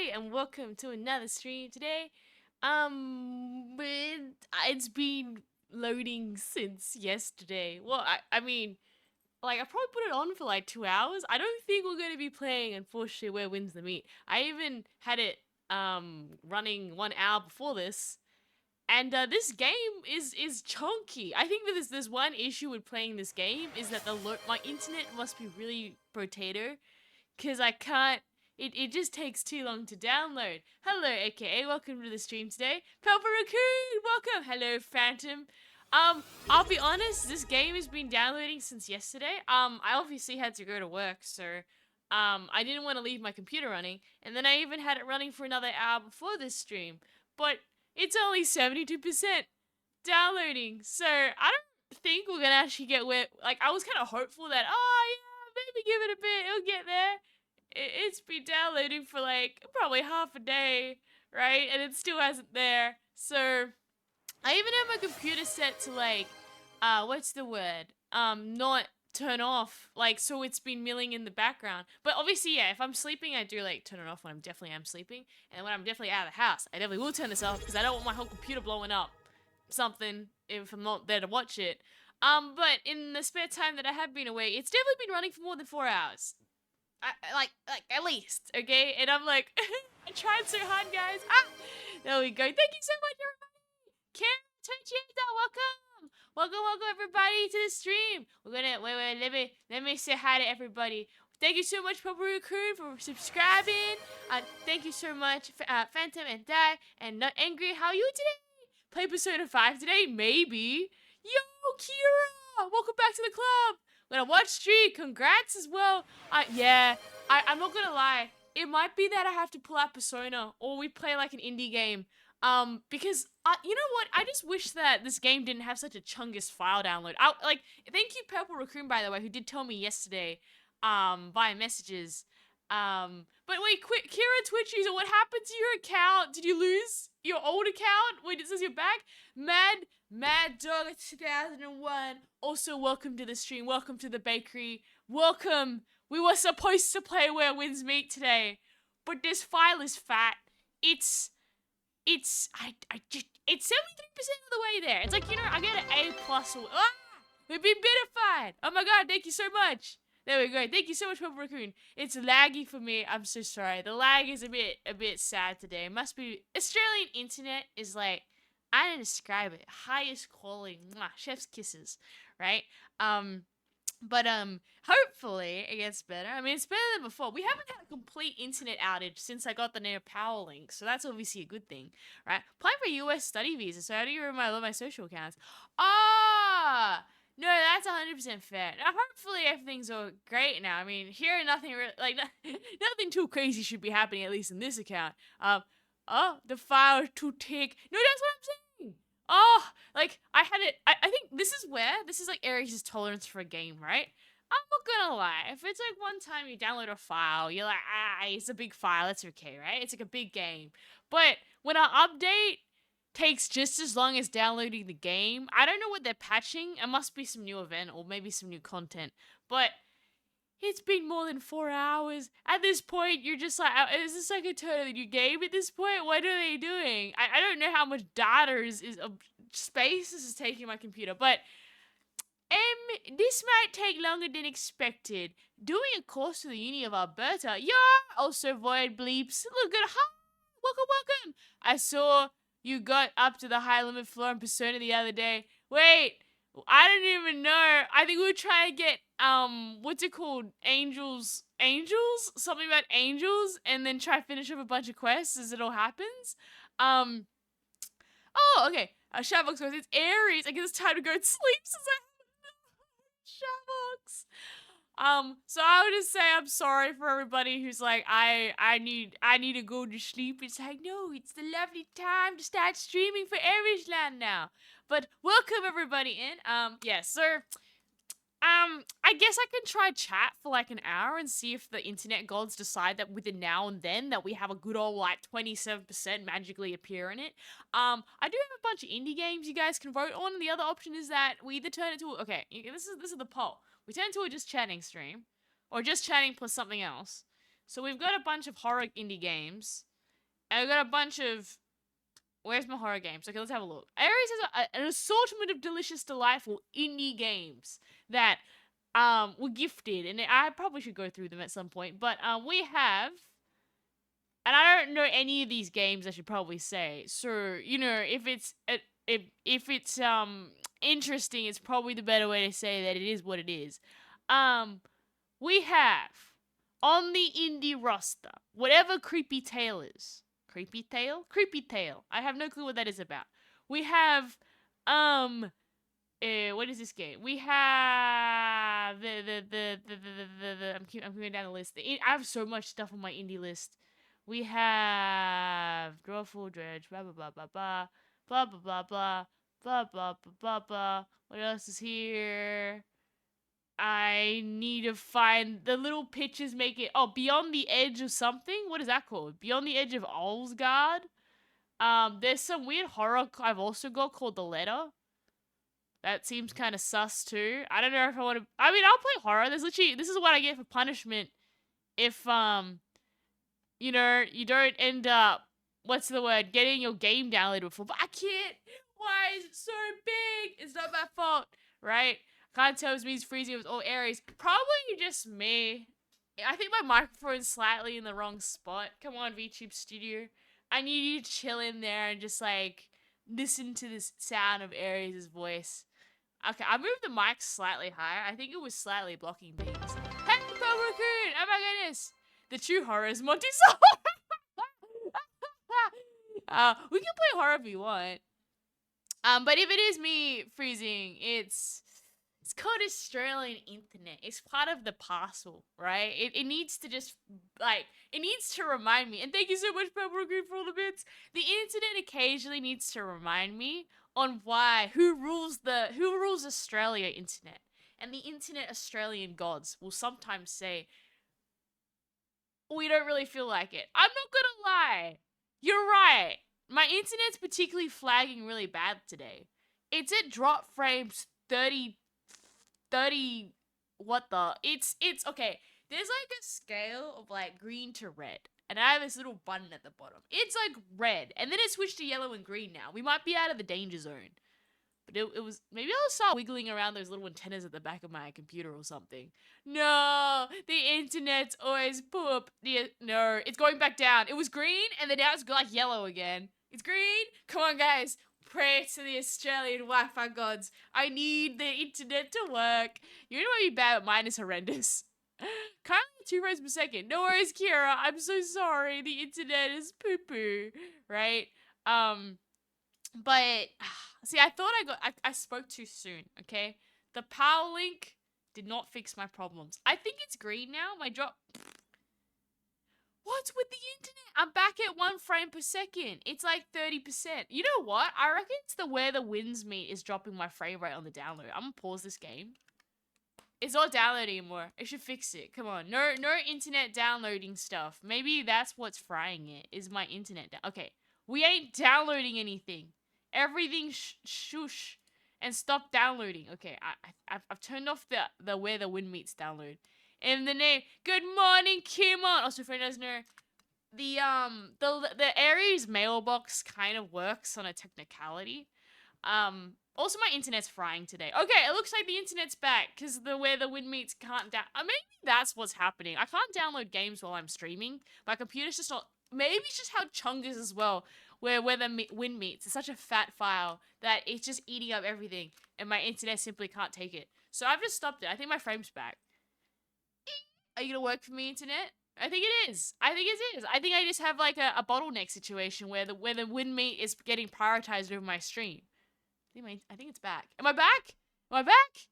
everybody, and welcome to another stream today. It's been loading since yesterday. Well, I mean, like, I probably put it on for like 2 hours. I don't think we're going to be playing, unfortunately, Where Wins the Meat. I even had it, running 1 hour before this. And this game is chunky. I think that there's one issue with playing this game is that my internet must be really potato because I can't. It just takes too long to download. Hello, aka welcome to the stream today. Purple Raccoon, welcome. Hello, Phantom. I'll be honest, this game has been downloading since yesterday. I obviously had to go to work, so I didn't want to leave my computer running, and then I even had it running for another hour before this stream. But it's only 72% downloading, so I don't think we're gonna actually get where. Like, I was kind of hopeful that, oh yeah, maybe give it a bit, it'll get there. It's been downloading for like probably half a day, right? And it still hasn't there. So I even have my computer set to like, what's the word? Not turn off. Like, so it's been milling in the background. But obviously, yeah, if I'm sleeping, I do like turn it off when I'm definitely am sleeping. And when I'm definitely out of the house, I definitely will turn this off because I don't want my whole computer blowing up. Something if I'm not there to watch it. But in the spare time that I have been away, it's definitely been running for more than 4 hours. Like at least, okay? And I'm like, I tried so hard, guys. There we go. Thank you so much, everybody. Karen Tochita, welcome. Welcome, everybody, to the stream. We're gonna wait. Let me say hi to everybody. Thank you so much, Purple Raccoon, for subscribing. Thank you so much, Phantom and Dad and Not Angry. How are you today? Play Persona 5 today? Maybe. Yo, Kira! Welcome back to the club. We're gonna watch Street. Congrats as well. Yeah, I'm not gonna lie. It might be that I have to pull out Persona or we play like an indie game. Because you know what? I just wish that this game didn't have such a chungus file download. Thank you, Purple Raccoon, by the way, who did tell me yesterday, via messages. But wait, quick, Kira Twitch user, what happened to your account? Did you lose your old account? Wait, it says you're back? Mad Dog 2001. Also, welcome to the stream. Welcome to the bakery. Welcome. We were supposed to play Where Winds Meet today, but this file is fat. It's 73% of the way there. It's like, you know, I get an A plus. We've been bitified. Oh my god, thank you so much. There we go. Thank you so much, Purple Raccoon. It's laggy for me. I'm so sorry. The lag is a bit sad today. It must be Australian internet is like, I didn't describe it. Highest quality. Mwah, chef's kisses, right? But hopefully it gets better. I mean, it's better than before. We haven't had a complete internet outage since I got the new Powerlink, so that's obviously a good thing, right? Applying for a US study visa, so how do you remember all my social accounts? No, that's 100% fair. Now, hopefully everything's all great now. I mean, here nothing nothing too crazy should be happening, at least in this account. The file is too thick. No, that's what I'm saying. Oh, like, I had it. I think this is like Aries' tolerance for a game, right? I'm not gonna lie. If it's like one time you download a file, you're like, it's a big file, it's okay, right? It's like a big game. But when an update takes just as long as downloading the game, I don't know what they're patching. It must be some new event or maybe some new content. But it's been more than 4 hours. At this point, you're just like, is this like a totally new game at this point? What are they doing? I don't know how much data is space this is taking my computer, but this might take longer than expected. Doing a course to the Uni of Alberta. Yeah, also void bleeps. Look at welcome. I saw you got up to the high limit floor in Persona the other day. Wait, I don't even know. I think we were trying to get what's it called? Angels? Something about angels, and then try to finish up a bunch of quests as it all happens. Oh, okay. Shavbox goes, it's Aries. I guess it's time to go to sleep since I Shavbox. So I would just say I'm sorry for everybody who's like, I need to go to sleep. It's like, no, it's the lovely time to start streaming for Aries Land now. But welcome everybody in. Yeah, so I guess I can try chat for like an hour and see if the internet gods decide that within now and then that we have a good old like 27% magically appear in it. I do have a bunch of indie games you guys can vote on. The other option is that we either turn it to this is the poll. We turn it to a just chatting stream, or just chatting plus something else. So we've got a bunch of horror indie games. And I've got a bunch of. Where's my horror games? Okay, let's have a look. Aries has an assortment of delicious, delightful indie games that were gifted, and I probably should go through them at some point. But we have, and I don't know any of these games. I should probably say. So you know, if it's interesting, it's probably the better way to say that it is what it is. We have on the indie roster whatever Creepy Tale is. Creepy Tale? Creepy Tale. I have no clue what that is about. We have what is this game? We have I'm going down the list. I have so much stuff on my indie list. We have Drawful Dredge, blah blah blah blah blah blah blah blah blah blah blah blah blah. What else is here? I need to find the little pictures make it. Oh, Beyond the Edge of something? What is that called? Beyond the Edge of Olsgard? There's some weird horror I've also got called The Letter. That seems kind of sus too. I don't know if I want to. I mean, I'll play horror. This is what I get for punishment if you know, you don't end up, what's the word, getting your game downloaded before. But I can't. Why is it so big? It's not my fault, right? Can't tell if it means freezing with all Aries. Probably just me. I think my microphone's slightly in the wrong spot. Come on, VTube Studio. I need you to chill in there and just like listen to this sound of Aries' voice. Okay, I moved the mic slightly higher. I think it was slightly blocking things. Hey, Cobra Kun! Oh my goodness! The true horror is Monty Soul. We can play horror if we want. But if it is me freezing, it's called Australian internet. It's part of the parcel, right? It needs to just, like, it needs to remind me. And thank you so much, Purple Green, for all the bits. The internet occasionally needs to remind me on who rules Australia internet. And the internet Australian gods will sometimes say, we don't really feel like it. I'm not gonna lie. You're right. My internet's particularly flagging really bad today. It's at drop frames 30, what the? It's, okay. There's like a scale of like green to red. And I have this little button at the bottom. It's like red. And then it switched to yellow and green now. We might be out of the danger zone. But it was, maybe I'll start wiggling around those little antennas at the back of my computer or something. No, the internet's always poop. No, it's going back down. It was green and then now it's like yellow again. It's green. Come on, guys. Pray to the Australian Wi-Fi gods. I need the internet to work. You know what would be bad, but mine is horrendous. Currently 2 frames per second. No worries, Kira. I'm so sorry. The internet is poo-poo. Right? But see, I thought I spoke too soon, okay? The power link did not fix my problems. I think it's green now. My drop. What's with the internet? I'm back at 1 frame per second. It's like 30%. You know what? I reckon it's where the winds meet is dropping my frame rate on the download. I'm gonna pause this game. It's not downloading anymore. I should fix it. Come on. No internet downloading stuff. Maybe that's what's frying it, is my internet. Okay. We ain't downloading anything. Everything shush and stop downloading. Okay, I've turned off the where the wind meets download. And the name, good morning, Kimon. Also, if anyone doesn't know, the Aries mailbox kind of works on a technicality. Also my internet's frying today. Okay, it looks like the internet's back because where the wind meets can't maybe that's what's happening. I can't download games while I'm streaming. My computer's just not. Maybe it's just how Chung is as well. Where the wind meets. It's such a fat file that it's just eating up everything. And my internet simply can't take it. So I've just stopped it. I think my frame's back. Are you going to work for me, internet? I think it is. I think it is. I think I just have like a bottleneck situation where the wind meet is getting prioritized over my stream. I think it's back. Am I back? Am I back?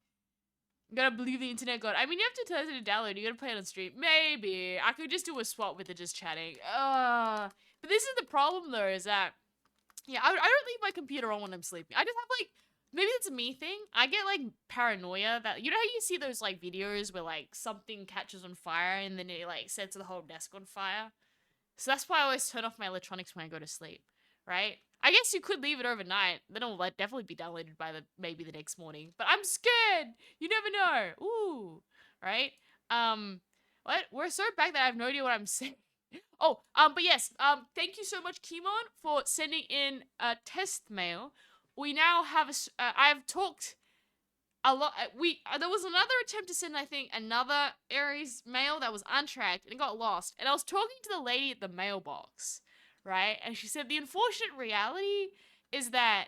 You gotta believe the internet god. I mean, you have to tell it to download. You gotta play it on stream. Maybe. I could just do a swap with it just chatting. But this is the problem though, is that, yeah, I don't leave my computer on when I'm sleeping. I just have like, maybe it's a me thing. I get like paranoia that, you know how you see those like videos where like something catches on fire and then it like sets the whole desk on fire? So that's why I always turn off my electronics when I go to sleep, right? I guess you could leave it overnight. Then it'll definitely be downloaded by maybe the next morning. But I'm scared. You never know. Ooh, right? What? We're so back that I have no idea what I'm saying. But yes, thank you so much, Kimon, for sending in a test mail. We now have I've talked a lot. There was another attempt to send, I think, another Aries mail that was untracked and it got lost. And I was talking to the lady at the mailbox, right? And she said the unfortunate reality is that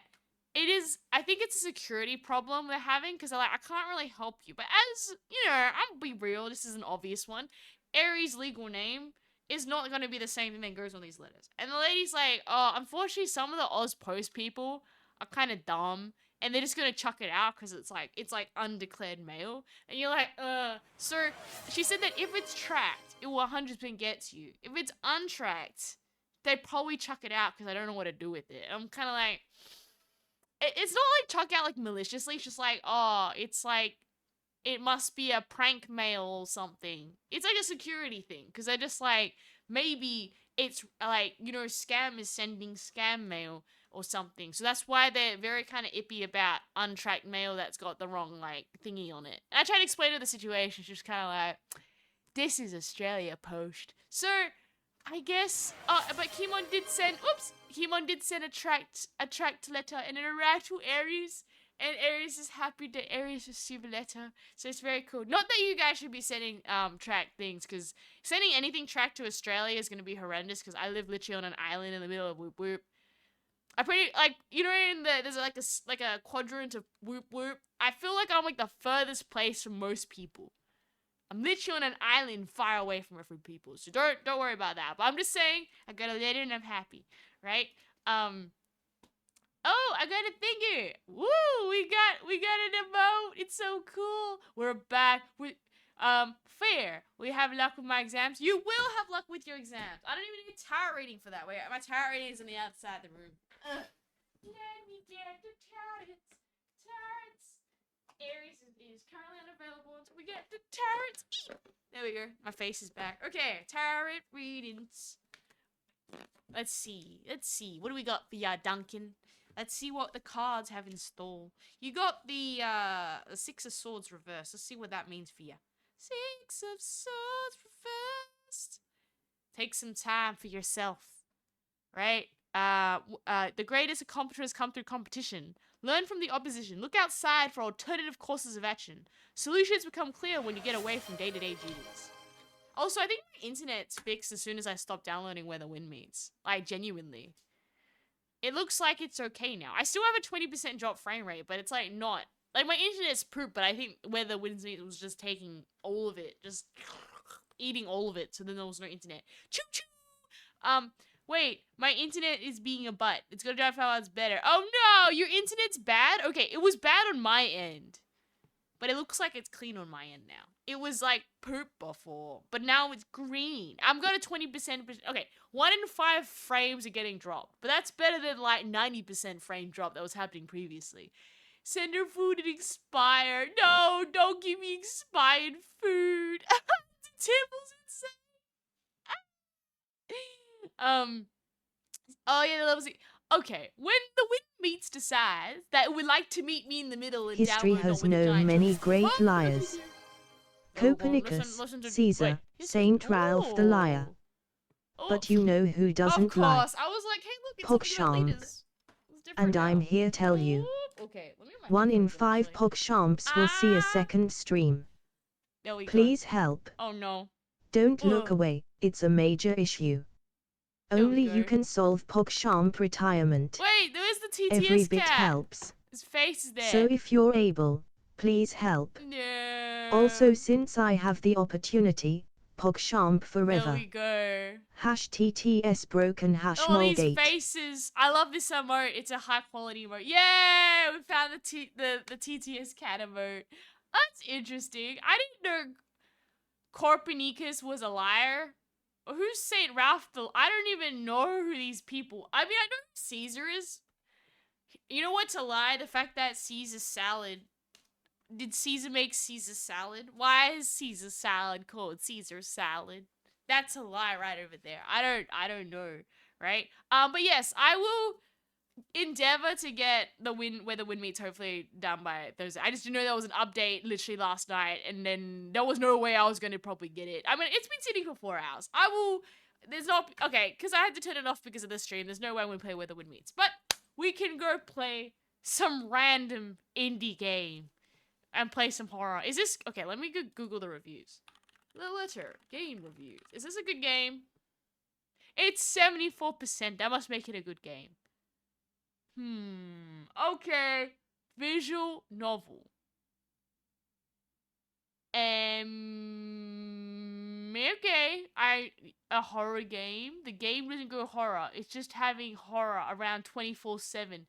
it is. I think it's a security problem they're having because they're like, I can't really help you. But as you know, I'll be real. This is an obvious one. Aries' legal name is not going to be the same thing that goes on these letters. And the lady's like, oh, unfortunately, some of the Oz Post people are kind of dumb and they're just gonna chuck it out because it's like undeclared mail, and you're like, So she said that if it's tracked, it will 100% get to you. If it's untracked, they'd probably chuck it out because I don't know what to do with it. I'm kind of like, it's not like chuck out like maliciously. It's just like, oh, it's like it must be a prank mail or something. It's like a security thing because they're just like, maybe it's like, scam is sending scam mail or something. So that's why they're very kind of ippy about untracked mail that's got the wrong like thingy on it. And I tried to explain her the situation. She's just kind of like, this is Australia Post. So I guess, but Kimon did send a tracked letter and it arrived to Aries. And Aries is happy that Aries received a letter. So it's very cool. Not that you guys should be sending tracked things, because sending anything tracked to Australia is going to be horrendous, because I live literally on an island in the middle of Whoop Whoop. I pretty, like, there's like a quadrant of Whoop Whoop. I feel like I'm like the furthest place from most people. I'm literally on an island far away from every people. So don't worry about that. But I'm just saying, I got a letter and I'm happy. Right? Oh, I got a thingy. Woo! We got an emote. It's so cool. We're back with fair. We have luck with my exams. You will have luck with your exams. I don't even need a tarot reading for that. Wait, my tarot reading is on the outside of the room. Let me get the tarots. Tarots. Aries is currently unavailable until we get the tarots. There we go. My face is back. Okay, tarot readings. Let's see. What do we got for ya, Duncan? Let's see what the cards have in store. You got the Six of Swords reversed. Let's see what that means for you. Six of Swords reversed. Take some time for yourself, right? The greatest accomplishments come through competition. Learn from the opposition. Look outside for alternative courses of action. Solutions become clear when you get away from day-to-day duties. Also, I think my internet's fixed as soon as I stopped downloading Where the Wind Meets. Like, genuinely. It looks like it's okay now. I still have a 20% drop frame rate, but it's like not. Like, my internet's poop, but I think Where the Wind Meets was just taking all of it. Just eating all of it, so then there was no internet. Choo-choo! Wait, my internet is being a butt. It's gonna drive how it's better. Oh no, your internet's bad? Okay, it was bad on my end. But it looks like it's clean on my end now. It was like poop before, but now it's green. I'm got a 20%. Okay, 1 in 5 frames are getting dropped, but that's better than like 90% frame drop that was happening previously. Sender food and expire. No, don't give me expired food. The table's insane. Oh yeah, the levels. Okay, when the Wind Meets decides that it would like to meet me in the middle and History has known many great liars. Copernicus, Caesar, Saint Ralph the Liar. But you know who doesn't lie? Of course, I was like, hey look, it's talking about leaders. And I'm here tell you. Okay, 1 in 5 PogChamps will see a second stream. There we go. Please help. Oh no. Don't look away, it's a major issue. Only you can solve PogChamp retirement. Wait, there is the TTS Every bit cat. helps. His face is there. So if you're able, please help. No. Also, since I have the opportunity, PogChamp forever. There we go. #TTS broken Oh, these #Mulgate. faces. I love this emote. It's a high quality emote. Yeah, we found the TTS cat emote. That's interesting. I didn't know Copernicus was a liar. Who's Saint Ralph the... I don't even know who these people... I mean, I know who Caesar is. You know what's a lie? The fact that Caesar salad... Did Caesar make Caesar salad? Why is Caesar salad called Caesar salad? That's a lie right over there. I don't know, right? But yes, I will endeavor to get Where the Wind Meets hopefully done by Thursday. I just didn't know there was an update literally last night, and then there was no way I was going to probably get it. I mean, it's been sitting for 4 hours. I will there's not, okay, because I had to turn it off because of the stream. There's no way I'm going to play Where the Wind Meets. But we can go play some random indie game and play some horror. Is this, okay, let me Google the reviews. The Letter, game reviews. Is this a good game? It's 74%. That must make it a good game. Okay. Visual novel. Okay. A horror game. The game doesn't go horror. It's just having horror around 24/7.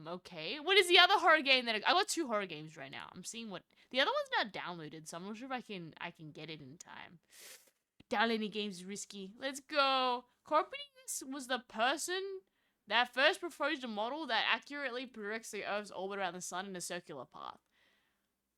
Okay. What is the other horror game that I got 2 horror games right now. I'm seeing what the other one's not downloaded, so I'm not sure if I can get it in time. Downloading games is risky. Let's go. Copernicus was the person that first proposed a model that accurately predicts the Earth's orbit around the sun in a circular path.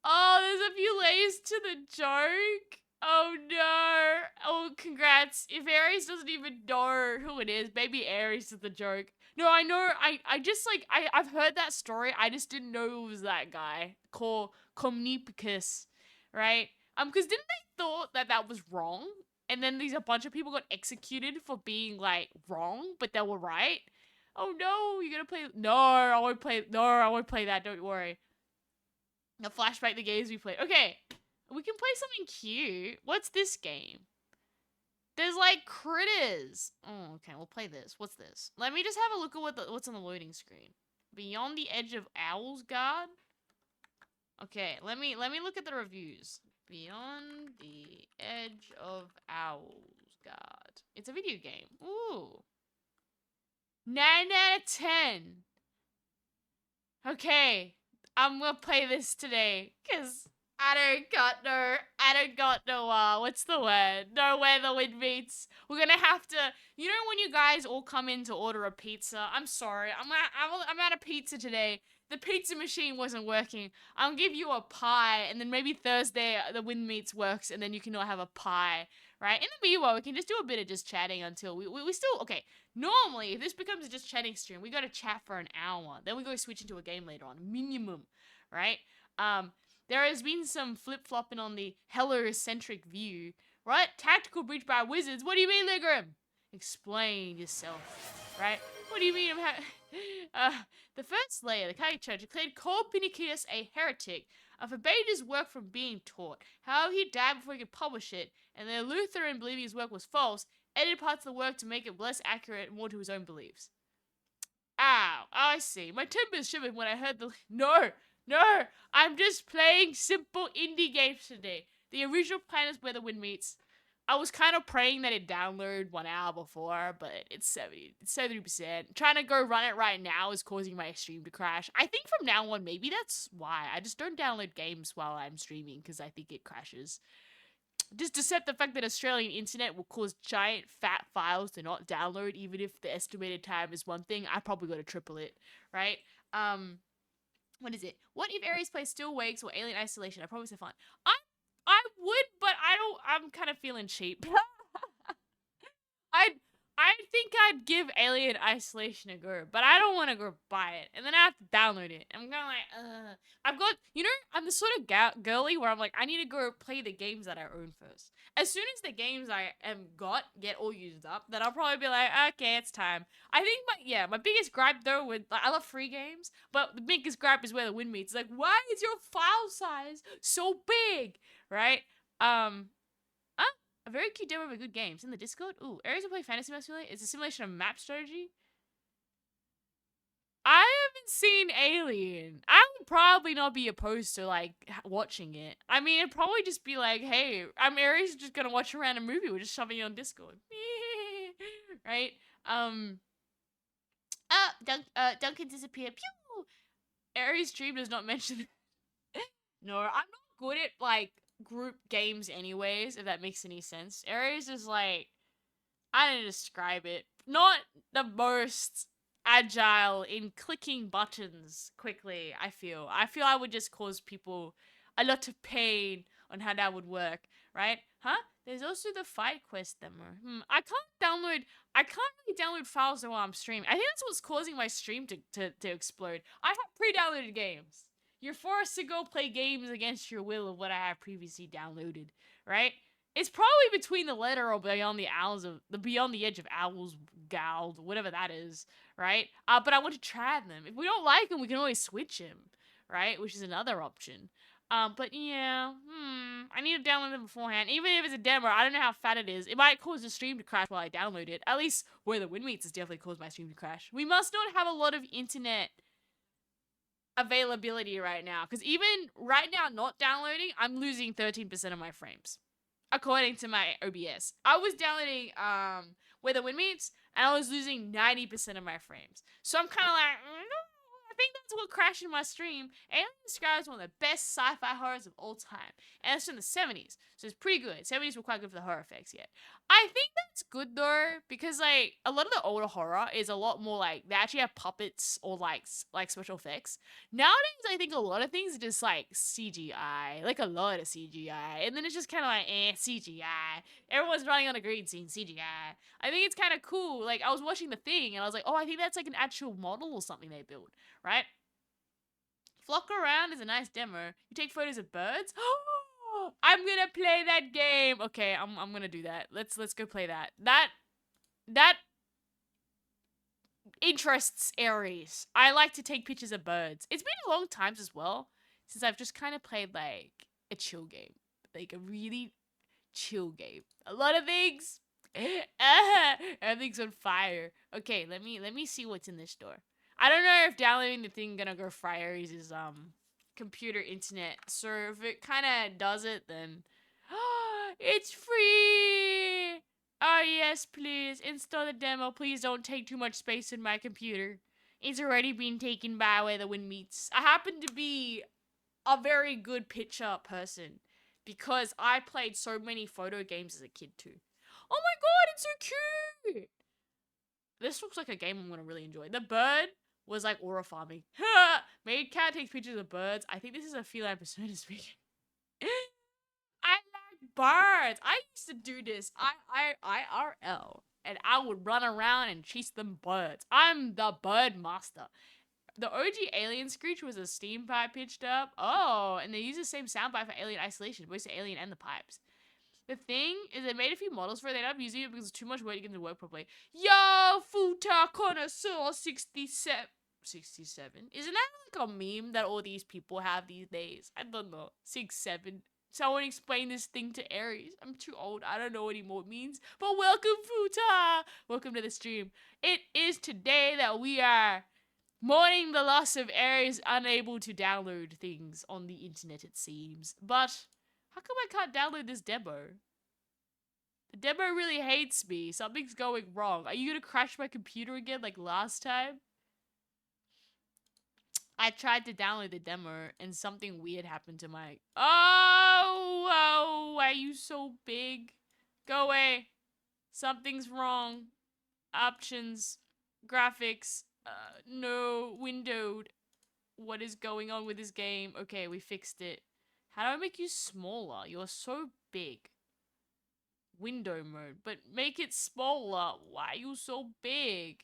Oh, there's a few layers to the joke. Oh no. Oh, congrats. If Aries doesn't even know who it is, maybe Aries is the joke. No, I know. I just like, I've heard that story. I just didn't know it was that guy called Copernicus, right? Because didn't they thought that was wrong? And then a bunch of people got executed for being like wrong, but they were right. Oh no, you're gonna play? No, I won't play. No, I won't play that. Don't worry. I'll flashback the games we played. Okay, we can play something cute. What's this game? There's like critters. Oh, okay, we'll play this. What's this? Let me just have a look at what's on the loading screen. Beyond the Edge of Owl's Guard. Okay, let me look at the reviews. Beyond the Edge of Owl's Guard. It's a video game. Ooh. 9 out of 10. Okay, I'm gonna play this today, cause I don't got no, what's the word? No Where the Wind Meets. We're gonna have to, you know when you guys all come in to order a pizza? I'm sorry, I'm out of pizza today. The pizza machine wasn't working. I'll give you a pie, and then maybe Thursday the Wind Meets works, and then you can all have a pie, right? In the meanwhile, we can just do a bit of just chatting until we still, okay, normally, if this becomes a just chatting stream, we gotta chat for an hour. Then we go switch into a game later on, minimum, right? There has been some flip-flopping on the hello-centric view, right? Tactical breach by wizards. What do you mean, Ligrim? Explain yourself, right? What do you mean the first layer, the Catholic Church, declared Copernicus a heretic and forbade his work from being taught. However, he died before he could publish it, and the Lutheran, believing his work was false, edited parts of the work to make it less accurate and more to his own beliefs. Ow, I see. My tempers shivered when I heard the... No, I'm just playing simple indie games today. The original plan is Where the Wind Meets. I was kind of praying that it download 1 hour before, but it's 70%. Trying to go run it right now is causing my stream to crash. I think from now on, maybe that's why. I just don't download games while I'm streaming because I think it crashes. Just accept the fact that Australian internet will cause giant fat files to not download, even if the estimated time is one thing. I probably got to triple it, right? What is it? What if Aries plays Still Wakes or Alien Isolation? I probably say fun. I would, but I'm kind of feeling cheap. I think I'd give Alien Isolation a go, but I don't want to go buy it, and then I have to download it. I'm going like, I've got, you know, I'm the sort of girly where I'm like, I need to go play the games that I own first. As soon as the games I get all used up, then I'll probably be like, okay, it's time. I think my biggest gripe though with, like, I love free games, but the biggest gripe is Where the Wind Meets. It's like, why is your file size so big, right? A very cute demo of a good game. It's in the Discord. Ooh, Aries will play Fantasy Map Simulator. It's a simulation of map strategy. I haven't seen Alien. I would probably not be opposed to, like, watching it. I mean, it'd probably just be like, hey, I'm Aries just gonna watch a random movie. We're just shoving it on Discord. Right? Duncan disappeared. Pew! Aries' stream does not mention No, I'm not good at, like, group games anyways, if that makes any sense. Aries is like, I don't describe it, not the most agile in clicking buttons quickly. I feel I would just cause people a lot of pain on how that would work, right? There's also the Fight Quest demo. I can't really download files while I'm streaming. I think that's what's causing my stream to explode. I have pre-downloaded games. You're forced to go play games against your will of what I have previously downloaded, right? It's probably between the letter or beyond the beyond the edge of owls gald, whatever that is, right? But I want to try them. If we don't like them, we can always switch them, right? Which is another option. But yeah, I need to download them beforehand. Even if it's a demo, I don't know how fat it is. It might cause the stream to crash while I download it. At least Where the Wind Meets has definitely caused my stream to crash. We must not have a lot of internet availability right now. Because even right now, not downloading, I'm losing 13% of my frames. According to my OBS. I was downloading Where the Wind Meets, and I was losing 90% of my frames. So I'm kind of like, I think that's what crashed in my stream. Alien describes one of the best sci-fi horrors of all time. And it's from the 70s. So it's pretty good. 70s were quite good for the horror effects yet. I think that's good though, because like a lot of the older horror is a lot more like they actually have puppets or like special effects. Nowadays I think a lot of things are just like CGI, like a lot of CGI, and then it's just kind of like CGI. Everyone's running on a green scene, CGI. I think it's kind of cool. Like I was watching The Thing and I was like, oh, I think that's like an actual model or something they built, right? Flock Around is a nice demo. You take photos of birds. I'm gonna play that game. Okay, I'm gonna do that. Let's go play that. That interests Aries. I like to take pictures of birds. It's been a long time as well since I've just kind of played like a chill game, like a really chill game. A lot of things. Everything's on fire. Okay, let me see what's in this store. I don't know if downloading The Thing gonna go fry Aries' computer internet. So if it kind of does it, then it's free. Oh yes, please install the demo. Please don't take too much space in my computer. It's already been taken by Where the Wind Meets. I happen to be a very good picture person because I played so many photo games as a kid too. Oh my god, it's so cute. This looks like a game I'm gonna really enjoy. The bird was like aura farming. Maid cat takes pictures of birds. I think this is a feline persona speaking. I like birds. I used to do this. IRL. And I would run around and chase them birds. I'm the bird master. The OG Alien Screech was a steam pipe pitched up. Oh, and they use the same sound bite for Alien Isolation, both the Alien and the pipes. The thing is they made a few models for it. They ended up using it because it's too much work to get them to work properly. Yo, Futa Connoisseur 67. 67? Isn't that like a meme that all these people have these days? I don't know. 67. Someone explain this thing to Aries. I'm too old. I don't know anymore what it means. But welcome, Futa! Welcome to the stream. It is today that we are mourning the loss of Aries unable to download things on the internet, it seems. But how come I can't download this demo? The demo really hates me. Something's going wrong. Are you gonna crash my computer again like last time? I tried to download the demo and something weird happened to my... Oh, why are you so big? Go away. Something's wrong. Options. Graphics. No. Windowed. What is going on with this game? Okay, we fixed it. How do I make you smaller? You're so big. Window mode. But make it smaller. Why are you so big?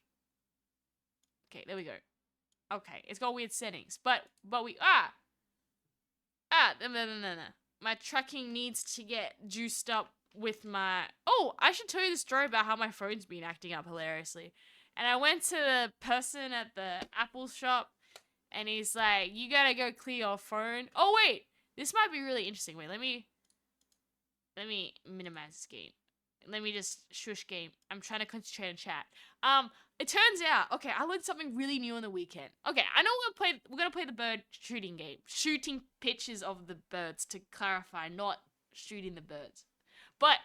Okay, there we go. Okay, it's got weird settings. But we... No. My tracking needs to get juiced up with my... Oh, I should tell you the story about how my phone's been acting up hilariously. And I went to the person at the Apple shop. And he's like, you gotta go clear your phone. Oh, wait. This might be really interesting. Wait, let me minimize this game. Let me just shush game. I'm trying to concentrate on chat. It turns out, okay, I learned something really new on the weekend. Okay, I know we're gonna play the bird shooting game. Shooting pictures of the birds, to clarify, not shooting the birds. But,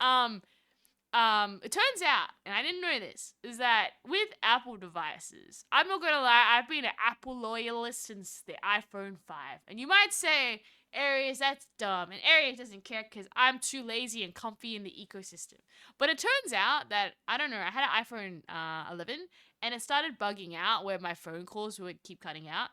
it turns out, and I didn't know this, is that with Apple devices, I'm not gonna lie, I've been an Apple loyalist since the iPhone 5. And you might say, Aries, that's dumb. And Aries doesn't care because I'm too lazy and comfy in the ecosystem. But it turns out that, I don't know, I had an iPhone 11 and it started bugging out where my phone calls would keep cutting out.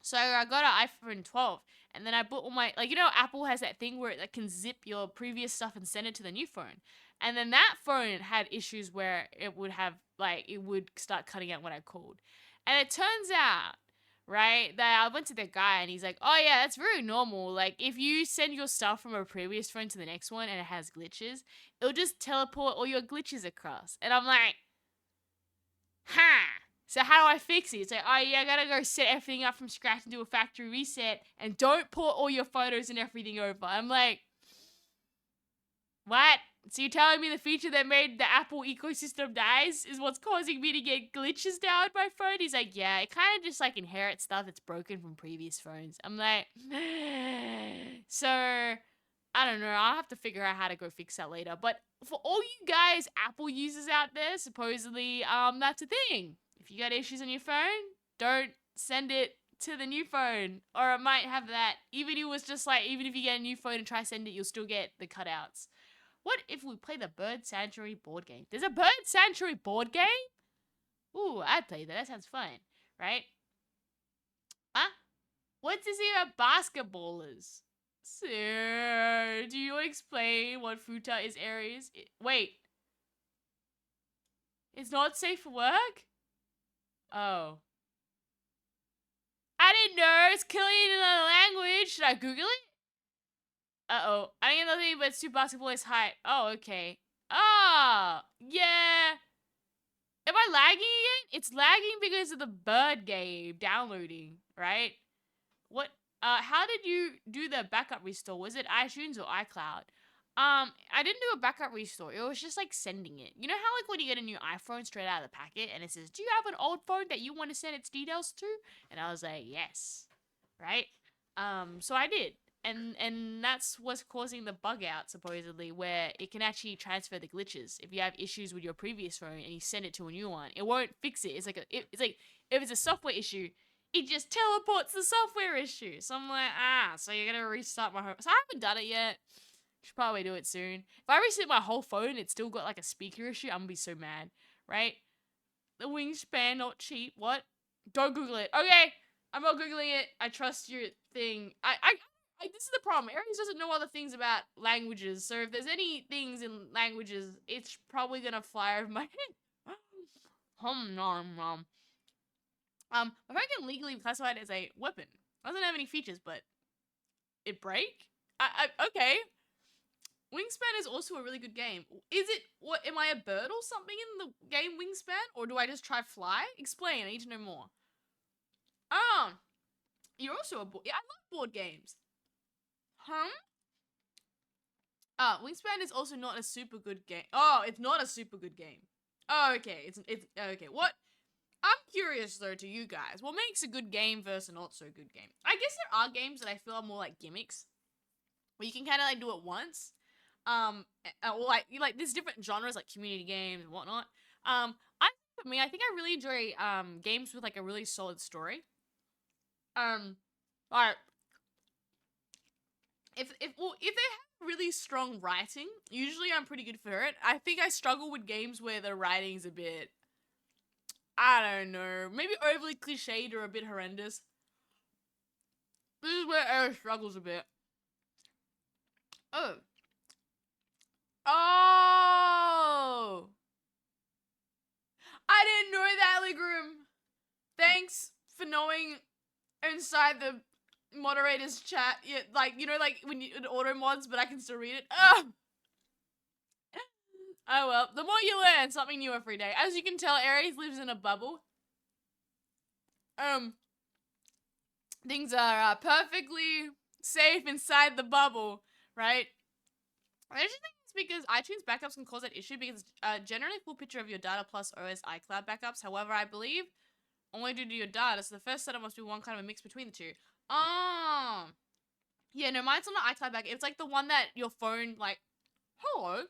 So I got an iPhone 12 and then I bought all my, like, you know, Apple has that thing where it can zip your previous stuff and send it to the new phone. And then that phone had issues where it would have, like, it would start cutting out when I called. And it turns out, right? That I went to the guy and he's like, oh yeah, that's very normal. Like if you send your stuff from a previous phone to the next one and it has glitches, it'll just teleport all your glitches across. And I'm like, huh. So how do I fix it? It's like, oh yeah, I gotta go set everything up from scratch and do a factory reset and don't port all your photos and everything over. I'm like, what? So you're telling me the feature that made the Apple ecosystem nice is what's causing me to get glitches now on my phone? He's like, yeah, it kind of just like inherits stuff that's broken from previous phones. I'm like, so I don't know. I'll have to figure out how to go fix that later. But for all you guys Apple users out there, supposedly, that's a thing. If you got issues on your phone, don't send it to the new phone, or it might have that. Even if it was just like, even if you get a new phone and try send it, you'll still get the cutouts. What if we play the Bird Sanctuary board game? There's a Bird Sanctuary board game? Ooh, I'd play that. That sounds fun, right? Huh? What's this here about basketballers? Sir, do you explain what Futa is Aries? Wait. It's not safe for work? Oh. I didn't know. It's killing in another language. Should I Google it? Uh-oh. I didn't get nothing but Super Basketball is height. Oh, okay. Ah, yeah. Am I lagging again? It's lagging because of the bird game downloading, right? What? How did you do the backup restore? Was it iTunes or iCloud? I didn't do a backup restore. It was just like sending it. You know how like when you get a new iPhone straight out of the packet and it says, do you have an old phone that you want to send its details to? And I was like, yes. Right? So I did. And that's what's causing the bug out, supposedly, where it can actually transfer the glitches. If you have issues with your previous phone and you send it to a new one, it won't fix it. It's like if it's a software issue, it just teleports the software issue. So I'm like, so you're gonna restart my whole. So I haven't done it yet. Should probably do it soon. If I reset my whole phone, it's still got like a speaker issue. I'm gonna be so mad, right? The wingspan not cheap. What? Don't Google it. Okay, I'm not googling it. I trust your thing. This is the problem. Aries doesn't know other things about languages, so if there's any things in languages, it's probably gonna fly over my head. My phone can legally be classified as a weapon. It doesn't have any features, but it break? Okay. Wingspan is also a really good game. Is it, what, am I a bird or something in the game Wingspan? Or do I just try fly? Explain, I need to know more. You're also a board, yeah, I love board games. Wingspan is also not a super good game. Oh, it's not a super good game. Oh, okay, it's okay. What? I'm curious though to you guys. What makes a good game versus a not so good game? I guess there are games that I feel are more like gimmicks, where you can kind of like do it once. Or like there's different genres like community games and whatnot. For me, I think I really enjoy games with like a really solid story. Alright. If they have really strong writing, usually I'm pretty good for it. I think I struggle with games where the writing's a bit, I don't know, maybe overly cliched or a bit horrendous. This is where Eric struggles a bit. Oh. I didn't know that, Legroom. Thanks for knowing inside the moderator's chat. Yeah, like, you know, like when you auto mods, but I can still read it. Oh well, the more you learn, something new every day. As you can tell, Aries lives in a bubble. Things are perfectly safe inside the bubble, right? I just think it's because iTunes backups can cause that issue because generally full picture of your data plus OS iCloud backups. However, I believe only due to your data, so the first setup must be one kind of a mix between the two. Yeah, no, mine's not an iCloud backup. It's like the one that your phone, like, hello,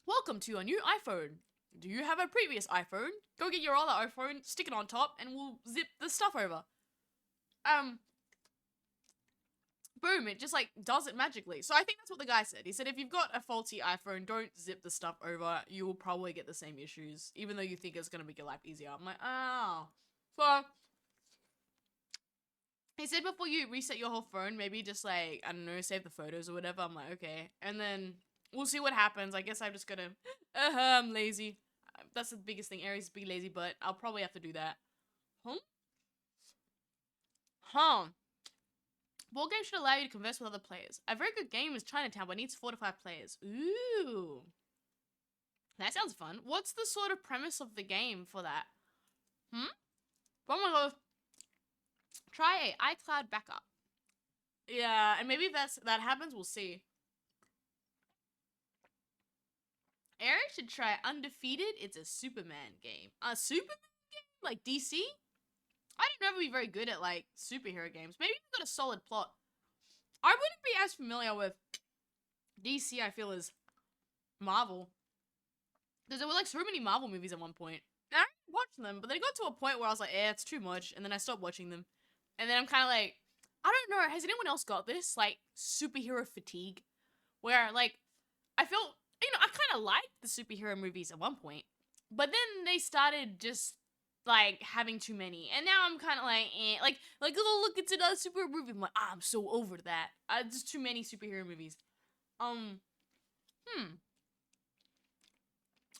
welcome to your new iPhone. Do you have a previous iPhone? Go get your other iPhone, stick it on top, and we'll zip the stuff over. Boom, it just like does it magically. So I think that's what the guy said. He said if you've got a faulty iPhone, don't zip the stuff over. You will probably get the same issues, even though you think it's gonna make your life easier. I'm like, oh. So he said before you reset your whole phone, maybe just like, I don't know, save the photos or whatever. I'm like, okay. And then we'll see what happens. I guess I'm just gonna, I'm lazy. That's the biggest thing. Aries, be lazy, but I'll probably have to do that. Huh. Board games should allow you to converse with other players. A very good game is Chinatown, but needs 4 to 5 players. Ooh. That sounds fun. What's the sort of premise of the game for that? Oh my god. Try a iCloud backup. Yeah, and maybe if that happens, we'll see. Eric should try Undefeated. It's a Superman game. A Superman game? Like DC? I don't ever be very good at, like, superhero games. Maybe you've got a solid plot. I wouldn't be as familiar with DC, I feel, as Marvel. Because there were, like, so many Marvel movies at one point. And I watched them, but they got to a point where I was like, it's too much. And then I stopped watching them. And then I'm kind of like, I don't know, has anyone else got this? Like, superhero fatigue? Where, like, I felt, you know, I kind of liked the superhero movies at one point. But then they started just, like, having too many. And now I'm kind of like, eh. Like, oh, look, it's another superhero movie. I'm like, I'm so over that. Just too many superhero movies. I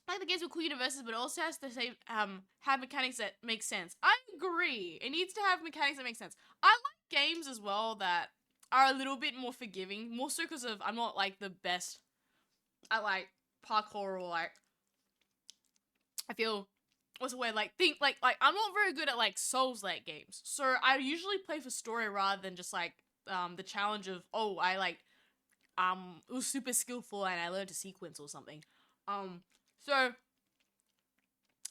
like the games with cool universes, but it also has to say, have mechanics that make sense. I agree. It needs to have mechanics that make sense. I like games as well that are a little bit more forgiving. More so because of, I'm not, like, the best at, like, parkour or, like, I feel, what's the word, like, I'm not very good at, like, Souls-like games. So I usually play for story rather than just, like, the challenge of, oh, I, like, it was super skillful and I learned a sequence or something. So,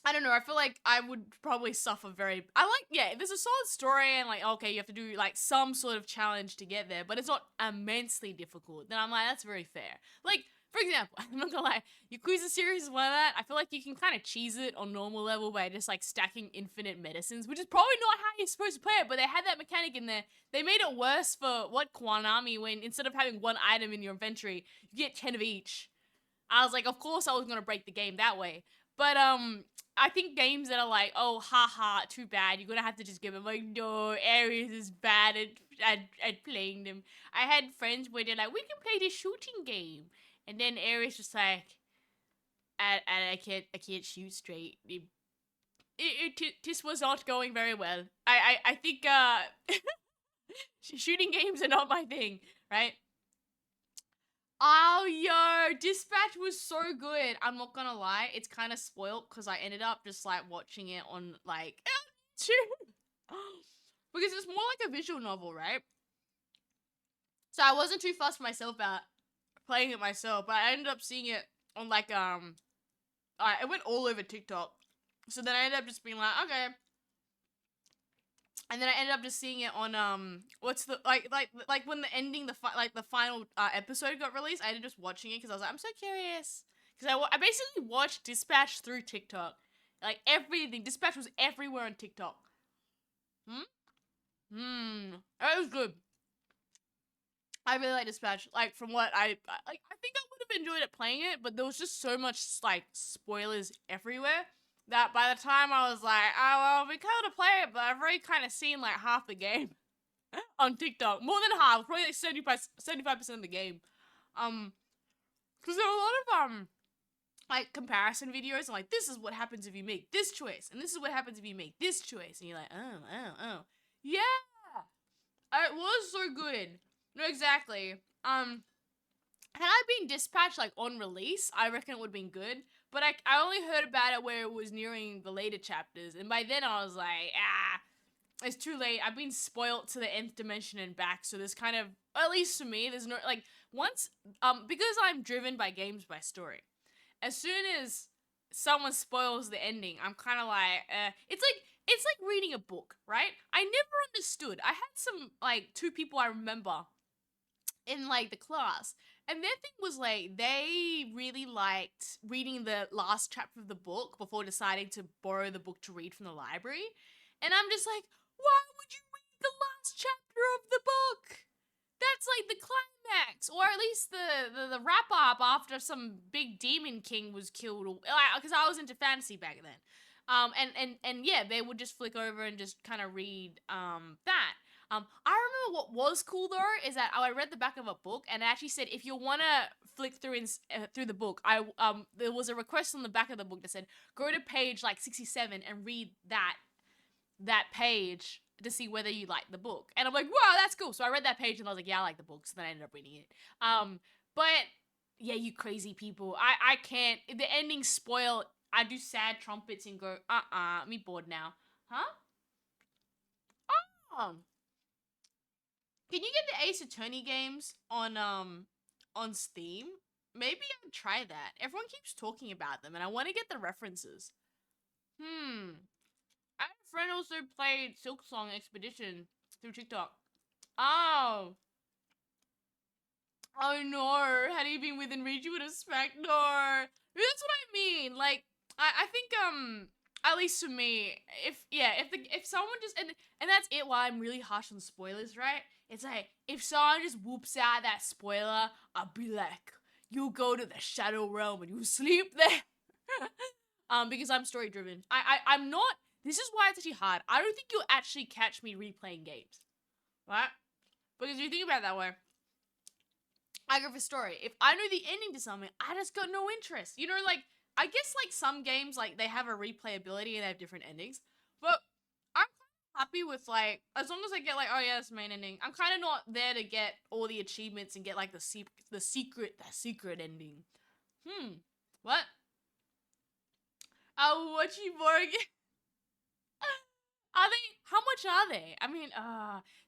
I don't know, I feel like I would probably suffer there's a solid story and, like, okay, you have to do, like, some sort of challenge to get there, but it's not immensely difficult. Then I'm like, that's very fair. Like, for example, I'm not gonna lie, Yakuza series is one of that. I feel like you can kind of cheese it on normal level by just, like, stacking infinite medicines, which is probably not how you're supposed to play it, but they had that mechanic in there. They made it worse for, Konami, when instead of having one item in your inventory, you get 10 of each. I was like, of course I was gonna break the game that way. But, I think games that are like, oh, haha, too bad, you're gonna have to just give them, like, no, Ares is bad at playing them. I had friends where they're like, we can play this shooting game. And then Ares just like, I can't shoot straight. This was not going very well. I think, shooting games are not my thing, right? Oh, yo, Dispatch was so good. I'm not gonna lie, it's kind of spoiled because I ended up just, like, watching it on, like, YouTube. Because it's more like a visual novel, right? So I wasn't too fussed myself about playing it myself, but I ended up seeing it on, like, it went all over TikTok. So then I ended up just being like, okay. And then I ended up just seeing it on, what's the, like when the final episode got released, I ended up just watching it because I was like, I'm so curious. Because I basically watched Dispatch through TikTok. Like, everything. Dispatch was everywhere on TikTok. It was good. I really like Dispatch. Like, from what I think I would have enjoyed it playing it, but there was just so much, like, spoilers everywhere that by the time I was like, oh, well, we kind of play it, but I've already kind of seen, like, half the game on TikTok. More than half, probably like 75% of the game. Because there were a lot of, like, comparison videos, like, this is what happens if you make this choice, and this is what happens if you make this choice, and you're like, oh. Yeah! It was so good. No, exactly. Had I been Dispatched, like, on release, I reckon it would have been good. But I only heard about it where it was nearing the later chapters. And by then I was like, it's too late. I've been spoiled to the nth dimension and back. So there's kind of, at least to me, there's no, like, once, because I'm driven by games by story. As soon as someone spoils the ending, I'm kind of like, it's like reading a book, right? I never understood. I had some, like, 2 people I remember in, like, the class, and their thing was, like, they really liked reading the last chapter of the book before deciding to borrow the book to read from the library, and I'm just like, why would you read the last chapter of the book? That's, like, the climax, or at least the wrap-up after some big demon king was killed, because I was into fantasy back then. And yeah, they would just flick over and just kind of read, that. I remember what was cool though is that I read the back of a book and it actually said if you want to flick through through the book, there was a request on the back of the book that said go to page like 67 and read that. that page to see whether you like the book. And I'm like, wow, that's cool. So I read that page and I was like, yeah, I like the book. So then I ended up reading it. But yeah, you crazy people. I can't. The ending spoil. I do sad trumpets and go, me bored now. Huh? Oh. Can you get the Ace Attorney games on Steam? Maybe I'll try that. Everyone keeps talking about them and I want to get the references. I had a friend also played Silksong Expedition through TikTok. Oh. Oh no, had he been within reach, you would have smacked. No. That's what I mean. Like, I think, at least for me, if someone just, and that's it why I'm really harsh on spoilers, right? It's like, if someone just whoops out that spoiler, I'll be like, you go to the Shadow Realm and you sleep there. Because I'm story driven. I'm not, this is why it's actually hard. I don't think you'll actually catch me replaying games. Right? Because if you think about it that way, I go for story. If I know the ending to something, I just got no interest. You know, like, I guess, like, some games, like, they have a replayability and they have different endings. But I'm happy with, like, as long as I get, like, oh, yeah, that's the main ending. I'm kind of not there to get all the achievements and get, like, the secret ending. What? I'll watch you more again. Are they? How much are they? I mean,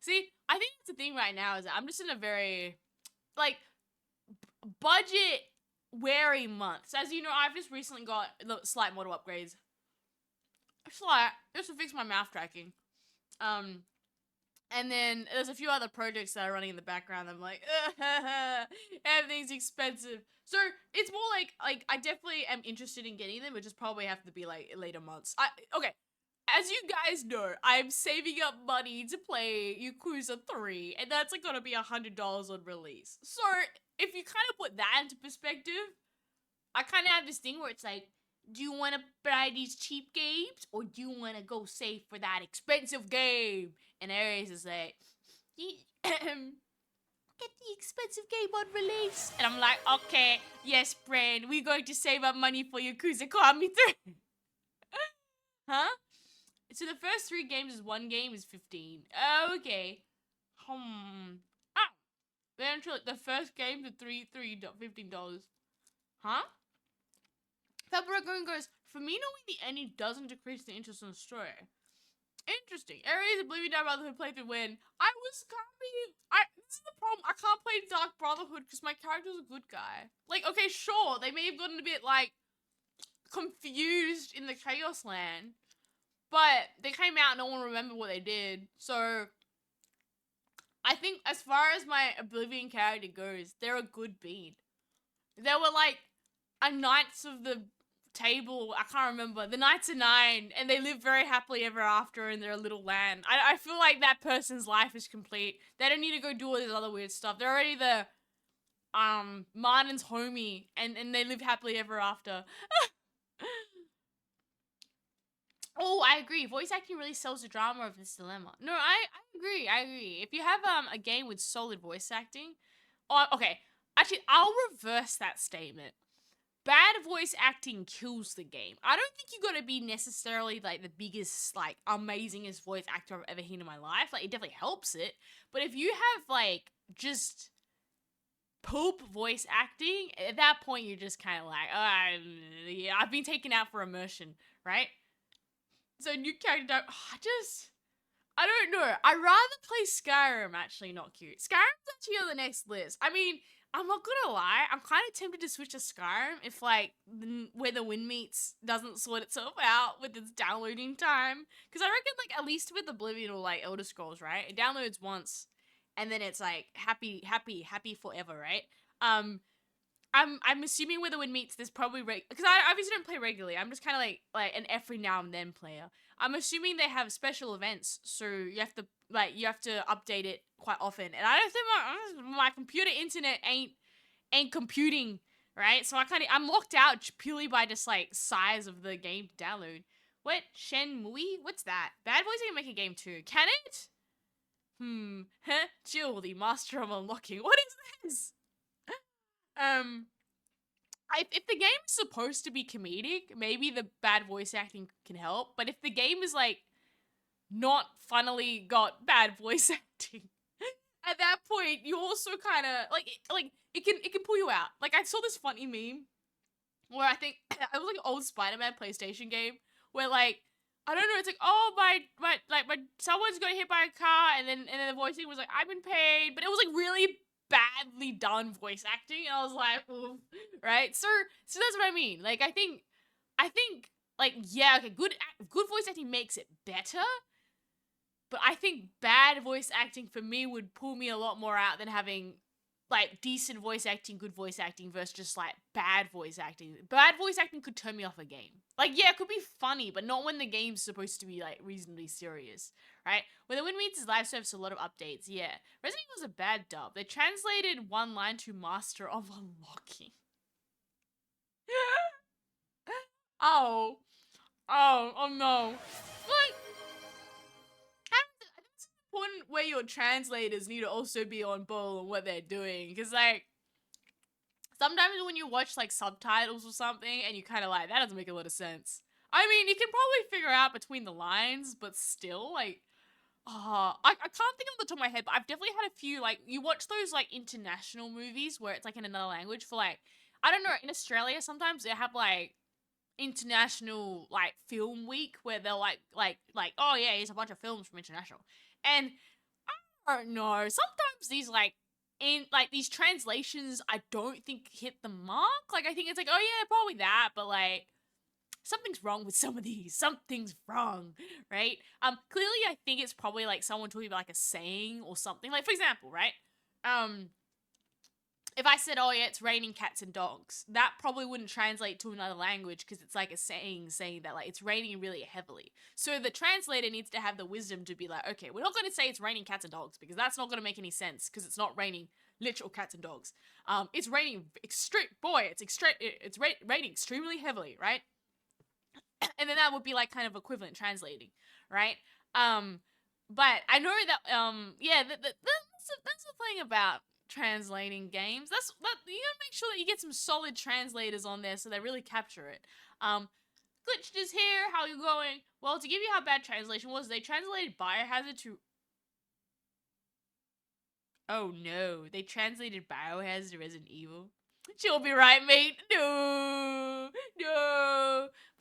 see, I think that's the thing right now is that I'm just in a very, like, budget wary month. So as you know, I've just recently got the slight model upgrades. Slight, just to fix my mouth tracking. And then there's a few other projects that are running in the background. I'm like, everything's expensive. So it's more like I definitely am interested in getting them, but just probably have to be like later months. Okay. As you guys know, I'm saving up money to play Yakuza 3, and that's like gonna be $100 on release. So if you kind of put that into perspective, I kind of have this thing where it's like, do you want to buy these cheap games, or do you want to go save for that expensive game? And Aries is like, get the expensive game on release. And I'm like, okay, yes, friend, we're going to save up money for Yakuza Kiwami 3. Huh? So the first 3 games is 1 game is 15. Okay. Then the first game to $15. Huh? Pepper goes, for me knowing the ending doesn't decrease the interest in the story. Interesting. Aries Oblivion Dark Brotherhood playthrough when this is the problem. I can't play Dark Brotherhood because my character's a good guy. Like, okay, sure, they may have gotten a bit, like, confused in the Chaos Land. But they came out and no one remembered what they did. So I think as far as my Oblivion character goes, they're a good bean. They were like a Knights of the Table, I can't remember, the Knights of Nine, and they live very happily ever after in their little land. I feel like that person's life is complete. They don't need to go do all this other weird stuff. They're already the Martin's homie, and they live happily ever after. Oh, I agree. Voice acting really sells the drama of this dilemma. No, I agree. If you have a game with solid voice acting, okay. Actually, I'll reverse that statement. Bad voice acting kills the game. I don't think you gotta be necessarily like the biggest, like, amazingest voice actor I've ever seen in my life. Like, it definitely helps it. But if you have like just poop voice acting, at that point you're just kind of like, yeah, I've been taken out for immersion, right? So new character, I don't know. I'd rather play Skyrim, actually, not cute. Skyrim's actually on the next list. I mean, I'm not gonna lie, I'm kind of tempted to switch to Skyrim if, like, Where the Wind Meets doesn't sort itself out with its downloading time. Because I reckon, like, at least with Oblivion or, like, Elder Scrolls, right? It downloads once, and then it's, like, happy forever, right? I'm assuming Where the Wind Meets, there's probably, because I obviously don't play regularly. I'm just kind of like an every now and then player. I'm assuming they have special events, so you have to update it quite often. And I don't think my computer internet ain't computing, right? So I'm locked out purely by just like size of the game to download. What? Shenmue? What's that? Bad Boys can make a game too. Can it? Jill, the master of unlocking. What is this? If the game is supposed to be comedic, maybe the bad voice acting can help. But if the game is like not funnily got bad voice acting. At that point, you also kind of like it can pull you out. Like I saw this funny meme where I think it was like an old Spider-Man PlayStation game where like I don't know, it's like, oh my someone's got hit by a car, and then the voicing was like, I've been paid, but it was like really badly done voice acting, and I was like, oof, right? So that's what I mean. Like I think like yeah, okay, good voice acting makes it better, but I think bad voice acting for me would pull me a lot more out than having like decent voice acting, good voice acting versus just like bad voice acting. Bad voice acting could turn me off a game. Like yeah, it could be funny, but not when the game's supposed to be like reasonably serious, right? When the Wind Meets live service, a lot of updates. Yeah, Resident Evil was a bad dub. They translated one line to Master of Unlocking. Oh no. Like, I think it's important where your translators need to also be on board on what they're doing, because like sometimes when you watch like subtitles or something and you kind of like, that doesn't make a lot of sense. I mean, you can probably figure out between the lines, but still, like, I can't think off the top of my head, but I've definitely had a few, like, you watch those, like, international movies where it's, like, in another language for, like, I don't know, in Australia, sometimes they have, like, international, like, film week where they're, like, oh, yeah, here's a bunch of films from international. And I don't know, sometimes these, like, these translations, I don't think hit the mark. Like, I think it's like, oh, yeah, probably that, but, like, something's wrong with some of these. Something's wrong, right? Clearly I think it's probably like someone talking about like a saying or something. Like for example, right? If I said, oh yeah, it's raining cats and dogs, that probably wouldn't translate to another language because it's like a saying that like it's raining really heavily. So the translator needs to have the wisdom to be like, okay, we're not going to say it's raining cats and dogs because that's not going to make any sense because it's not raining literal cats and dogs. It's raining it's raining extremely heavily, right? And then that would be like kind of equivalent translating, right? But I know that yeah, that's the thing about translating games. That you gotta make sure that you get some solid translators on there so they really capture it. Glitched is here. How you going? Well, to give you how bad translation was, they translated Biohazard to. Oh no, they translated Biohazard to Resident Evil. She'll be right, mate. No.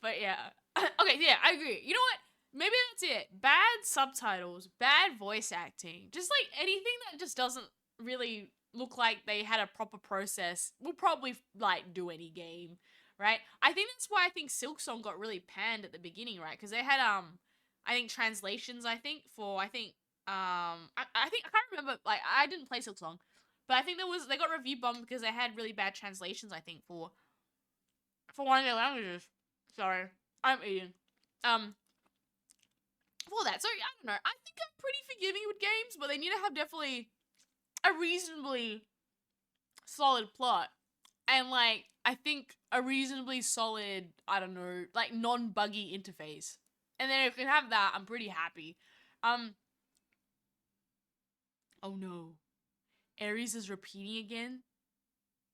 But yeah. Okay, yeah, I agree. You know what? Maybe that's it. Bad subtitles, bad voice acting, just like anything that just doesn't really look like they had a proper process will probably like do any game, right? I think that's why I think Silksong got really panned at the beginning, right? Because they had I think translations. I think I think I can't remember. Like I didn't play Silksong. But I think they got review bombed because they had really bad translations, I think, for one of their languages. Sorry. I'm eating. For that. So, I don't know. I think I'm pretty forgiving with games, but they need to have definitely a reasonably solid plot. And, like, I think a reasonably solid, I don't know, like, non-buggy interface. And then if you can have that, I'm pretty happy. Oh no. Ares is repeating again?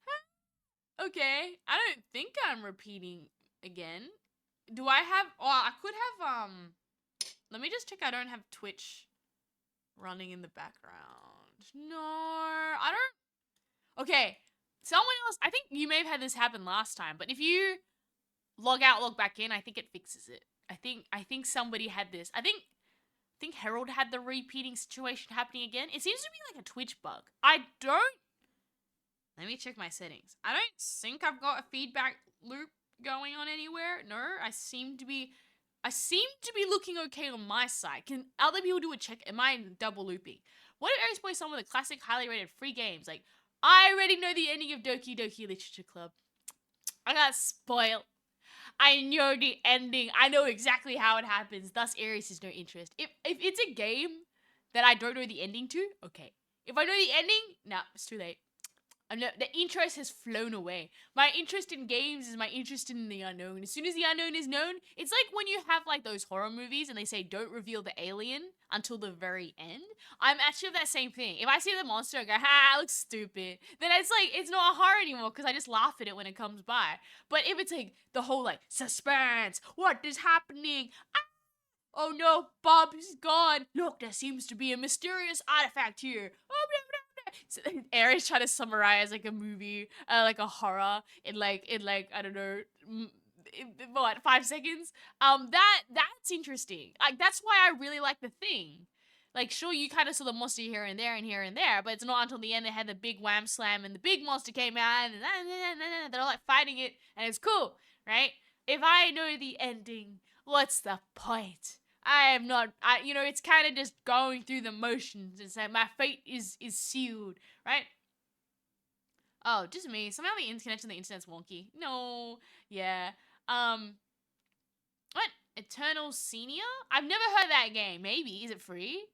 Huh? Okay. I don't think I'm repeating again. Do I have... Oh, I could have, Let me just check I don't have Twitch running in the background. No, I don't... Okay. Someone else... I think you may have had this happen last time, but if you log out, log back in, I think it fixes it. I think somebody had this. I think Herald had the repeating situation happening again. It seems to be like a Twitch bug. Let me check my settings. I don't think I've got a feedback loop going on anywhere. No, I seem to be looking okay on my side. Can other people do a check? Am I double looping? What if Aries plays some of the classic highly rated free games? Like, I already know the ending of Doki Doki Literature Club. I got spoiled. I know the ending. I know exactly how it happens. Thus, Aries has no interest. If it's a game that I don't know the ending to, okay. If I know the ending, nah, it's too late. The interest has flown away. My interest in games is my interest in the unknown. As soon as the unknown is known, it's like when you have like those horror movies and they say don't reveal the alien until the very end. I'm actually that same thing. If I see the monster and go, ha, it looks stupid, then it's like, it's not horror anymore because I just laugh at it when it comes by. But if it's like the whole like suspense, what is happening? Oh no, Bob is gone. Look, there seems to be a mysterious artifact here. Oh, blah, blah, blah. So, Aries trying to summarize like a movie, like a horror in like I don't know, what 5 seconds. That's interesting. Like that's why I really like The Thing. Like, sure, you kind of saw the monster here and there and here and there, but it's not until the end they had the big wham slam and the big monster came out and they're all like fighting it and it's cool, right? If I know the ending, what's the point? I am not, it's kind of just going through the motions. It's like my fate is sealed, right? Oh, just me. Somehow the connection to the internet's wonky. No, yeah. What? Eternal Senior? I've never heard that game. Maybe. Is it free?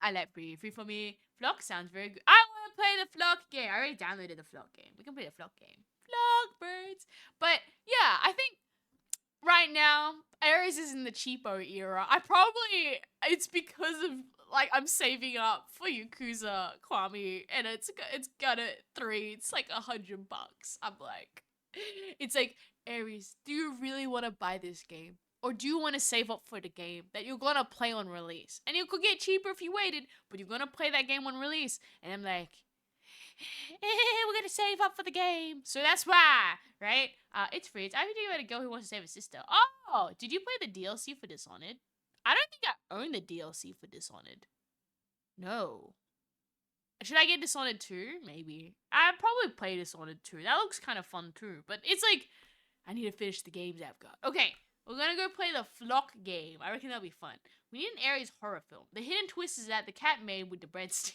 I like free. Free for me. Flock sounds very good. I want to play the Flock game. I already downloaded the Flock game. We can play the Flock game. Flock birds. But yeah, I think right now, Aries is in the cheapo era. It's because of, like, I'm saving up for Yakuza Kiwami, and it's got a 3. It's like $100. I'm like, it's like, Aries, do you really want to buy this game? Or do you want to save up for the game that you're gonna play on release? And it could get cheaper if you waited, but you're gonna play that game on release. And I'm like, we're gonna save up for the game. So that's why, right? It's free. It's actually about a girl who wants to save her sister. Oh, did you play the DLC for Dishonored? I don't think I own the DLC for Dishonored. No. Should I get Dishonored 2? Maybe. I'd probably play Dishonored 2. That looks kind of fun too. But it's like, I need to finish the games I've got. Okay, we're gonna go play the Flock game. I reckon that'll be fun. We need an Aries horror film. The hidden twist is that the cat made with the breadstick.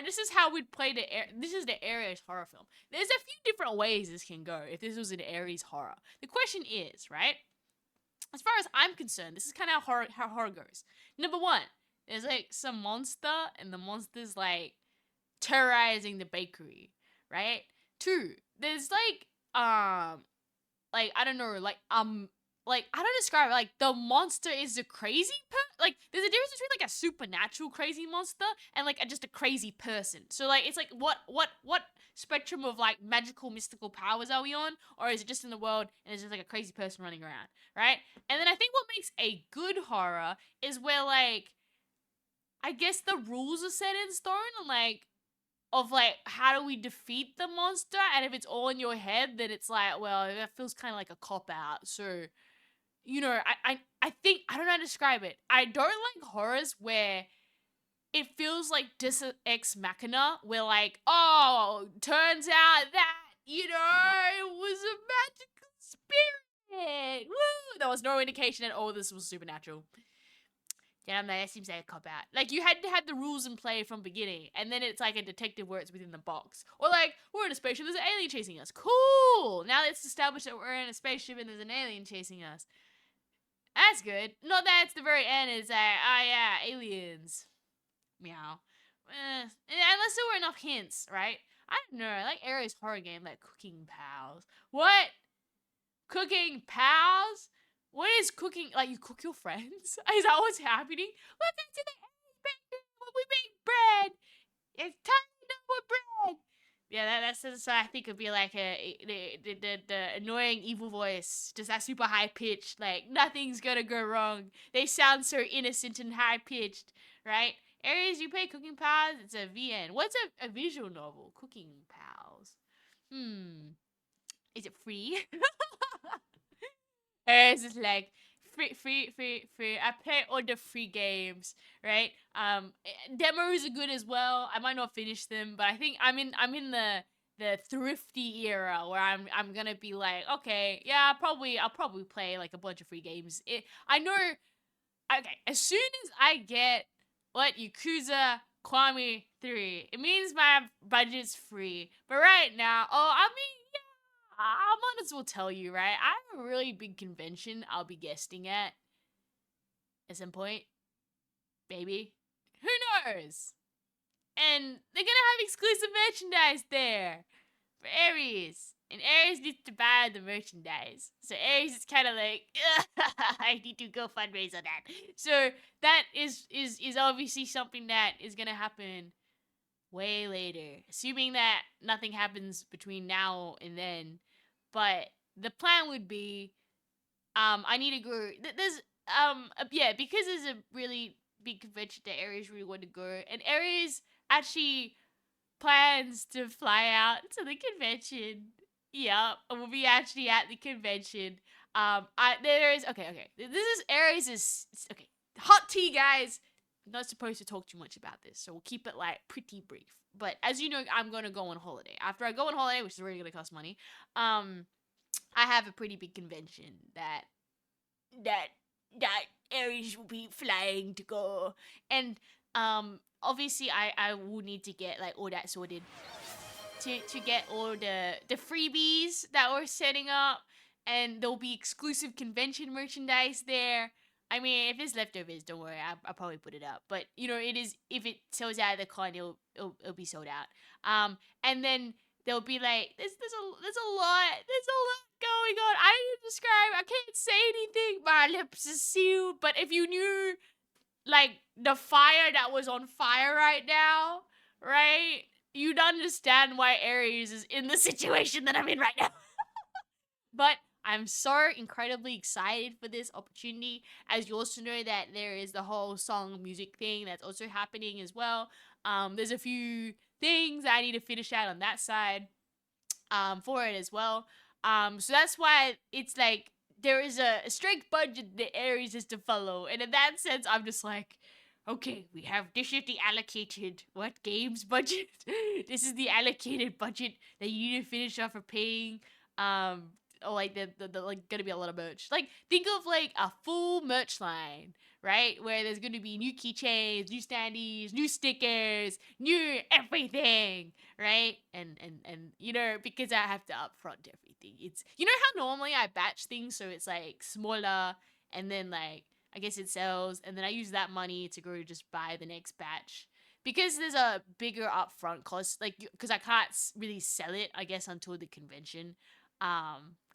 This is how we'd play this is the Aries horror film. There's a few different ways this can go if this was an Aries horror. The question is, right? As far as I'm concerned, this is kind of how horror goes. Number 1, there's like some monster and the monster's like terrorizing the bakery, right? 2, there's like I don't know, how to describe it. Like, the monster is a crazy like, there's a difference between, like, a supernatural crazy monster and, like, just a crazy person. So, like, it's like, what spectrum of, like, magical, mystical powers are we on? Or is it just in the world and it's just, like, a crazy person running around, right? And then I think what makes a good horror is where, like, I guess the rules are set in stone and, like, of like, how do we defeat the monster? And if it's all in your head, then it's like, well, that feels kind of like a cop out. So, I think, I don't know how to describe it. I don't like horrors where it feels like Deus Ex Machina, where like, oh, turns out that, it was a magical spirit. Woo! There was no indication at all this was supernatural. Yeah, that seems like a cop out. Like, you had to have the rules in play from beginning, and then it's like a detective where it's within the box. Or like, we're in a spaceship, there's an alien chasing us. Cool! Now let's establish that we're in a spaceship and there's an alien chasing us. That's good. Not that it's the very end, it's like, oh yeah, aliens. Meow. Unless there were enough hints, right? I don't know, I like Aries horror game, like Cooking Pals. What? Cooking Pals? What is cooking? Like, you cook your friends? Is that what's happening? Welcome to the bakery where we make bread. It's time to know what bread. Yeah, that's I think would be like the annoying evil voice, just that super high pitched. Like, nothing's gonna go wrong. They sound so innocent and high pitched, right? Aries, you play Cooking Pals? It's a VN. What's a visual novel? Cooking Pals. Is it free? It's just like free. I play all the free games, right? Demos are good as well. I might not finish them, but I think I'm in the thrifty era where I'm gonna be like, okay, yeah, I'll probably play like a bunch of free games. I know. Okay, as soon as I get Yakuza Kiwami 3, it means my budget's free. But right now, I might as well tell you, right? I have a really big convention I'll be guesting at some point. Maybe. Who knows? And they're gonna have exclusive merchandise there for Aries. And Aries needs to buy the merchandise. So Aries is kind of like, I need to go fundraise on that. So that is obviously something that is gonna happen way later. Assuming that nothing happens between now and then. But the plan would be I need to go. There's yeah, because there's a really big convention that Aries really want to go, and Aries actually plans to fly out to the convention. Yeah, we'll be actually at the convention. There is okay. This is Aries is okay. Hot tea, guys. I'm not supposed to talk too much about this, so we'll keep it like pretty brief. But as you know, I'm gonna go on holiday. After I go on holiday, which is really gonna cost money, I have a pretty big convention that Aries will be flying to go, and obviously I will need to get like all that sorted to get all the freebies that we're setting up, and there'll be exclusive convention merchandise there. I mean, if there's leftovers, don't worry, I'll probably put it up. But you know, it is if it sells out of the con, it'll be sold out. And then there'll be like there's a lot going on. I didn't describe. I can't say anything. My lips are sealed. But if you knew, like the fire that was on fire right now, right? You'd understand why Aries is in the situation that I'm in right now. But I'm so incredibly excited for this opportunity. As you also know that there is the whole song music thing that's also happening as well. There's a few things I need to finish out on that side for it as well. So that's why it's like there is a strict budget that Aries is to follow. And in that sense, I'm just like, okay, we have this is the allocated games budget. This is the allocated budget that you need to finish off for paying. Or like the like gonna be a lot of merch. Like think of like a full merch line, right? Where there's gonna be new keychains, new standees, new stickers, new everything, right? And you know, because I have to upfront everything. It's you know how normally I batch things so it's like smaller and then like I guess it sells and then I use that money to go just buy the next batch. Because there's a bigger upfront cost, like because I can't really sell it, I guess, until the convention.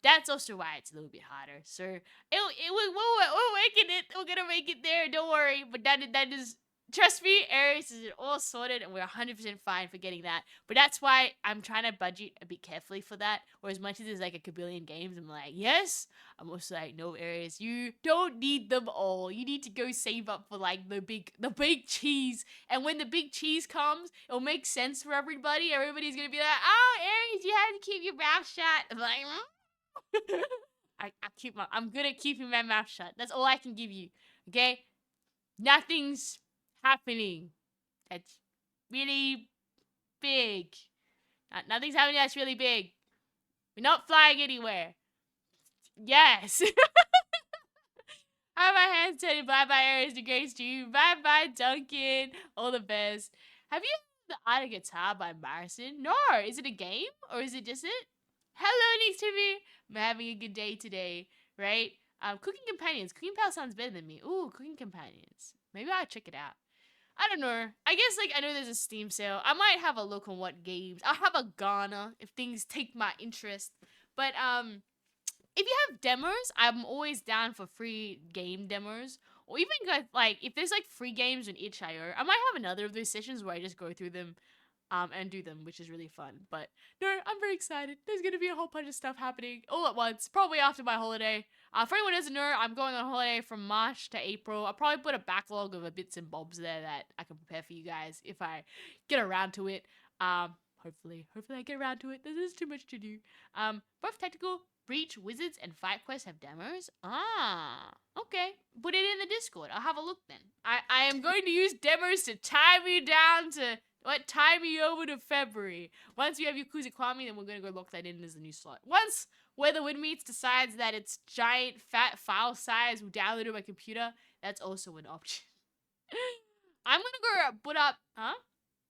That's also why it's a little bit harder. So we're making it. We're gonna make it there. Don't worry. But that is trust me, Aries is all sorted, and we're 100% fine for getting that. But that's why I'm trying to budget a bit carefully for that. Or as much as there's like a kabillion games, I'm like, yes. I'm also like, no, Aries, you don't need them all. You need to go save up for like the big cheese. And when the big cheese comes, it'll make sense for everybody. Everybody's gonna be like, oh, Aries, you have to keep your mouth shut. I'm like, I'm good at keeping my mouth shut. That's all I can give you. Okay? Nothing's happening. That's really big. Nothing's happening that's really big. We're not flying anywhere. Yes. I have my hands turning bye-bye Aries to Grace to you. Bye-bye Duncan. All the best. Have you heard the Art of Guitar by Marison? No. Is it a game? Or is it just it? Hello, Nick Timmy. I'm having a good day today, right? Cooking Companions. Cooking Pal sounds better than me. Ooh, Cooking Companions. Maybe I'll check it out. I don't know. I guess, like, I know there's a Steam sale. I might have a look on what games. I'll have a Ghana if things take my interest. But, if you have demos, I'm always down for free game demos. Or even, like, if there's, like, free games on itch.io, I might have another of those sessions where I just go through them and do them, which is really fun. But no, I'm very excited. There's gonna be a whole bunch of stuff happening all at once, probably after my holiday. For anyone who doesn't know, I'm going on holiday from March to April. I'll probably put a backlog of bits and bobs there that I can prepare for you guys if I get around to it. Hopefully I get around to it. There's too much to do. Both Tactical, Breach, Wizards, and Fight Quest have demos. Okay. Put it in the Discord. I'll have a look then. I am going to use demos to tie me down to tie me over to February. Once you have Yakuza Kiwami, then we're going to go lock that in as a new slot. Once Where the Wind Meets decides that it's giant fat file size will download it on my computer, that's also an option. I'm going to go put up,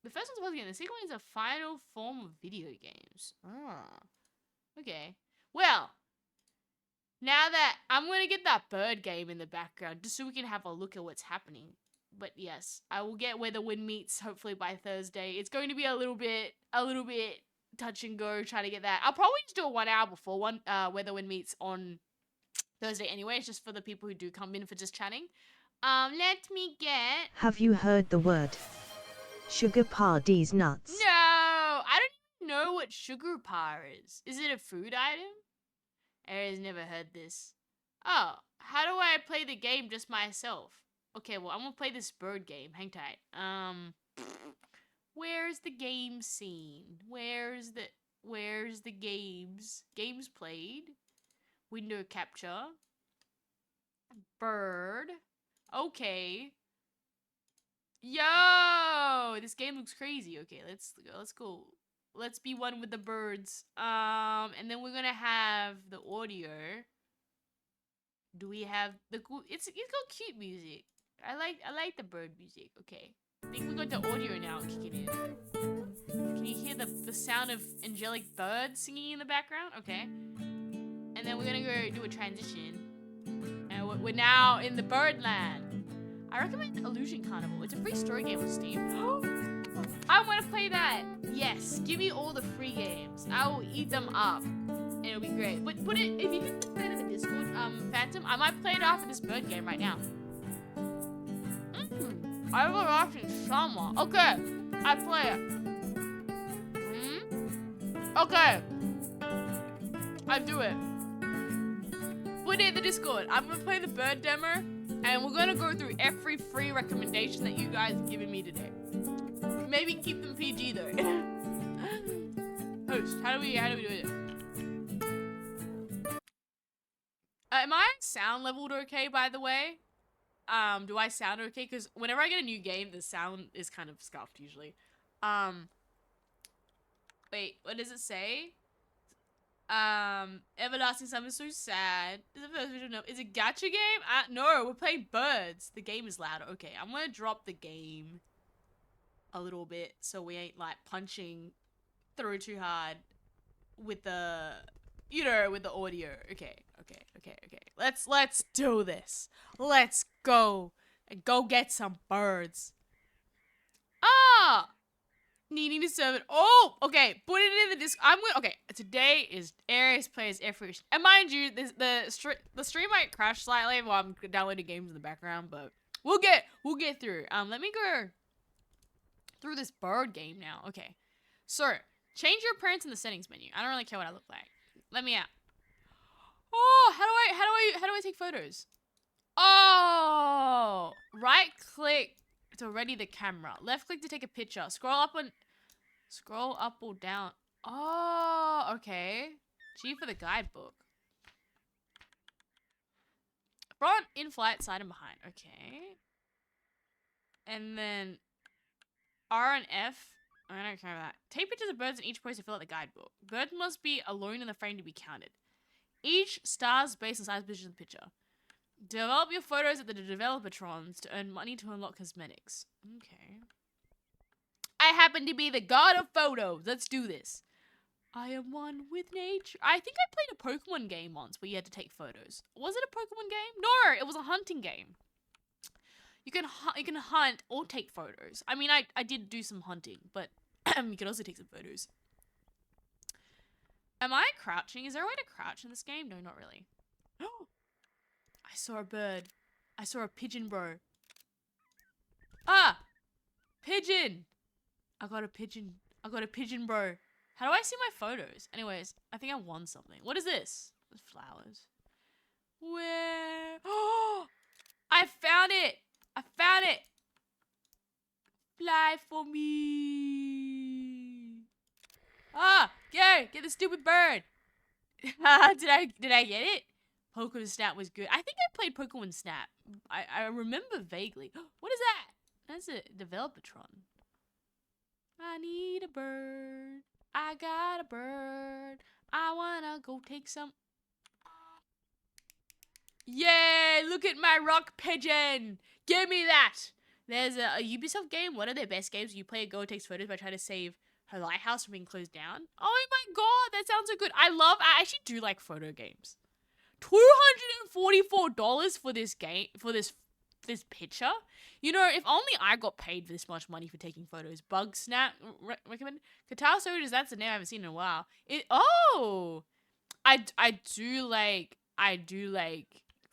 the first one's supposed to be the second one is a final form of video games. Okay. Well, now that I'm going to get that bird game in the background just so we can have a look at what's happening. But yes, I will get Where the Wind Meets hopefully by Thursday. It's going to be a little bit touch and go trying to get that. I'll probably just do a 1 hour before Where the Wind Meets on Thursday anyway. It's just for the people who do come in for just chatting. Let me get... Have you heard the word? Sugar Pa D's nuts. No! I don't even know what sugar pa is. Is it a food item? Aries never heard this. Oh, how do I play the game just myself? Okay, well, I'm gonna play this bird game. Hang tight. Where's the game scene? Where's the games? Games played. Window capture. Bird. Okay. Yo, this game looks crazy. Okay, let's go. Let's be one with the birds. And then we're gonna have the audio. Do we have the cool? It's got cute music. I like the bird music. Okay, I think we got the audio now kicking in. Can you hear the sound of angelic birds singing in the background? Okay, and then we're gonna go do a transition, and we're now in the Birdland. I recommend Illusion Carnival. It's a free story game on Steam. I want to play that. Yes, give me all the free games. I will eat them up. And it'll be great. But put it, if you can play it in the Discord, Phantom, I might play it after this bird game right now. I was watching someone. Okay, I play it. Okay, I do it. Put it in the Discord. I'm gonna play the bird demo, and we're gonna go through every free recommendation that you guys have given me today. Maybe keep them PG though. Host, how do we do it? Am I sound leveled okay, by the way? Do I sound okay? Because whenever I get a new game, the sound is kind of scuffed usually. Wait, what does it say? Everlasting Summer is so sad. Is the first video? No. Is it gacha game? No, we're playing birds. The game is louder. Okay, I'm gonna drop the game a little bit so we ain't like punching through too hard with the, you know, with the audio. Okay. Let's do this. Let's go and go get some birds. Needing to serve it. Oh, okay. Put it in the disc. Okay. Today is Aries Plays Every. And mind you, the stream might crash slightly while I'm downloading games in the background, but we'll get through. Let me go through this bird game now. Okay. So change your appearance in the settings menu. I don't really care what I look like. Let me out. Oh, how do I take photos? Oh, right click to ready the camera. Left click to take a picture. Scroll up or down. Oh, okay. G for the guidebook. Front, in flight, side and behind. Okay. And then R and F. I don't care about that. Take pictures of birds in each pose to fill out the guidebook. Birds must be alone in the frame to be counted. Each star's based on size position of the picture. Develop your photos at the Developatrons to earn money to unlock cosmetics. Okay. I happen to be the god of photos. Let's do this. I am one with nature. I think I played a Pokemon game once where you had to take photos. Was it a Pokemon game? No, it was a hunting game. You can hunt or take photos. I mean, I did do some hunting, but you can also take some photos. Am I crouching? Is there a way to crouch in this game? No, not really. I saw a bird. I saw a pigeon, bro. Ah! Pigeon! I got a pigeon, bro. How do I see my photos? Anyways, I think I won something. What is this? There's flowers. Where? Oh! I found it! Fly for me. Ah! Get the stupid bird. Did I get it? Pokemon Snap was good. I think I played Pokemon Snap. I remember vaguely. What is that? That's a Developatron. I need a bird. I got a bird. I wanna go take some. Yay! Look at my rock pigeon. Give me that. There's a Ubisoft game. One of their best games. You play a girl who takes photos by trying to save her lighthouse from being closed down. Oh my god, that sounds so good. I actually do like photo games. $244 for this game, for this picture. You know, if only I got paid this much money for taking photos. Bug Snap recommend. Guitar Soldiers, that's a name I haven't seen in a while. I do like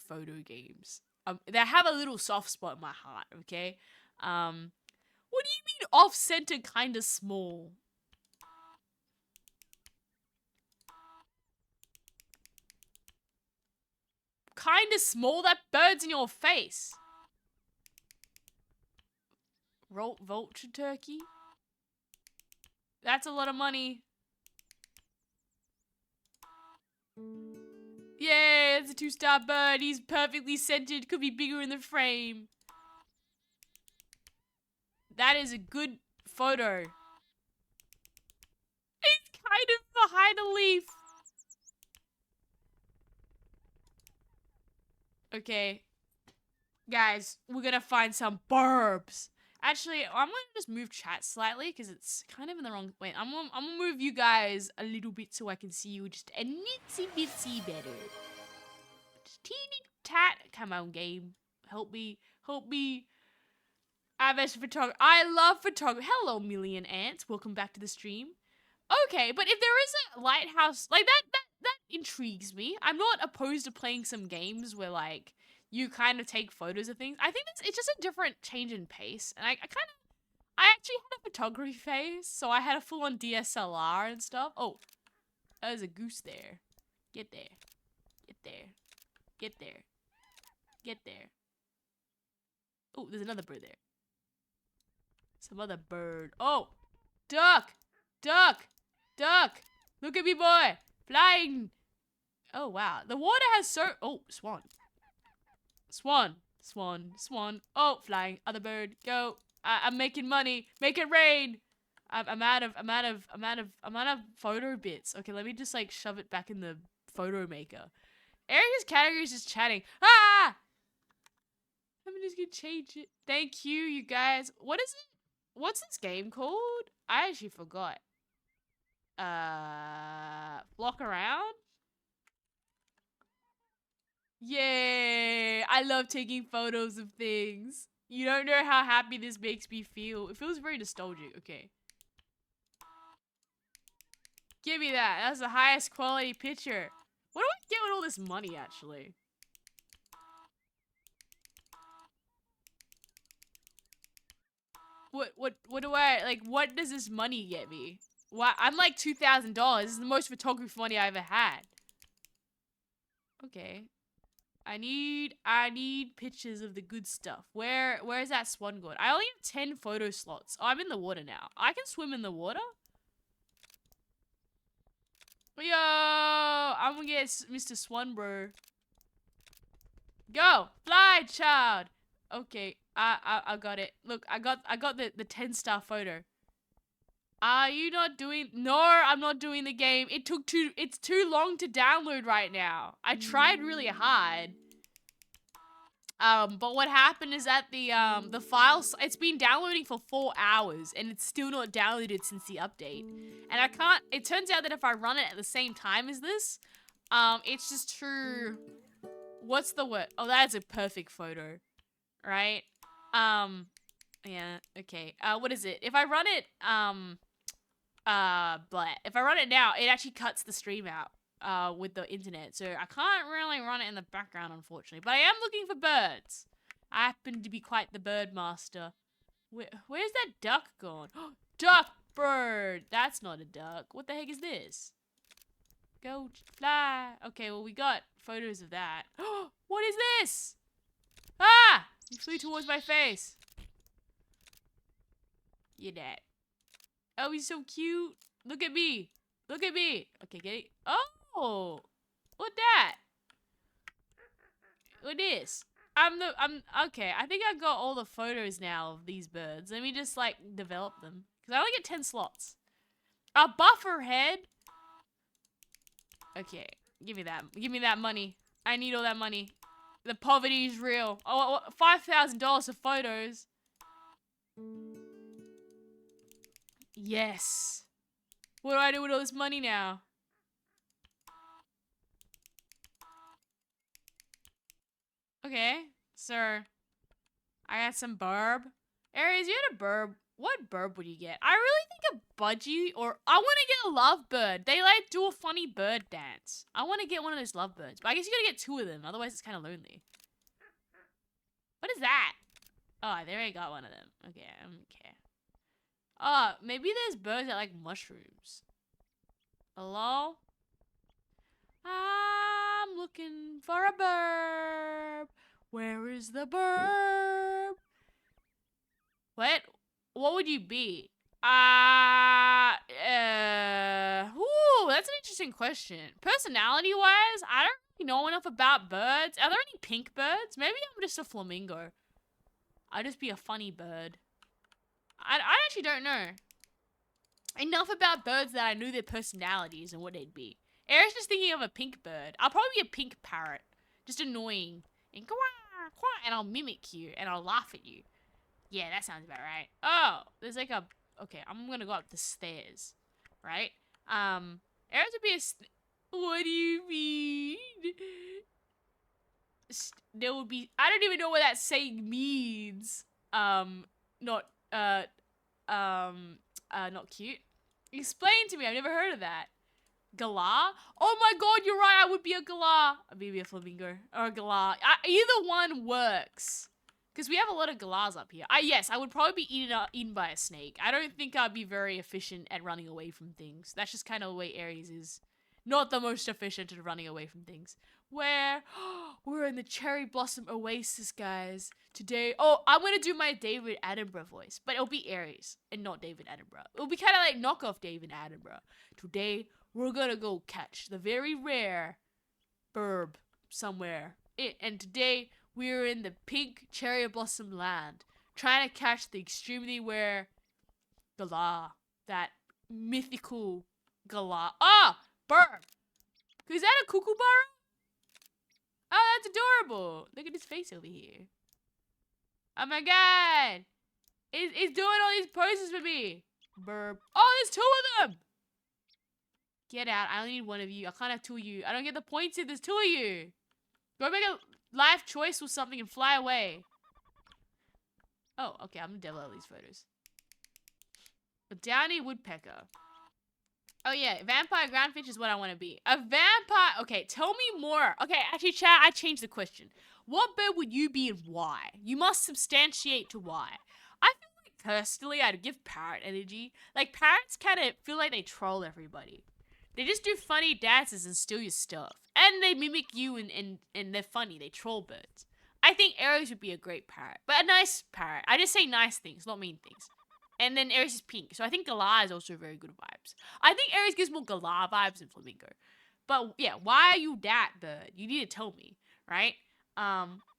photo games. They have a little soft spot in my heart, okay? What do you mean off-center kind of small? Kind kinda small. That bird's in your face. Vulture turkey? That's a lot of money. Yay, it's a 2-star bird. He's perfectly scented. Could be bigger in the frame. That is a good photo. It's kind of behind a leaf. Okay. Guys, we're gonna find some burbs. Actually, I'm gonna just move chat slightly because it's kind of in the wrong way. I'm gonna move you guys a little bit so I can see you just a nitsy bitsy better. Just teeny tat. Come on, game. Help me. Help me. Average photography. I love photography. Hello, Million Ants. Welcome back to the stream. Okay, but if there is a lighthouse like that intrigues me. I'm not opposed to playing some games where like you kind of take photos of things. I think it's just a different change in pace. And I actually had a photography phase, so I had a full-on DSLR and stuff. Oh, there's a goose there. Get there. Get there. Get there. Get there. Oh, there's another bird there. Some other bird. Oh, duck. Duck. Duck. Look at me, boy. Flying. Oh, wow. The water has so... Oh, swan. Swan. Swan. Swan. Oh, flying. Other bird. Go. I'm making money. Make it rain. I'm out of photo bits. Okay, let me just like shove it back in the photo maker. Erica's category is just chatting. Ah! I'm just gonna change it. Thank you, you guys. What is it? What's this game called? I actually forgot. Flock around? Yay! I love taking photos of things. You don't know how happy this makes me feel. It feels very nostalgic. Okay. Give me that. That's the highest quality picture. What do I get with all this money, actually? What do I, like, what does this money get me? Why, I'm like $2,000. This is the most photography money I ever had. Okay. I need pictures of the good stuff. Where is that swan gone? I only have 10 photo slots. Oh, I'm in the water now. I can swim in the water? Yo, I'm gonna get Mr. Swan, bro. Go, fly, child. Okay, I got it. Look, I got the 10-star photo. Are you not doing? No, I'm not doing the game. It's too long to download right now. I tried really hard. But what happened is that the files, it's been downloading for 4 hours and it's still not downloaded since the update. And I can't, it turns out that if I run it at the same time as this, it's just too, what's the word? Oh, that's a perfect photo, right? Yeah, okay. What is it? If I run it, if I run it now, it actually cuts the stream out. With the internet, so I can't really run it in the background, unfortunately. But I am looking for birds. I happen to be quite the bird master. Where's that duck gone? Duck bird! That's not a duck. What the heck is this? Go fly. Okay, well, we got photos of that. What is this? Ah! He flew towards my face. You're dead. Oh, he's so cute. Look at me. Look at me. Okay, get it. Oh, what that? What is? I'm okay. I think I got all the photos now of these birds. Let me just like develop them because I only get 10 slots. A buffer head. Okay, give me that. Give me that money. I need all that money. The poverty is real. Oh, $5,000 for photos. Yes. What do I do with all this money now? Okay, sir. I got some burb. Aries, you had a burb. What burb would you get? I really think a budgie or... I want to get a lovebird. They like do a funny bird dance. I want to get one of those lovebirds. But I guess you gotta get 2 of them. Otherwise, it's kind of lonely. What is that? Oh, there I got one of them. Okay, okay. Oh, maybe there's birds that like mushrooms. Hello? I'm looking looking for a burb. Where is the burb? What? What would you be? Ooh, that's an interesting question. Personality-wise, I don't really know enough about birds. Are there any pink birds? Maybe I'm just a flamingo. I'd just be a funny bird. I actually don't know enough about birds that I knew their personalities and what they'd be. Eric's just thinking of a pink bird. I'll probably be a pink parrot. Just annoying. And quack, quack, and I'll mimic you and I'll laugh at you. Yeah, that sounds about right. Oh, there's like a... Okay, I'm gonna go up the stairs. Right? Eric's would be a... What do you mean? There would be... I don't even know what that saying means. Not cute. Explain to me. I've never heard of that. Galah? Oh my god, you're right. I would be a galah. Maybe a flamingo or a galah. Either one works. Because we have a lot of galahs up here. Yes, I would probably be eaten by a snake. I don't think I'd be very efficient at running away from things. That's just kind of the way Aries is. Not the most efficient at running away from things. We're in the Cherry Blossom Oasis, guys. Today, I'm going to do my David Attenborough voice. But it'll be Aries and not David Attenborough. It'll be kind of like knockoff David Attenborough. Today, we're going to go catch the very rare burb somewhere. And today, we're in the pink Cherry Blossom land. Trying to catch the extremely rare galah. That mythical galah. Burb. Is that a kookaburra? Oh, that's adorable. Look at his face over here. Oh my god. He's doing all these poses for me. Burb. Oh, there's two of them. Get out. I only need one of you. I can't have two of you. I don't get the points if there's two of you. Go make a life choice or something and fly away. Oh, okay. I'm gonna devil all these photos. A downy woodpecker. Oh yeah, vampire groundfinch is what I want to be. A vampire. Okay, tell me more. Okay, actually, chat, I changed the question. What bird would you be and why? You must substantiate to why. I feel like personally, I'd give parrot energy. Like parrots kind of feel like they troll everybody. They just do funny dances and steal your stuff, and they mimic you and they're funny. They troll birds. I think Aries would be a great parrot, but a nice parrot. I just say nice things, not mean things. And then Aries is pink. So I think galah is also very good vibes. I think Aries gives more galah vibes than flamingo. But yeah, why are you that bird? You need to tell me, right?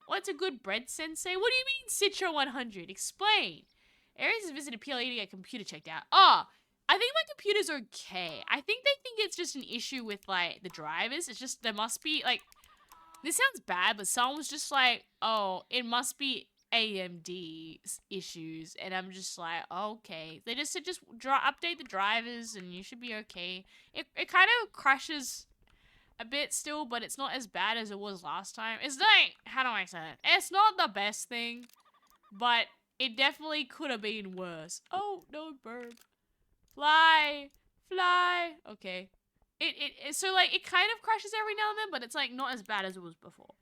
What's a good bread sensei? What do you mean Citra 100? Explain. Aries has visited PLE to get computer checked out. I think my computer's okay. I think they think it's just an issue with like the drivers. It's just there must be like, this sounds bad, but someone was just like, oh, it must be AMD issues, and I'm just like, okay. They just said update the drivers and you should be okay. It kind of crashes a bit still, but it's not as bad as it was last time. It's like, how do I say it? It's not the best thing, but it definitely could have been worse. Oh no, bird, fly. Okay, so like it kind of crashes every now and then, but it's like not as bad as it was before.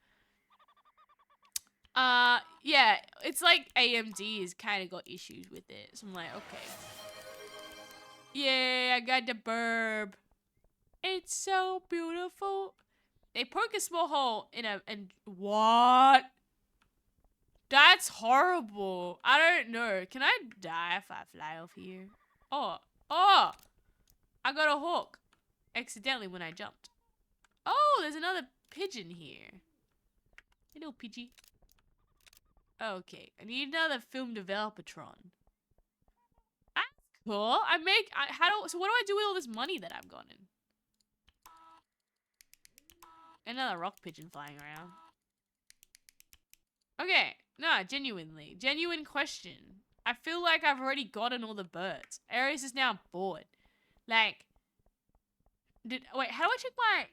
Yeah, it's like AMD has kind of got issues with it. So I'm like, okay. Yeah, I got the burb. It's so beautiful. They poke a small hole and what? That's horrible. I don't know. Can I die if I fly off here? Oh, I got a hook. Accidentally when I jumped. Oh, there's another pigeon here. Hello, Pidgey. Okay, I need another film developer-tron. That's cool. So what do I do with all this money that I've gotten? Another rock pigeon flying around. Okay, no, genuinely. Genuine question. I feel like I've already gotten all the birds. Aries is now bored. Like, wait, how do I check my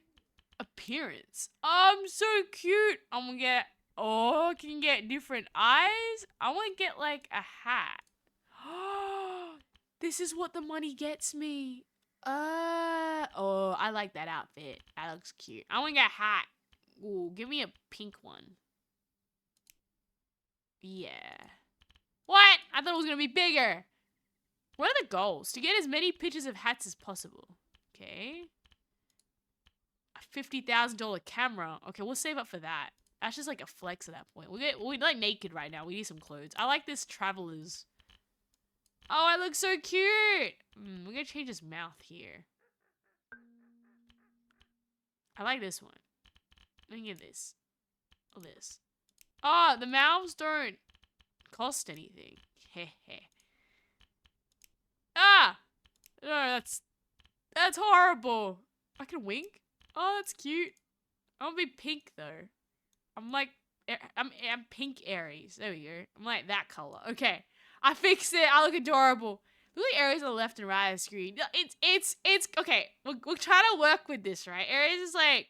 appearance? Oh, I'm so cute. I'm gonna get... Oh, I can get different eyes? I want to get like a hat. This is what the money gets me. Oh, I like that outfit. That looks cute. I want to get a hat. Ooh, give me a pink one. Yeah. What? I thought it was going to be bigger. What are the goals? To get as many pictures of hats as possible. Okay. I $50,000 camera. Okay, we'll save up for that. That's just like a flex at that point. We're like naked right now. We need some clothes. I like this Travelers. Oh, I look so cute. We're gonna change his mouth here. I like this one. Let me get this. Oh, this. Oh, the mouths don't cost anything. Heh. Ah! No, that's horrible. I can wink. Oh, that's cute. I want to be pink though. I'm like, I'm pink Aries. There we go. I'm like that color. Okay, I fixed it. I look adorable. Look at Aries on the left and right of the screen. It's okay. We're trying to work with this, right? Aries is like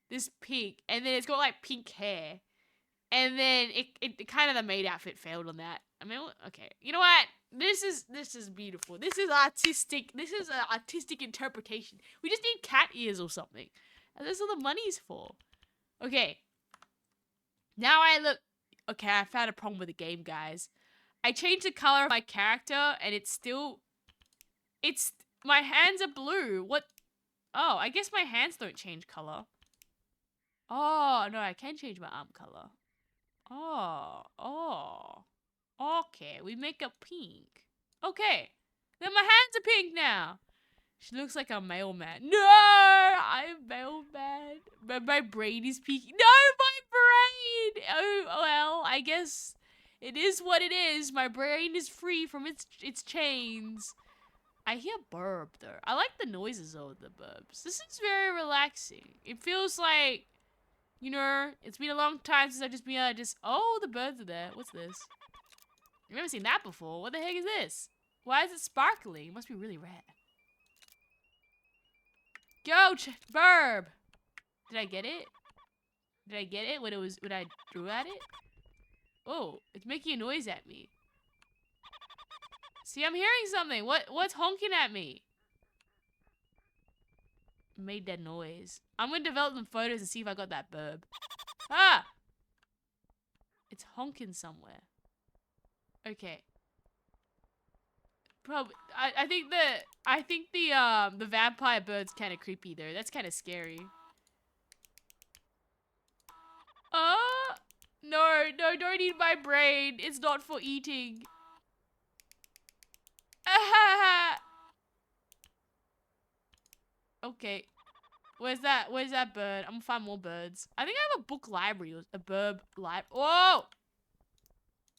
this pink, and then it's got like pink hair, and then it kind of the maid outfit failed on that. I mean, okay. You know what? This is beautiful. This is artistic. This is an artistic interpretation. We just need cat ears or something. And that's what the money's for. Okay. Now I look... Okay, I found a problem with the game, guys. I changed the color of my character, and it's still... My hands are blue. What? Oh, I guess my hands don't change color. Oh, no, I can change my arm color. Oh. Okay, we make it pink. Okay, then my hands are pink now. She looks like a mailman. No, I'm mailman. But my brain is peeking. No, my brain. Oh, well, I guess it is what it is. My brain is free from its chains. I hear burb though. I like the noises of the burbs. This is very relaxing. It feels like, you know, it's been a long time since I've just been oh, the birds are there. What's this? I've never seen that before. What the heck is this? Why is it sparkling? It must be really rare. Go, burb! Did I get it? Did I get it when I drew at it? Oh, it's making a noise at me. See, I'm hearing something. What's honking at me? Made that noise. I'm gonna develop some photos and see if I got that burb. Ah! It's honking somewhere. Okay. Probably. I think the vampire bird's kind of creepy though. That's kind of scary. No, don't eat my brain. It's not for eating. Okay. Where's that bird? I'm gonna find more birds. I think I have a book library or a burb library. Whoa!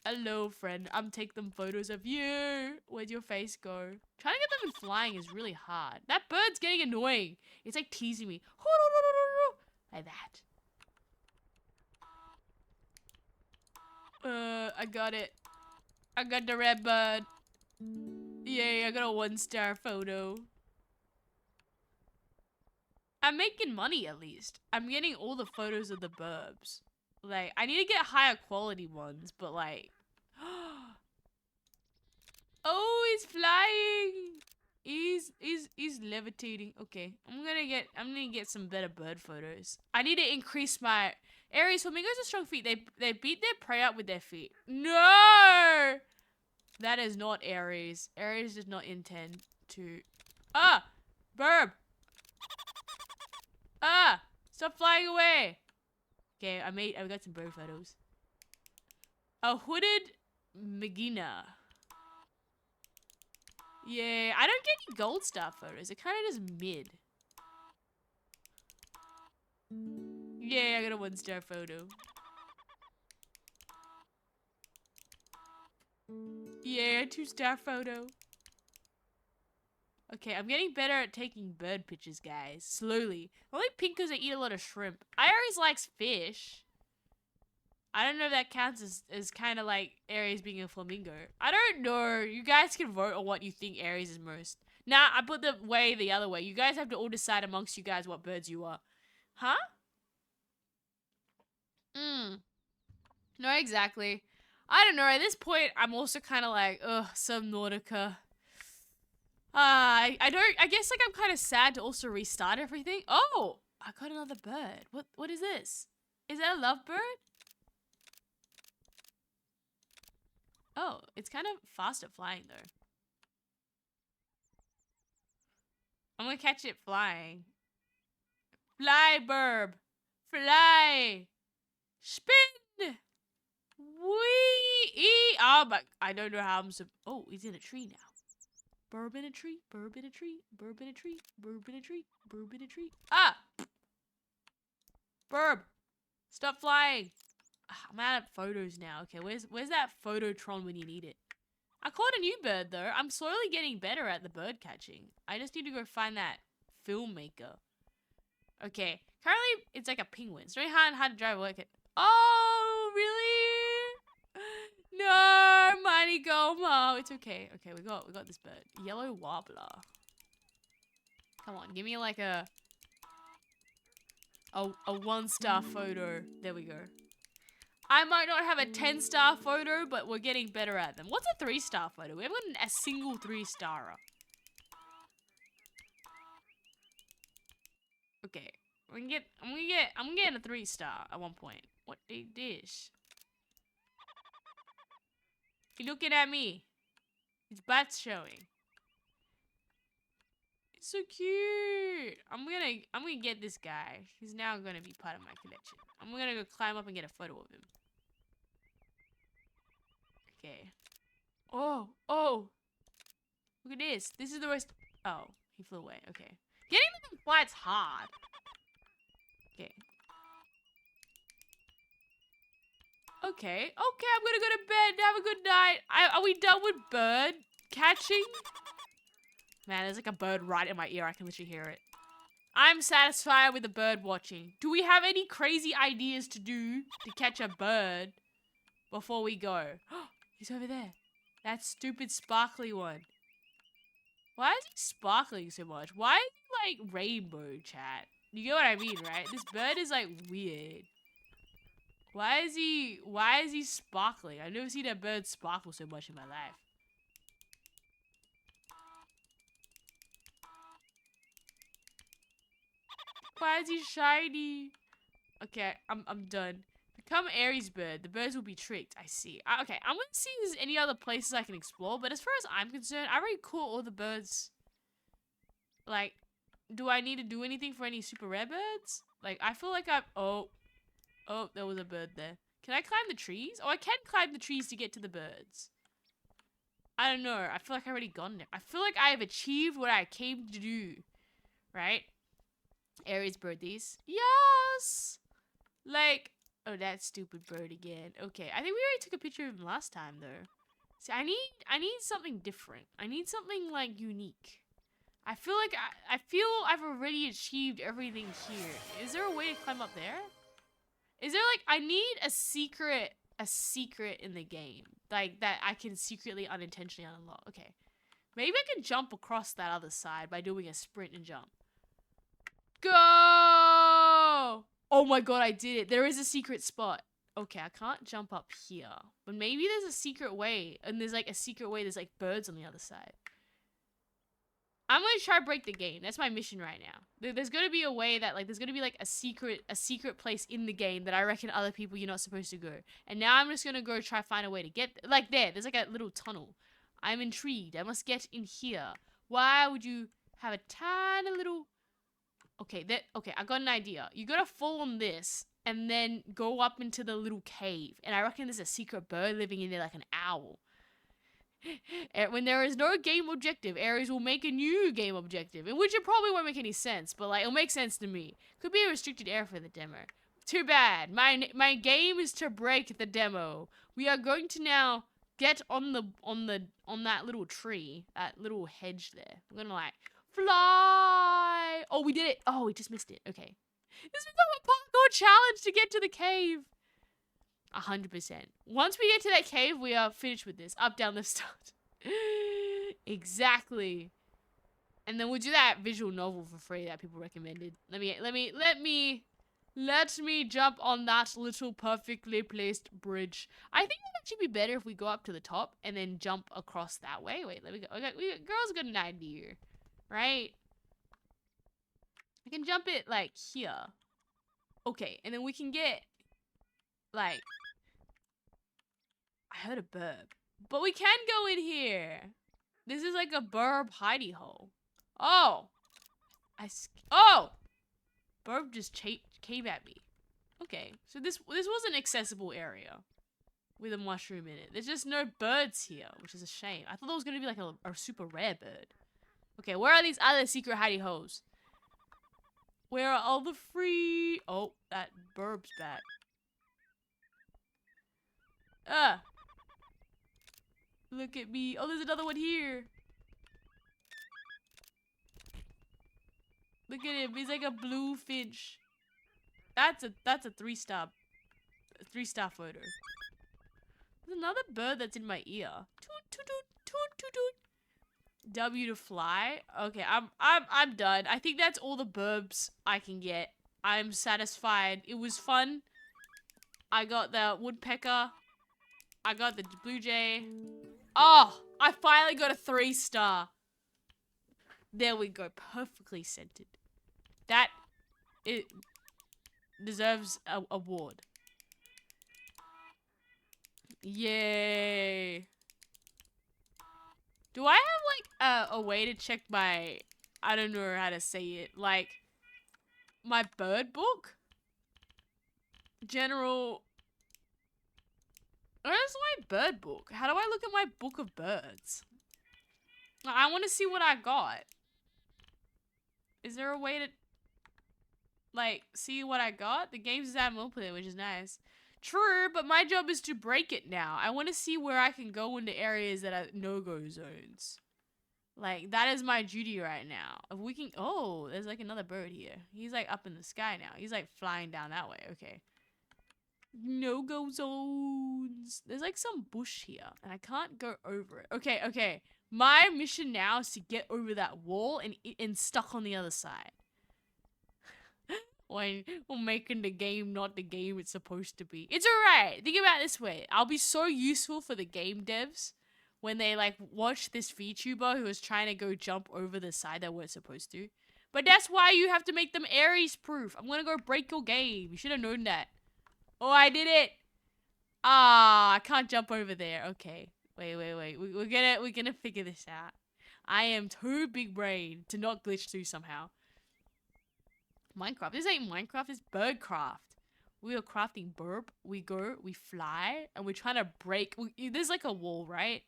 Hello, friend. I'm taking them photos of you. Where'd your face go? Trying to get them in flying is really hard. That bird's getting annoying. It's like teasing me. Like that. I got it. I got the red bird. Yay, I got a 1-star photo. I'm making money at least. I'm getting all the photos of the burbs. Like, I need to get higher quality ones, but like... Oh, he's flying! He's levitating. Okay, I'm gonna get some better bird photos. I need to increase my... Aries, flamingos are strong feet. They beat their prey up with their feet. No! That is not Aries. Aries does not intend to... Ah! Burb! Ah! Stop flying away! Okay, I got some bird photos. A hooded Magina. Yeah, I don't get any gold star photos. It kind of just mid. Yeah, I got a 1-star photo. Yeah, 2-star photo. Okay, I'm getting better at taking bird pictures, guys. Slowly. Only pink because I eat a lot of shrimp. Aries likes fish. I don't know if that counts as kind of like Aries being a flamingo. I don't know. You guys can vote on what you think Aries is most. Nah, I put the other way. You guys have to all decide amongst you guys what birds you are. Huh? No, exactly. I don't know. At this point, I'm also kind of like, ugh, Subnautica. I guess like I'm kind of sad to also restart everything. Oh, I got another bird. What is this? Is that a lovebird? Oh, it's kind of fast at flying though. I'm gonna catch it flying. Fly, burb. Fly. Spin. Wee. Oh, but I don't know how I'm oh, he's in a tree now. Burb in a tree. Burb in a tree. Burb in a tree. Burb in a tree. Burb in a tree. Ah! Burb. Stop flying. I'm out of photos now. Okay, where's that Phototron when you need it? I caught a new bird though. I'm slowly getting better at the bird catching. I just need to go find that filmmaker. Okay, currently it's like a penguin. It's very hard to drive like it. Oh, really? No, Mighty Gomo. It's okay. Okay, we got this bird. Yellow warbler. Come on, give me like a 1-star photo. There we go. I might not have a 10-star photo, but we're getting better at them. What's a 3-star photo? We haven't gotten a single 3-starer. Okay, I'm getting a 3-star at one point. What a dish. You're looking at me. His butt's showing. It's so cute. I'm gonna get this guy. He's now gonna be part of my collection. I'm gonna go climb up and get a photo of him. Okay. Oh. Look at this. This is the worst. Oh, he flew away. Okay. Getting them to flight's hard. Okay. Okay, I'm gonna go to bed. Have a good night. Are we done with bird catching? Man, there's like a bird right in my ear. I can literally hear it. I'm satisfied with the bird watching. Do we have any crazy ideas to do to catch a bird before we go? He's over there. That stupid sparkly one. Why is he sparkling so much? Why is he like rainbow, chat? You get what I mean, right? This bird is like weird. Why is he sparkling? I've never seen a bird sparkle so much in my life. Why is he shiny? Okay, I'm done. Become Aries bird. The birds will be tricked. I see. Okay, I'm gonna see if there's any other places I can explore, but as far as I'm concerned, I already caught all the birds. Like, do I need to do anything for any super rare birds? Like, I feel like oh, there was a bird there. Can I climb the trees? Oh, I can climb the trees to get to the birds. I don't know. I feel like I already gone there. I feel like I have achieved what I came to do. Right? Aries bird these. Yes! Like, oh, that stupid bird again. Okay, I think we already took a picture of him last time, though. See, I need something different. I need something, like, unique. I feel like I feel I've already achieved everything here. Is there a way to climb up there? Is there, like, I need a secret in the game. Like, that I can secretly, unintentionally unlock. Okay. Maybe I can jump across that other side by doing a sprint and jump. Go! Oh my god, I did it. There is a secret spot. Okay, I can't jump up here. But maybe there's a secret way. And there's like a secret way. There's like birds on the other side. I'm gonna try to break the game. That's my mission right now. There's gonna be a way that like there's gonna be like a secret place in the game that I reckon other people you're not supposed to go. And now I'm just gonna go try to find a way to get like there's like a little tunnel. I'm intrigued. I must get in here. Why would you have a tiny little Okay, I got an idea. You gotta fall on this and then go up into the little cave. And I reckon there's a secret bird living in there like an owl. And when there is no game objective, Aries will make a new game objective, in which it probably won't make any sense, but like it'll make sense to me. Could be a restricted area for the demo. Too bad. My game is to break the demo. We are going to now get on that little tree, that little hedge there. We're gonna like fly. Oh, we did it. Oh, we just missed it. Okay. This is a parkour challenge to get to the cave. 100%. Once we get to that cave, we are finished with this. Up, down, left, start. Exactly. And then we'll do that visual novel for free that people recommended. Let me jump on that little perfectly placed bridge. I think it would actually be better if we go up to the top and then jump across that way. Wait, let me go. Okay, girls got an idea, right? I can jump it like here. Okay, and then we can get like I heard a burb. But we can go in here. This is like a burb hidey hole. Oh. Burb burb just came at me. Okay, so this was an accessible area with a mushroom in it. There's just no birds here, which is a shame. I thought there was gonna be like a super rare bird. Okay, where are these other secret hidey holes? Where are all the free... Oh, that burb's back. Ah! Look at me. Oh, there's another one here. Look at him. He's like a blue finch. That's a 3-star photo. There's another bird that's in my ear. Toot toot toot toot toot toot. W to fly. Okay, I'm done. I think that's all the burbs I can get. I'm satisfied. It was fun. I got the woodpecker. I got the blue jay. Oh, I finally got a 3-star. There we go. Perfectly scented. That it deserves a award. Yay. Do I have like a way to check my, I don't know how to say it, like my bird book? General, where's my bird book? How do I look at my book of birds? I want to see what I got. Is there a way to like see what I got? The game's at multiplayer, which is nice. True, but my job is to break it now. I want to see where I can go into areas that are no-go zones. Like, that is my duty right now. If we can... Oh, there's like another bird here. He's like up in the sky now. He's like flying down that way. Okay. No-go zones. There's like some bush here, and I can't go over it. Okay, okay. My mission now is to get over that wall and stuck on the other side. When we're making the game not the game it's supposed to be. It's alright. Think about it this way. I'll be so useful for the game devs when they like watch this VTuber who was trying to go jump over the side they weren't supposed to. But that's why you have to make them Aries proof. I'm gonna go break your game. You should have known that. Oh, I did it. Ah, I can't jump over there. Okay. Wait. We're gonna figure this out. I am too big brain to not glitch through somehow. Minecraft. This ain't Minecraft, it's Birdcraft. We are crafting burb. We go, we fly, and we're trying to break. There's like a wall, right?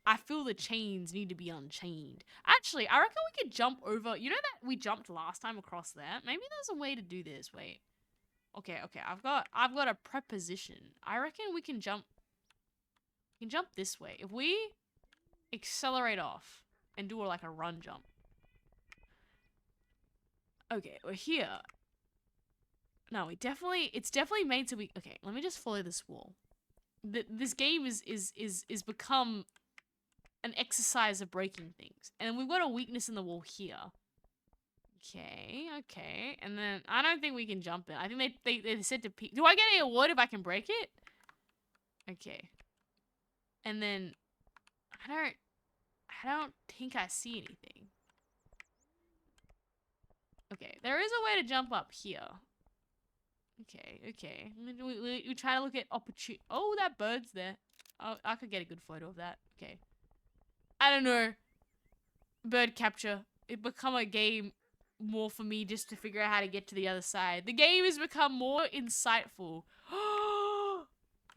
I feel the chains need to be unchained. Actually, I reckon we could jump over. You know that we jumped last time across that? Maybe there's a way to do this. Wait. Okay. I've got a preposition. I reckon we can jump. We can jump this way. If we accelerate off and do like a run jump. Okay, we're here. No, it's definitely made to be. Okay, let me just follow this wall. This game is become an exercise of breaking things, and we've got a weakness in the wall here. Okay, and then I don't think we can jump it. I think they said to peek. Do I get an award if I can break it? Okay, and then I don't think I see anything. Okay, there is a way to jump up here. Okay. We try to look at opportunity. Oh, that bird's there. Oh, I could get a good photo of that. Okay. I don't know. Bird capture. It become a game more for me just to figure out how to get to the other side. The game has become more insightful.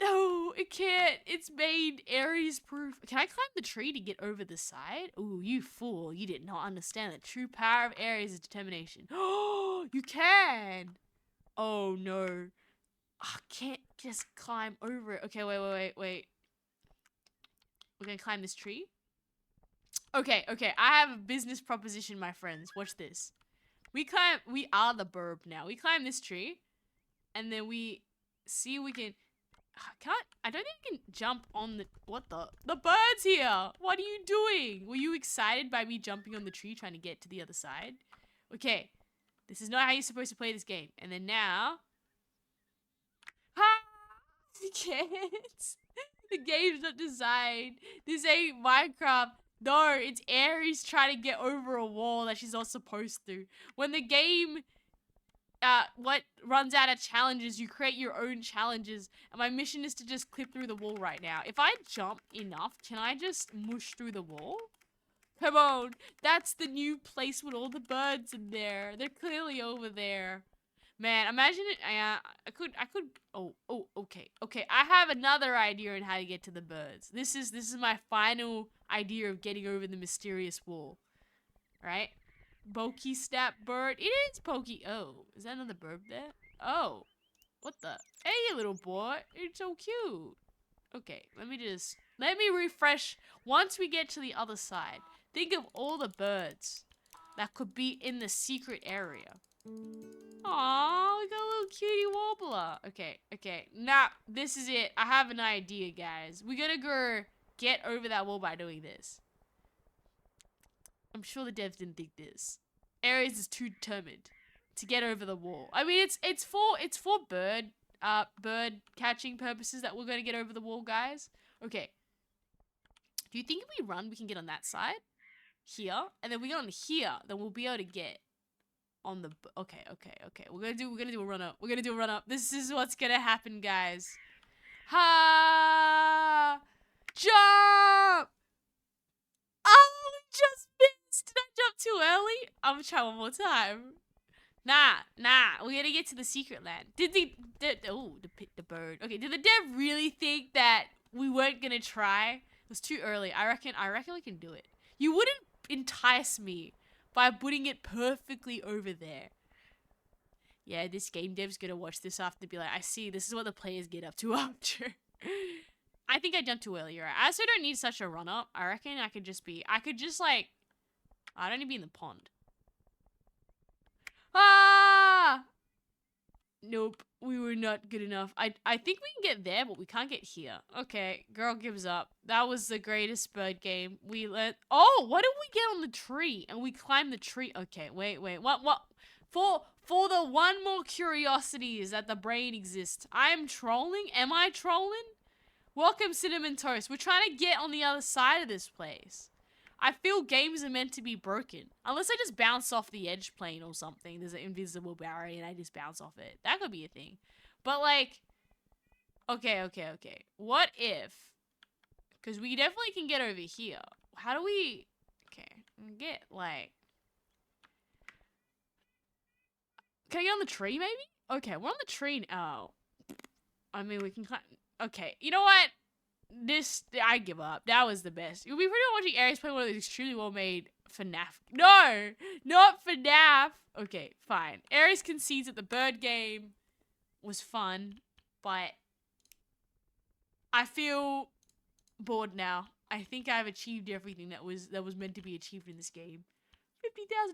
No, it can't. It's made Aries proof. Can I climb the tree to get over the side? Ooh, you fool. You did not understand the true power of Aries is determination. Oh, you can. Oh, no. I can't just climb over it. Okay, wait. We're gonna climb this tree. Okay. I have a business proposition, my friends. Watch this. We are the burb now. We climb this tree. And then we see we can... I don't think you can jump on the... What the? The bird's here! What are you doing? Were you excited by me jumping on the tree trying to get to the other side? Okay. This is not how you're supposed to play this game. And then now... You can't. The game's not designed. This ain't Minecraft. No, it's Aries trying to get over a wall that she's not supposed to. When the game... runs out of challenges, you create your own challenges, and my mission is to just clip through the wall right now. If I jump enough, can I just mush through the wall? Come on, that's the new place with all the birds in there. They're clearly over there. Man, imagine it. I could. Okay. I have another idea on how to get to the birds. This is my final idea of getting over the mysterious wall. Right? Pokey snap bird. It is Pokey. Oh, is that another bird there? Oh, what the? Hey, little boy. It's so cute. Okay, let me refresh. Once we get to the other side, think of all the birds that could be in the secret area. Aww, we got a little cutie warbler. Okay. Now, this is it. I have an idea, guys. We're gonna go get over that wall by doing this. I'm sure the devs didn't think this. Aries is too determined to get over the wall. I mean, it's for bird catching purposes that we're gonna get over the wall, guys. Okay. Do you think if we run, we can get on that side? Here, and then we get on here, then we'll be able to get on the... Okay. We're gonna do a run up. This is what's gonna happen, guys. Ha! Jump! Oh, we just missed! Did I jump too early? I'm gonna try one more time. Nah. We're gonna get to the secret land. Did the bird. Okay, did the dev really think that we weren't gonna try? It was too early. I reckon we can do it. You wouldn't entice me by putting it perfectly over there. Yeah, this game dev's gonna watch this after and be like, I see, this is what the players get up to after. I think I jumped too early, right? I also don't need such a run up. I reckon I could just like, I don't need to be in the pond. Ah! Nope, we were not good enough. I think we can get there, but we can't get here. Okay, girl gives up. That was the greatest bird game. Oh, what if we get on the tree and we climb the tree? Okay, wait. What? For the one more curiosity is that the brain exists. I'm trolling? Am I trolling? Welcome, Cinnamon Toast. We're trying to get on the other side of this place. I feel games are meant to be broken. Unless I just bounce off the edge plane or something. There's an invisible barrier and I just bounce off it. That could be a thing. But like, okay. What if, because we definitely can get over here. How do we, get like, can I get on the tree maybe? Okay, we're on the tree now. I mean, we can climb. Okay, you know what? I give up. That was the best. You'll be pretty much watching Aries play one of those extremely well-made FNAF. No, not FNAF. Okay, fine. Aries concedes that the bird game was fun, but I feel bored now. I think I've achieved everything that was meant to be achieved in this game.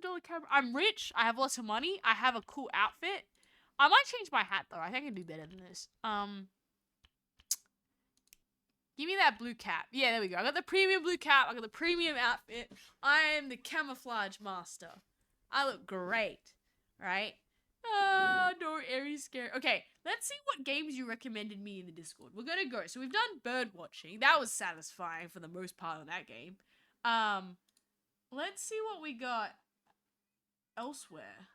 $50,000 camera. I'm rich. I have lots of money. I have a cool outfit. I might change my hat though. I think I can do better than this. Give me that blue cap. Yeah, there we go. I got the premium blue cap. I got the premium outfit. I am the camouflage master. I look great, right? Oh, no, Aries scary. Okay, let's see what games you recommended me in the Discord. We're gonna go. So we've done bird watching. That was satisfying for the most part on that game. Let's see what we got elsewhere.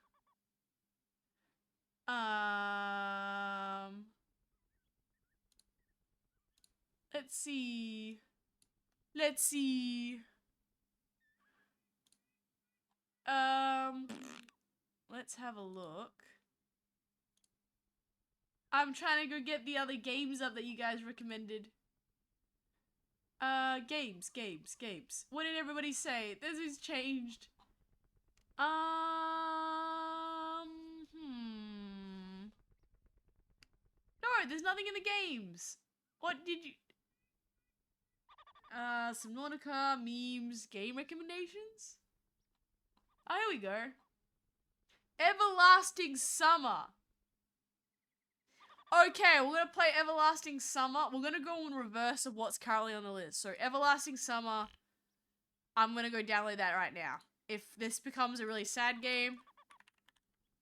Let's see. Let's have a look. I'm trying to go get the other games up that you guys recommended. Games. What did everybody say? This has changed. No, there's nothing in the games. What did you... Subnautica, memes, game recommendations? Oh, here we go. Everlasting Summer. Okay, we're gonna play Everlasting Summer. We're gonna go in reverse of what's currently on the list. So, Everlasting Summer, I'm gonna go download that right now. If this becomes a really sad game,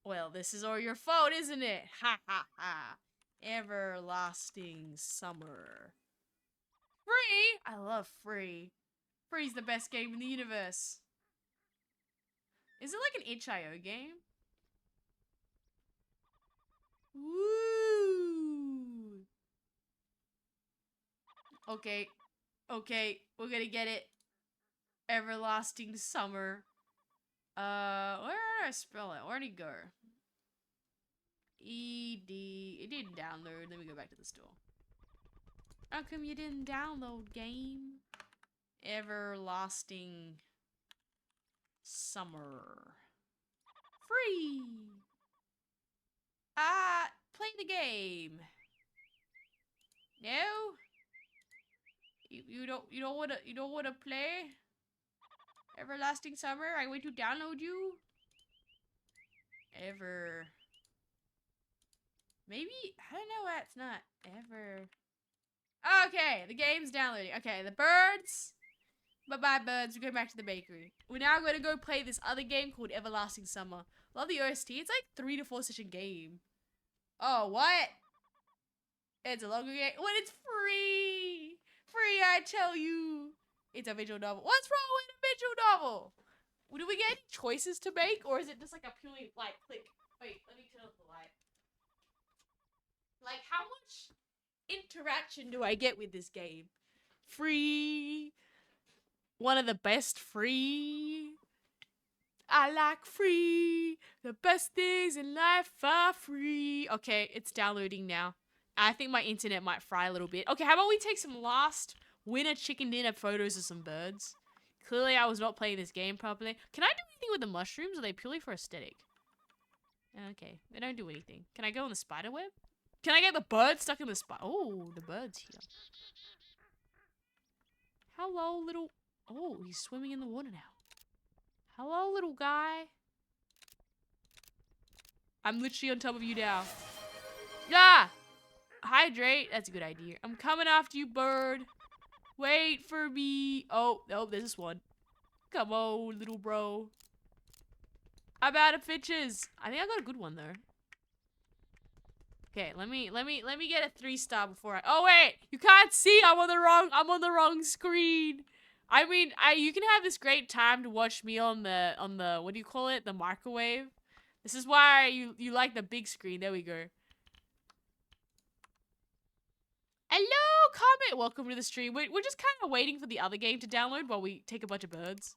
well, this is all your fault, isn't it? Ha ha ha. Everlasting Summer. Free? I love Free. Free's the best game in the universe. Is it like an itch.io game? Woo! Okay, we're gonna get it. Everlasting Summer. Where did I spell it? Where'd it go? didn't download. Let me go back to the store. How come you didn't download, game? Everlasting Summer. Free! Play the game. No? You don't wanna play? Everlasting Summer? I wait to download you? Maybe? I don't know why it's not ever. Okay, the game's downloading. Okay, the birds. Bye-bye, birds. We're going back to the bakery. We're now going to go play this other game called Everlasting Summer. Love the OST. It's like 3 to 4 session game. Oh, what? It's a longer game. What? It's free. Free, I tell you. It's a visual novel. What's wrong with a visual novel? Do we get any choices to make? Or is it just like a purely, like, click? Wait, let me turn off the light. Like, how much interaction do I get with this game? Free. One of the best free. I like free. The best things in life are free. Okay, it's downloading now. I think my internet might fry a little bit. Okay, how about we take some last winter chicken dinner photos of some birds? Clearly, I was not playing this game properly. Can I do anything with the mushrooms? Or are they purely for aesthetic? Okay, they don't do anything. Can I go on the spider web? Can I get the bird stuck in the spider? Oh, the bird's here. Hello, little... Oh, he's swimming in the water now. Hello, little guy. I'm literally on top of you now. Yeah! Hydrate. That's a good idea. I'm coming after you, bird. Wait for me. Oh, there's this one. Come on, little bro. I'm out of pitches. I think I got a good one, though. Okay, let me get a 3-star before I... Oh, wait! You can't see! I'm on the wrong screen! I mean, you can have this great time to watch me on the, what do you call it? The microwave. This is why you like the big screen. There we go. Hello, comment. Welcome to the stream. We're just kind of waiting for the other game to download while we take a bunch of birds.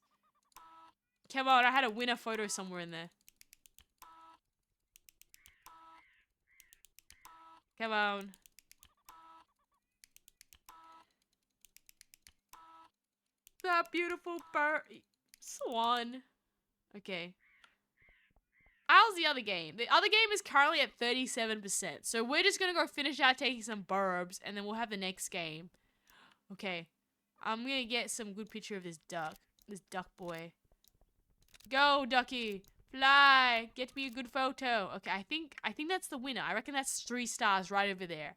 Come on, I had a winner photo somewhere in there. Come on. That beautiful bird. Swan. Okay. How's the other game? The other game is currently at 37%. So we're just gonna go finish out taking some burbs and then we'll have the next game. Okay. I'm gonna get some good picture of this duck. This duck boy. Go, ducky. Fly. Get me a good photo. Okay, I think that's the winner. I reckon that's 3 stars right over there.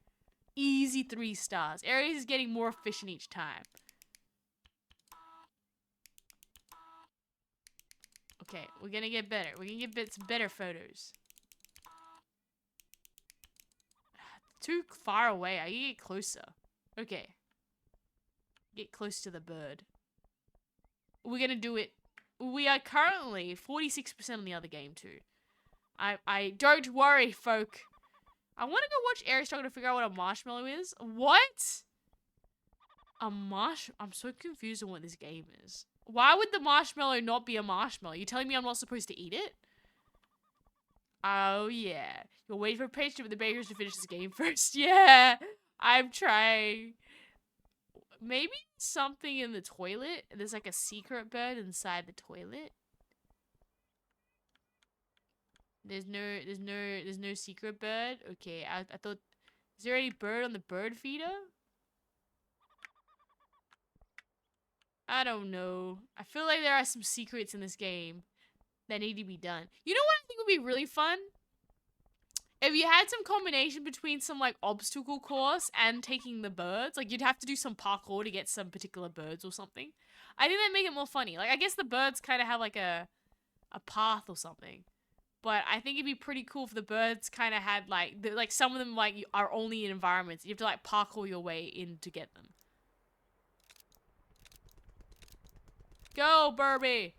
Easy 3 stars. Aries is getting more efficient each time. Okay, we're gonna get better. We're gonna get some better photos. Too far away. I can get closer. Okay. Get close to the bird. We're gonna do it. We are currently 46% on the other game too. I don't worry, folk. I want to go watch Aries trying to figure out what a marshmallow is. What? I'm so confused on what this game is. Why would the marshmallow not be a marshmallow? You telling me I'm not supposed to eat it? Oh, yeah. You're waiting for patience with the bakers to finish this game first. Yeah, I'm trying. Maybe something in the toilet? There's like a secret bird inside the toilet. There's no secret bird? Okay, I thought... Is there any bird on the bird feeder? I don't know. I feel like there are some secrets in this game that need to be done. You know what I think would be really fun? If you had some combination between some, like, obstacle course and taking the birds. Like, you'd have to do some parkour to get some particular birds or something. I think that'd make it more funny. Like, I guess the birds kind of have, like, a path or something. But I think it'd be pretty cool if the birds kind of had, like, some of them, like, are only in environments. You have to, like, parkour your way in to get them. Go, Burby!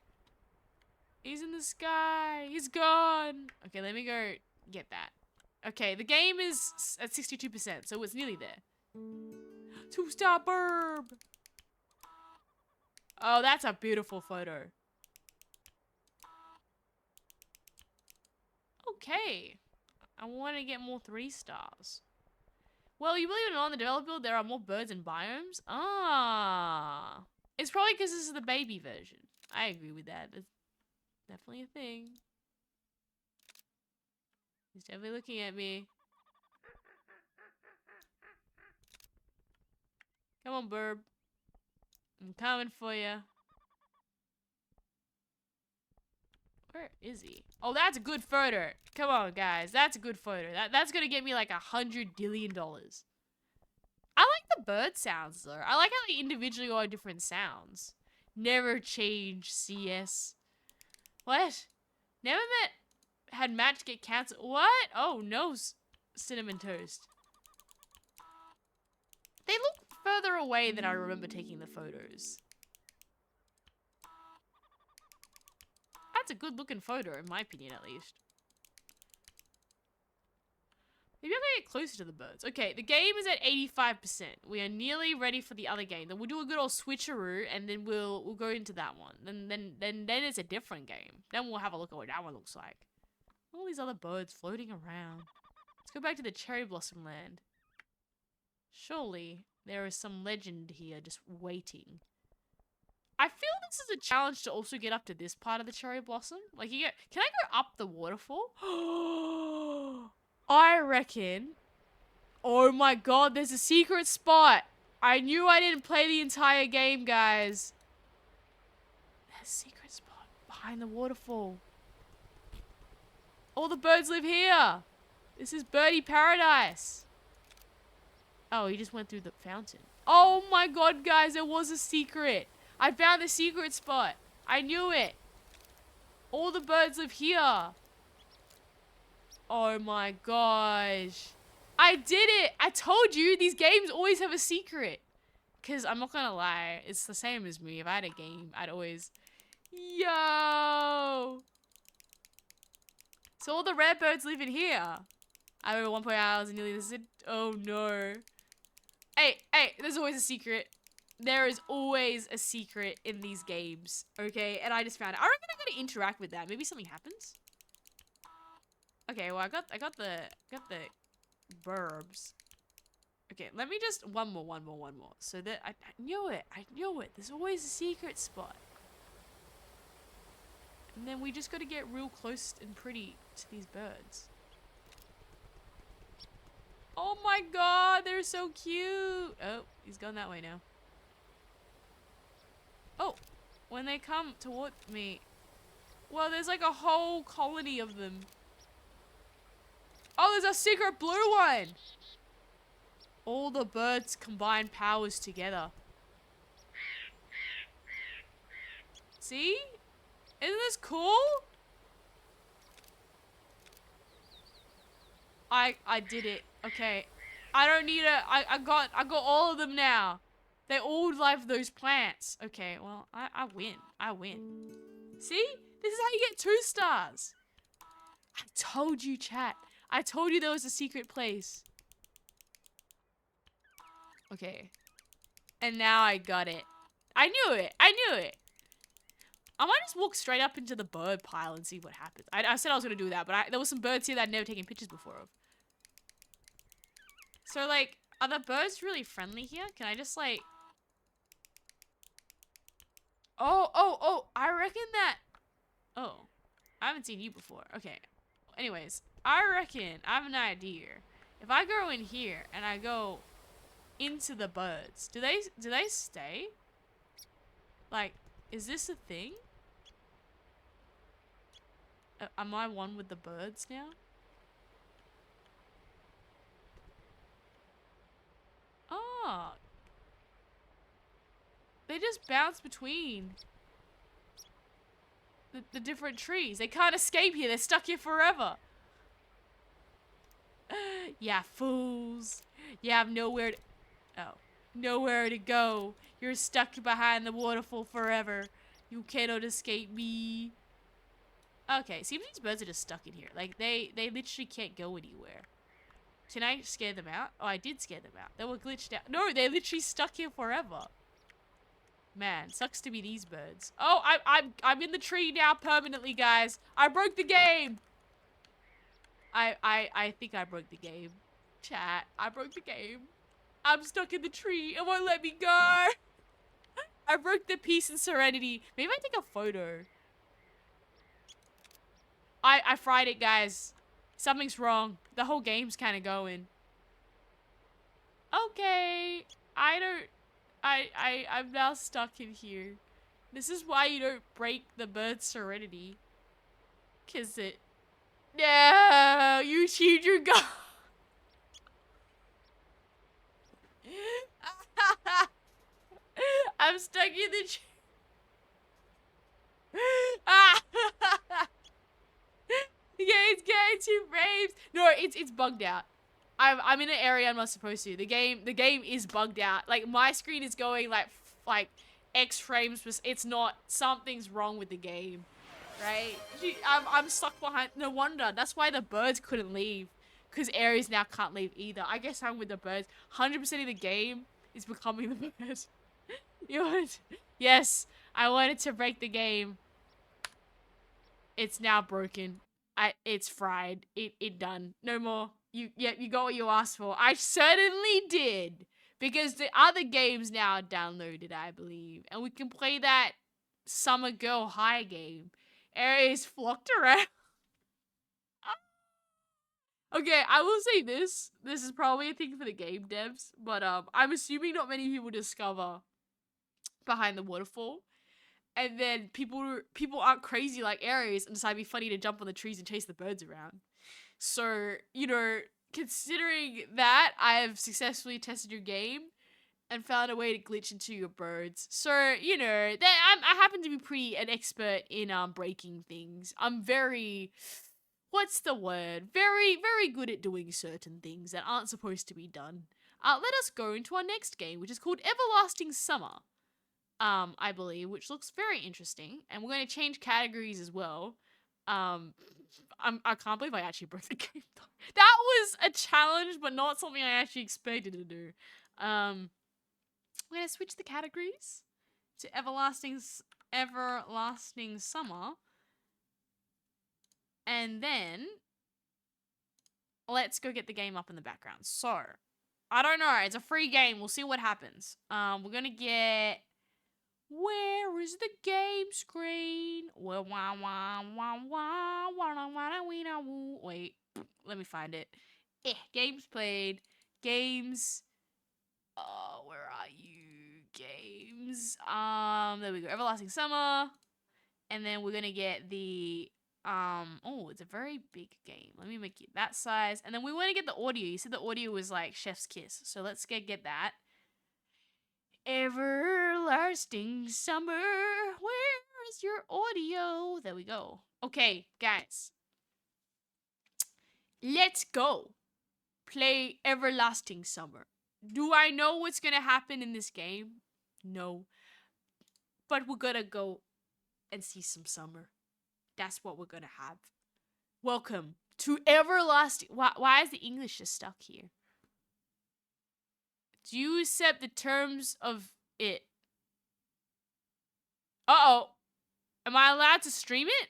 He's in the sky. He's gone. Okay, let me go get that. Okay, the game is at 62%, so it's nearly there. 2-star burb! Oh, that's a beautiful photo. Okay. I want to get more 3 stars. Well, you believe it or not, on the developer build, there are more birds and biomes. Ah. It's probably because this is the baby version. I agree with that. It's definitely a thing. He's definitely looking at me. Come on, Burb. I'm coming for you. Where is he? Oh, that's a good photo. Come on, guys. That's a good photo. That's gonna get me like $100 billion. I like the bird sounds, though. I like how they individually all have different sounds. Never change, CS. What? Never had match get cancelled. What? Oh, no, Cinnamon Toast. They look further away than I remember taking the photos. That's a good looking photo, in my opinion, at least. Maybe I'm gonna get closer to the birds. Okay, the game is at 85%. We are nearly ready for the other game. Then we'll do a good old switcheroo, and then we'll go into that one. Then it's a different game. Then we'll have a look at what that one looks like. All these other birds floating around. Let's go back to the Cherry Blossom Land. Surely there is some legend here just waiting. I feel this is a challenge to also get up to this part of the cherry blossom. Like, can I go up the waterfall? I reckon. Oh my god, there's a secret spot. I knew I didn't play the entire game, guys. There's a secret spot behind the waterfall. All the birds live here. This is birdie paradise. Oh, he just went through the fountain. Oh my god, guys, there was a secret. I found the secret spot. I knew it. All the birds live here. Oh my gosh. I did it. I told you these games always have a secret. Because I'm not going to lie. It's the same as me. If I had a game, I'd always... Yo. So all the red birds live in here. I remember 1 hours and nearly this. Oh no. Hey, there's always a secret. There is always a secret in these games, okay? And I just found it. I reckon I'm gonna interact with that. Maybe something happens. Okay, well I got the burbs. Okay, let me just one more. So that I knew it. There's always a secret spot. And then we just gotta get real close and pretty to these birds. Oh my god, they're so cute. Oh, he's gone that way now. Oh, when they come toward me. Well, there's like a whole colony of them. Oh, there's a secret blue one. All the birds combine powers together. See? Isn't this cool? I did it. Okay. I don't need I got all of them now. They all love those plants. Okay, well, I win. I win. See? This is how you get 2 stars. I told you, chat. I told you there was a secret place. Okay. And now I got it. I knew it. I might just walk straight up into the bird pile and see what happens. I said I was going to do that, but there were some birds here that I'd never taken pictures before of. So, like, are the birds really friendly here? Can I just, like... Oh, I reckon that... Oh, I haven't seen you before. Okay. Anyways, I reckon, I have an idea. If I go in here and I go into the birds, do they stay? Like, is this a thing? Am I one with the birds now? Oh. They just bounce between the different trees. They can't escape here. They're stuck here forever. Yeah, fools. You have nowhere to go. You're stuck behind the waterfall forever. You cannot escape me. Okay, seems these birds are just stuck in here. Like, they literally can't go anywhere. Can I scare them out? Oh, I did scare them out. They were glitched out. No, they're literally stuck here forever. Man, sucks to be these birds. Oh, I'm in the tree now permanently, guys. I broke the game. I think I broke the game. Chat, I broke the game. I'm stuck in the tree. It won't let me go. I broke the peace and serenity. Maybe I take a photo. I fried it, guys. Something's wrong. The whole game's kind of going. Okay. I'm now stuck in here. This is why you don't break the bird's serenity. 'Cause it... No! You achieved your goal! I'm stuck in the tree. Yeah, it's getting 2 frames. No, it's bugged out. I'm in an area I'm not supposed to. The game is bugged out. Like my screen is going like X frames, but it's not. Something's wrong with the game, right? I'm stuck behind. No wonder. That's why the birds couldn't leave, because Aries now can't leave either. I guess I'm with the birds. 100% of the game is becoming the bird. Yes, I wanted to break the game. It's now broken. It's fried. It done. No more. You got what you asked for. I certainly did. Because the other games now are downloaded, I believe. And we can play that Summer Girl High game. Aries flocked around. Okay, I will say this. This is probably a thing for the game devs. But I'm assuming not many people discover Behind the Waterfall. And then people aren't crazy like Aries and decide it'd be funny to jump on the trees and chase the birds around. So, you know, considering that, I have successfully tested your game and found a way to glitch into your birds. So, you know, I happen to be pretty an expert in breaking things. I'm very, what's the word? Very, very good at doing certain things that aren't supposed to be done. Let us go into our next game, which is called Everlasting Summer. I believe, which looks very interesting. And we're going to change categories as well. I can't believe I actually broke the game though. That was a challenge, but not something I actually expected to do. We're going to switch the categories to Everlasting Summer. And then let's go get the game up in the background. So, I don't know. It's a free game. We'll see what happens. We're going to get... Where is the game screen? Wait, let me find it. Games played. Games. Oh, where are you? Games. There we go. Everlasting Summer. And then we're gonna get the oh, it's a very big game. Let me make it that size. And then we want to get the audio. You said the audio was like Chef's Kiss. So let's get that. Everlasting Summer, where is your audio? There we go. Okay, guys. Let's go. Play Everlasting Summer. Do I know what's gonna happen in this game? No. But we're gonna go and see some summer. That's what we're gonna have. Welcome to Everlasting... Why is the English just stuck here? Do you accept the terms of it? Uh-oh. Am I allowed to stream it?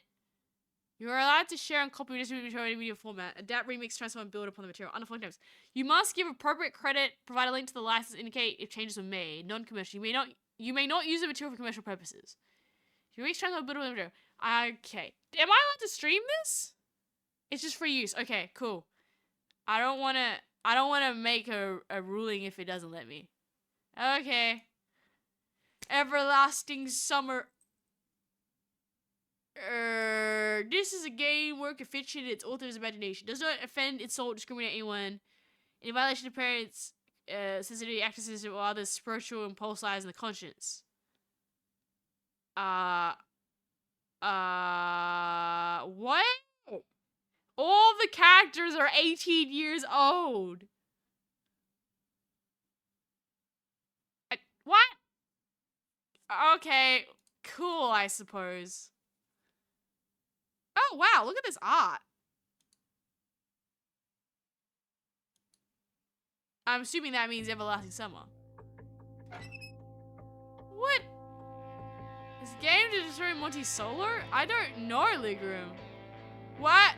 You're allowed to share and copy or distribute material in media format. Adapt, remix, transform, and build upon the material. Under 4 terms. You must give appropriate credit, provide a link to the license, indicate if changes were made. Non-commercial. You may not use the material for commercial purposes. You remix, transform, build upon the material. Okay. Am I allowed to stream this? It's just for use. Okay, cool. I don't want to make a ruling if it doesn't let me. Okay. Everlasting Summer. This is a game, work of fiction, its author's imagination. Does not offend, insult, discriminate anyone. In violation of parents, sensitivity, actresses, or others' spiritual impulse lies in the conscience. What? All the characters are 18 years old. What? Okay, cool, I suppose. Oh, wow, look at this art. I'm assuming that means Everlasting Summer. What? This game to destroy Monty Solar? I don't know, Ligrum. What?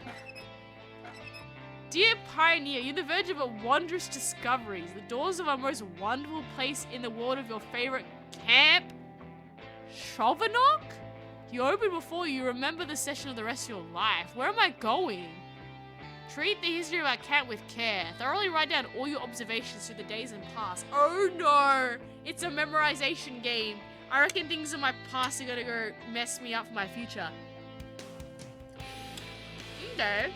Dear Pioneer, you're the verge of a wondrous discoveries. The doors of a most wonderful place in the world of your favorite camp, Chauvinok? You open before you remember the session of the rest of your life. Where am I going? Treat the history of our camp with care. Thoroughly write down all your observations through the days and past. Oh no! It's a memorization game. I reckon things in my past are gonna go mess me up for my future. Okay.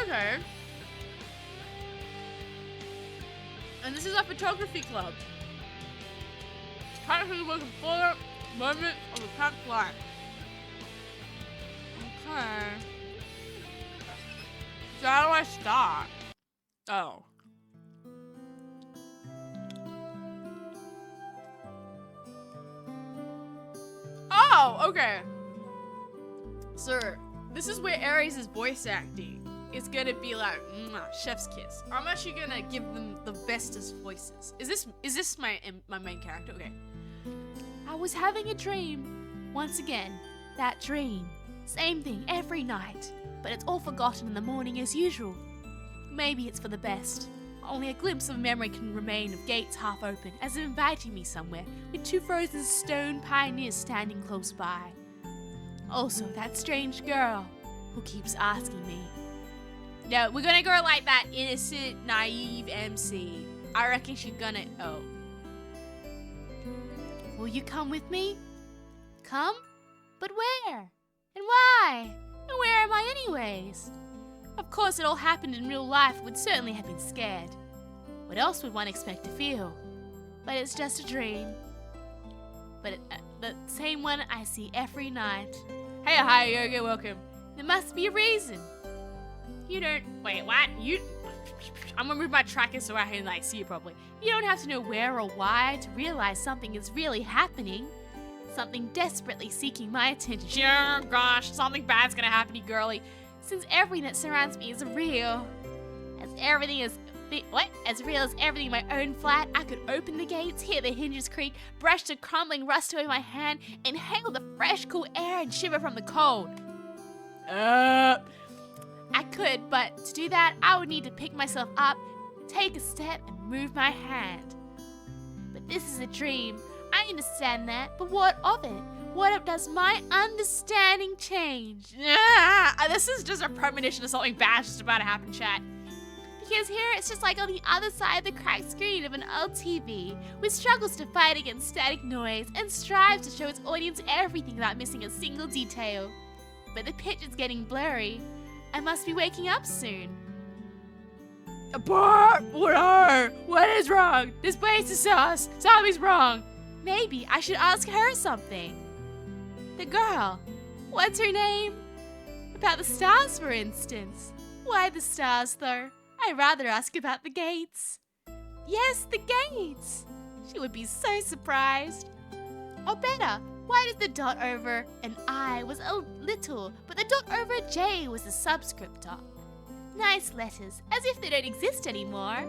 Okay. And this is our photography club. Practically looking for moment of a packed life. Okay. So how do I start? Oh. Oh, okay. So, this is where Aries' voice acting is gonna be like, chef's kiss. I'm actually gonna give them the bestest voices. Is this my main character? Okay. I was having a dream. Once again, that dream. Same thing every night, but it's all forgotten in the morning as usual. Maybe it's for the best. Only a glimpse of memory can remain of gates half open, as if inviting me somewhere, with 2 frozen stone pioneers standing close by. Also, that strange girl who keeps asking me. No, we're gonna go like that innocent, naive MC. I reckon she's gonna. Oh. Will you come with me? Come? But where? And why? And where am I anyways? Of course, it all happened in real life, would certainly have been scared. What else would one expect to feel? But it's just a dream. But the same one I see every night. Hey, hi, Yoga, welcome. There must be a reason. You don't. Wait, what? I'm gonna move my tracker so I can see it properly. You don't have to know where or why to realize something is really happening. Something desperately seeking my attention. Oh gosh, something bad's gonna happen to you, girly. Since everything that surrounds me is real. As real as everything in my own flat, I could open the gates, hear the hinges creak, brush the crumbling rust away my hand, inhale the fresh, cool air and shiver from the cold. I could, but to do that, I would need to pick myself up, take a step, and move my hand. But this is a dream. I understand that, but what of it? What does my understanding change? This is just a premonition of something bad's just about to happen, chat. Because here it's just like on the other side of the cracked screen of an old TV, which struggles to fight against static noise and strives to show its audience everything without missing a single detail. But the picture's getting blurry. I must be waking up soon. What is wrong? This place is sus. Something's wrong. Maybe I should ask her something. The girl. What's her name? About the stars, for instance. Why the stars, though? I'd rather ask about the gates. Yes, the gates. She would be so surprised. Or better, why did the dot over an I was a little, but the dot over a J was a subscript dot? Nice letters, as if they don't exist anymore.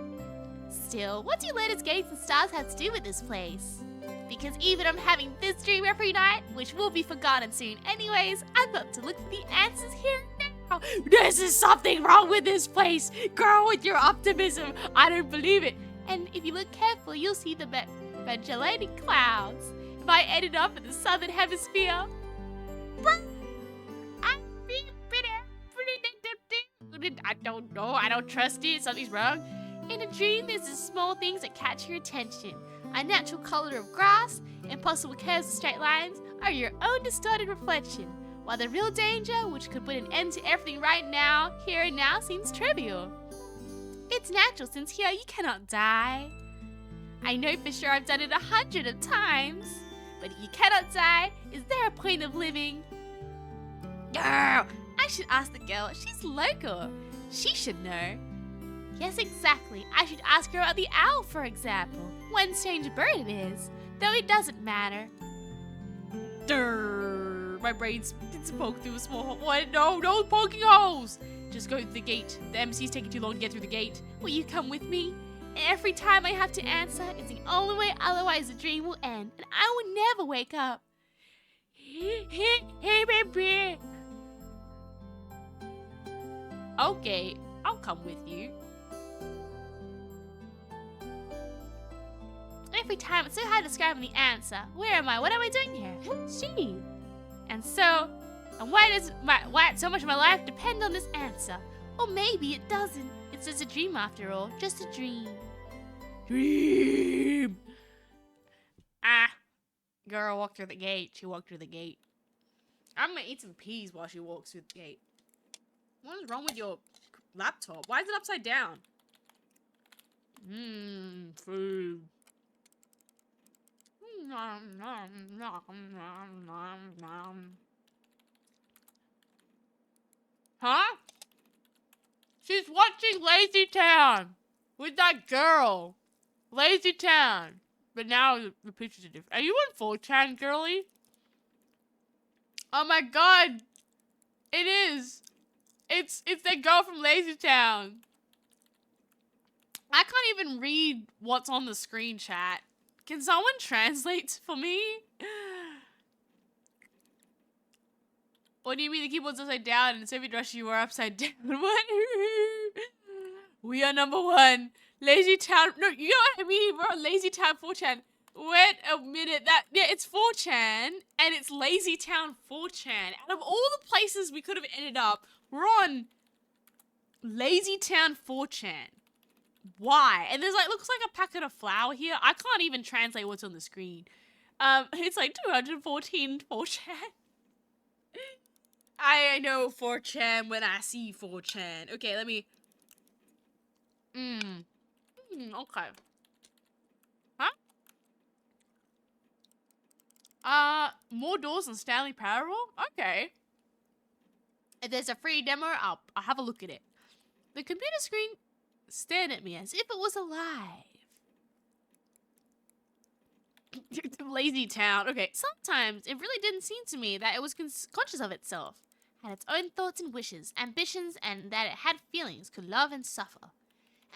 Still, what do letters, gates, and stars have to do with this place? Because even I'm having this dream every night, which will be forgotten soon anyways, I've got to look for the answers here now. This is something wrong with this place. Girl, with your optimism, I don't believe it. And if you look carefully, you'll see the Magellaning Clouds. If I ended up in the southern hemisphere, I don't know, I don't trust it, something's wrong. In a dream, there's the small things that catch your attention. A natural color of grass, impossible curves of straight lines, are your own distorted reflection, while the real danger, which could put an end to everything right now, here and now, seems trivial. It's natural, since here you cannot die. I know for sure I've done it 100 times, but if you cannot die, is there a point of living? Girl, I should ask the girl, she's local. She should know. Yes, exactly. I should ask her about the owl, for example. What strange bird it is, though it doesn't matter. Durr, my brain's poked through a small hole. What? No poking holes! Just go through the gate. The MC's taking too long to get through the gate. Will you come with me? And every time I have to answer, it's the only way, otherwise the dream will end, and I will never wake up. Hey, baby. Okay, I'll come with you. Every time it's so hard describing the answer. Where am I? What am I doing here? Who's she? And why does so much of my life depend on this answer? Or maybe it doesn't. It's just a dream after all. Just a dream. Dream! Ah. Girl walked through the gate. She walked through the gate. I'm gonna eat some peas while she walks through the gate. What is wrong with your laptop? Why is it upside down? Food. Huh? She's watching Lazy Town with that girl. Lazy Town. But now the pictures are different. Are you on 4chan, girly? Oh my god. It is. It's that girl from Lazy Town. I can't even read what's on the screen, chat. Can someone translate for me? What do you mean the keyboard's upside down and in Soviet Russia you are upside down? What? We are number one. Lazy Town. No, you know what I mean, bro? Lazy Town 4chan. Wait a minute. Yeah, it's 4chan and it's Lazy Town 4chan. Out of all the places we could have ended up, we're on Lazy Town 4chan. Why? And there's like, looks like a packet of flour here. I can't even translate what's on the screen. It's like 214 4chan. I know 4chan when I see 4chan. Okay, let me. Okay. Huh? More doors than Stanley Parable? Okay. If there's a free demo, I'll have a look at it. The computer screen stared at me as if it was alive. Lazy Town. Okay, sometimes it really didn't seem to me that it was conscious of itself, had its own thoughts and wishes, ambitions, and that it had feelings, could love and suffer.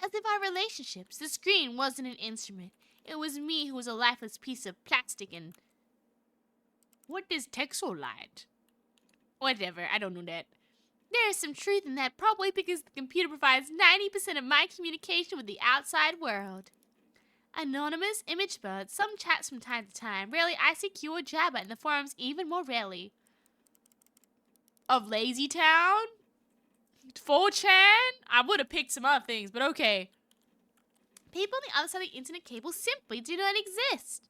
As if our relationships, the screen wasn't an instrument. It was me who was a lifeless piece of plastic and... What is Texolite? Whatever, I don't know that. There is some truth in that, probably because the computer provides 90% of my communication with the outside world. Anonymous image birds, some chats from time to time. Rarely ICQ or Jabber, and the forums even more rarely. Of Lazy Town? 4chan? I would have picked some other things, but okay. People on the other side of the internet cable simply do not exist.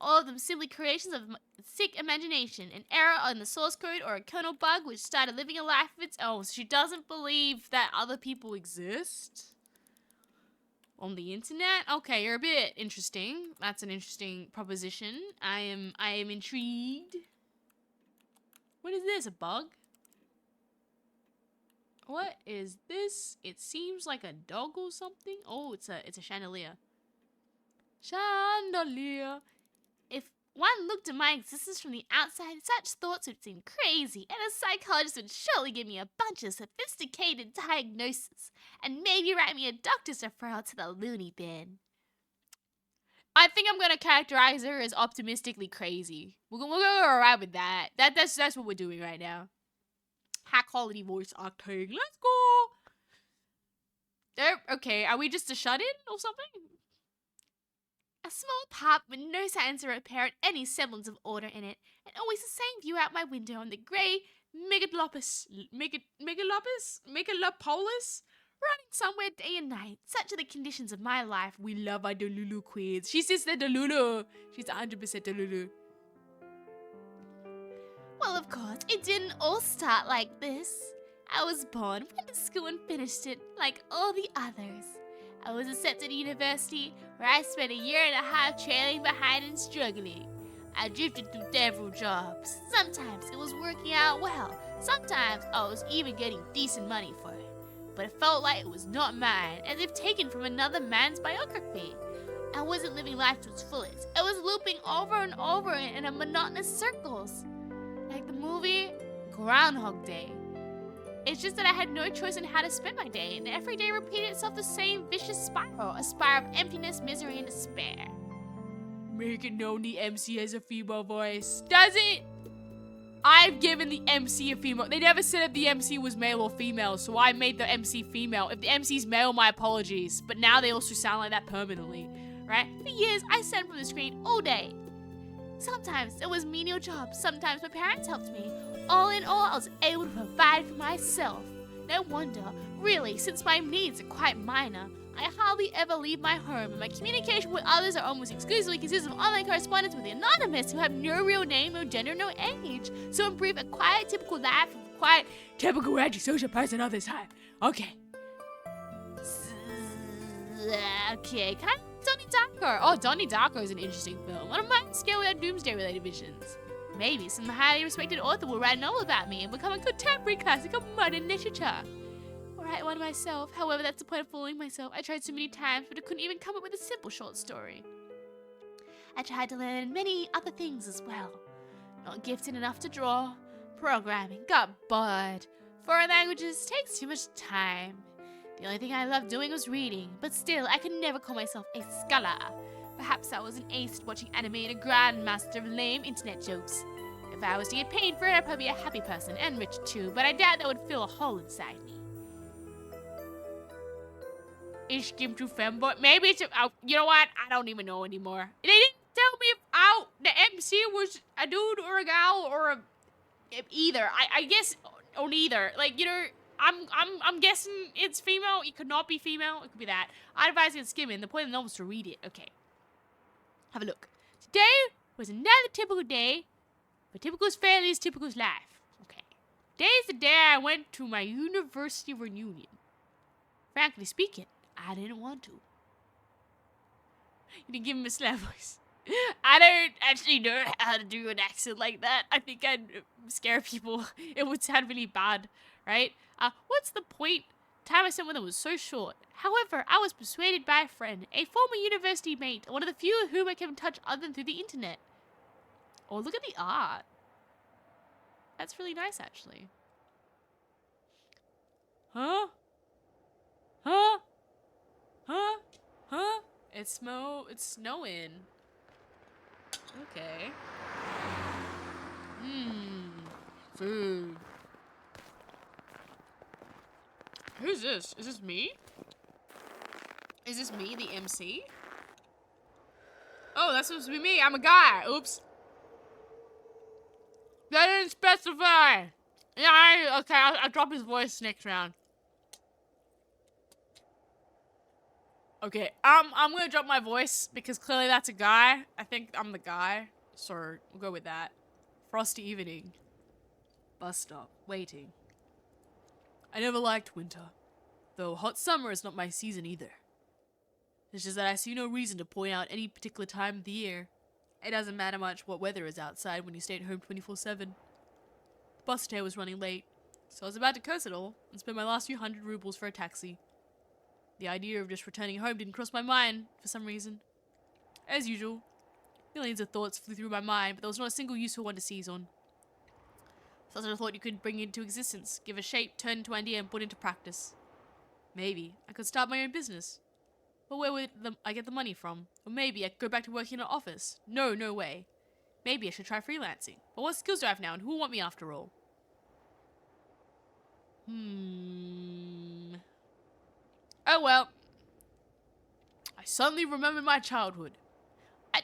All of them simply creations of sick imagination, an error in the source code or a kernel bug which started living a life of its own. So she doesn't believe that other people exist on the internet. Okay, you're a bit interesting. That's an interesting proposition. I am intrigued. What is this? A bug? What is this? It seems like a dog or something. Oh, it's a chandelier. Chandelier. If one looked at my existence from the outside, such thoughts would seem crazy, and a psychologist would surely give me a bunch of sophisticated diagnoses and maybe write me a doctor's referral to the loony bin. I think I'm going to characterize her as optimistically crazy. We're going to go around with that. That's what we're doing right now. High quality voice acting. Let's go. Okay, are we just a shut-in or something? A small pub with no signs of repair and any semblance of order in it, and always the same view out my window on the grey megalopolis, running somewhere day and night. Such are the conditions of my life. We love our Delulu queens. She says that Delulu. She's 100% Delulu. Well, of course, it didn't all start like this. I was born, went to school and finished it like all the others. I was accepted to university, where I spent a year and a half trailing behind and struggling. I drifted through several jobs. Sometimes it was working out well. Sometimes I was even getting decent money for it. But it felt like it was not mine, as if taken from another man's biography. I wasn't living life to its fullest. I was looping over and over in a monotonous circles. Like the movie Groundhog Day. It's just that I had no choice in how to spend my day, and every day repeated itself the same vicious spiral, a spiral of emptiness, misery, and despair. Make it known the MC has a female voice. Does it? I've given the MC a female. They never said if the MC was male or female, so I made the MC female. If the MC's male, my apologies. But now they also sound like that permanently, right? For years, I sat from the screen all day. Sometimes it was menial jobs. Sometimes my parents helped me. All in all, I was able to provide for myself. No wonder, really, since my needs are quite minor, I hardly ever leave my home, and my communication with others are almost exclusively consists of online correspondence with the anonymous who have no real name, no gender, no age. So in brief, a quiet, typical life of a quiet, typical antisocial person of this time. Okay. Okay, can I Donnie Darko? Oh, Donnie Darko is an interesting film. One of my scale without doomsday related visions. Maybe some highly respected author will write a novel about me and become a contemporary classic of modern literature. Write one myself. However, that's the point of fooling myself. I tried so many times, but I couldn't even come up with a simple short story. I tried to learn many other things as well. Not gifted enough to draw. Programming. Got bored. Foreign languages takes too much time. The only thing I loved doing was reading, but still, I could never call myself a scholar. Perhaps I was an ace watching anime and a grandmaster of lame internet jokes. If I was to get paid for it, I'd probably be a happy person, and rich too, but I doubt that would fill a hole inside me. Is Kim to femboy? Maybe it's you know what? I don't even know anymore. They didn't tell me if the MC was a dude or a gal or either. I guess on either. Like, you know, I'm guessing it's female. It could not be female. It could be that. I advise against skimming. The point of the novel is to read it. Okay. Have a look. Today was another typical day, but typical's family is typical's life. Okay. Today's the day I went to my university reunion. Frankly speaking, I didn't want to. You didn't give him a slap voice. I don't actually know how to do an accent like that. I think I'd scare people. It would sound really bad, right? What's the point? Time I spent with them was so short. However, I was persuaded by a friend, a former university mate, one of the few with whom I kept in touch other than through the internet. Oh, look at the art. That's really nice, actually. Huh? Huh? Huh? Huh? It's snowing. Okay. Food. Who's this? Is this me? Is this me, the MC? Oh, that's supposed to be me. I'm a guy. Oops. They didn't specify. Yeah, okay, I'll drop his voice next round. Okay, I'm gonna drop my voice because clearly that's a guy. I think I'm the guy, so we'll go with that. Frosty evening. Bus stop. Waiting. I never liked winter, though hot summer is not my season either. It's just that I see no reason to point out any particular time of the year. It doesn't matter much what weather is outside when you stay at home 24/7. The bus today was running late, so I was about to curse it all and spend my last few hundred rubles for a taxi. The idea of just returning home didn't cross my mind for some reason. As usual, millions of thoughts flew through my mind, but there was not a single useful one to seize on. Such a thought you could bring into existence, give a shape, turn into idea, and put into practice. Maybe I could start my own business. But where would I get the money from? Or maybe I could go back to working in an office. No way. Maybe I should try freelancing. But what skills do I have now, and who will want me after all? Oh well. I suddenly remembered my childhood. I'm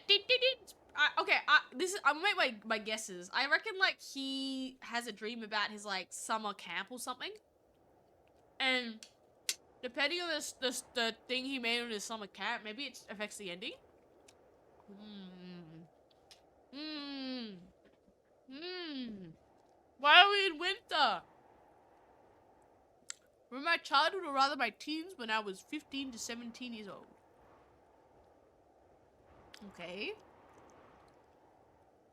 gonna make my guesses. I reckon like he has a dream about his like summer camp or something, and depending on the thing he made on his summer camp, maybe it affects the ending. Why are we in winter? Were my childhood, or rather my teens, when I was 15 to 17 years old. Okay.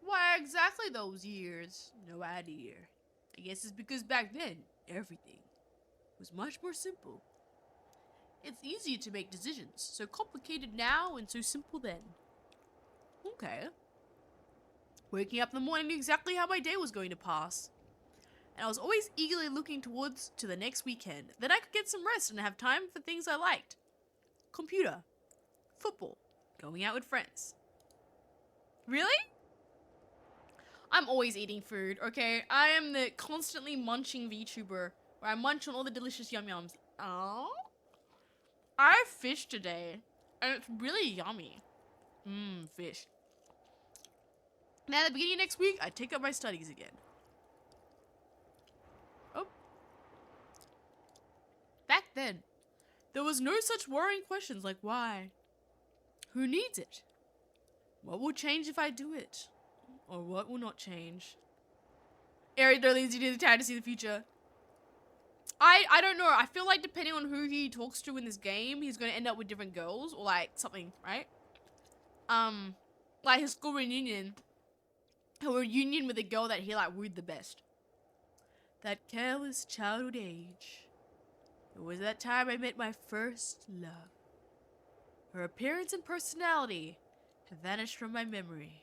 Why exactly those years? No idea. I guess it's because back then, everything was much more simple. It's easier to make decisions, so complicated now and so simple then. Okay. Waking up in the morning knew exactly how my day was going to pass. And I was always eagerly looking towards to the next weekend. Then I could get some rest and have time for things I liked. Computer. Football. Going out with friends. Really? I'm always eating food, okay? I am the constantly munching VTuber, where I munch on all the delicious yum-yums. Oh? I have fish today, and it's really yummy. Fish. Now, at the beginning of next week, I take up my studies again. Oh. Back then, there was no such worrying questions like why? Who needs it? What will change if I do it? Or what will not change? Eric leads you to the town to see the future. I don't know. I feel like depending on who he talks to in this game, he's going to end up with different girls or like something, right? Like his school reunion. A reunion with a girl that he like wooed the best. That careless childhood age. It was that time I met my first love. Her appearance and personality have vanished from my memory.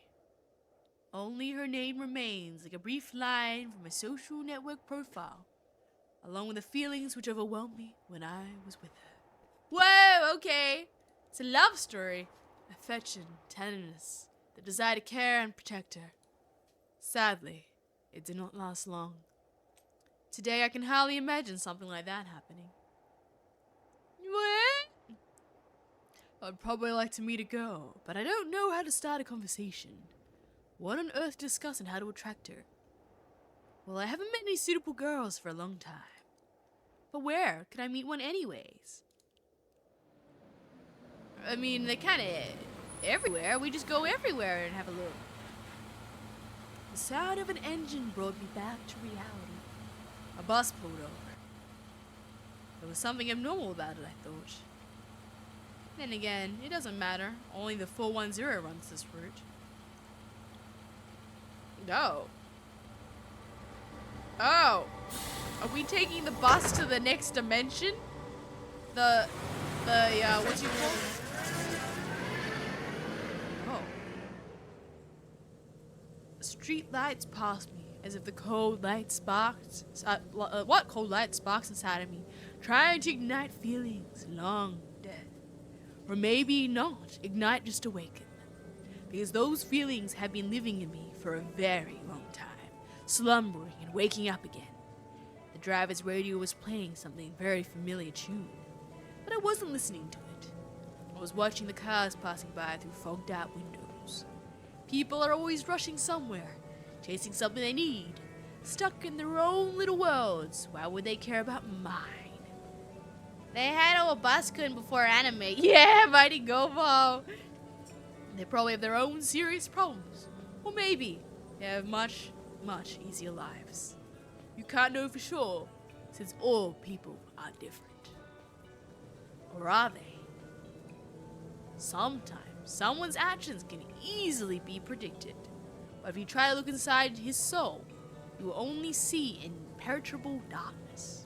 Only her name remains like a brief line from a social network profile, along with the feelings which overwhelmed me when I was with her. Whoa, okay. It's a love story. Affection, tenderness, the desire to care and protect her. Sadly, it did not last long. Today I can hardly imagine something like that happening. What? I'd probably like to meet a girl, but I don't know how to start a conversation. What on earth to discuss and how to attract her? Well, I haven't met any suitable girls for a long time. But where could I meet one anyways? I mean, they're kind of everywhere. We just go everywhere and have a look. The sound of an engine brought me back to reality. A bus pulled over. There was something abnormal about it, I thought. Then again, it doesn't matter. Only the 410 runs this route. No. Oh. Are we taking the bus to the next dimension? What do you call it? Oh. Street lights passed me as if the cold light sparked. Cold light sparks inside of me, trying to ignite feelings long dead. Or maybe not, ignite just awaken. Because those feelings have been living in me for a very long time, slumbering and waking up again. The driver's radio was playing something very familiar tune, but I wasn't listening to it. I was watching the cars passing by through fogged out windows. People are always rushing somewhere, chasing something they need, stuck in their own little worlds. Why would they care about mine? They had a bus gun before anime. Yeah, Mighty Gobo. They probably have their own serious problems. Or maybe they have much, much easier lives. You can't know for sure, since all people are different. Or are they? Sometimes someone's actions can easily be predicted. But if you try to look inside his soul, you will only see impenetrable darkness.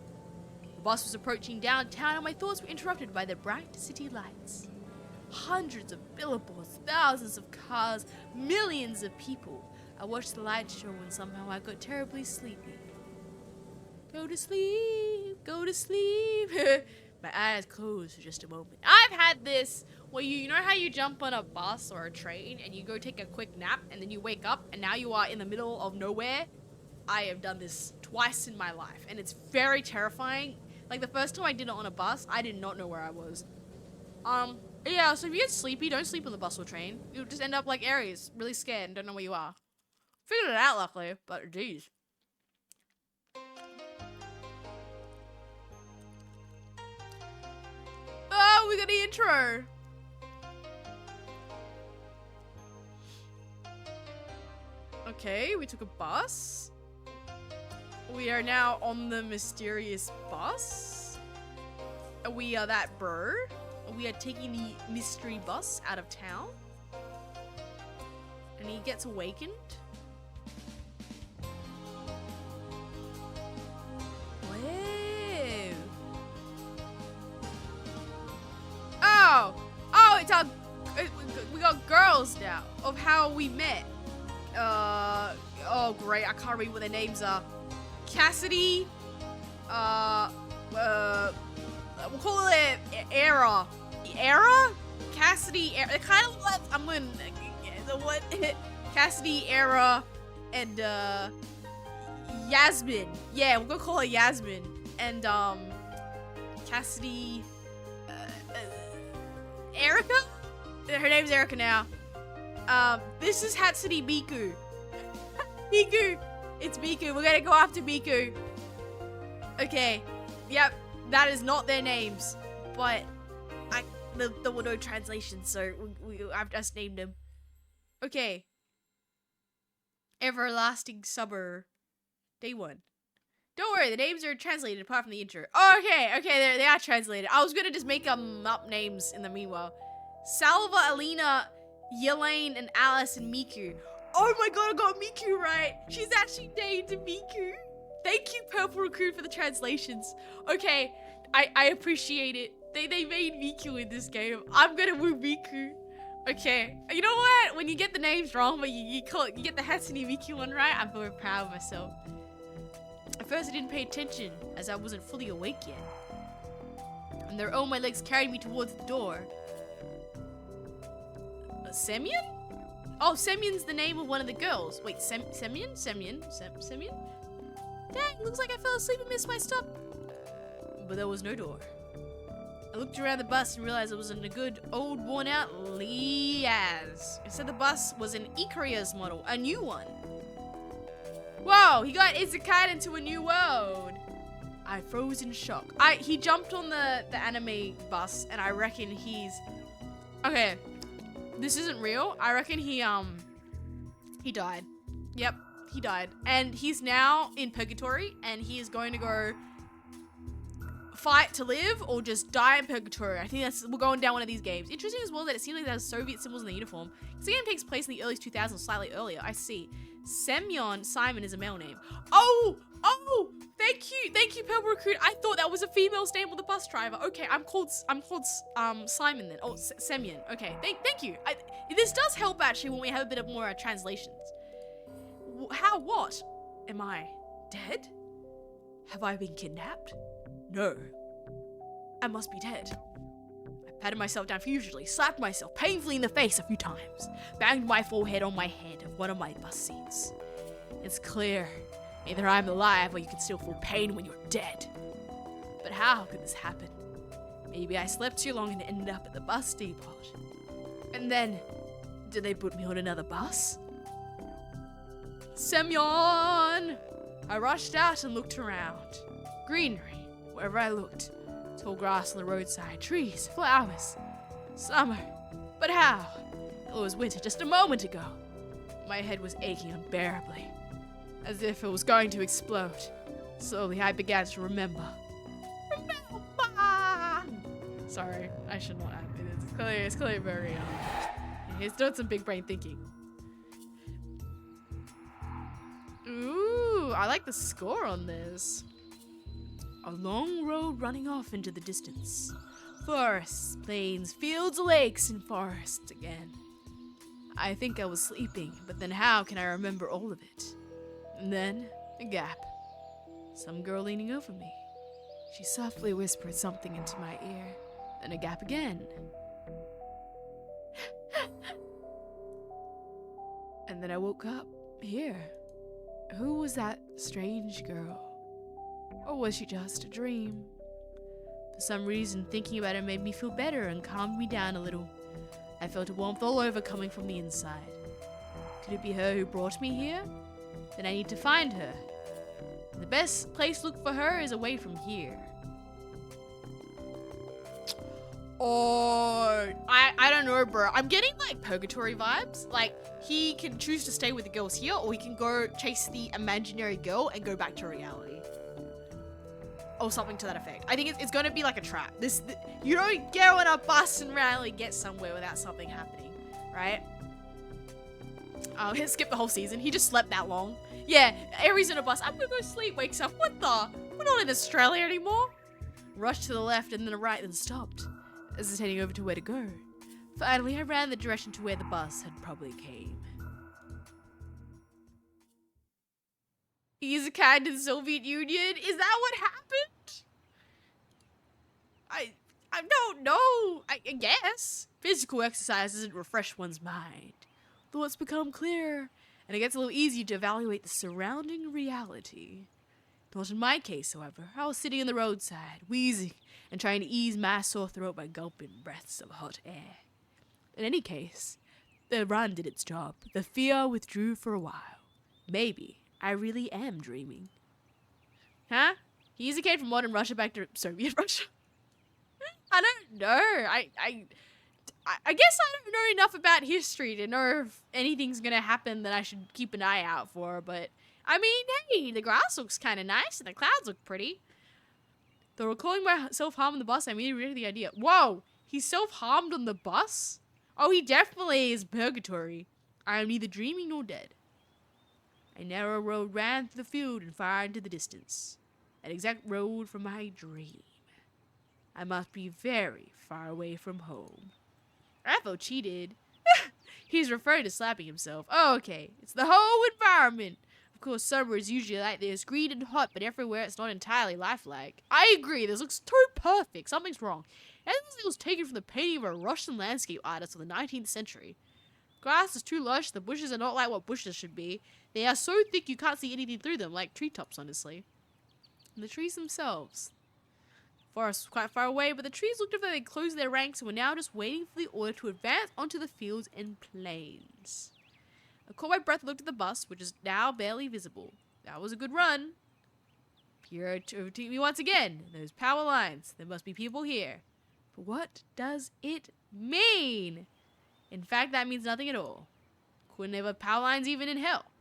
The bus was approaching downtown and my thoughts were interrupted by the bright city lights. Hundreds of billboards, thousands of cars, millions of people. I watched the light show and somehow I got terribly sleepy. Go to sleep, go to sleep. My eyes closed for just a moment. I've had this where you know how you jump on a bus or a train and you go take a quick nap and then you wake up and now you are in the middle of nowhere? I have done this twice in my life and it's very terrifying. Like the first time I did it on a bus, I did not know where I was. Yeah, so if you get sleepy, don't sleep on the bus or train. You'll just end up like Aries, really scared and don't know where you are. Figured it out luckily, but geez. Oh, we got the intro. Okay, we took a bus. We are now on the mysterious bus. We are that bro. We are taking the mystery bus out of town. And he gets awakened. Whoa. Oh, it's our, we got girls now of how we met. Oh great, I can't read what their names are. Cassidy, we'll call it Era. Era? Cassidy, Era. It kind of like, I'm gonna, what? Cassidy, Era, and Yasmin. Yeah, we're gonna call her Yasmin. And Cassidy, Erica? Her name's Erica now. This is Hatsune Miku. Miku! It's Miku. We're gonna go after Miku. Okay. Yep. That is not their names. But there were no translations, so I've just named them. Okay. Everlasting Summer. Day 1. Don't worry, the names are translated apart from the intro. Oh, okay, they are translated. I was gonna just make up names in the meanwhile. Salva, Alina, Yelaine, and Alice, and Miku. Oh my god, I got Miku right. She's actually named Miku. Thank you, Purple Recruit, for the translations. Okay, I appreciate it. They made Miku in this game. I'm gonna woo Miku. Okay, you know what? When you get the names wrong, but you get the Hatsune Miku one right, I'm very proud of myself. At first, I didn't pay attention, as I wasn't fully awake yet. And there, my legs carried me towards the door. Semyon? Oh, Semyon's the name of one of the girls. Wait, Semyon? Semyon? Dang, looks like I fell asleep and missed my stop. But there was no door. I looked around the bus and realized it wasn't a good, old, worn-out Liaz. Instead, the bus was an Icarius model, a new one. Whoa, he got isekai'd into a new world. I froze in shock. He jumped on the anime bus, and I reckon he's... Okay, this isn't real. I reckon he died. Yep, he died. And he's now in purgatory, and he is going to go fight to live or just die in purgatory. I think we're going down one of these games. Interesting as well that it seems like there's Soviet symbols in the uniform. This game takes place in the early 2000s, slightly earlier. I see. Simon is a male name. Oh, thank you, Purple Recruit. I thought that was a female's name with the bus driver. Okay, I'm called Simon then. Oh, Semyon. Okay, thank you. This does help actually when we have a bit of more translations. What? Am I dead? Have I been kidnapped? No. I must be dead. I patted myself down furiously, slapped myself painfully in the face a few times, banged my forehead on my head of one of my bus seats. It's clear. Either I'm alive or you can still feel pain when you're dead. But how could this happen? Maybe I slept too long and ended up at the bus depot. And then, did they put me on another bus? Semyon! I rushed out and looked around. Greenery, wherever I looked. Tall grass on the roadside, trees, flowers. Summer. But how? It was winter just a moment ago. My head was aching unbearably, as if it was going to explode. Slowly, I began to remember. Sorry, I should not have it. It's clearly very, he's doing some big brain thinking. Ooh, I like the score on this. A long road running off into the distance. Forests, plains, fields, lakes, and forests again. I think I was sleeping, but then how can I remember all of it? And then, a gap. Some girl leaning over me. She softly whispered something into my ear. Then a gap again. And then I woke up, here. Who was that strange girl? Or was she just a dream? For some reason, thinking about her made me feel better and calmed me down a little. I felt a warmth all over coming from the inside. Could it be her who brought me here? Then I need to find her. And the best place to look for her is away from here. Oh, I don't know, bro. I'm getting like purgatory vibes. Like, he can choose to stay with the girls here, or he can go chase the imaginary girl and go back to reality. Or something to that effect. I think it's going to be like a trap. You don't get on a bus and randomly get somewhere without something happening, right? He'll skip the whole season. He just slept that long. Yeah, Aries in a bus. I'm gonna go sleep. Wakes up. What the? We're not in Australia anymore. Rushed to the left and then a right, then stopped, hesitating over to where to go. Finally, I ran the direction to where the bus had probably came. He's a kind of the Soviet Union? Is that what happened? I don't know. I guess. Physical exercise doesn't refresh one's mind. Thoughts become clearer, and it gets a little easier to evaluate the surrounding reality. Not in my case, however. I was sitting on the roadside, wheezing and trying to ease my sore throat by gulping breaths of hot air. In any case, the run did its job. The fear withdrew for a while. Maybe I really am dreaming. Huh? He easy from modern Russia back to Soviet Russia? I don't know. I guess I don't know enough about history to know if anything's gonna happen that I should keep an eye out for, but I mean, hey, the grass looks kind of nice and the clouds look pretty. Though recalling my self-harm on the bus, I immediately rejected the idea. Whoa! He self-harmed on the bus? Oh, he definitely is purgatory. I am neither dreaming nor dead. A narrow road ran through the field and far into the distance. An exact road from my dream. I must be very far away from home. Rapho cheated. He's referring to slapping himself. Oh, okay. It's the whole environment. Of course, summer is usually like this, green and hot, but everywhere it's not entirely lifelike. I agree, this looks too perfect. Something's wrong. It was taken from the painting of a Russian landscape artist of the 19th century. Grass is too lush, the bushes are not like what bushes should be. They are so thick you can't see anything through them, like treetops, honestly. And the trees themselves. Forest was quite far away, but the trees looked as though they'd closed their ranks and were now just waiting for the order to advance onto the fields and plains. I caught my breath and looked at the bus, which is now barely visible. That was a good run. Pierre overtook me once again. Those power lines. There must be people here. But what does it mean? In fact, that means nothing at all. Couldn't have power lines even in hell.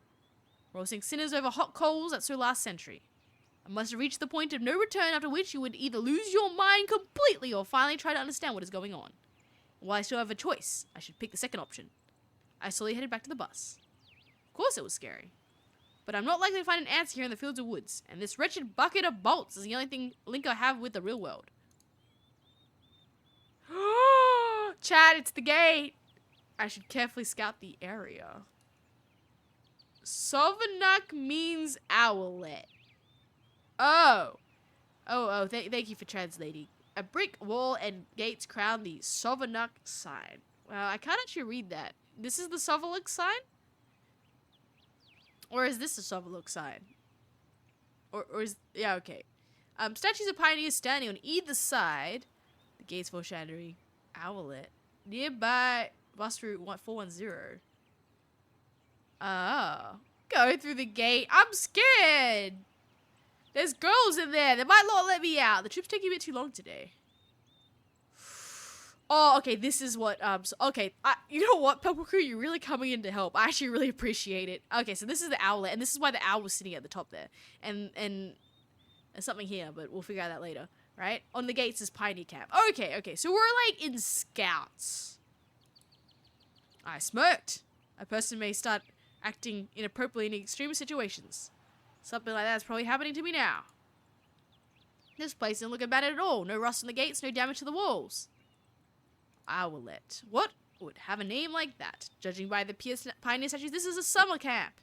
Roasting sinners over hot coals, that's so last century. I must have reached the point of no return, after which you would either lose your mind completely or finally try to understand what is going on. While I still have a choice, I should pick the second option. I slowly headed back to the bus. Of course it was scary. But I'm not likely to find an answer here in the fields or woods, and this wretched bucket of bolts is the only link I have with the real world. Chad, it's the gate! I should carefully scout the area. Sovanak means owlet. Oh, thank you for translating. A brick wall and gates crown the Sovanak sign. Well, I can't actually read that. This is the Sovanak sign? Or is this the Sovanak sign? Or is, yeah, okay. Statues of pioneers standing on either side. The gates foreshadowing owlet. Nearby bus route 410. Oh. Go through the gate. I'm scared. There's girls in there. They might not let me out. The trip's taking a bit too long today. Oh, okay. This is what, okay. You know what, Purple Crew? You're really coming in to help. I actually really appreciate it. Okay, so this is the owlet, and this is why the owl was sitting at the top there. And there's something here, but we'll figure out that later, right? On the gates is Pioneer Camp. Okay. So we're, like, in Scouts. I smirked. A person may start acting inappropriately in extreme situations. Something like that's probably happening to me now. This place doesn't look bad at all. No rust on the gates, no damage to the walls. Owlet. What would have a name like that? Judging by the pioneer statues, this is a summer camp.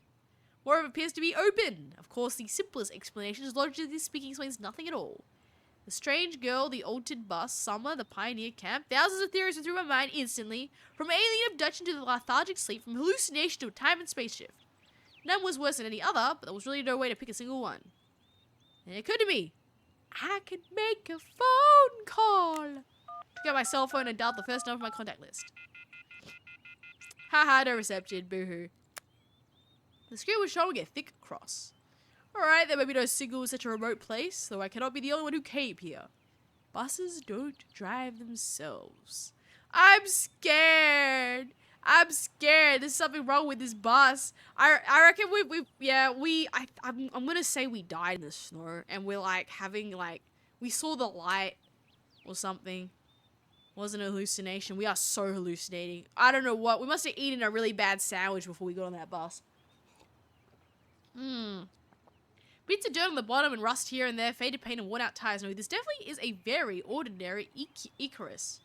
Moreover, it appears to be open. Of course, the simplest explanation is logically speaking explains nothing at all. The strange girl, the altered bus, summer, the pioneer camp. Thousands of theories went through my mind instantly. From alien abduction to the lethargic sleep, from hallucination to a time and space shift. None was worse than any other, but there was really no way to pick a single one. And it occurred to me, I could make a phone call. Took out my cell phone and dialed the first number of my contact list. Haha, no reception, boo-hoo. The screen was showing a thick cross. Alright, there may be no signal in such a remote place, though I cannot be the only one who came here. Buses don't drive themselves. I'm scared. There's something wrong with this bus. I reckon I'm gonna say we died in the snow and we're like having like, we saw the light or something. Wasn't a hallucination. We are so hallucinating. I don't know what. We must have eaten a really bad sandwich before we got on that bus. Bits of dirt on the bottom and rust here and there, faded paint and worn out tires. No, this definitely is a very ordinary Icarus.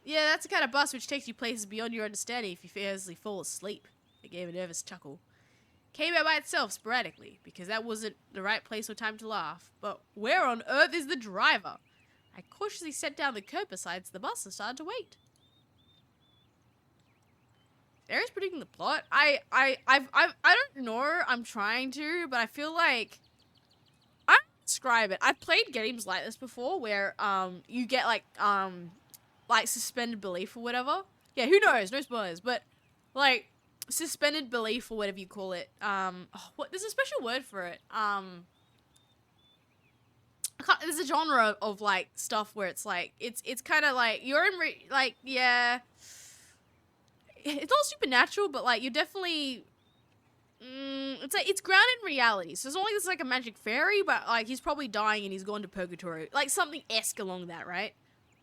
Yeah, that's the kind of bus which takes you places beyond your understanding if you fearlessly fall asleep. It gave a nervous chuckle. Came out by itself sporadically, because that wasn't the right place or time to laugh. But where on earth is the driver? I cautiously set down the curb beside the bus and started to wait. Aries predicting the plot. I don't know. I'm trying to, but I feel like I don't describe it. I've played games like this before, where you get like suspended belief or whatever. Yeah, who knows? No spoilers, but like suspended belief or whatever you call it. What? There's a special word for it. There's a genre of like stuff where it's like it's kind of like you're in yeah, it's all supernatural, but like you're definitely it's like it's grounded in reality. So it's not like it's like a magic fairy, but like he's probably dying and he's gone to purgatory, like something esque along that, right?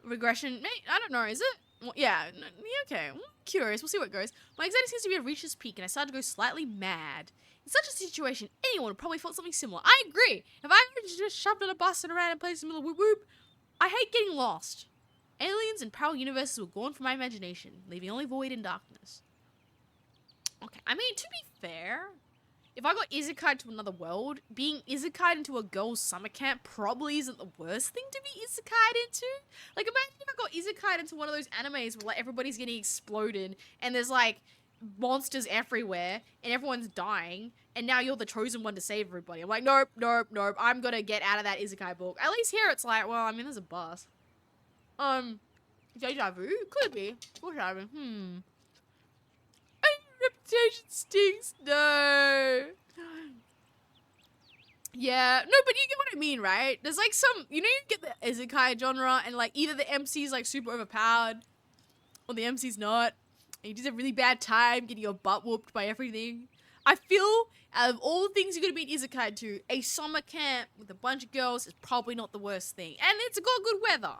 Regression, I don't know, is it? Well, yeah, okay. I'm curious. We'll see what goes. My anxiety seems to be at reached its peak, and I started to go slightly mad. In such a situation, anyone would probably felt something similar. I agree. If I were just shoved on a bus and around and played some little whoop whoop, I hate getting lost. Aliens and parallel universes were gone from my imagination, leaving only void and darkness. Okay, I mean, to be fair, if I got isekai'd to another world, being isekai'd into a girl's summer camp probably isn't the worst thing to be isekai'd into. Like, imagine if I got isekai'd into one of those animes where, like, everybody's getting exploded and there's, like, monsters everywhere and everyone's dying and now you're the chosen one to save everybody. I'm like, nope, nope, nope. I'm gonna get out of that isekai book. At least here it's like, well, I mean, there's a bus. Deja vu? Could be. Foreshadowing. Reputation stinks. No. Yeah. No, but you get what I mean, right? There's like some, you know, you get the isekai genre and like either the MC's like super overpowered or the MC's not. And you just have a really bad time getting your butt whooped by everything. I feel out of all the things you're going to be an isekai to, a summer camp with a bunch of girls is probably not the worst thing. And it's got good weather.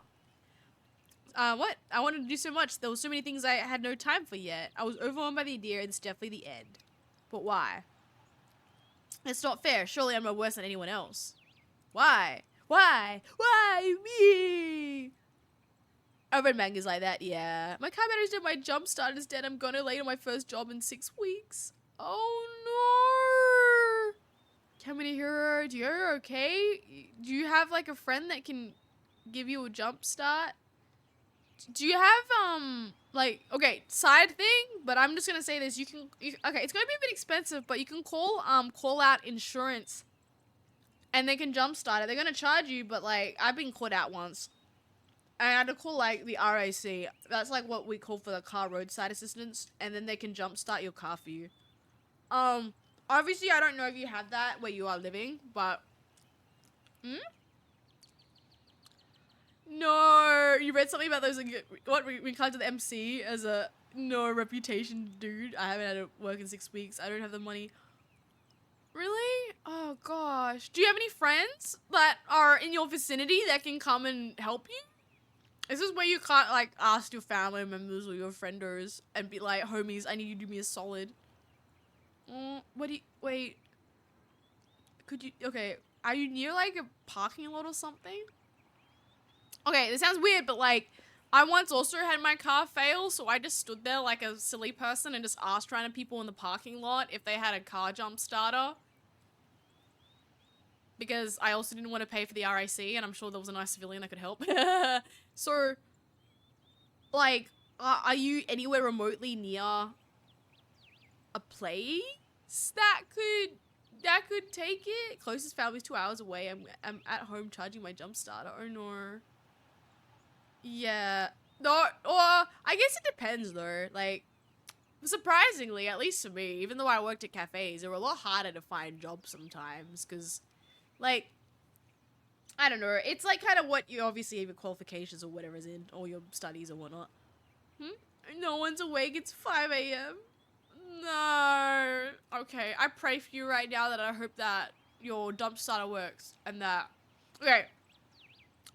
What? I wanted to do so much. There were so many things I had no time for yet. I was overwhelmed by the idea, and it's definitely the end. But why? It's not fair. Surely I'm no worse than anyone else. Why? Why? Why me? I read mangas like that, yeah. My car battery's dead, my jump start is dead. I'm gonna late on my first job in 6 weeks. Oh no! Kamini Hero, do you okay? Do you have like a friend that can give you a jump start? Do you have, like, okay, side thing, but I'm just gonna say this, okay, it's gonna be a bit expensive, but you can call out insurance, and they can jumpstart it. They're gonna charge you, but, like, I've been caught out once, and I had to call, like, the RAC. That's, like, what we call for the car roadside assistance, and then they can jumpstart your car for you. Obviously, I don't know if you have that where you are living, but, No, you read something about those, like, what, we can't do the MC as a no reputation dude. I haven't had to work in 6 weeks. I don't have the money. Really? Oh, gosh. Do you have any friends that are in your vicinity that can come and help you? Is this where you can't, like, ask your family members or your frienders and be like, homies, I need you to do me a solid? Wait. Could you, okay, are you near, like, a parking lot or something? Okay, this sounds weird, but like, I once also had my car fail, so I just stood there like a silly person and just asked random people in the parking lot if they had a car jump starter. Because I also didn't want to pay for the RAC, and I'm sure there was a nice civilian that could help. So, like, are you anywhere remotely near a place that could take it? Closest family's 2 hours away. I'm at home charging my jump starter. Oh no. Yeah, no, or I guess it depends though. Like, surprisingly, at least for me, even though I worked at cafes, they were a lot harder to find jobs sometimes because, like, I don't know. It's like kind of what you obviously have your qualifications or whatever's in, or your studies or whatnot. No one's awake. It's 5 a.m. No. Okay, I pray for you right now that I hope that your dump starter works and that. Okay.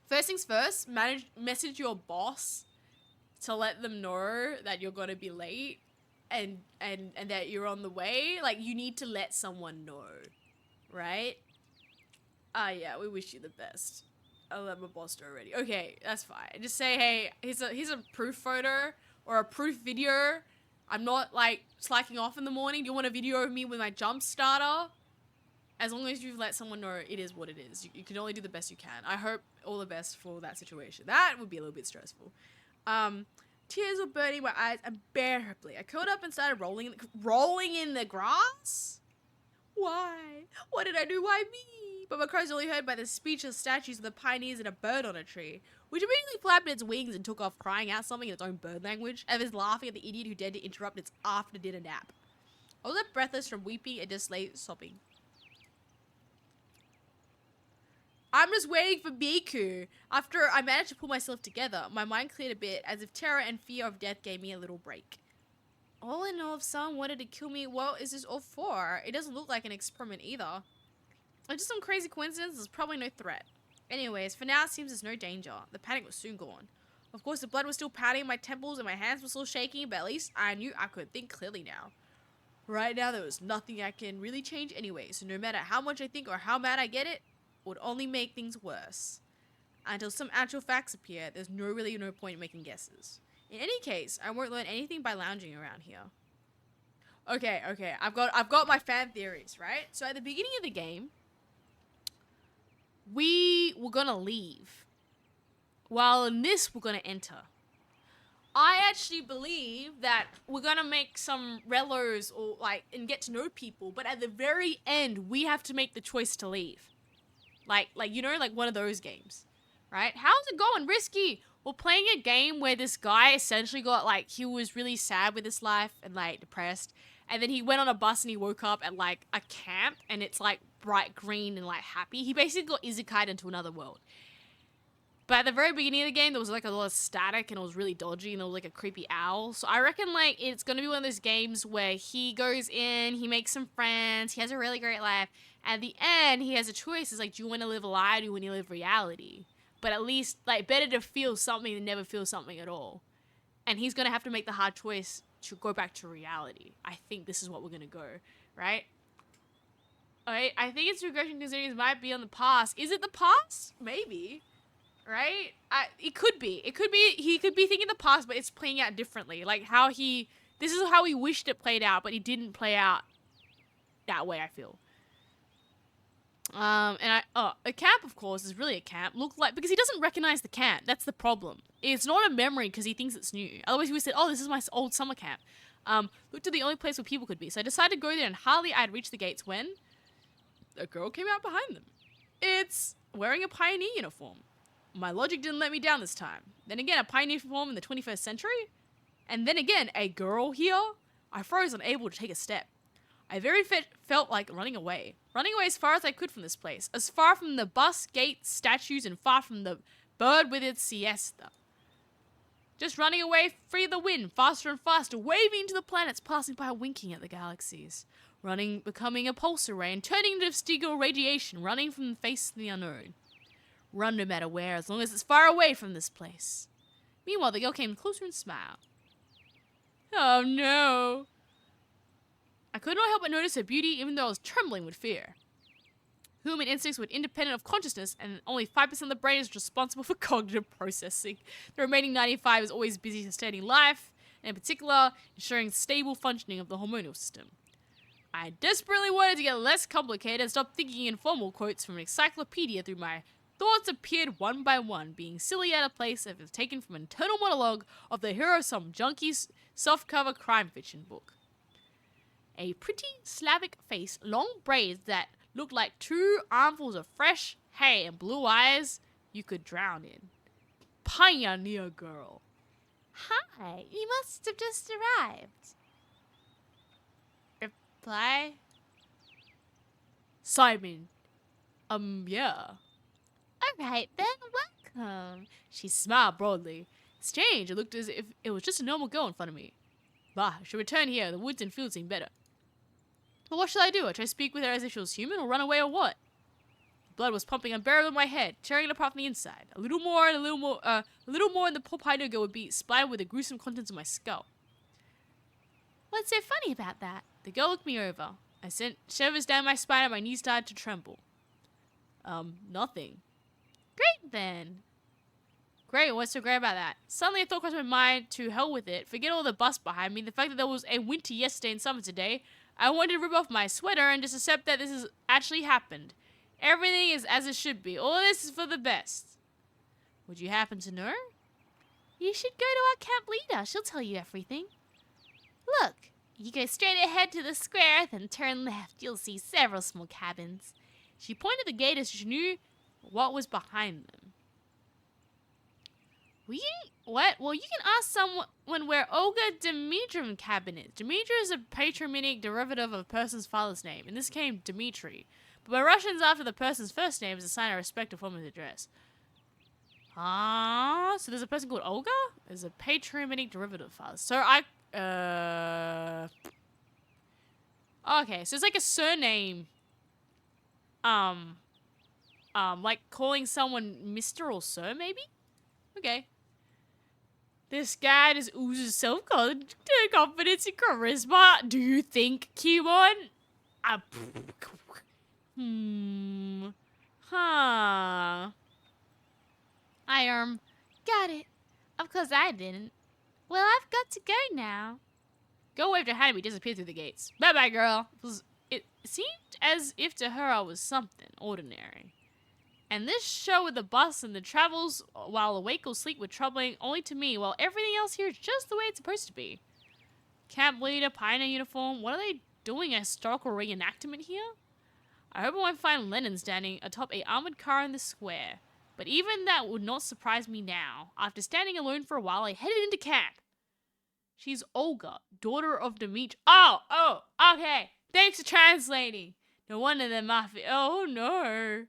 First things first, message your boss to let them know that you're gonna be late and that you're on the way. Like, you need to let someone know, right? Yeah, we wish you the best. I'll let my boss know already. Okay, that's fine. Just say, hey, here's a proof photo or a proof video. I'm not, like, slacking off in the morning. Do you want a video of me with my jump starter? As long as you've let someone know it is what it is. You can only do the best you can. I hope all the best for that situation. That would be a little bit stressful. Tears were burning my eyes unbearably. I curled up and started rolling in the grass? Why? What did I do? Why me? But my cries were only heard by the speechless statues of the pioneers and a bird on a tree, which immediately flapped its wings and took off crying out something in its own bird language, and was laughing at the idiot who dared to interrupt its after-dinner nap. I was left breathless from weeping and just lay sobbing. I'm just waiting for Miku. After I managed to pull myself together, my mind cleared a bit, as if terror and fear of death gave me a little break. All in all, if someone wanted to kill me, what is this all for? It doesn't look like an experiment either. It's just some crazy coincidence, there's probably no threat. Anyways, for now it seems there's no danger. The panic was soon gone. Of course, the blood was still pounding in my temples and my hands were still shaking, but at least I knew I could think clearly now. Right now, there was nothing I can really change anyway, so no matter how much I think or how mad I get it would only make things worse. Until some actual facts appear, there's really no point in making guesses. In any case, I won't learn anything by lounging around here. Okay, I've got my fan theories, right? So at the beginning of the game, we were gonna leave, while in this we're gonna enter. I actually believe that we're gonna make some relos or and get to know people, but at the very end we have to make the choice to leave. Like one of those games, right? How's it going, Risky? We're playing a game where this guy essentially got he was really sad with his life and depressed, and then he went on a bus and he woke up at a camp and it's bright green and happy. He basically got isekai'd into another world. But at the very beginning of the game, there was a lot of static and it was really dodgy and there was a creepy owl. So I reckon it's gonna be one of those games where he goes in, he makes some friends, he has a really great life. At the end, he has a choice. It's do you want to live a lie or do you want to live reality? But at least, better to feel something than never feel something at all. And he's gonna have to make the hard choice to go back to reality. I think this is what we're gonna go, right? Alright, I think its regression considering might be on the past. Is it the past? Maybe. Right? It could be. It could be, he could be thinking the past, but it's playing out differently. This is how he wished it played out, but he didn't play out that way, I feel. A camp, of course, is really a camp. Because he doesn't recognize the camp. That's the problem. It's not a memory because he thinks it's new. Otherwise, he would say, oh, this is my old summer camp. Looked at the only place where people could be. So I decided to go there, and hardly I had reached the gates when a girl came out behind them. It's wearing a pioneer uniform. My logic didn't let me down this time. Then again, a pioneer uniform in the 21st century? And then again, a girl here? I froze, unable to take a step. I felt like running away. Running away as far as I could from this place. As far from the bus, gates, statues, and far from the bird with its siesta. Just running away, free of the wind, faster and faster, waving to the planets, passing by, winking at the galaxies. Running, becoming a pulsar ray, and turning into Stiegel radiation, running from the face of the unknown. Run no matter where, as long as it's far away from this place. Meanwhile, the girl came closer and smiled. Oh no. I could not help but notice her beauty, even though I was trembling with fear. Human instincts were independent of consciousness, and only 5% of the brain is responsible for cognitive processing. The remaining 95% is always busy sustaining life, and in particular, ensuring stable functioning of the hormonal system. I desperately wanted to get less complicated and stop thinking in formal quotes from an encyclopedia through my thoughts appeared one by one, being silly out of place if it was taken from an internal monologue of the hero of some junky's softcover crime fiction book. A pretty Slavic face, long braids that looked like 2 armfuls of fresh hay and blue eyes you could drown in. Pioneer girl. Hi, you must have just arrived. Reply? Simon. Yeah. Alright then, welcome. She smiled broadly. Strange, it looked as if it was just a normal girl in front of me. Bah, I should return here, the woods and fields seem better. But what should I do? I try to speak with her as if she was human, or run away, or what? The blood was pumping unbearably in my head, tearing it apart from the inside. A little more, and a little more, and the poor pioneer girl would be splattered with the gruesome contents of my skull. What's so funny about that? The girl looked me over. I sent shivers down my spine, and my knees started to tremble. Nothing. Great then. Great, what's so great about that? Suddenly a thought crossed my mind, to hell with it. Forget all the bus behind me, the fact that there was a winter yesterday and summer today. I wanted to rip off my sweater and just accept that this has actually happened. Everything is as it should be. All this is for the best. Would you happen to know? You should go to our camp leader. She'll tell you everything. Look, you go straight ahead to the square, then turn left. You'll see several small cabins. She pointed the gate as she knew what was behind them. What? Well, you can ask someone where Olga Dimitrievna's cabin is. Dmitri is a patronymic derivative of a person's father's name. In this case, Dmitri. But by Russians, after the person's first name is a sign of respect or form of address. Ah, so there's a person called Olga? There's a patronymic derivative of father. So okay, so it's like a surname. Like calling someone Mr. or Sir, maybe? Okay. This guy just oozes self-confidence and charisma. Do you think, Kimon? Huh. Got it. Of course I didn't. Well, I've got to go now. Go wave to Hannibal, disappear through the gates. Bye-bye, girl. It seemed as if to her I was something ordinary. And this show with the bus and the travels while awake or sleep were troubling only to me, while everything else here is just the way it's supposed to be. Camp leader, pioneer uniform, what are they doing? A historical reenactment here? I hope I won't find Lenin standing atop a armored car in the square. But even that would not surprise me now. After standing alone for a while, I headed into camp. She's Olga, daughter of Dmitri. Oh, okay. Thanks for translating. No wonder they're mafia. Oh, no.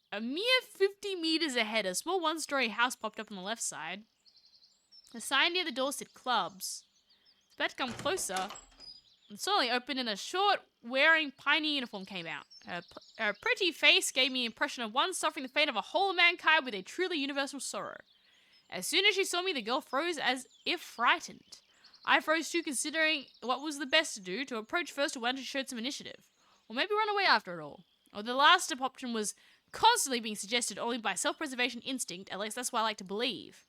A mere 50 meters ahead, a small one-story house popped up on the left side. The sign near the door said clubs. It's about to come closer. And suddenly opened and a short, wearing pioneer uniform came out. Her pretty face gave me the impression of one suffering the fate of a whole mankind with a truly universal sorrow. As soon as she saw me, the girl froze as if frightened. I froze too, considering what was the best to do, to approach first to one who showed some initiative. Or maybe run away after it all. Or the last option was constantly being suggested only by self-preservation instinct, at least that's what I like to believe.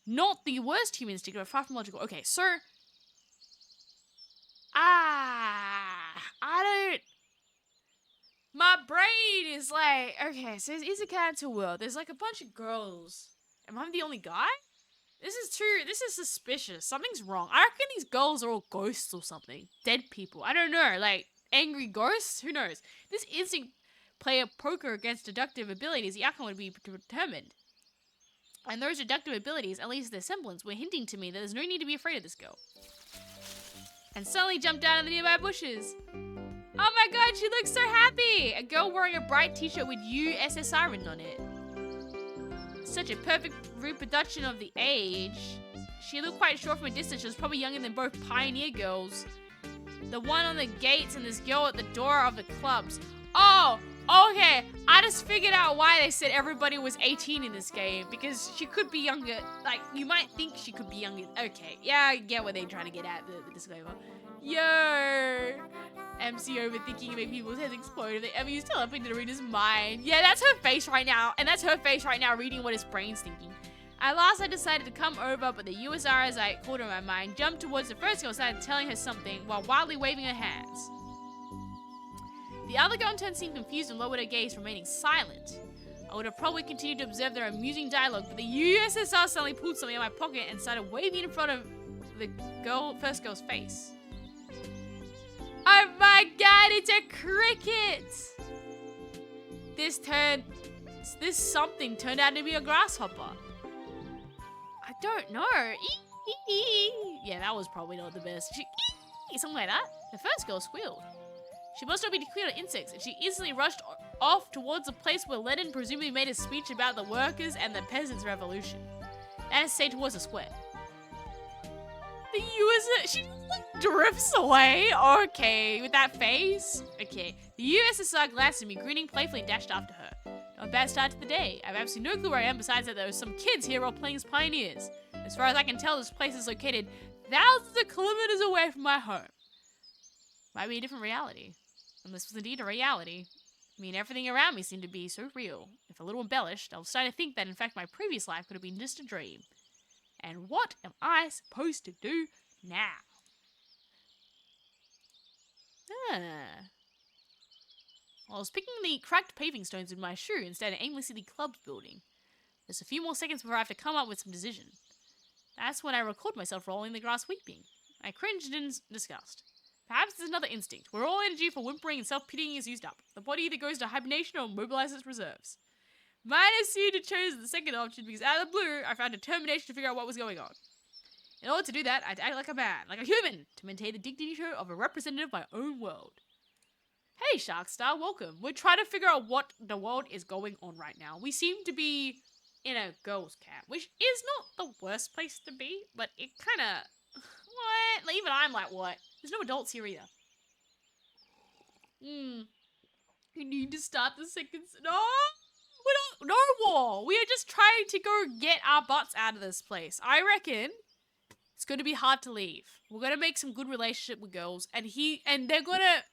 Not the worst human instinct, but far from logical. Okay, so... My brain is like, okay, so it's a character world. There's like a bunch of girls. Am I the only guy? This is true. This is suspicious. Something's wrong. I reckon these girls are all ghosts or something. Dead people. I don't know. Like, angry ghosts? Who knows? This instinct player poker against deductive abilities, the outcome would be determined. And those deductive abilities, at least their semblance, were hinting to me that there's no need to be afraid of this girl. And suddenly jumped out of the nearby bushes. Oh my god, she looks so happy! A girl wearing a bright t-shirt with USSR written on it. Such a perfect reproduction of the age. She looked quite short from a distance. She was probably younger than both pioneer girls. The one on the gates and this girl at the door of the clubs. Oh, okay. I just figured out why they said everybody was 18 in this game. Because she could be younger. Like, you might think she could be younger. Okay, yeah, I get what they're trying to get at, the disclaimer. Yo! MC overthinking and make people's heads explode if they ever use telepathy to read his mind. Yeah, that's her face right now. And that's her face right now reading what his brain's thinking. At last, I decided to come over, but the USR, as I called her in my mind, jumped towards the first girl and started telling her something while wildly waving her hands. The other girl in turn seemed confused and lowered her gaze, remaining silent. I would have probably continued to observe their amusing dialogue, but the USSR suddenly pulled something out of my pocket and started waving in front of the first girl's face. Oh my god, it's a cricket! This something turned out to be a grasshopper. I don't know. Yeah, that was probably not the best. Something like that. The first girl squealed. She must not be clear on insects, and she instantly rushed off towards a place where Lenin presumably made a speech about the workers and the peasants' revolution. That is to say, towards the square. The USSR, she drifts away. Okay, with that face. Okay, the USSR glanced at me, grinning playfully, and dashed after her. Not a bad start to the day. I have absolutely no clue where I am, besides that there are some kids here all playing as pioneers. As far as I can tell, this place is located thousands of kilometers away from my home. Might be a different reality. And this was indeed a reality. I mean, everything around me seemed to be so real. If a little embellished, I was starting to think that, in fact, my previous life could have been just a dream. And what am I supposed to do now? I was picking the cracked paving stones with my shoe instead of aimlessly the club's building. There's a few more seconds before I have to come up with some decision. That's when I record myself rolling in the grass weeping. I cringed in disgust. Perhaps there's another instinct, where all energy for whimpering and self-pitying is used up. The body either goes into hibernation or mobilizes its reserves. Might have seemed to choose the second option because out of the blue, I found determination to figure out what was going on. In order to do that, I had to act like a man, like a human, to maintain the dignity of a representative of my own world. Hey, Sharkstar, welcome. We're trying to figure out what the world is going on right now. We seem to be in a girls' camp, which is not the worst place to be, but it kind of... What? Like, even I'm like, what? There's no adults here either. We need to start the second... No! We don't... No war! We are just trying to go get our butts out of this place. I reckon it's going to be hard to leave. We're going to make some good relationship with girls, and they're going to...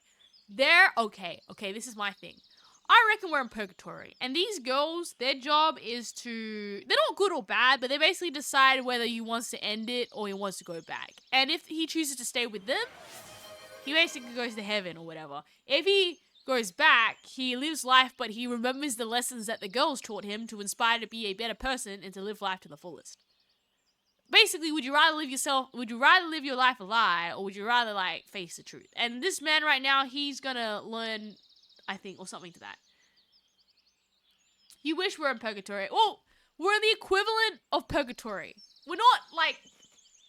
They're... Okay, this is my thing. I reckon we're in purgatory. And these girls, their job is to... They're not good or bad, but they basically decide whether he wants to end it or he wants to go back. And if he chooses to stay with them, he basically goes to heaven or whatever. If he goes back, he lives life, but he remembers the lessons that the girls taught him to inspire to be a better person and to live life to the fullest. Basically, would you rather live your life a lie, or would you rather, like, face the truth? And this man right now, he's gonna learn... I think, or something to that. You wish we're in purgatory. Well, we're the equivalent of purgatory. We're not, like,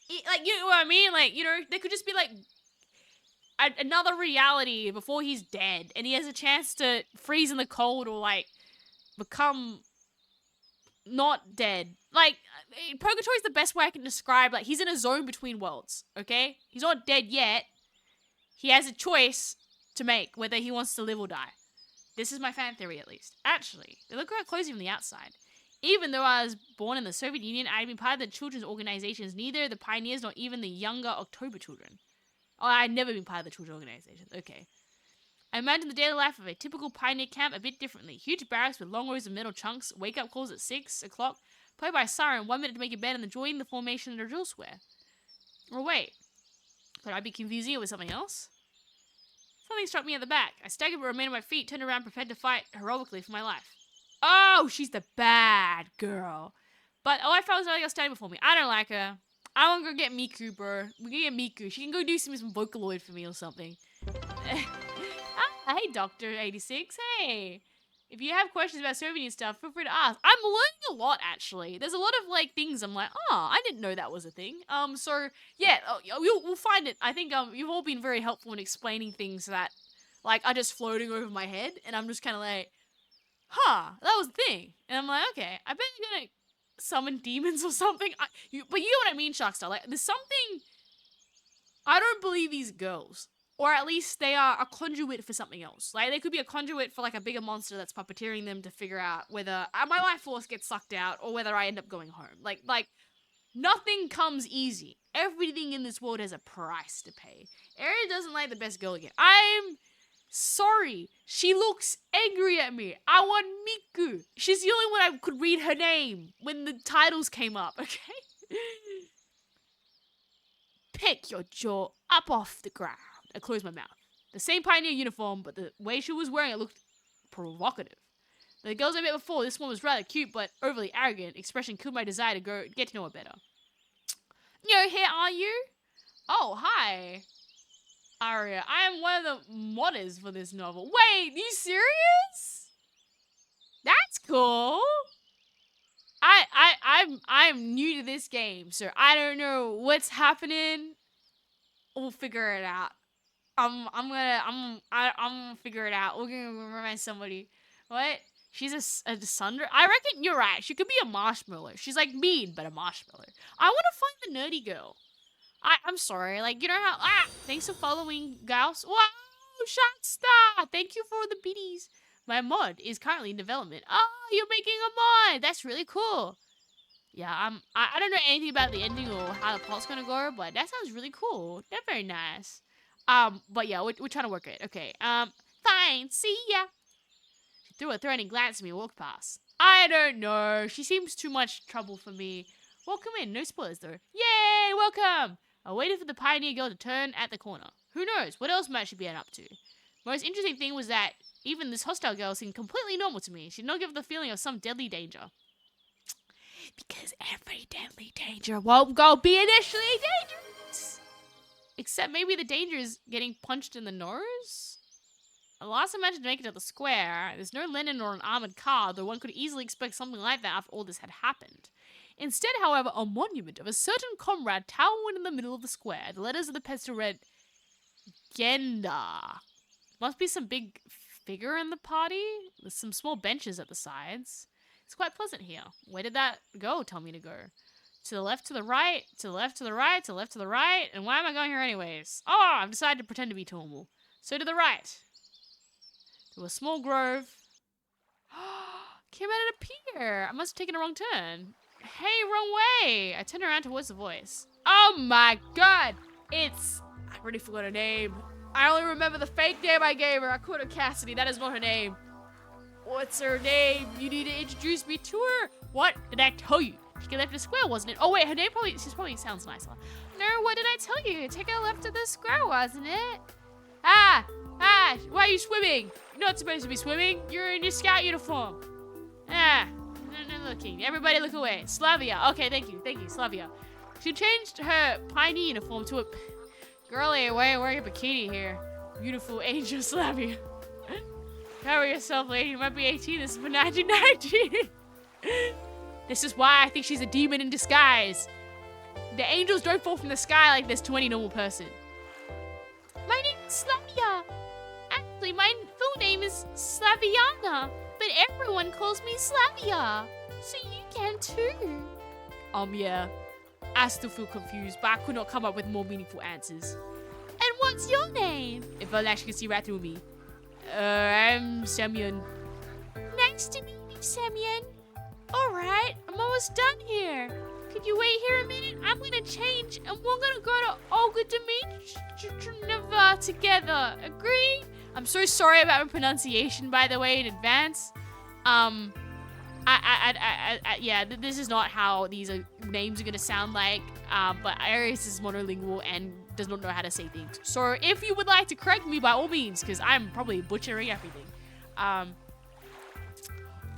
you know what I mean? Like, you know, there could just be, like, another reality before he's dead, and he has a chance to freeze in the cold or, like, become not dead. Like, purgatory is the best way I can describe, like, he's in a zone between worlds, okay? He's not dead yet. He has a choice to make whether he wants to live or die. This is my fan theory, at least. Actually, they look quite cozy from the outside. Even though I was born in the Soviet Union, I had been part of the children's organizations, neither the pioneers nor even the younger October children. Oh, I'd never been part of the children's organizations. Okay. I imagine the daily life of a typical pioneer camp a bit differently. Huge barracks with long rows of metal chunks, wake-up calls at 6 o'clock, played by a siren, 1 minute to make your bed, and then join the formation of the drill square. Or wait, could I be confusing it with something else? Something struck me at the back. I staggered but remained on my feet, turned around, prepared to fight heroically for my life. Oh, she's the bad girl. But I found somebody else standing before me. I don't like her. I want to go get Miku, bro. We're gonna get Miku. She can go do some Vocaloid for me or something. Hey, Dr. 86. Hey. If you have questions about Soviet stuff, feel free to ask. I'm learning a lot, actually. There's a lot of, like, things I'm like, oh, I didn't know that was a thing. So, yeah, we'll find it. I think, you've all been very helpful in explaining things that, like, are just floating over my head. And I'm just kind of like, huh, that was a thing. And I'm like, okay, I bet you're gonna summon demons or something. But you know what I mean, Sharkstar. Like, there's something... I don't believe these girls. Or at least they are a conduit for something else. Like, they could be a conduit for, like, a bigger monster that's puppeteering them to figure out whether my life force gets sucked out or whether I end up going home. Like, nothing comes easy. Everything in this world has a price to pay. Eren doesn't like the best girl again. I'm sorry. She looks angry at me. I want Miku. She's the only one I could read her name when the titles came up, okay? Pick your jaw up off the ground. I closed my mouth. The same pioneer uniform, but the way she was wearing it looked provocative. The girls I met before, this one was rather cute, but overly arrogant. Expression killed my desire to get to know her better. Yo, here are you? Oh, hi. Aria, I am one of the modders for this novel. Wait, you serious? That's cool. I'm new to this game, so I don't know what's happening. We'll figure it out. I'm gonna figure it out. We're gonna remind somebody. What? She's a Sundra? I reckon you're right. She could be a marshmallow. She's like mean, but a marshmallow. I want to find the nerdy girl. I'm sorry. Like, you know how... thanks for following, Gauss. Wow, Sharkstar. Thank you for the biddies. My mod is currently in development. Oh, you're making a mod. That's really cool. Yeah, I don't know anything about the ending or how the plot's gonna go, but that sounds really cool. They're very nice. But yeah, we're trying to work it. Okay, fine, see ya. She threw a threatening glance at me and walked past. I don't know. She seems too much trouble for me. Welcome in. No spoilers, though. Yay, welcome. I waited for the pioneer girl to turn at the corner. Who knows? What else might she be up to? Most interesting thing was that even this hostile girl seemed completely normal to me. She did not give the feeling of some deadly danger. Because every deadly danger won't go be initially dangerous. Except maybe the danger is getting punched in the nose? The last I managed to make it to the square, there's no linen or an armored car, though one could easily expect something like that after all this had happened. Instead, however, a monument of a certain comrade towered in the middle of the square. The letters of the pedestal read, Genda. Must be some big figure in the party, with some small benches at the sides. It's quite pleasant here. Where did that go tell me to go? To the left, to the right, to the left, to the right, to the left, to the right. And why am I going here anyways? Oh, I've decided to pretend to be Tormal. So to the right. To a small grove. Came out of a pier. I must have taken a wrong turn. Hey, wrong way. I turned around towards the voice. Oh my god. I already forgot her name. I only remember the fake name I gave her. I called her Cassidy. That is not her name. What's her name? You need to introduce me to her. What did I tell you? She left the square, wasn't it? Oh wait, her name probably sounds nicer. No, what did I tell you? Take a left of the square, wasn't it? Why are you swimming? You're not supposed to be swimming. You're in your scout uniform. No looking. Everybody look away. Slavia. Okay, thank you, Slavia. She changed her piney uniform to a... Girlie, why are you wearing a bikini here? Beautiful angel Slavia. Cover yourself, lady. You might be 18. This is for 1990. This is why I think she's a demon in disguise. The angels don't fall from the sky like this to any normal person. My name is Slavia. Actually, my full name is Slaviana, but everyone calls me Slavia. So you can too. Yeah. I still feel confused, but I could not come up with more meaningful answers. And what's your name? If I actually can see right through me. I'm Semyon. Nice to meet you, Semyon. Alright, I'm almost done here. Could you wait here a minute? I'm gonna change and we're gonna go to Olga Dimitrova together. Agree? I'm so sorry about my pronunciation, by the way, in advance. Yeah, this is not how these names are gonna sound like. But Aries is monolingual and does not know how to say things. So if you would like to correct me, by all means, because I'm probably butchering everything.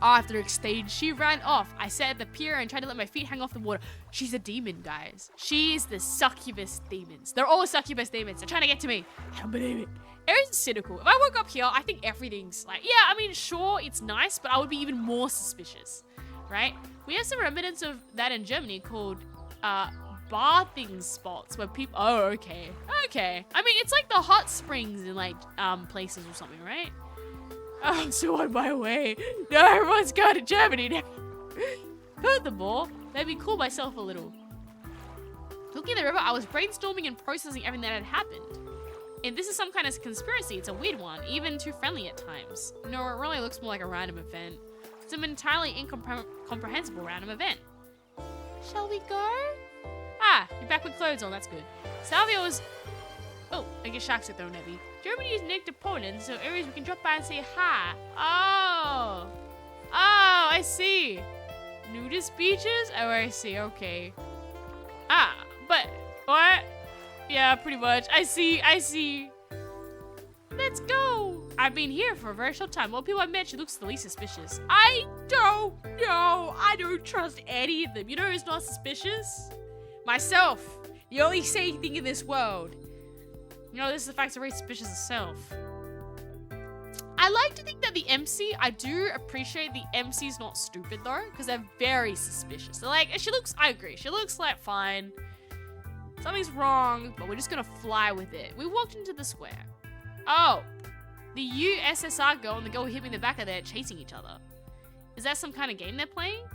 After exchange, she ran off. I sat at the pier and tried to let my feet hang off the water. She's a demon, guys. She's the succubus demons. They're all succubus demons. They're trying to get to me. I don't believe it. Aries is cynical. If I woke up here, I think everything's like, yeah, I mean, sure, it's nice, but I would be even more suspicious, right? We have some remnants of that in Germany called bathing spots where people, oh, okay. I mean, it's like the hot springs in like places or something, right? Oh, I'm so on my way. No, everyone's going to Germany now. Furthermore, made me cool myself a little. Looking at the river, I was brainstorming and processing everything that had happened. If this is some kind of conspiracy, it's a weird one, even too friendly at times. No, it really looks more like a random event. It's an entirely incomprehensible random event. Shall we go? You're back with clothes on, that's good. Salvia was... Oh, I guess sharks are thrown at me. Germany is next to Poland, so areas we can drop by and say hi. Oh, I see. Nudist beaches? Oh, I see, okay. But, what? Yeah, pretty much. I see. Let's go. I've been here for a very short time. All people I met, she looks the least suspicious. I don't know. I don't trust any of them. You know who's not suspicious? Myself. The only sane thing in this world. You know, this is the fact I'm very suspicious of self. I like to think that the MC, I do appreciate the MC's not stupid though, because they're very suspicious. They're like, I agree, she looks like fine. Something's wrong, but we're just gonna fly with it. We walked into the square. Oh, the USSR girl and the girl who hit me in the back are there chasing each other. Is that some kind of game they're playing?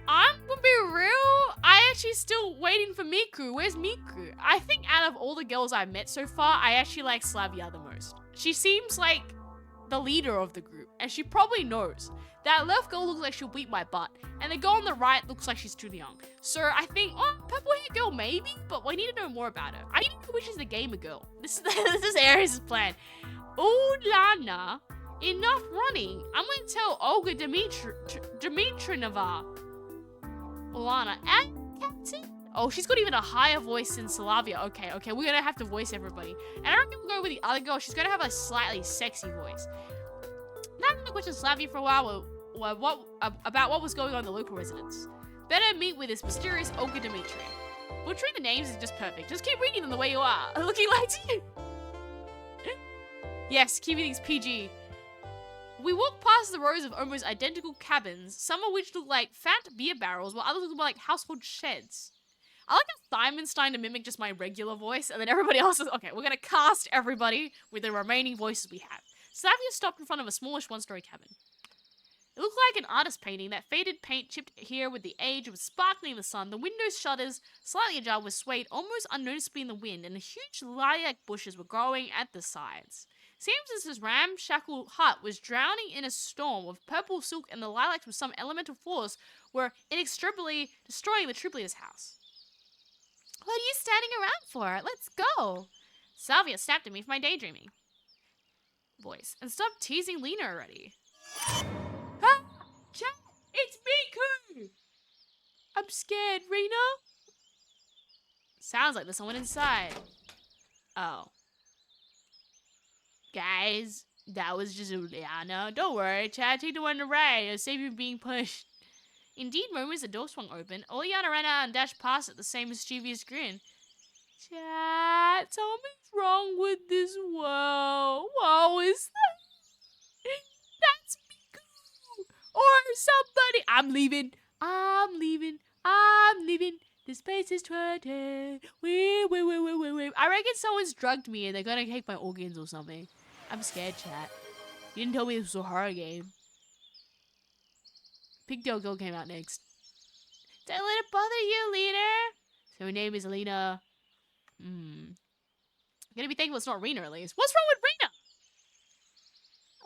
I'm gonna be real, I actually still waiting for Miku. Where's Miku? I think out of all the girls I've met so far, I actually like Slavia the most. She seems like the leader of the group, and she probably knows. That left girl looks like she'll beat my butt, and the girl on the right looks like she's too young. So I think, purple hair girl maybe, but we need to know more about her. I need to know which is the gamer girl. This is Aries' plan. Ulana, enough running. I'm gonna tell Olga Dimitrinova. Ulana and Captain? Oh, she's got even a higher voice than Slavia. Okay, we're gonna have to voice everybody. And I reckon we'll go with the other girl. She's gonna have a slightly sexy voice. Now I'm gonna question Slavia for a while. about what was going on in the local residence. Better meet with this mysterious Olga Dimitri. Butchering the names is just perfect. Just keep reading them the way you are. Looking like you. Yes, keeping things PG. We walked past the rows of almost identical cabins, some of which look like fat beer barrels, while others look more like household sheds. I like how Simon's starting to mimic just my regular voice, and then everybody else is, okay, we're gonna cast everybody with the remaining voices we have. Savia stopped in front of a smallish one-story cabin. It looked like an artist painting. That faded paint chipped here with the age. It was sparkling in the sun. The window's shutters, slightly ajar, were swayed almost unnoticeably in the wind, and the huge lilac bushes were growing at the sides. Seems as this ramshackle hut was drowning in a storm of purple silk, and the lilacs with some elemental force were inextricably destroying the Tripoli's house. What are you standing around for? Let's go. Salvia snapped at me for my daydreaming voice. And stop teasing Lena already. Huh? Chat, it's Miku! I'm scared, Rena. Sounds like there's someone inside. Oh. Guys, that was just Uliana. Don't worry, Chad, take the one to right. I'll save you being pushed. Indeed, moments the door swung open. Oleana ran out and dashed past it, the same mischievous grin. Chat, something's wrong with this world. Whoa, is that? That's Miku! Or somebody. I'm leaving. This place is 20. Wait. I reckon someone's drugged me and they're gonna take my organs or something. I'm scared, chat. You didn't tell me this was a horror game. Pigtail Girl came out next. Don't let it bother you, Lena. So her name is Lena. I'm gonna be thankful it's not Rena, at least. What's wrong with Rena?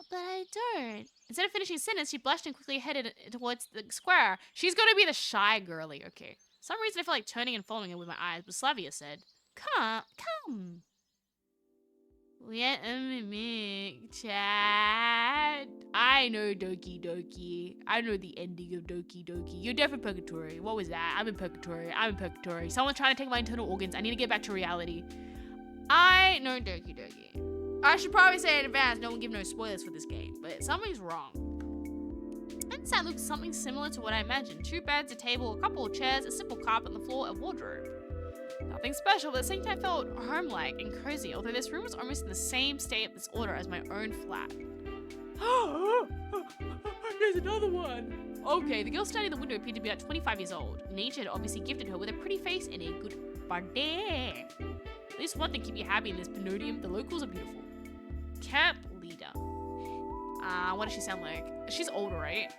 But I don't. Instead of finishing a sentence, she blushed and quickly headed towards the square. She's gonna be the shy girly, okay. For some reason I feel like turning and following her with my eyes, but Slavia said, Come. Let me make chat. I know Doki Doki. I know the ending of Doki Doki. You're definitely Purgatory. What was that? I'm in Purgatory. Someone's trying to take my internal organs. I need to get back to reality. I know Doki Doki. I should probably say in advance, don't give no spoilers for this game, but something's wrong. Inside looks something similar to what I imagined. 2 beds, a table, a couple of chairs, a simple carpet on the floor, a wardrobe. Nothing special, but at the same time felt home-like and cozy, although this room was almost in the same state of disorder as my own flat. There's another one! Okay, the girl standing in the window appeared to be about 25 years old. Nature had obviously gifted her with a pretty face and a good body. At least one thing keep you happy in this Panodium, the locals are beautiful. Camp leader. What does she sound like? She's older, right?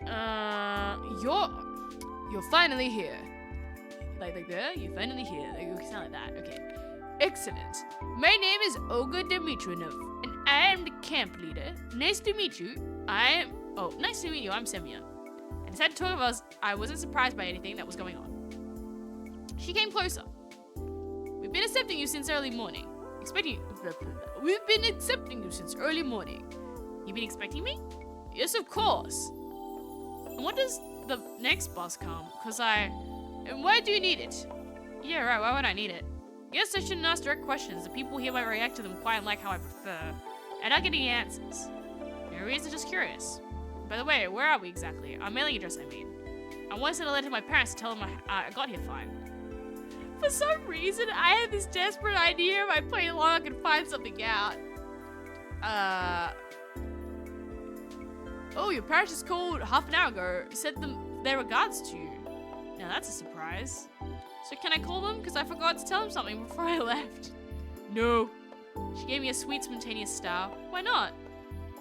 You're finally here. Like there? You're finally here. You sound like that. Okay. Excellent. My name is Olga Dimitrinov, and I am the camp leader. Nice to meet you. Nice to meet you. I'm Semya. And instead of talking about us, I wasn't surprised by anything that was going on. She came closer. We've been accepting you since early morning. We've been accepting you since early morning. You've been expecting me? Yes, of course. And when does the next bus come? And why do you need it? Yeah, right, why would I need it? Guess I shouldn't ask direct questions. The people here might react to them quite unlike how I prefer. I don't get any answers. No reason, just curious. By the way, where are we exactly? Our mailing address, I mean. I once sent a letter to my parents to tell them I got here fine. For some reason, I had this desperate idea if I played along I could find something out. Oh, your parents just called half an hour ago. Sent them their regards to you. Now that's a surprise. So can I call them? Because I forgot to tell them something before I left. No. She gave me a sweet, spontaneous star. Why not?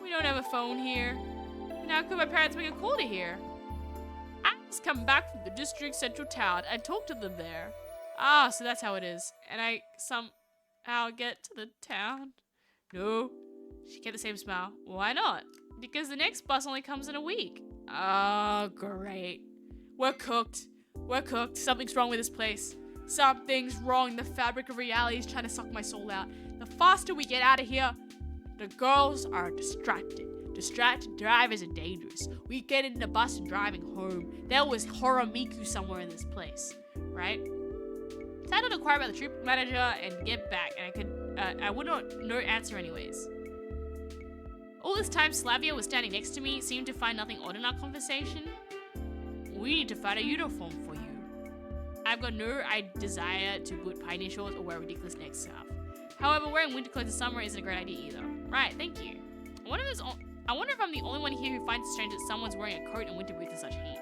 We don't have a phone here. And how could my parents make a call to here? I just come back from the district central town and talk to them there. Ah, so that's how it is. And I somehow get to the town? No. She kept the same smile. Why not? Because the next bus only comes in a week. Oh, great. We're cooked. Something's wrong with this place. Something's wrong. The fabric of reality is trying to suck my soul out. The faster we get out of here, the girls are distracted. Distracted drivers are dangerous. We get in the bus and driving home. There was Horror Miku somewhere in this place, right? So I had to inquire about the troop manager and get back, and I would not know answer anyways. All this time, Slavia was standing next to me, seemed to find nothing odd in our conversation. We need to find a uniform for you. I've got no desire to put pioneer shorts or wear a ridiculous neck scarf. However, wearing winter clothes in summer isn't a great idea either. Right, thank you. I wonder if I'm the only one here who finds it strange that someone's wearing a coat and winter boots in such heat.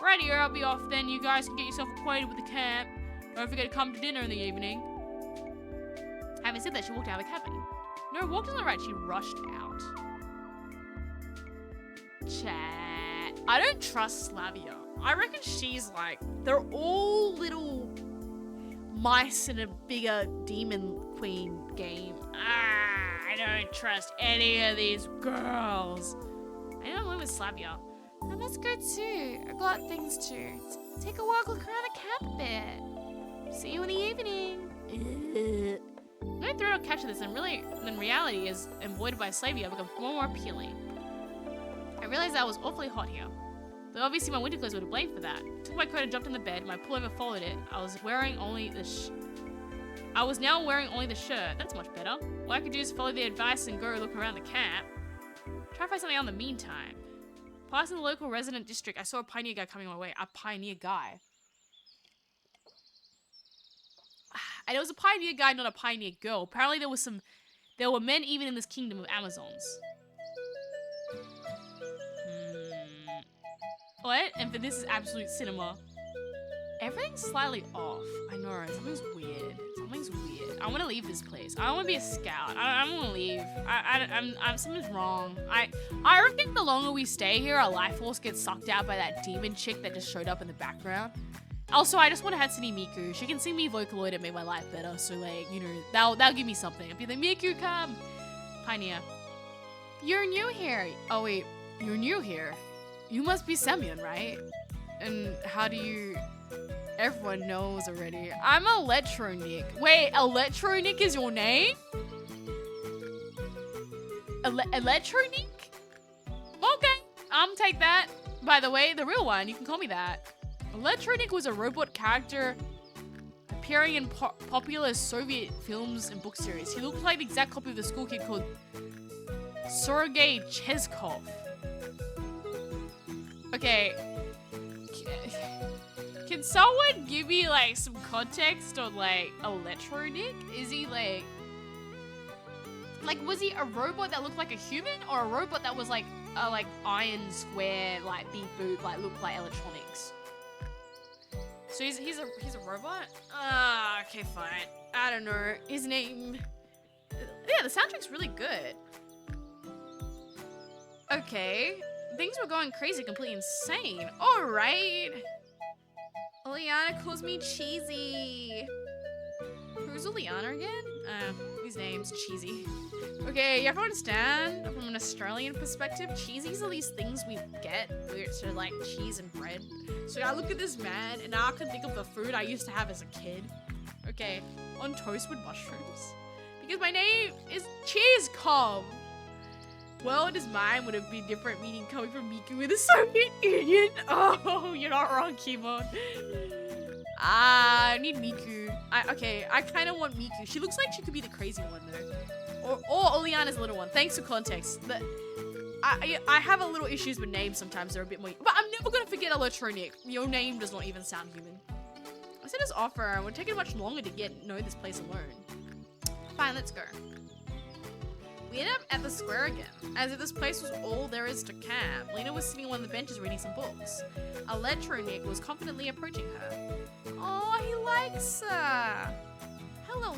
Righty, I'll be off then. You guys can get yourself acquainted with the camp. Don't forget to come to dinner in the evening. Having said that, she walked out of the cabin. No, walked on the right, she rushed out. Chat. I don't trust Slavia. I reckon she's like, they're all little mice in a bigger demon queen game. I don't trust any of these girls. I know I'm going with Slavia. I must go too. I got things to. Take a walk, look around the camp a bit. See you in the evening. I'm going to throw out capture this, and reality is embroidered by Slavia becomes more appealing. I realized I was awfully hot here. Though obviously my winter clothes were to blame for that. Took my coat and jumped in the bed. My pullover followed it. I was now wearing only the shirt. That's much better. All I could do is follow the advice and go look around the camp. Try to find something out in the meantime. Passing the local resident district, I saw a pioneer guy coming my way. A pioneer guy. And it was a pioneer guy, not a pioneer girl. Apparently there were men even in this kingdom of Amazons. What? And for this is absolute cinema. Everything's slightly off. I know, something's weird. Something's weird. I want to leave this place. I don't want to be a scout. I don't want to leave. Something's wrong. I reckon the longer we stay here, our life force gets sucked out by that demon chick that just showed up in the background. Also, I just want to Hatsune Miku. She can sing me Vocaloid and make my life better. So, like, you know, that'll give me something. I'll be like, Miku, come. Pioneer. You're new here. Oh, wait. You're new here. You must be Semyon, right? And how do you... Everyone knows already. I'm Electronic. Wait, Electronic is your name? Electronic? Okay, take that. By the way, the real one, you can call me that. Electronic was a robot character appearing in popular Soviet films and book series. He looked like the exact copy of the school kid called Sergei Cheskov. Okay. Can someone give me, like, some context on, like, Electronic? Is he, like, was he a robot that looked like a human, or a robot that was, like, a, like, iron square, like, big boob, like, looked like electronics? So he's a robot? Okay, fine. I don't know. His name... Yeah, the soundtrack's really good. Okay. Things were going crazy, completely insane. Alright. Oleana calls me cheesy. Who's Oleana again? His name's Cheesy. Okay, you ever understand? From an Australian perspective, cheesies are these things we get, which are like cheese and bread. So I look at this man, and now I can think of the food I used to have as a kid. Okay, on toast with mushrooms. Because my name is Cheese Cobb. World is mine would have been different, meaning coming from Miku in the Soviet Union. Oh, you're not wrong, Kimon. I need Miku. I kind of want Miku. She looks like she could be the crazy one, though. Or Oleana's little one. Thanks for context. I have a little issues with names sometimes. They're a bit more... But I'm never going to forget Electronic. Your name does not even sound human. I said this offer. We're taking much longer to know this place alone. Fine, let's go. We ended up at the square again, as if this place was all there is to camp. Lena was sitting on one of the benches reading some books. Electronic was confidently approaching her. Oh, he likes her. Hello,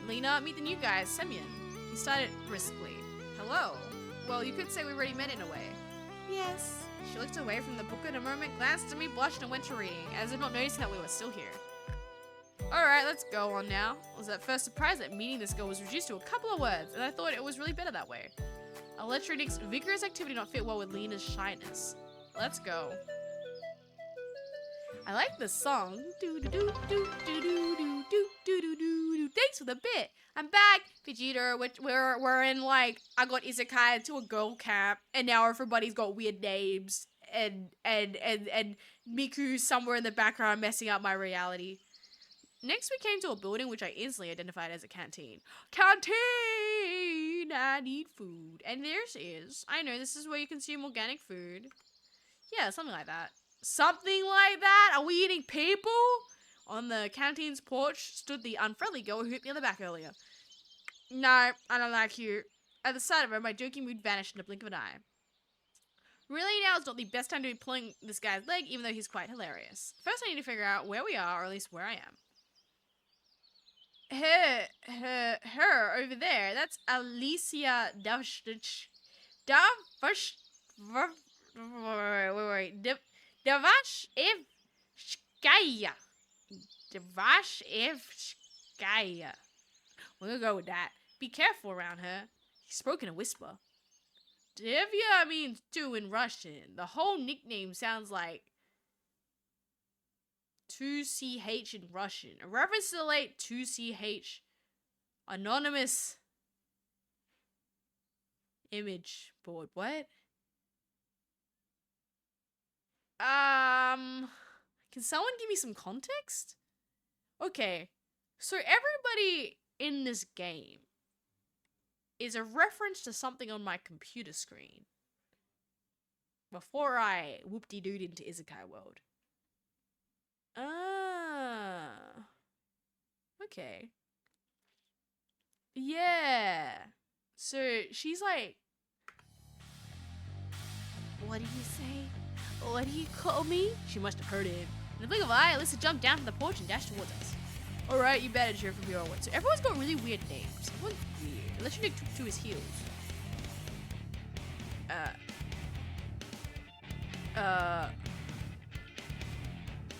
Lena. Meet the new guy, Semyon. He started briskly. Hello. Well, you could say we already met in a way. Yes. She looked away from the book in a moment, glanced at me, blushed, and went to reading, as if not noticing that we were still here. Alright, let's go on now. I was at first surprised that meeting this girl was reduced to a couple of words, and I thought it was really better that way. Electronic's vigorous activity not fit well with Lena's shyness. Let's go. I like this song. Thanks for the bit. I'm back, Vegeta. We're in, like, I got isekai into a girl camp, and now everybody's got weird names, and Miku's somewhere in the background messing up my reality. Next, we came to a building which I instantly identified as a canteen. Canteen! and I need food. And theirs is. I know, this is where you consume organic food. Yeah, something like that. Something like that? Are we eating people? On the canteen's porch stood the unfriendly girl who hit me on the back earlier. No, I don't like you. At the sight of her, my joking mood vanished in a blink of an eye. Really, now is not the best time to be pulling this guy's leg, even though he's quite hilarious. First, I need to figure out where we are, or at least where I am. Her over there. That's Alicia Davashevskaya. Davashevskaya. We're gonna go with that. Be careful around her. He spoke in a whisper. Devya means two in Russian. The whole nickname sounds like 2CH in Russian. A reference to the late 2CH anonymous image board. What? Can someone give me some context? Okay. So everybody in this game is a reference to something on my computer screen before I whoop-de-dooed into Isekai World. Ah. Okay. Yeah. So she's like, what did you say? What do you call me? She must have heard him. In the blink of an eye, Alyssa jumped down from the porch and dashed towards us. Alright, you better cheer from here onward. So everyone's got really weird names. Everyone's weird. Electronic took to his heels.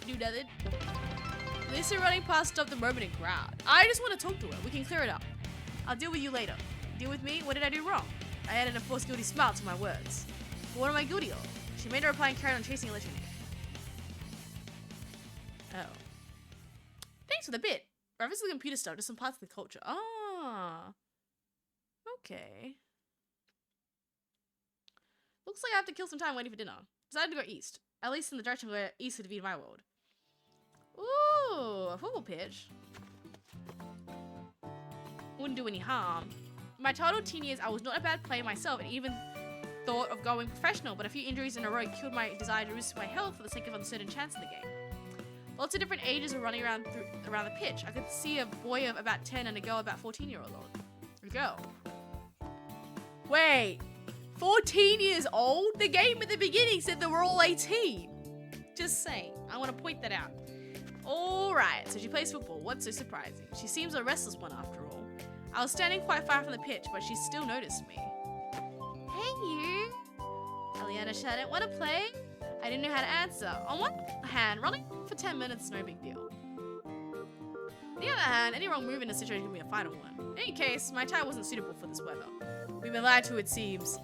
Do nothing. Lisa running past stopped the moment and growled. I just want to talk to her. We can clear it up. I'll deal with you later. Deal with me? What did I do wrong? I added a forced guilty smile to my words. But what am I guilty of? She made a reply and carried on chasing Electronic. Oh. Thanks for the bit. Reference to the computer stuff to some parts of the culture. Ah. Okay. Looks like I have to kill some time waiting for dinner. Decided to go east. At least in the direction where east would be my world. Ooh, a football pitch. Wouldn't do any harm. In my total teen years, I was not a bad player myself and even thought of going professional, but a few injuries in a row killed my desire to risk my health for the sake of uncertain chance in the game. Lots of different ages were running around the pitch. I could see a boy of about 10 and a girl about 14-year-old. A girl. Wait, 14 years old? The game at the beginning said they were all 18. Just saying. I want to point that out. Alright, so she plays football. What's so surprising? She seems a restless one after all. I was standing quite far from the pitch, but she still noticed me. Hey you! Eliana shouted, wanna play? I didn't know how to answer. On one hand, running for 10 minutes is no big deal. On the other hand, any wrong move in a situation can be a final one. In any case, my tie wasn't suitable for this weather. We've been lied to, it seems.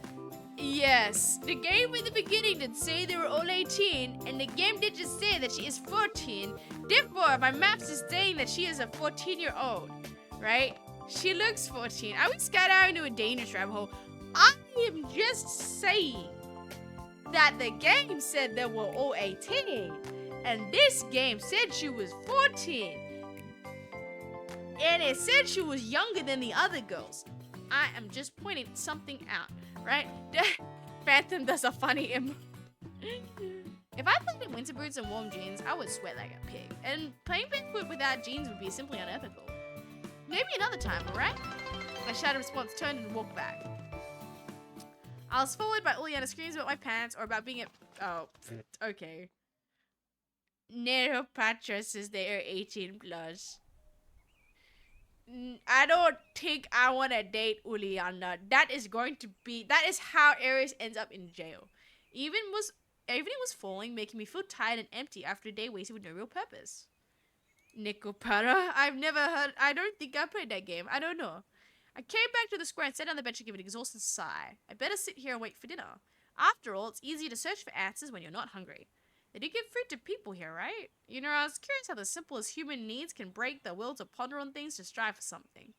Yes, the game in the beginning did say they were all 18, and the game did just say that she is 14. Therefore, my maps is saying that she is a 14-year-old, right? She looks 14. I would skydiving into a dangerous rabbit hole. I am just saying that the game said they were all 18, and this game said she was 14. And it said she was younger than the other girls. I am just pointing something out, right? Phantom does a funny If I played in winter boots and warm jeans, I would sweat like a pig. And playing barefoot without jeans would be simply unethical. Maybe another time, alright? My shouted response turned and walked back. I was followed by Uliana screams about my pants or about being oh, okay. Neopatra says they are 18 plus. I don't think I want to date Uliana. That is how Aries ends up in jail. Evening was falling, making me feel tired and empty after a day wasted with no real purpose. Nicopara? I don't think I played that game. I don't know. I came back to the square and sat on the bench and gave an exhausted sigh. I better sit here and wait for dinner. After all, it's easier to search for answers when you're not hungry. They do give food to people here, right? You know, I was curious how the simplest human needs can break the will to ponder on things to strive for something.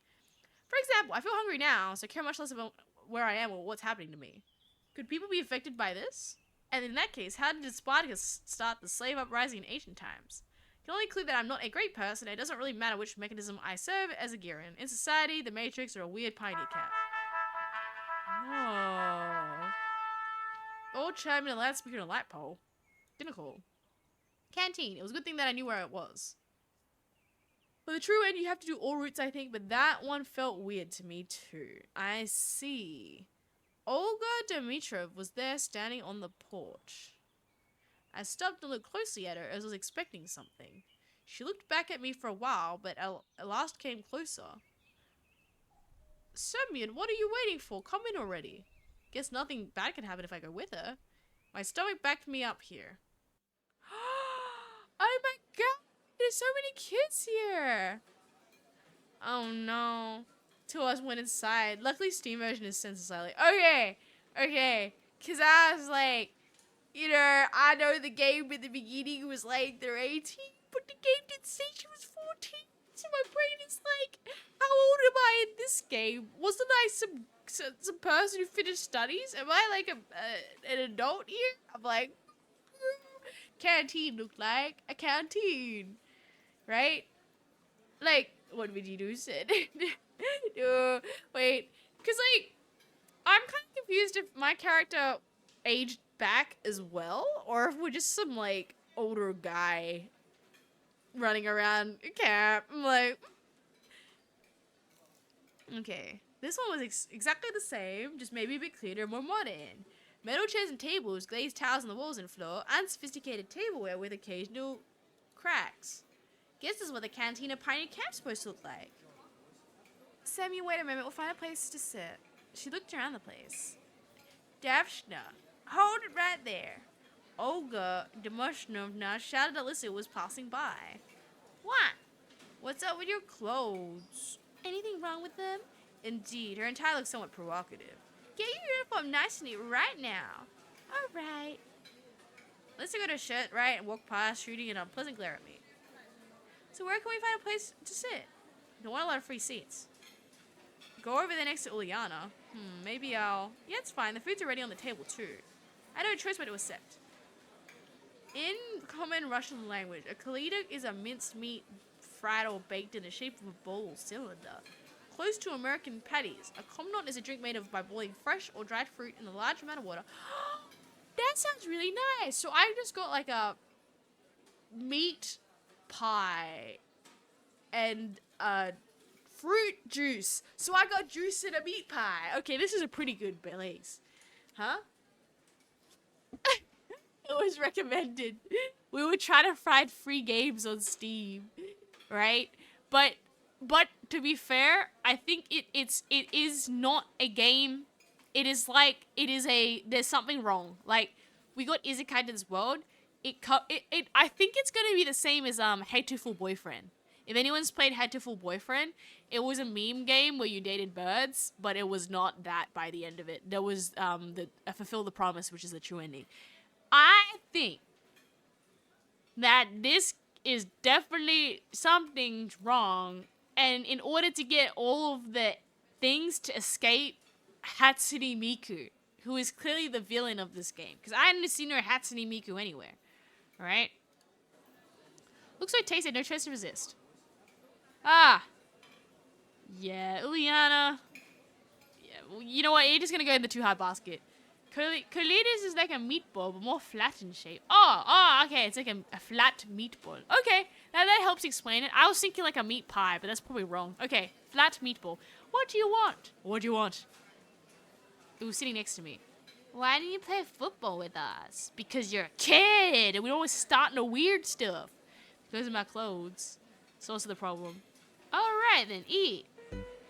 For example, I feel hungry now, so I care much less about where I am or what's happening to me. Could people be affected by this? And in that case, how did Spartacus start the slave uprising in ancient times? I can only conclude that I'm not a great person, and it doesn't really matter which mechanism I serve as a Giran. In society, the Matrix, or a weird pioneer cat. Oh. Old chairman and loudspeaker and a light pole. Dinner call. Canteen. It was a good thing that I knew where it was. For the true end, you have to do all routes, I think, but that one felt weird to me too. I see. Olga Dimitrov was there standing on the porch. I stopped and looked closely at her as I was expecting something. She looked back at me for a while, but at last came closer. Semyon, what are you waiting for? Come in already. Guess nothing bad can happen if I go with her. My stomach backed me up here. Oh my god! There's so many kids here! Oh no. Two of us went inside. Luckily, Steam version is censored slightly. Okay. Cause I was like, you know, I know the game in the beginning was like they're 18, but the game did say she was 14. So my brain is like, how old am I in this game? Wasn't I some person who finished studies? Am I like an adult here? I'm like, canteen looked like a canteen, right? Like, what would you do, Sid? Wait, because like, I'm kind of confused if my character aged back as well, or if we're just some like older guy running around a camp. I'm like, okay, this one was exactly the same, just maybe a bit cleaner and more modern. Metal chairs and tables, glazed tiles on the walls and floor, and sophisticated tableware with occasional cracks. Guess this is what the canteen of Pioneer Camp's supposed to look like. Sammy, wait a moment, we'll find a place to sit. She looked around the place. Davshna, hold it right there. Olga Demoshnovna shouted at Alyssa who was passing by. What? What's up with your clothes? Anything wrong with them? Indeed, her entire looks somewhat provocative. Get your uniform nice and neat right now. Alright. Alyssa got her shirt right and walked past, shooting an unpleasant glare at me. So where can we find a place to sit? Don't want a lot of free seats. Go over there next to Uliana. Maybe I'll... Yeah, it's fine. The food's already on the table, too. I had no choice but to accept. In common Russian language, a kalida is a minced meat fried or baked in the shape of a bowl or cylinder. Close to American patties. A komnot is a drink made by boiling fresh or dried fruit in a large amount of water. That sounds really nice. So I just got like a meat pie and fruit juice. So I got juice in a meat pie. Okay, this is a pretty good base. Huh? It was recommended. We were trying to find free games on Steam, right? But to be fair, I think it is not a game. It is like there's something wrong. Like we got Isekai to this world. I think it's gonna be the same as Hateful Boyfriend. If anyone's played Hateful Boyfriend, it was a meme game where you dated birds, but it was not that by the end of it. There was Fulfill the Promise, which is the true ending. I think that this is definitely something's wrong, and in order to get all of the things to escape Hatsune Miku, who is clearly the villain of this game, because I hadn't seen her Hatsune Miku anywhere. Alright? Looks so tasty, no chance to resist. Ah! Yeah, Uliana. Yeah, well, you know what? You're just gonna go in the too hard basket. Colitas is like a meatball, but more flat in shape. Oh, okay. It's like a flat meatball. Okay, now that helps explain it. I was thinking like a meat pie, but that's probably wrong. Okay, flat meatball. What do you want? What do you want? It was sitting next to me. Why didn't you play football with us? Because you're a kid, and we always starting the weird stuff. Because of my clothes. It's also the problem. Alright then, eat.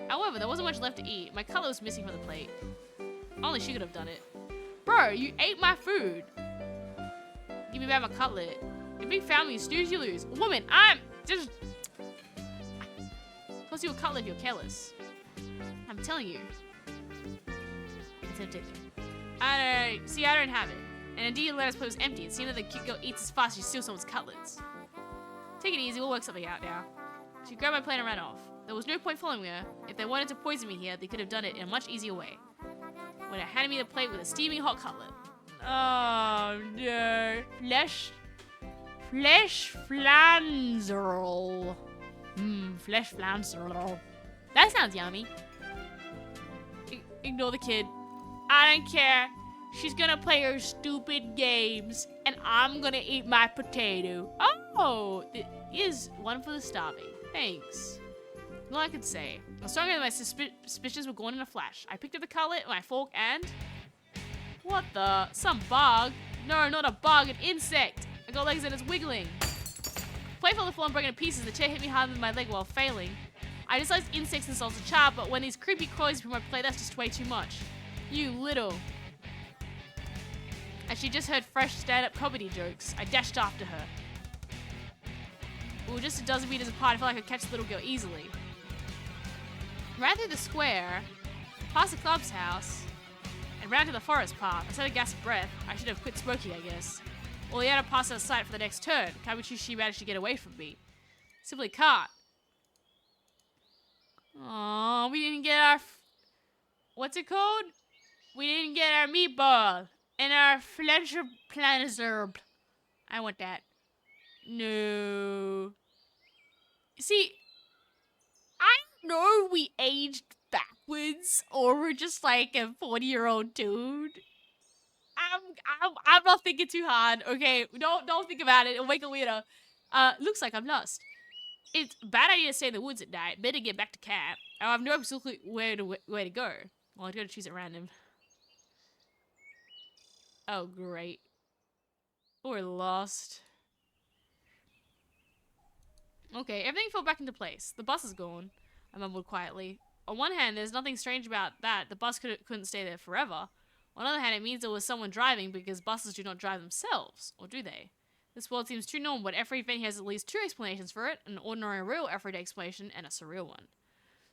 However, there wasn't much left to eat. My cutlet was missing from the plate. Only she could have done it. Bro, you ate my food. Give me back my cutlet. If big family snooze, you lose. Woman, I'm just... Plus you a cutlet if you're careless. I'm telling you. It's empty. I don't have it. And indeed, the lettuce plate was empty. It seemed that the cute girl eats as fast as she steals someone's cutlets. Take it easy, we'll work something out now. She grabbed my plate and ran off. There was no point following her. If they wanted to poison me here, they could have done it in a much easier way. When it handed me the plate with a steaming hot cutlet. Oh no. Flesh flanzerl. Flesh flanzerl. That sounds yummy. Ignore the kid. I don't care. She's gonna play her stupid games, and I'm gonna eat my potato. Oh, it is one for the starving. Thanks. All I could say. I was stronger than my suspicions were gone in a flash. I picked up the cutlet, my fork, and... What the? Some bug? No, not a bug, an insect. I got legs and it's wiggling. Plate fell on the floor and broke into pieces. The chair hit me harder than my leg while failing. I disliked insects and salsa char, but when these creepy crawlies put my plate, that's just way too much. You little. And she just heard fresh stand-up comedy jokes. I dashed after her. Ooh, just a dozen meters apart, I felt like I could catch the little girl easily. Ran through the square, past the club's house, and ran to the forest path. I said a gasp of breath. I should have quit smoking, I guess. Well, he had to pass out of sight for the next turn. Can't be true she managed to get away from me. Simply can't. Oh, we didn't get our... What's it called? We didn't get our meatball. And our flesh planizerb. I want that. No. See, I know we aged backwards, or we're just like a 40-year-old dude. I'm not thinking too hard. Okay, don't think about it. It'll make it weirder. Looks like I'm lost. It's a bad idea to stay in the woods at night. Better get back to camp. I have no absolute where to go. Well, I'm gonna choose at random. Oh, great. We're lost. Okay, everything fell back into place. The bus is gone, I mumbled quietly. On one hand, there's nothing strange about that. The bus couldn't stay there forever. On the other hand, it means there was someone driving because buses do not drive themselves. Or do they? This world seems too normal, but every event has at least two explanations for it. An ordinary, real, everyday explanation, and a surreal one.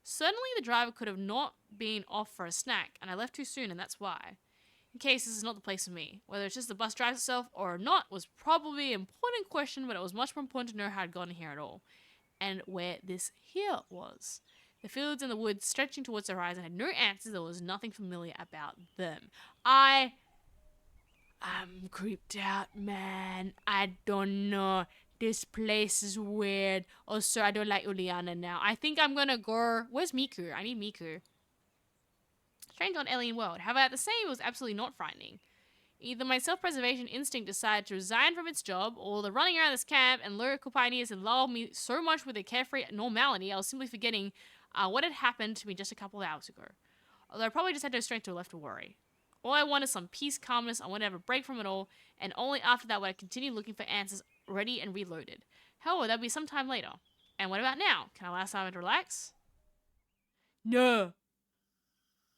Certainly, the driver could have not been off for a snack, and I left too soon, and that's why. In case this is not the place for me. Whether it's just the bus drives itself or not was probably an important question, but it was much more important to know how I'd gotten here at all. And where this here was. The fields and the woods stretching towards the horizon had no answers. There was nothing familiar about them. I'm creeped out, man. I don't know. This place is weird. Also, I don't like Uliana now. I think I'm gonna go... Where's Miku? I need Miku. Strange on alien world. However, at the same, it was absolutely not frightening. Either my self-preservation instinct decided to resign from its job, or the running around this camp and lyrical pioneers had lulled me so much with their carefree normality, I was simply forgetting what had happened to me just a couple of hours ago. Although I probably just had no strength left to worry. All I wanted is some peace, calmness. I wanted to have a break from it all, and only after that would I continue looking for answers ready and reloaded. However, that'd be some time later. And what about now? Can I allow time to relax? No.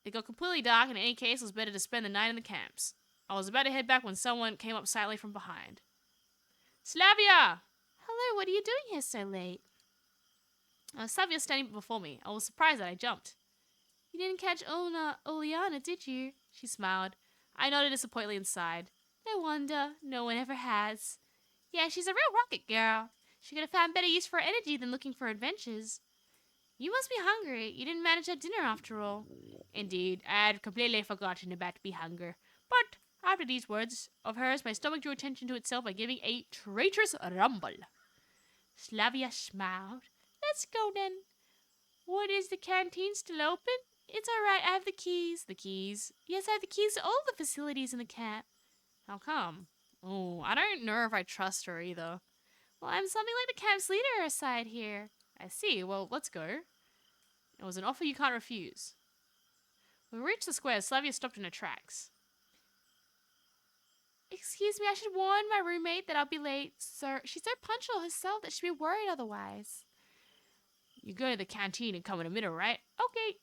It got completely dark, and in any case, it was better to spend the night in the camps. I was about to head back when someone came up silently from behind. Slavia! Hello, what are you doing here so late? Slavia standing before me. I was surprised that I jumped. You didn't catch Uliana, did you? She smiled. I nodded disappointedly and sighed. No wonder. No one ever has. Yeah, she's a real rocket girl. She could have found better use for her energy than looking for adventures. You must be hungry. You didn't manage our dinner after all. Indeed, I had completely forgotten about the hunger. But after these words of hers, my stomach drew attention to itself by giving a traitorous rumble. Slavia smiled. Let's go then. What, is the canteen still open? It's all right. I have the keys. The keys? Yes, I have the keys to all the facilities in the camp. How come? Oh, I don't know if I trust her either. Well, I'm something like the camp's leader aside here. I see. Well, let's go. It was an offer you can't refuse. When we reached the square, Slavia stopped in her tracks. Excuse me, I should warn my roommate that I'll be late, sir. She's so punctual herself that she'd be worried otherwise. You go to the canteen and come in a minute, right? Okay.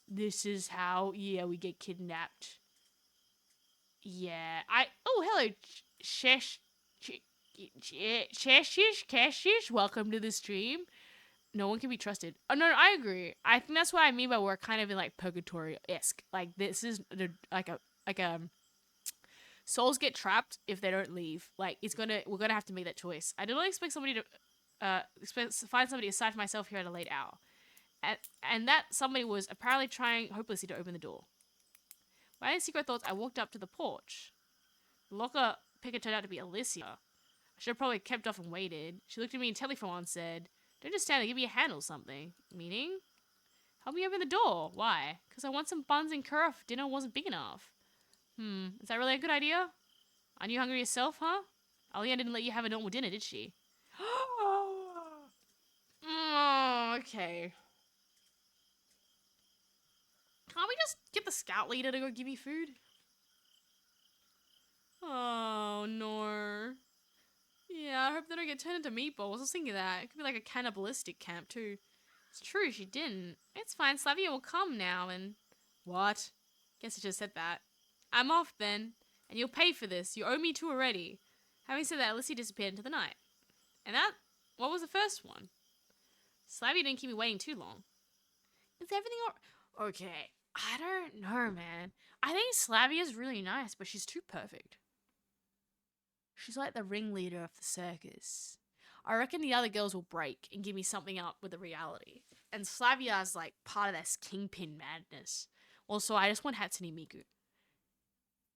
This is how, we get kidnapped. Yeah, oh, hello, Cashish, welcome to the stream. No one can be trusted. Oh, no, I agree. I think that's what I mean by we're kind of in, like, purgatory-esque. Like, this is, like a souls get trapped if they don't leave. Like, we're gonna have to make that choice. I didn't expect somebody to, find somebody aside from myself here at a late hour. And that somebody was apparently trying hopelessly to open the door. With my secret thoughts, I walked up to the porch. The locker picker turned out to be Alicia. I should have probably kept off and waited. She looked at me intently for a while and said, "Don't just stand there, give me a hand or something." Meaning? Help me open the door. Why? Because I want some buns and curry if dinner wasn't big enough. Is that really a good idea? Aren't you hungry yourself, huh? Alia didn't let you have a normal dinner, did she? Okay. Can't we just get the scout leader to go give me food? Oh, no. Yeah, I hope they don't get turned into meatballs. I was thinking that. It could be like a cannibalistic camp, too. It's true, she didn't. It's fine, Slavia will come now and... What? Guess I just said that. I'm off then. And you'll pay for this. You owe me two already. Having said that, Alicia disappeared into the night. And that... What was the first one? Slavia didn't keep me waiting too long. Is everything all... Okay. I don't know, man. I think Slavia's really nice, but she's too perfect. She's like the ringleader of the circus. I reckon the other girls will break and give me something up with the reality. And Slavia's like part of this kingpin madness. Also, I just want Hatsune Miku.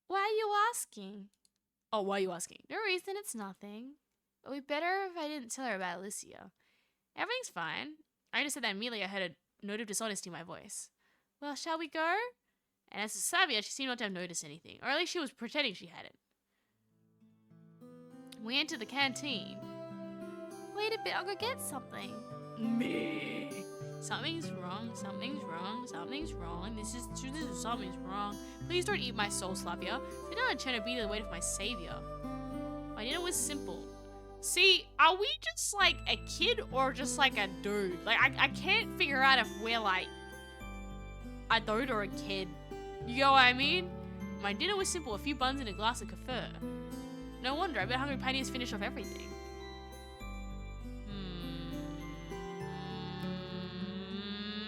Why are you asking? Oh, why are you asking? No reason, it's nothing. It would be better if I didn't tell her about Alicia. Everything's fine. I just said that immediately I heard a note of dishonesty in my voice. Well, shall we go? And as for Slavia, she seemed not to have noticed anything. Or at least she was pretending she hadn't. We entered the canteen. Wait a bit, I'll go get something. Meh. Something's wrong, something's wrong, something's wrong. This is something's wrong. Please don't eat my soul, Slavia. Sit down and try to be the weight of my savior. My dinner was simple. See, are we just like a kid or just like a dude? Like, I can't figure out if we're like a dude or a kid. You know what I mean? My dinner was simple, a few buns and a glass of kefir. No wonder, I bet Hungry Patty has finished off everything.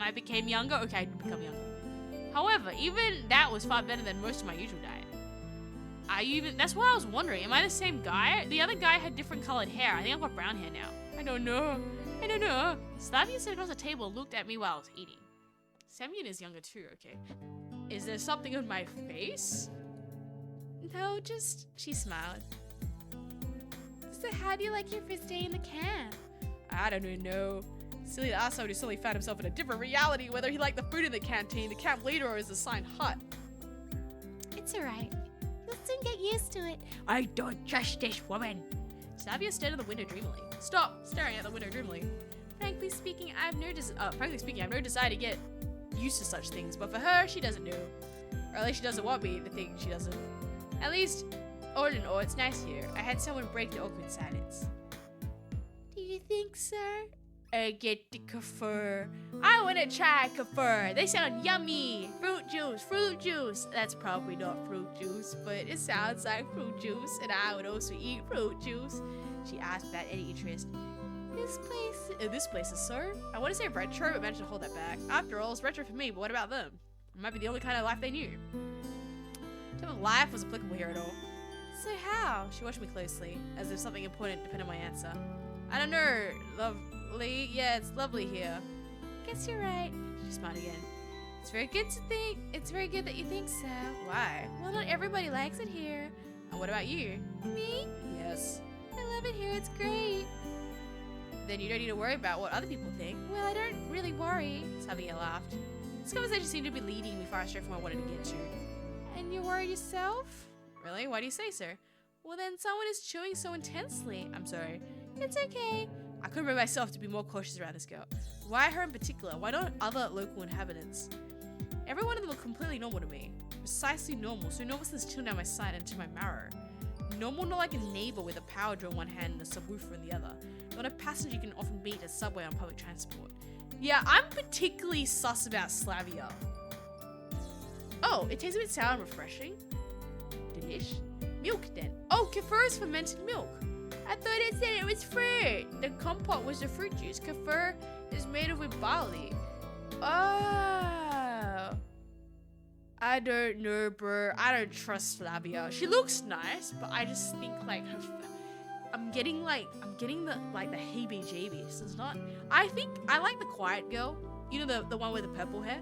I became younger? Okay, I did become younger. However, even that was far better than most of my usual diet. That's what I was wondering. Am I the same guy? The other guy had different colored hair. I think I've got brown hair now. I don't know. Slavia sat across the table and looked at me while I was eating. Semyon is younger too, okay. Is there something on my face? No, just... She smiled. So how do you like your first day in the camp? I don't even know. Silly the arsehole who suddenly found himself in a different reality, whether he liked the food in the canteen, the camp leader, or his assigned hut. It's alright. You'll soon get used to it. I don't trust this woman. Slavia stared at the window dreamily. Stop staring at the window dreamily. Frankly speaking, I have no desire to get used to such things, but for her, she doesn't know. Or at least she doesn't want me to think she doesn't. At least, all in all, it's nice here. I had someone break the awkward silence. Do you think so? Get the kefir. I want to try kefir. They sound yummy. Fruit juice. That's probably not fruit juice, but it sounds like fruit juice, and I would also eat fruit juice. She asked without any interest. This place is so... I want to say retro, but managed to hold that back. After all, it's retro for me, but what about them? It might be the only kind of life they knew. Type of life was applicable here at all. So how? She watched me closely, as if something important depended on my answer. I don't know, lovely. Yeah, it's lovely here. Guess you're right. She smiled again. It's very good that you think so. Why? Well, not everybody likes it here. And what about you? Me? Yes. I love it here, it's great. Then you don't need to worry about what other people think. Well, I don't really worry. Slavia laughed. This conversation seemed to be leading me far astray from what I wanted to get to. And you're worried yourself? Really? Why do you say so? Well, then someone is chewing so intensely. I'm sorry. It's okay. I couldn't bring myself to be more cautious around this girl. Why her in particular? Why not other local inhabitants? Every one of them looked completely normal to me. Precisely normal, so normal this chill down my side and to my marrow. Normal, not like a neighbor with a power drill in one hand and a subwoofer in the other. Not a passenger you can often meet at subway on public transport. Yeah, I'm particularly sus about Slavia. Oh, it tastes a bit sour and refreshing. Delish. Milk then. Oh, kefir is fermented milk. I thought it said it was fruit. The compote was the fruit juice. Kefir is made of with barley. Oh. I don't know, bro. I don't trust Slavia. She looks nice, but I just think like her... I'm getting the heebie-jeebies. It's not... I think I like the quiet girl. You know, the one with the purple hair?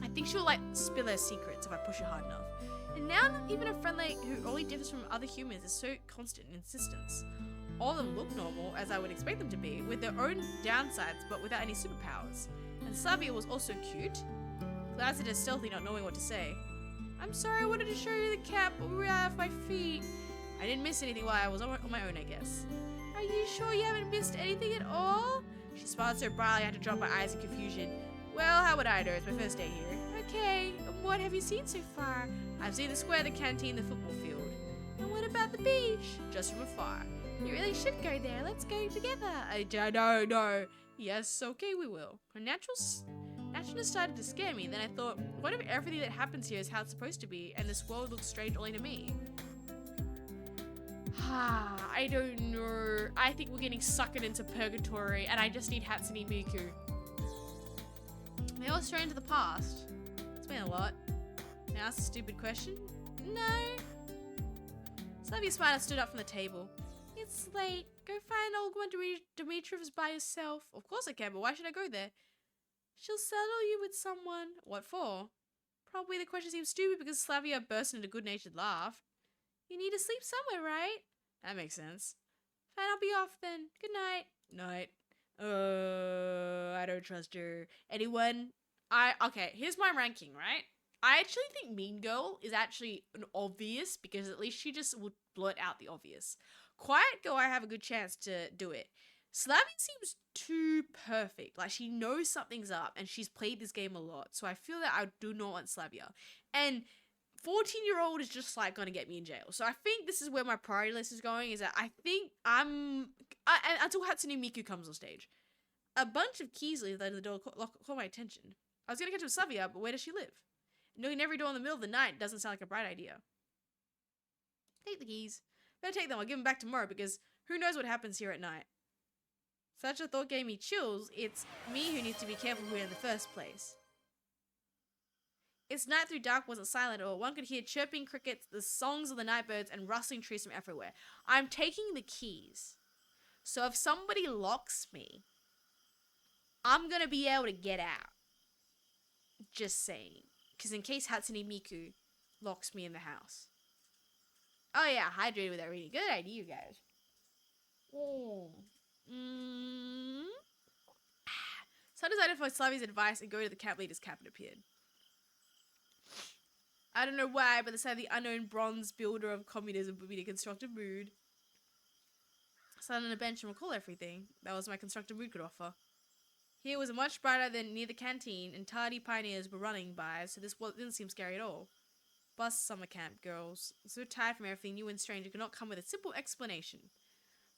I think she'll like spill her secrets if I push her hard enough. And now not even a friend like who only differs from other humans is so constant in insistence. All of them look normal, as I would expect them to be, with their own downsides, but without any superpowers. And And Slavia was also cute. Glanced at her stealthily, not knowing what to say. I'm sorry, I wanted to show you the cap, but we were out of my feet. I didn't miss anything while I was on my own, I guess. Are you sure you haven't missed anything at all? She smiled so brightly I had to drop my eyes in confusion. Well, how would I know? It's my first day here. Okay, and what have you seen so far? I've seen the square, the canteen, the football field. And what about the beach? Just from afar. You really should go there. Let's go together. No. Yes, okay, we will. Her naturalness started to scare me. Then I thought, what if everything that happens here is how it's supposed to be, and this world looks strange only to me? I don't know. I think we're getting suckered into purgatory, and I just need Hatsune Miku. They all stray into the past. It's been a lot. May I ask a stupid question? No. Slavia smiled and stood up from the table. It's late. Go find old one Dimitriev's by yourself. Of course I can, but why should I go there? She'll settle you with someone. What for? Probably the question seems stupid because Slavia burst into a good-natured laugh. You need to sleep somewhere, right? That makes sense. Fine, I'll be off then. Good night. Night. I don't trust her. Anyone? Okay, here's my ranking, right? I actually think Mean Girl is actually an obvious because at least she just would blurt out the obvious. Quiet Girl, I have a good chance to do it. Slavia seems too perfect. Like, she knows something's up and she's played this game a lot. So I feel that I do not want Slavia. And 14-year-old is just like gonna get me in jail. So I think this is where my priority list is going, is that I think until Hatsune Miku comes on stage. A bunch of keys leave at the door caught my attention. I was gonna catch up with Slavia, but where does she live? Knowing every door in the middle of the night doesn't sound like a bright idea. Take the keys. Better take them, I'll give them back tomorrow because who knows what happens here at night. Such a thought gave me chills. It's me who needs to be careful here in the first place. Its night through dark wasn't silent at all. One could hear chirping crickets, the songs of the night birds, and rustling trees from everywhere. I'm taking the keys. So if somebody locks me, I'm gonna be able to get out. Just saying. Because in case Hatsune Miku locks me in the house. Oh yeah, hydrated without reading. Good idea, you guys. So I decided to follow Slavia's advice and go to the camp leader's cabin appeared. I don't know why, but the sight of the unknown bronze builder of communism put me in a constructive mood. I sat on a bench and recall everything. That was my constructive mood could offer. Here was much brighter than near the canteen, and tardy pioneers were running by, so this didn't seem scary at all. Bus summer camp, girls. So tired from everything new and strange, it could not come with a simple explanation.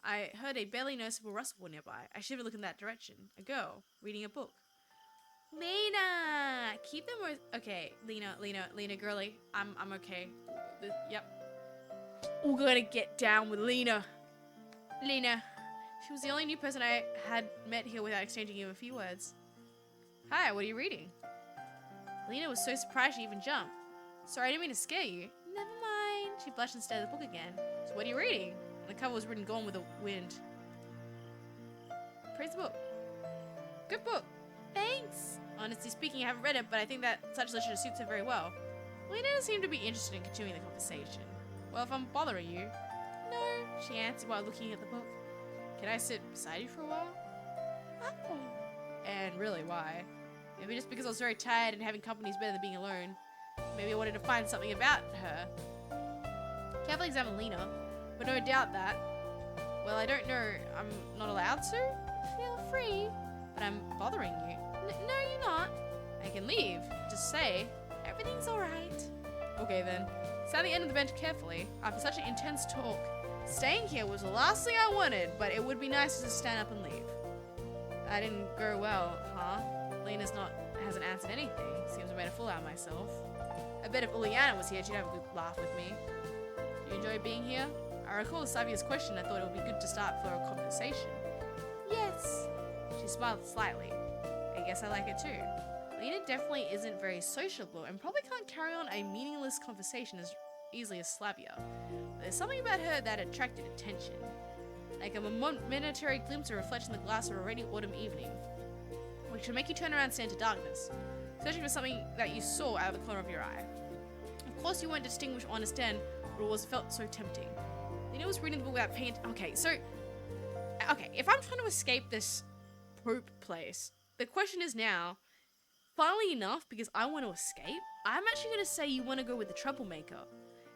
I heard a barely noticeable rustle nearby. I shivered looking in that direction. A girl, reading a book. Lena! Keep them okay, Lena, girly. I'm okay. Yep. We're gonna get down with Lena. Lena. She was the only new person I had met here without exchanging even a few words. Hi, what are you reading? Lena was so surprised she even jumped. Sorry, I didn't mean to scare you. Never mind. She blushed and stared at the book again. So what are you reading? And the cover was written Gone with the Wind. Praise the book. Good book. Thanks. Honestly speaking, I haven't read it, but I think that such literature suits her very well. Lena doesn't seem to be interested in continuing the conversation. Well, if I'm bothering you. No, she answered while looking at the book. Can I sit beside you for a while? Oh. And really, why? Maybe just because I was very tired and having company is better than being alone. Maybe I wanted to find something about her. Carefully examine Lena, but no doubt that. Well, I don't know. I'm not allowed to? Feel free. But I'm bothering you. No, you're not. I can leave. Just say, everything's alright. Okay then. Sat at the end of the bench carefully. After such an intense talk, staying here was the last thing I wanted, but it would be nice to stand up and leave. That didn't go well, huh? Lena's hasn't answered anything. Seems I made a fool out of myself. I bet if Uliana was here, she'd have a good laugh with me. Do you enjoy being here? I recall Slavia's question. I thought it would be good to start for a conversation. Yes. She smiled slightly. I guess I like it too. Lena definitely isn't very sociable and probably can't carry on a meaningless conversation as easily as Slavia. But there's something about her that attracted attention. Like a momentary glimpse of reflection in the glass of a rainy autumn evening, which would make you turn around and stare into darkness, searching for something that you saw out of the corner of your eye. Of course you won't distinguish or understand what was felt so tempting. Lena was reading the book without pain. Okay, if I'm trying to escape this Pope place, the question is now, funnily enough, because I want to escape, I'm actually going to say you want to go with the troublemaker.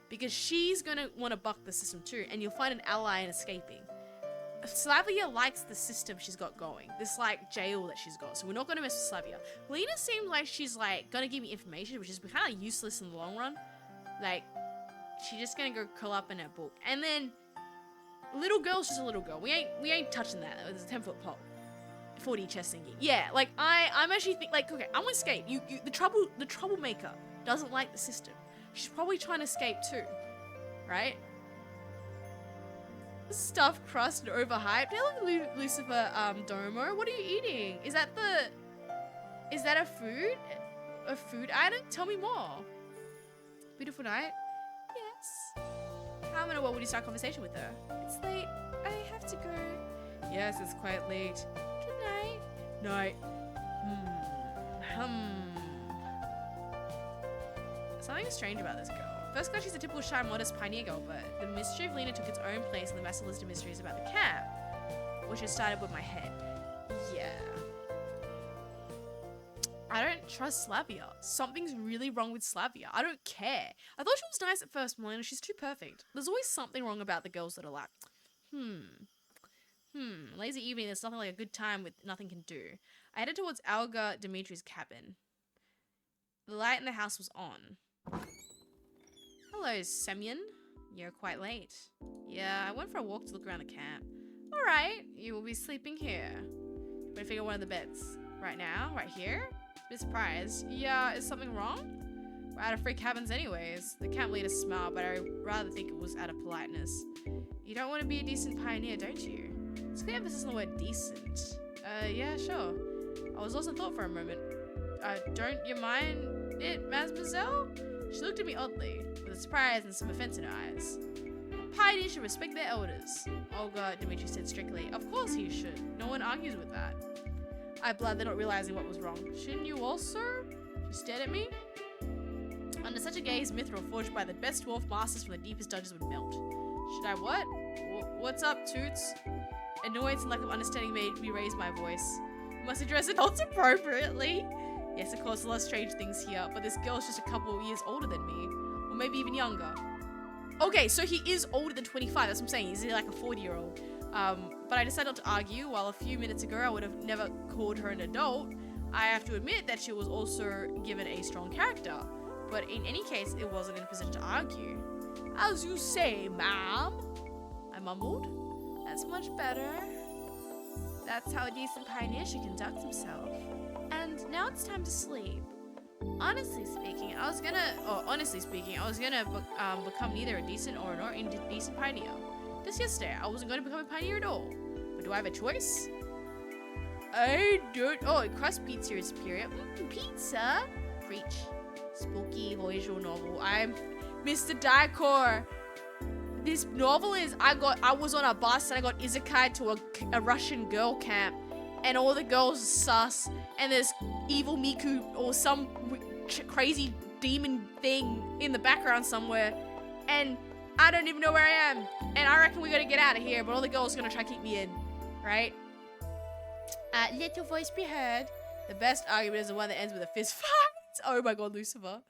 Because she's going to want to buck the system too, and you'll find an ally in escaping. Slavia likes the system she's got going. This, like, jail that she's got. So we're not going to mess with Slavia. Lena seems like she's, like, going to give me information, which is kind of useless in the long run. Like, she's just going to go curl up in her book. And then, little girl's just a little girl. We ain't touching that. There's a 10-foot pole. 4D chest thingy. Yeah, like, I'm actually think like, okay, I want to escape. The troublemaker doesn't like the system. She's probably trying to escape too. Right? Stuffed crust and overhyped. Hello, Lucifer Domo. What are you eating? Is that a food? A food item? Tell me more. Beautiful night? Yes. How many what would you start conversation with her? It's late. I have to go. Yes, it's quite late. Good night. Night. Something strange about this girl. First class, she's a typical shy, modest pioneer girl, but the mystery of Lena took its own place in the massive list of mysteries about the camp, which has started with my head. Yeah. I don't trust Slavia. Something's really wrong with Slavia. I don't care. I thought she was nice at first, Melina. She's too perfect. There's always something wrong about the girls that are like, lazy evening, there's nothing like a good time with nothing can do. I headed towards Alga Dimitri's cabin. The light in the house was on. Hello, Semyon. You're quite late. Yeah, I went for a walk to look around the camp. Alright, you will be sleeping here. I'm gonna figure one of the beds. Right now? Right here? Bit surprised. Yeah, is something wrong? We're out of free cabins anyways. The camp leader smiled, but I rather think it was out of politeness. You don't want to be a decent pioneer, don't you? It's clear emphasis on the word decent. Yeah, sure. I was lost in thought for a moment. Don't you mind it, mademoiselle? She looked at me oddly, with surprise and some offense in her eyes. Pioneers should respect their elders, Olga Dimitri said strictly. Of course he should. No one argues with that. I blurted, not realizing what was wrong. Shouldn't you also? She stared at me. Under such a gaze, Mithril, forged by the best dwarf masters from the deepest dungeons, would melt. Should I what? What's up, Toots? Annoyance and lack of understanding made me raise my voice. Must address adults appropriately. Yes, of course, a lot of strange things here, but this girl's just a couple of years older than me. Or maybe even younger. Okay, so he is older than 25, that's what I'm saying. He's like a 40-year-old. But I decided not to argue. While a few minutes ago I would have never called her an adult, I have to admit that she was also given a strong character. But in any case, it wasn't in a position to argue. As you say, ma'am, I mumbled. That's much better. That's how a decent pioneer should conduct himself. And now it's time to sleep. Honestly speaking, I was gonna become neither a decent or an indecent pioneer. Just yesterday, I wasn't going to become a pioneer at all. But do I have a choice? I don't. Oh, crust pizza is superior. Pizza? Preach. Spooky visual novel. I'm Mr. Dicor. This novel is, I was on a bus and I got isekai to a Russian girl camp. And all the girls are sus. And there's evil Miku or some crazy demon thing in the background somewhere. And I don't even know where I am. And I reckon we gotta get out of here, but all the girls are gonna try to keep me in. Right? Let your voice be heard. The best argument is the one that ends with a fist fight. Oh my god, Lucifer.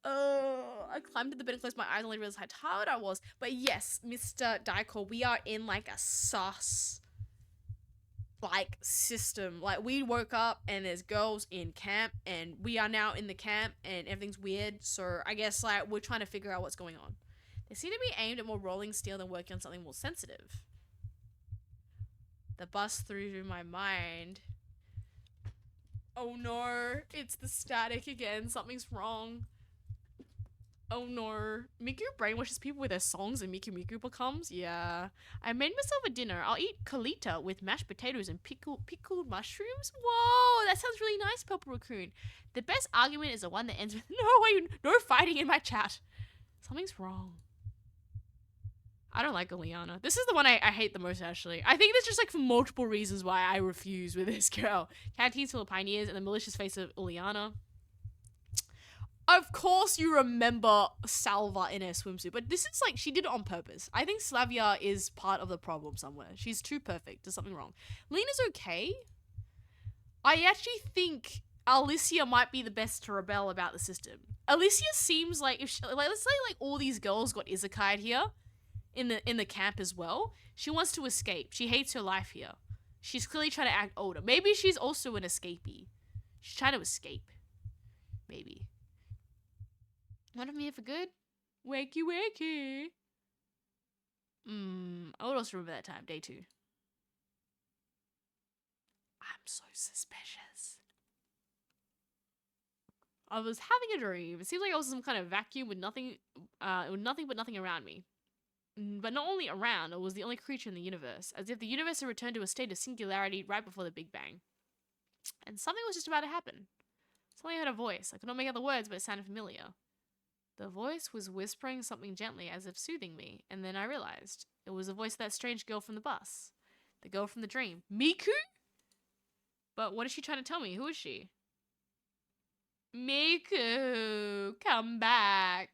I climbed to the bed and closed my eyes and only realized how tired I was. But yes, Mr. Dicor, we are in like a sus like system. Like we woke up and there's girls in camp and we are now in the camp and everything's weird. So I guess like we're trying to figure out what's going on. They seem to be aimed at more rolling steel than working on something more sensitive. The bus through my mind. Oh no, it's the static again. Something's wrong. Oh no. Miku brainwashes people with her songs and Miku Miku becomes? Yeah. I made myself a dinner. I'll eat kalita with mashed potatoes and pickled mushrooms. Whoa, that sounds really nice, Purple Raccoon. The best argument is the one that ends with no fighting in my chat. Something's wrong. I don't like Oleana. This is the one I hate the most, actually. I think there's just like multiple reasons why I refuse with this girl. Canteens full of pioneers and the malicious face of Oleana. Of course you remember Salva in her swimsuit, but this is like, she did it on purpose. I think Slavia is part of the problem somewhere. She's too perfect. There's something wrong. Lena's okay. I actually think Alicia might be the best to rebel about the system. Alicia seems like if she, like let's say like all these girls got isekai'd here in the camp as well. She wants to escape. She hates her life here. She's clearly trying to act older. Maybe she's also an escapee. She's trying to escape. Maybe. What am I here for good? Wakey wakey. I would also remember that time, day 2. I'm so suspicious. I was having a dream. It seemed like I was in some kind of vacuum with nothing but nothing around me. But not only around, I was the only creature in the universe, as if the universe had returned to a state of singularity right before the Big Bang. And something was just about to happen. Suddenly I heard a voice. I could not make out the words, but it sounded familiar. The voice was whispering something gently, as if soothing me, and then I realized it was the voice of that strange girl from the bus. The girl from the dream. Miku? But what is she trying to tell me? Who is she? Miku, come back.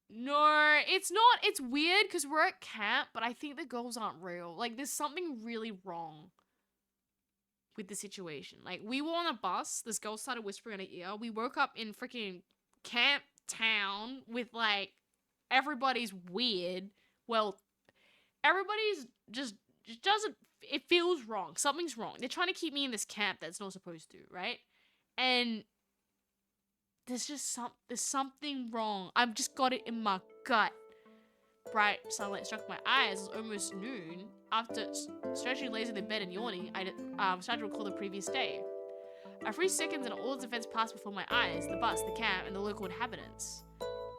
No, it's not. It's weird because we're at camp, but I think the girls aren't real. Like, there's something really wrong with the situation. Like, we were on a bus. This girl started whispering in her ear. We woke up in freaking camp town with, like, everybody's weird. Well, everybody's just doesn't... It feels wrong. Something's wrong. They're trying to keep me in this camp that's not supposed to, right? And... there's something wrong. I've just got it in my gut. Bright sunlight struck my eyes. It was almost noon. After stretching lazily in bed and yawning, I started to recall the previous day. A few seconds and all its events passed before my eyes. The bus, the camp, and the local inhabitants.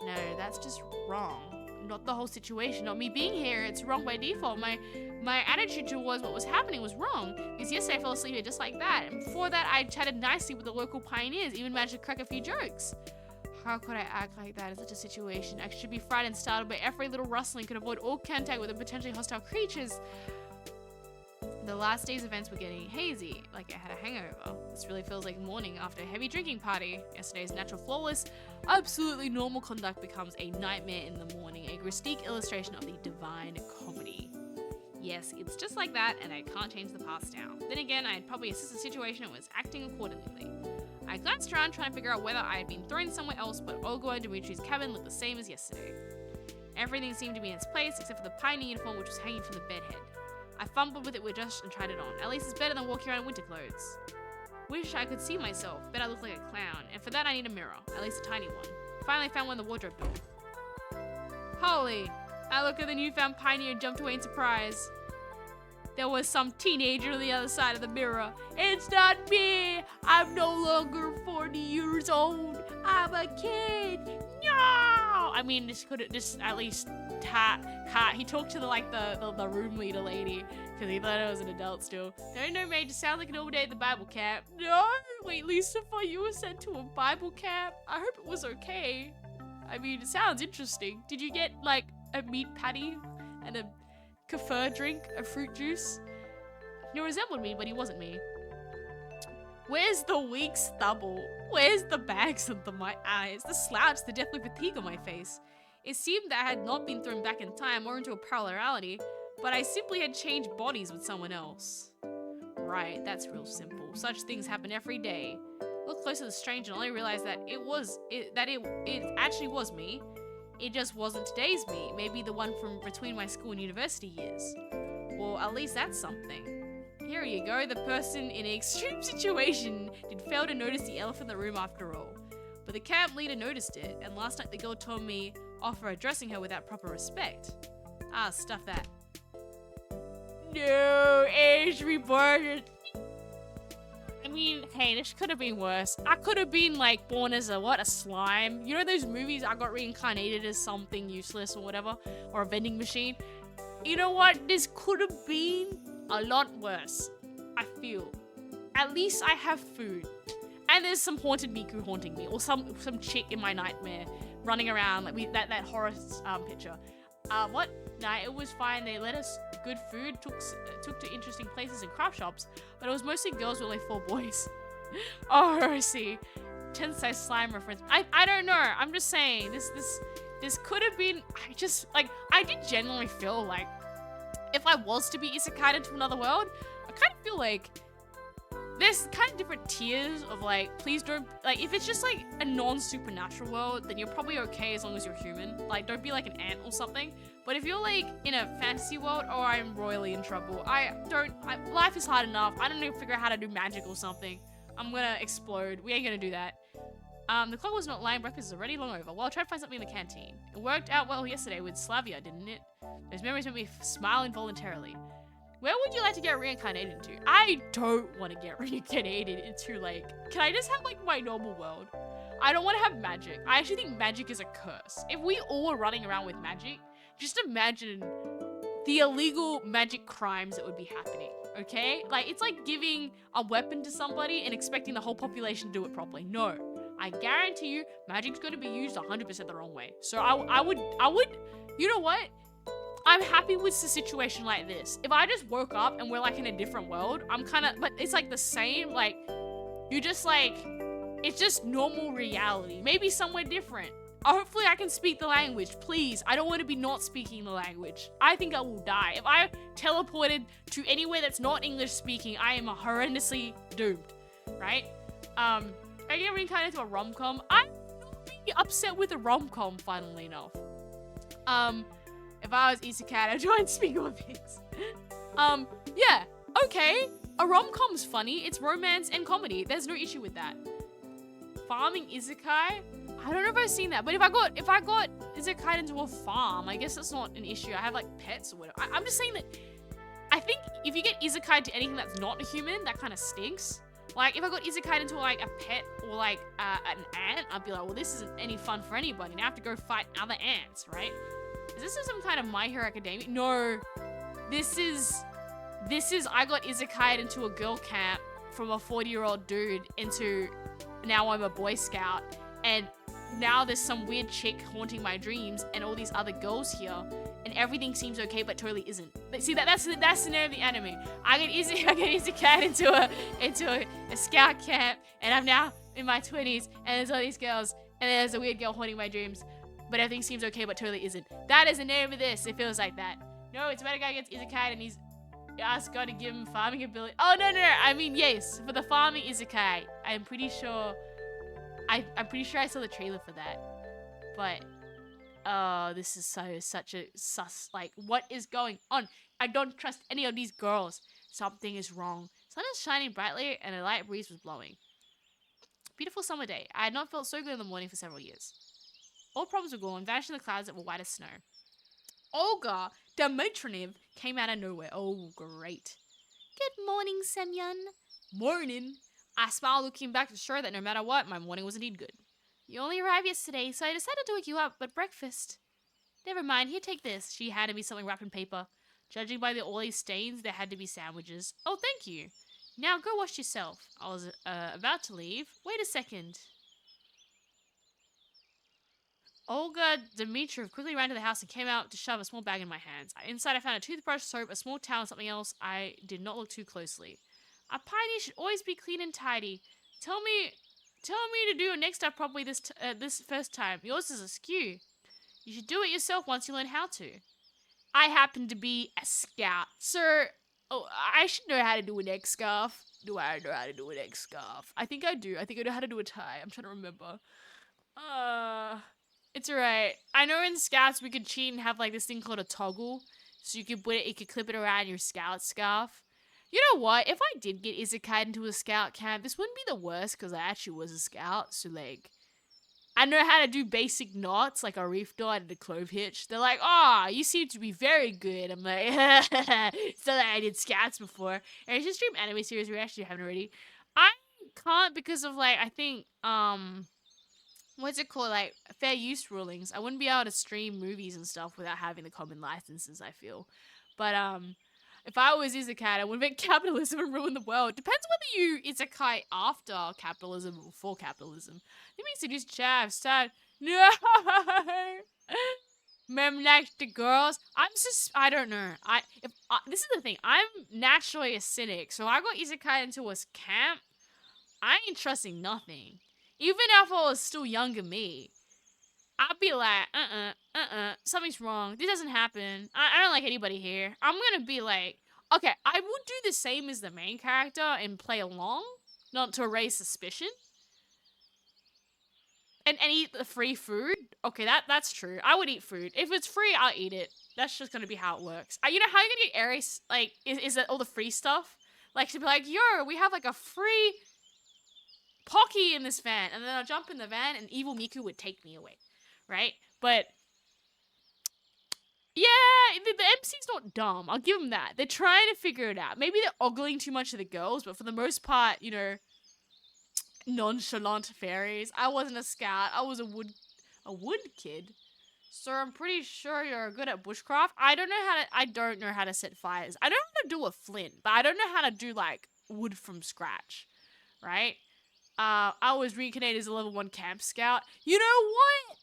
No, that's just wrong. Not the whole situation. Not me being here. It's wrong by default. My attitude towards what was happening was wrong. Because yesterday I fell asleep here just like that. And before that, I chatted nicely with the local pioneers. Even managed to crack a few jokes. How could I act like that in such a situation? I should be frightened, startled by every little rustling, could avoid all contact with the potentially hostile creatures. The last day's events were getting hazy, like I had a hangover. This really feels like morning after a heavy drinking party. Yesterday's natural, flawless, absolutely normal conduct becomes a nightmare in the morning, a grotesque illustration of the divine comedy. Yes, it's just like that, and I can't change the past now. Then again, I had probably assessed the situation and was acting accordingly. I glanced around trying to figure out whether I had been thrown somewhere else, but Olga and Dimitri's cabin looked the same as yesterday. Everything seemed to be in its place, except for the pioneer uniform which was hanging from the bedhead. I fumbled with it with Josh and tried it on. At least it's better than walking around in winter clothes. Wish I could see myself. Bet I look like a clown. And for that I need a mirror. At least a tiny one. Finally found one in the wardrobe door. Holy! I looked at the newfound pioneer and jumped away in surprise. There was some teenager on the other side of the mirror. It's not me! I'm no longer 40 years old. I'm a kid. No! I mean, this could just at least he talked to the room leader lady because he thought I was an adult still. No, mate, just sounds like a normal day at the Bible camp. No, wait, Lucifer, you were sent to a Bible camp. I hope it was okay. I mean, it sounds interesting. Did you get like a meat patty and a kefir drink, a fruit juice? He resembled me, but he wasn't me. Where's the weak stubble? Where's the bags under my eyes? The slouch, the deathly fatigue on my face. It seemed that I had not been thrown back in time or into a parallel reality, but I simply had changed bodies with someone else. Right, that's real simple. Such things happen every day. Look closer to the stranger and I realized that it actually was me. It just wasn't today's me. Maybe the one from between my school and university years. Well, at least that's something. Here you go, the person in an extreme situation did fail to notice the elephant in the room after all. But the camp leader noticed it, and last night the girl told me off for addressing her without proper respect. Ah, stuff that. No, age reborn. I mean, hey, this could have been worse. I could have been like born as a slime. You know those movies I got reincarnated as something useless or whatever? Or a vending machine? You know what? This could have been a lot worse, I feel. At least I have food. And there's some haunted Miku haunting me. Or some chick in my nightmare running around like that horror picture. What? Nah, it was fine. They let us good food, took to interesting places and craft shops, but it was mostly girls with only 4 boys. Oh, I see. Tensei slime reference. I don't know. I'm just saying this could have been. I did genuinely feel like if I was to be isekai'd into another world, I kind of feel like there's kind of different tiers of like, please don't, like, if it's just like a non-supernatural world, then you're probably okay as long as you're human. Like, don't be like an ant or something. But if you're like in a fantasy world, oh, I'm royally in trouble. Life is hard enough. I don't even figure out how to do magic or something. I'm gonna explode. We ain't gonna do that. The clock was not lying. Breakfast is already long over. Well, I tried to find something in the canteen. It worked out well yesterday with Slavia, didn't it? Those memories made me smile involuntarily. Where would you like to get reincarnated into? I don't want to get reincarnated into, like, can I just have, like, my normal world? I don't want to have magic. I actually think magic is a curse. If we all were running around with magic, just imagine the illegal magic crimes that would be happening, okay? Like, it's like giving a weapon to somebody and expecting the whole population to do it properly. No. I guarantee you, magic's going to be used 100% the wrong way. So I would, you know what? I'm happy with a situation like this. If I just woke up and we're like in a different world, I'm kind of, but it's like the same, like, you just like, it's just normal reality. Maybe somewhere different. Hopefully I can speak the language, please. I don't want to be not speaking the language. I think I will die. If I teleported to anywhere that's not English speaking, I am horrendously doomed, right? I get reincarnated into a rom-com. I'm not really upset with a rom-com, funnily enough. If I was Isekai, I'd try and speak more things. Yeah, okay. A rom-com's funny. It's romance and comedy. There's no issue with that. Farming Isekai? I don't know if I've seen that, but if I got Isekai into a farm, I guess that's not an issue. I have like pets or whatever. I'm just saying that I think if you get Isekai to anything that's not a human, that kind of stinks. Like, if I got Isekai into like a pet or like an ant, I'd be like, well, this isn't any fun for anybody. Now I have to go fight other ants, right? Is this some kind of My Hero Academia? No, this is I got Isekai into a girl camp from a 40-year-old dude into now I'm a Boy Scout, and now there's some weird chick haunting my dreams and all these other girls here, and everything seems okay but totally isn't. But see, that's the name of the anime. I get Isekai into a scout camp, and I'm now in my 20s, and there's all these girls, and there's a weird girl haunting my dreams, but everything seems okay but totally isn't. That is the name of this. It feels like that. No, it's about a guy gets Isekai and he's asked God to give him farming ability. Oh, no. I mean, yes, for the farming Isekai. I'm pretty sure I saw the trailer for that. But, oh, this is such a sus. Like, what is going on? I don't trust any of these girls. Something is wrong. Sun is shining brightly and a light breeze was blowing. Beautiful summer day. I had not felt so good in the morning for several years. All problems were gone, vanished in the clouds that were white as snow. Olga Dmitriev came out of nowhere. Oh, great. Good morning, Semyon. Morning. I smiled, looking back to show that no matter what, my morning was indeed good. You only arrived yesterday, so I decided to wake you up, but breakfast. Never mind, here, take this. She handed me something wrapped in paper. Judging by the oily stains, there had to be sandwiches. Oh, thank you. Now go wash yourself. I was about to leave. Wait a second. Olga Dmitriev quickly ran to the house and came out to shove a small bag in my hands. Inside, I found a toothbrush, soap, a small towel, and something else. I did not look too closely. A pioneer should always be clean and tidy. Tell me to do your next step properly this first time. Yours is askew. You should do it yourself once you learn how to. I happen to be a scout, sir. Oh, I should know how to do an egg scarf. Do I know how to do an egg scarf? I think I do. I think I know how to do a tie. I'm trying to remember. It's alright. I know in Scouts we could cheat and have like this thing called a toggle. So you could put it, you could clip it around your scout scarf. You know what? If I did get Isekai into a scout camp, this wouldn't be the worst because I actually was a scout. So like, I know how to do basic knots, like a reef knot and a clove hitch. They're like, oh, you seem to be very good. I'm like, it's not that I did Scouts before. And it's just stream anime series we actually haven't already. I can't because of like, I think, what's it called, like fair use rulings. I wouldn't be able to stream movies and stuff without having the common licenses, I feel. But if I was Isekai, I would make capitalism and ruin the world. Depends whether you Isekai after capitalism or before capitalism. That means to just chav, start. No, mem next to girls. I don't know. This is the thing. I'm naturally a cynic, so I got Isekai into a camp. I ain't trusting nothing. Even if I was still younger me, I'd be like, something's wrong. This doesn't happen. I don't like anybody here. I'm gonna be like, Okay, I would do the same as the main character and play along, not to raise suspicion. And eat the free food. Okay, that's true. I would eat food. If it's free, I'll eat it. That's just gonna be how it works. You know how you gonna get Aries? Like, is that all the free stuff? Like, to be like, yo, we have like a free Pocky in this van, and then I'll jump in the van, and evil Miku would take me away, right? But yeah, the MC's not dumb. I'll give them that. They're trying to figure it out. Maybe they're ogling too much of the girls, but for the most part, you know, nonchalant fairies. I wasn't a scout. I was a wood kid. So I'm pretty sure you're good at bushcraft. I don't know how to set fires. I don't know how to do a flint, but I don't know how to do like wood from scratch, right? I was reincarnated as a level 1 camp scout. You know what?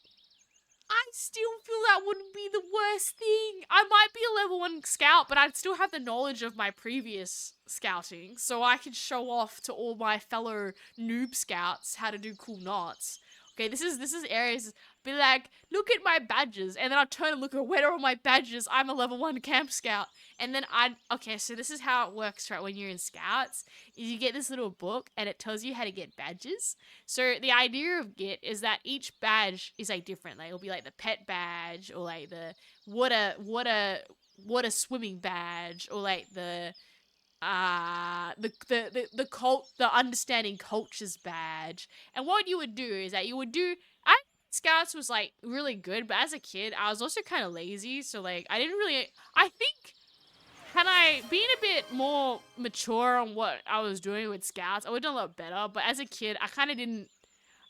I still feel that wouldn't be the worst thing. I might be a level 1 scout, but I'd still have the knowledge of my previous scouting, so I could show off to all my fellow noob scouts how to do cool knots. Okay, this is Aries. Be like, look at my badges, and then I'll turn and look at where are all my badges. I'm a level 1 camp scout, and then okay, so this is how it works, right? When you're in scouts, is you get this little book, and it tells you how to get badges. So the idea of Git is that each badge is like different. Like it'll be like the pet badge, or like the water swimming badge, or like the understanding cultures badge. And what you would do is that Scouts was like really good, but as a kid I was also kind of lazy, so like I think had I been a bit more mature on what I was doing with Scouts, I would have done a lot better. But as a kid, I kind of didn't.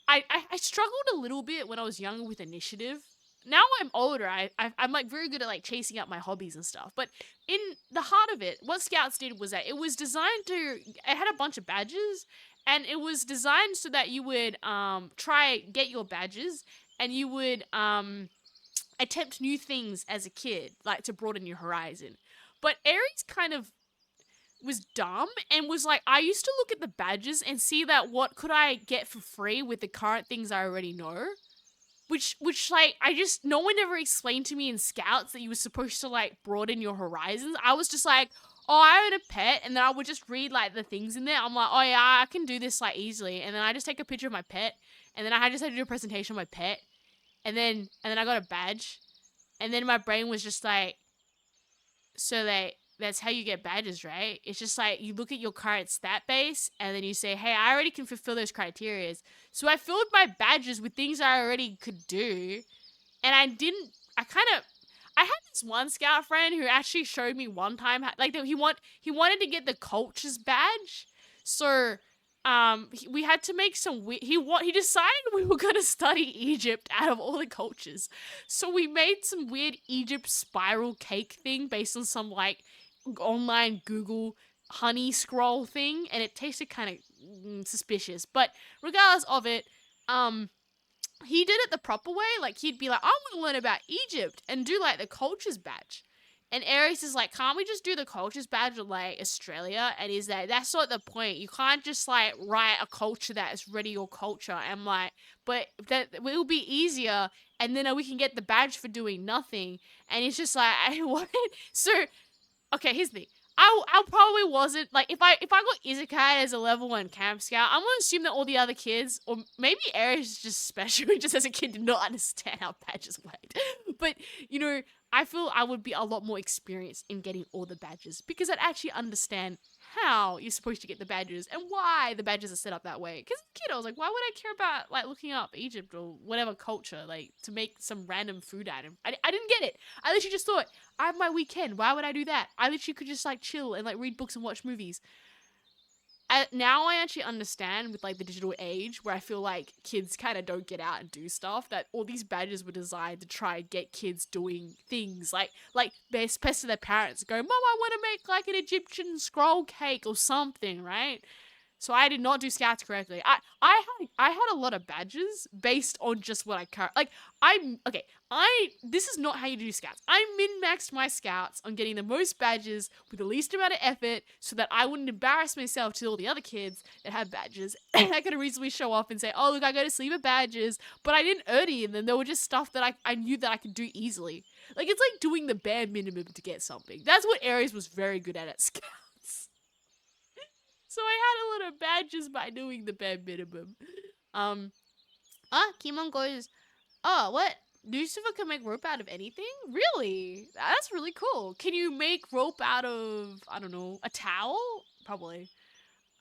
I struggled a little bit when I was younger with initiative. Now I'm older, I'm like very good at like chasing up my hobbies and stuff. But in the heart of it, what Scouts did was that it was designed to. It had a bunch of badges, and it was designed so that you would try get your badges, and you would attempt new things as a kid, like to broaden your horizon. But Aries kind of was dumb and was like, I used to look at the badges and see that what could I get for free with the current things I already know. Which like, no one ever explained to me in Scouts that you were supposed to like broaden your horizons. I was just like, oh, I own a pet, and then I would just read like the things in there. I'm like, oh yeah, I can do this like easily. And then I just take a picture of my pet, and then I just had to do a presentation of my pet. And then I got a badge. And then my brain was just like, so like, that's how you get badges, right? It's just like, you look at your current stat base, and then you say, hey, I already can fulfill those criteria. So I filled my badges with things I already could do. And I had this one scout friend who actually showed me one time, like, he wanted to get the cultures badge. So we had to make some he decided we were going to study Egypt out of all the cultures. So we made some weird Egypt spiral cake thing based on some like online Google honey scroll thing, and it tasted kind of suspicious. But regardless of it, he did it the proper way. Like, he'd be like, I want to learn about Egypt and do like the cultures badge. And Aries is like, can't we just do the cultures badge of like Australia? And he's like, that's not the point. You can't just like write a culture that is ready your culture. And I'm like, but that it will be easier, and then we can get the badge for doing nothing. And he's just like, what? So, okay, here's the thing. I probably wasn't like, if I got isekai as a level 1 camp scout, I'm gonna assume that all the other kids, or maybe Aries is just special, just as a kid did not understand how badges worked. But you know, I feel I would be a lot more experienced in getting all the badges, because I'd actually understand how you're supposed to get the badges and why the badges are set up that way. Because as a kid, I was like, why would I care about like looking up Egypt or whatever culture, like to make some random food item? I didn't get it. I literally just thought, I have my weekend. Why would I do that? I literally could just like chill and like read books and watch movies. Now I actually understand with like the digital age, where I feel like kids kind of don't get out and do stuff, that all these badges were designed to try and get kids doing things like they're pester their parents, go, Mom, I want to make like an Egyptian scroll cake or something, right? So I did not do scouts correctly. I had a lot of badges based on just what this is not how you do scouts. I min-maxed my scouts on getting the most badges with the least amount of effort so that I wouldn't embarrass myself to all the other kids that have badges. And I could reasonably show off and say, oh, look, I go to sleep with badges, but I didn't earn any of them. They were just stuff that I knew that I could do easily. Like, it's like doing the bare minimum to get something. That's what Aries was very good at scouts. So I had a lot of badges by doing the bare minimum. Kimon goes, oh, what? Lucifer can make rope out of anything? Really? That's really cool. Can you make rope out of, I don't know, a towel? Probably.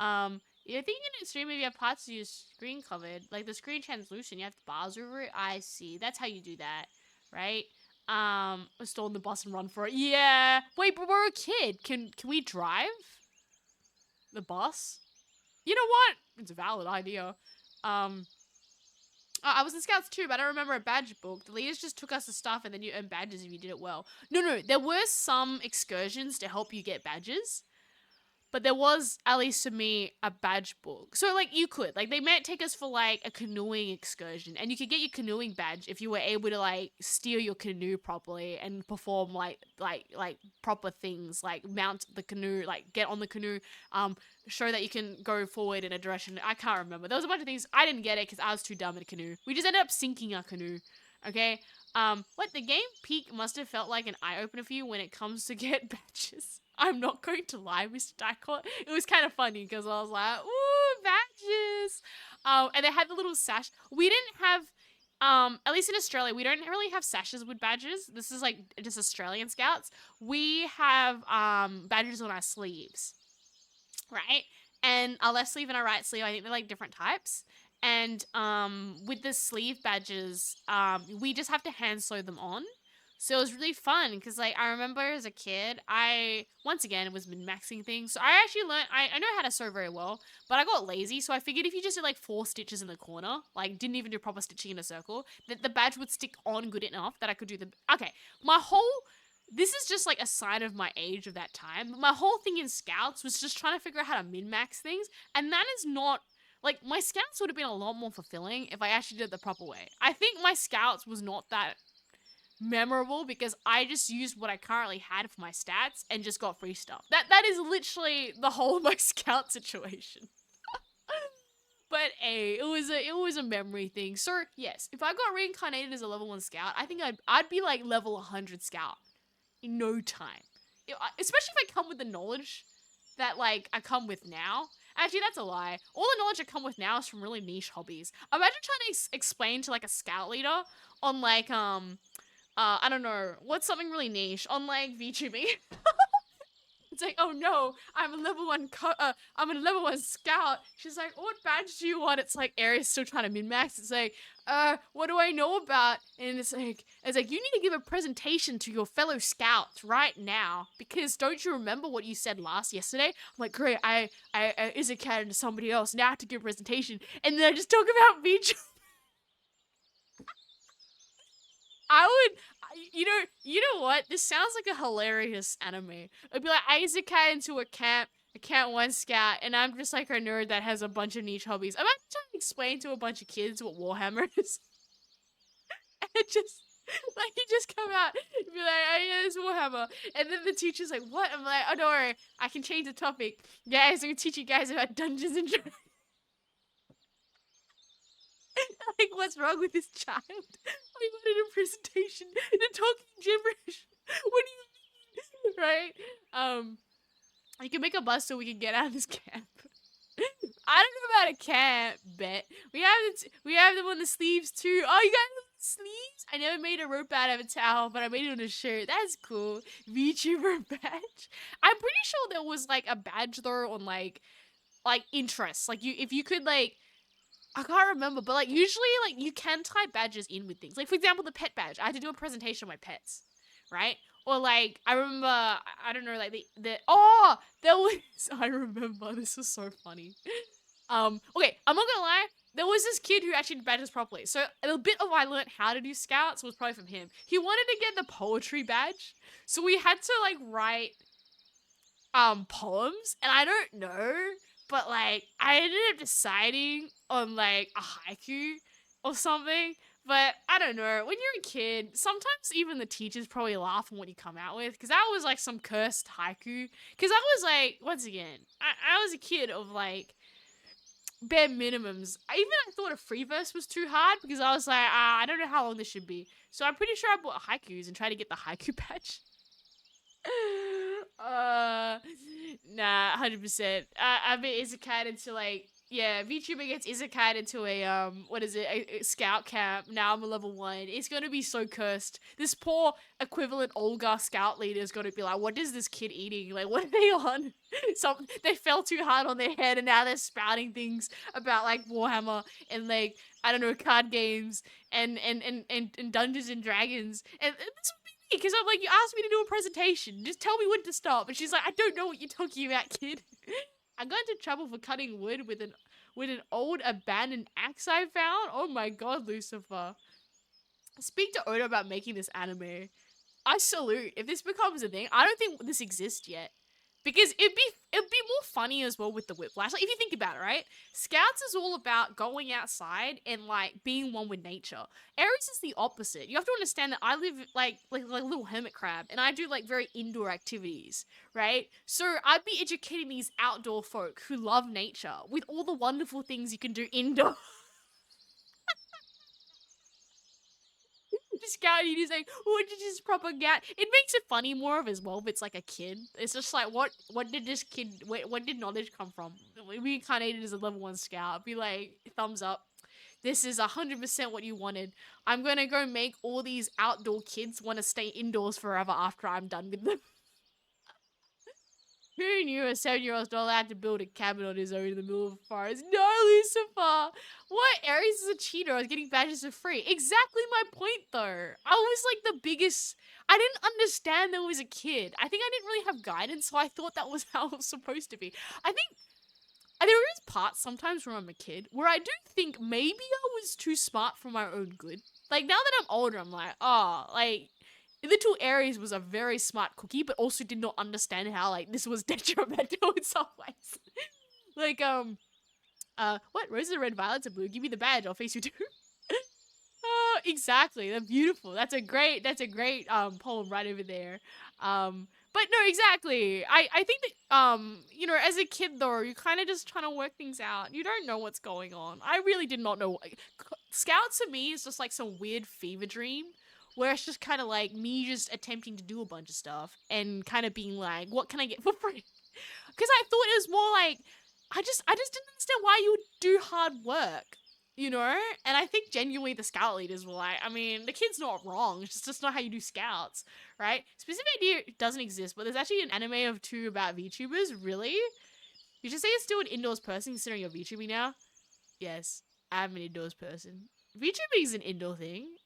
Yeah, I think in the stream maybe you have parts of your screen covered. Like the screen translucent, you have bars over it. I see. That's how you do that, right? Stall in the bus and run for it. Yeah. Wait, but we're a kid. Can we drive the bus? You know what? It's a valid idea. I was in scouts too, but I don't remember a badge book. The leaders just took us the stuff and then you earn badges if you did it well. No, there were some excursions to help you get badges. But there was, at least for me, a badge book. So, like, you could. Like, they might take us for, like, a canoeing excursion. And you could get your canoeing badge if you were able to, like, steer your canoe properly and perform, like proper things. Like, mount the canoe, like, get on the canoe, show that you can go forward in a direction. I can't remember. There was a bunch of things. I didn't get it because I was too dumb at a canoe. We just ended up sinking our canoe. Okay? What? The game peak must have felt like an eye-opener for you when it comes to get badges. I'm not going to lie, Mr. Dicot. It was kind of funny because I was like, ooh, badges. And they had the little sash. We didn't have, at least in Australia, we don't really have sashes with badges. This is like just Australian Scouts. We have badges on our sleeves, right? And our left sleeve and our right sleeve, I think they're like different types. And with the sleeve badges, we just have to hand sew them on. So it was really fun because, like, I remember as a kid, once again, was min-maxing things. So I actually learned, I know how to sew very well, but I got lazy. So I figured if you just did, like, 4 stitches in the corner, like, didn't even do proper stitching in a circle, that the badge would stick on good enough that I could do okay, this is just, like, a sign of my age of that time. My whole thing in Scouts was just trying to figure out how to min-max things, and that is not, like, my Scouts would have been a lot more fulfilling if I actually did it the proper way. I think my Scouts was not that memorable because I just used what I currently had for my stats and just got free stuff. That is literally the whole of my scout situation. But it was a memory thing. So yes, if I got reincarnated as a level 1 scout, I think I'd be like level 100 scout in no time. Especially if I come with the knowledge that like I come with now. Actually, that's a lie. All the knowledge I come with now is from really niche hobbies. Imagine trying to explain to like a scout leader on like I don't know, what's something really niche on like VTuber? It's like, oh no, I'm a level 1 scout. She's like, what badge do you want? It's like Aries still trying to min-max. It's like, what do I know about? And it's like you need to give a presentation to your fellow scouts right now because don't you remember what you said yesterday? I'm like, great, I Izuka to somebody else. Now I have to give a presentation. And then I just talk about VTuber. You know what? This sounds like a hilarious anime. It'd be like Izuka into a camp 1 scout, and I'm just like a nerd that has a bunch of niche hobbies. I'm actually trying to explain to a bunch of kids what Warhammer is. And it just, like, you just come out and be like, oh yeah, it's Warhammer. And then the teacher's like, what? I'm like, oh, don't worry, I can change the topic. Guys, I'm gonna teach you guys about Dungeons and Dragons. Like, what's wrong with this child? I wanted a presentation. They're talking gibberish. What do you mean? Right? You can make a bus so we can get out of this camp. I don't know about a camp, bet. We have them on the sleeves too. Oh, you got them on the sleeves? I never made a rope out of a towel, but I made it on a shirt. That's cool. VTuber badge. I'm pretty sure there was like a badge though on like interests. Like if you could like, I can't remember, but like usually like you can tie badges in with things. Like for example, the pet badge. I had to do a presentation of my pets, right? Or like I remember, I don't know, like there was I remember, this was so funny. Okay, I'm not gonna lie. There was this kid who actually did badges properly. So a bit of I learned how to do scouts was probably from him. He wanted to get the poetry badge, so we had to like write poems, and I don't know. but like I ended up deciding on like a haiku or something. But I don't know. When you're a kid, sometimes even the teachers probably laugh on what you come out with. Because that was like some cursed haiku. Because I was like, once again, I was a kid of like bare minimums. I thought a free verse was too hard because I was like, I don't know how long this should be. So I'm pretty sure I bought haikus and tried to get the haiku patch. Nah, 100%. I've been isekai into like, yeah, VTuber gets isekai into a what is it, a scout camp. Now I'm a level 1. It's gonna be so cursed. This poor equivalent Olga scout leader is gonna be like, what is this kid eating? Like, what are they on? They fell too hard on their head and now they're spouting things about like Warhammer and like, I don't know, card games and Dungeons and Dragons. And this because I'm like, you asked me to do a presentation. Just tell me when to stop. And she's like, I don't know what you're talking about, kid. I got into trouble for cutting wood with an old abandoned axe I found. Oh my god, Lucifer. Speak to Oda about making this anime. I salute. If this becomes a thing, I don't think this exists yet. Because it'd be more funny as well with the whiplash. Like, if you think about it, right? Scouts is all about going outside and, like, being one with nature. Aries is the opposite. You have to understand that I live, like a little hermit crab, and I do, like, very indoor activities, right? So I'd be educating these outdoor folk who love nature with all the wonderful things you can do indoor. Scout and he's like, what did this propaganda? It makes it funny more of as well if it's like a kid. It's just like, what did this kid, what did knowledge come from? Reincarnated as a level 1 scout. Be like, thumbs up. This is 100% what you wanted. I'm gonna go make all these outdoor kids want to stay indoors forever after I'm done with them. Who knew a 7-year-old's not allowed to build a cabin on his own in the middle of the forest? No, Lucifer! What? Aries is a cheater. I was getting badges for free. Exactly my point, though. I was like the biggest... I didn't understand that I was a kid. I think I didn't really have guidance, so I thought that was how it was supposed to be. I think... there is parts sometimes where I'm a kid where I do think maybe I was too smart for my own good. Like, now that I'm older, I'm like, oh, like... Little Aries was a very smart cookie, but also did not understand how, like, this was detrimental in some ways. Like, what? Roses are red, violets are blue. Give me the badge, I'll face you too. Exactly. They're beautiful. That's a great, poem right over there. But no, exactly. I think that, you know, as a kid, though, you're kind of just trying to work things out. You don't know what's going on. I really did not know. Scouts to me is just like some weird fever dream. Where it's just kind of like me just attempting to do a bunch of stuff and kind of being like, what can I get for free? Because I thought it was more like, I just didn't understand why you would do hard work, you know? And I think genuinely the scout leaders were like, I mean, the kid's not wrong. It's just not how you do scouts, right? Specific idea doesn't exist, but there's actually an anime of 2 about VTubers. Really? You should say you're still an indoors person considering you're VTubing now? Yes, I'm an indoors person. VTubing is an indoor thing.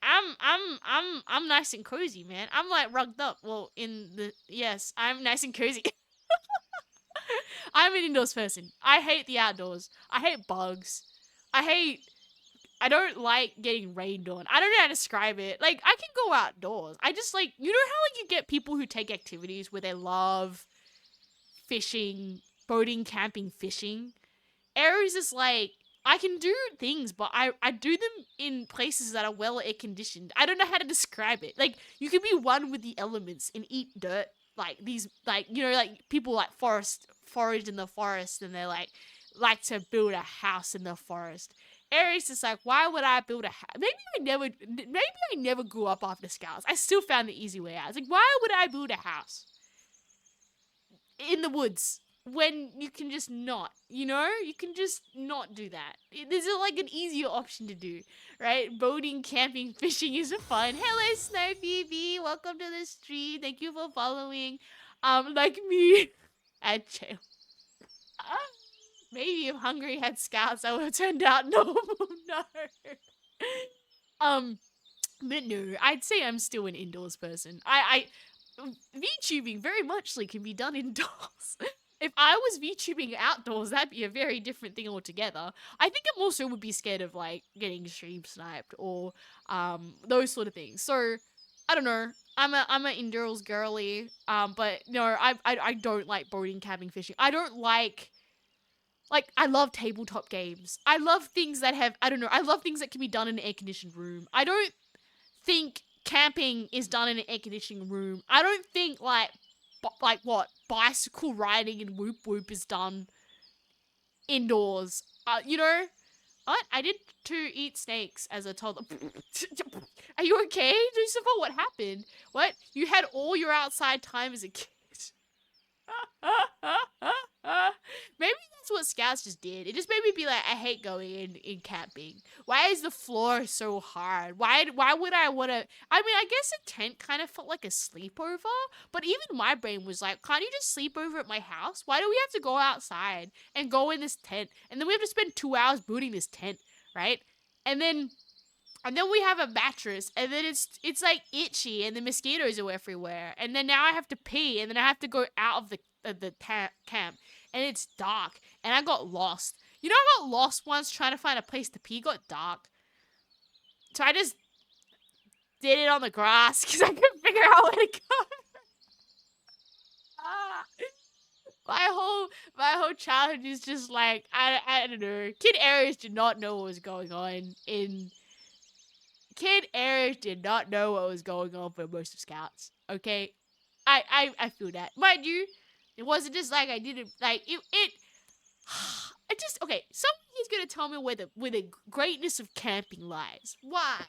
I'm nice and cozy, man. I'm like rugged up. Well, yes, I'm nice and cozy. I'm an indoors person. I hate the outdoors. I hate bugs. I don't like getting rained on. I don't know how to describe it. Like, I can go outdoors. I just like, you know how like you get people who take activities where they love fishing, boating, camping, fishing? Aries is like, I can do things, but I do them in places that are well air conditioned. I don't know how to describe it. Like, you can be one with the elements and eat dirt. Like, these, like, you know, like, people like forage in the forest and they like to build a house in the forest. Aries is like, why would I build a house? Maybe I never grew up after scouts. I still found the easy way out. It's like, why would I build a house in the woods? When you can just not, you know? You can just not do that. There's like an easier option to do, right? Boating, camping, fishing is fun. Hello, Snowphoebe. Welcome to the stream. Thank you for following. Like me at jail. Maybe if Hungry had scouts, I would have turned out normal. No. But no, I'd say I'm still an indoors person. VTubing very muchly can be done indoors. If I was VTubing outdoors, that'd be a very different thing altogether. I think I also would be scared of, like, getting stream sniped or, those sort of things. So, I don't know. I'm an indoors girly, but no, I don't like boating, camping, fishing. I don't like like, I love tabletop games. I love things that have, I don't know, I love things that can be done in an air-conditioned room. I don't think camping is done in an air-conditioning room. I don't think, like what, bicycle riding and whoop whoop is done indoors. You know, what? I did to eat snakes as a toddler. Are you okay, Lucifer? What happened? What? You had all your outside time as a kid. Maybe that's what Scouts just did. It just made me be like, I hate going in camping. Why is the floor so hard? Why would I want to? I mean, I guess a tent kind of felt like a sleepover, but even my brain was like, can't you just sleep over at my house? Why do we have to go outside and go in this tent? And then we have to spend 2 hours booting this tent, right? And then we have a mattress, and then it's like itchy, and the mosquitoes are everywhere. And then now I have to pee, and then I have to go out of the camp, and it's dark, and I got lost. You know, I got lost once trying to find a place to pee. It got dark, so I just did it on the grass because I couldn't figure out where to go. My whole childhood is just like, I don't know. Kid Aries did not know what was going on in. Kid Aries did not know what was going on for most of Scouts. Okay, I feel that. Mind you, it wasn't just like I didn't like it. I just okay. Somebody's gonna tell me where the greatness of camping lies. Why?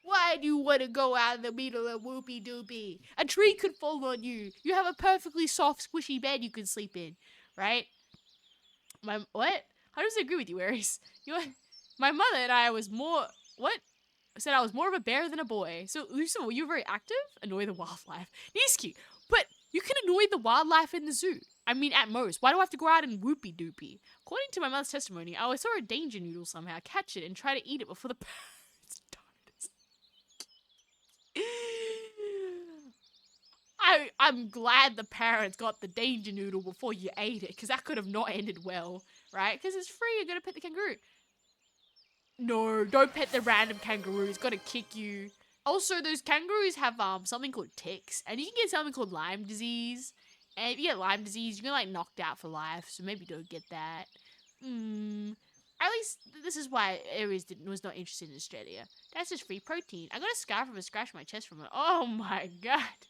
Why do you want to go out in the middle of whoopie doopie? A tree could fall on you. You have a perfectly soft, squishy bed you can sleep in, right? What? How does it agree with you, Aries? My mother and I was more what? Said I was more of a bear than a boy. So, Lucifer, were you very active? Annoy the wildlife. Nisky, but you can annoy the wildlife in the zoo. I mean, at most. Why do I have to go out and whoopie doopie? According to my mother's testimony, I saw a danger noodle somehow catch it and try to eat it before the parents died. I'm glad the parents got the danger noodle before you ate it, because that could have not ended well, right? Because it's free, you're going to pet the kangaroo. No, don't pet the random kangaroo. It's gonna kick you. Also, those kangaroos have something called ticks, and you can get something called Lyme disease. And if you get Lyme disease, you're gonna like knocked out for life. So maybe don't get that. At least this is why Aries was not interested in Australia. That's just free protein. I got a scar from a scratch on my chest from it. Oh my god!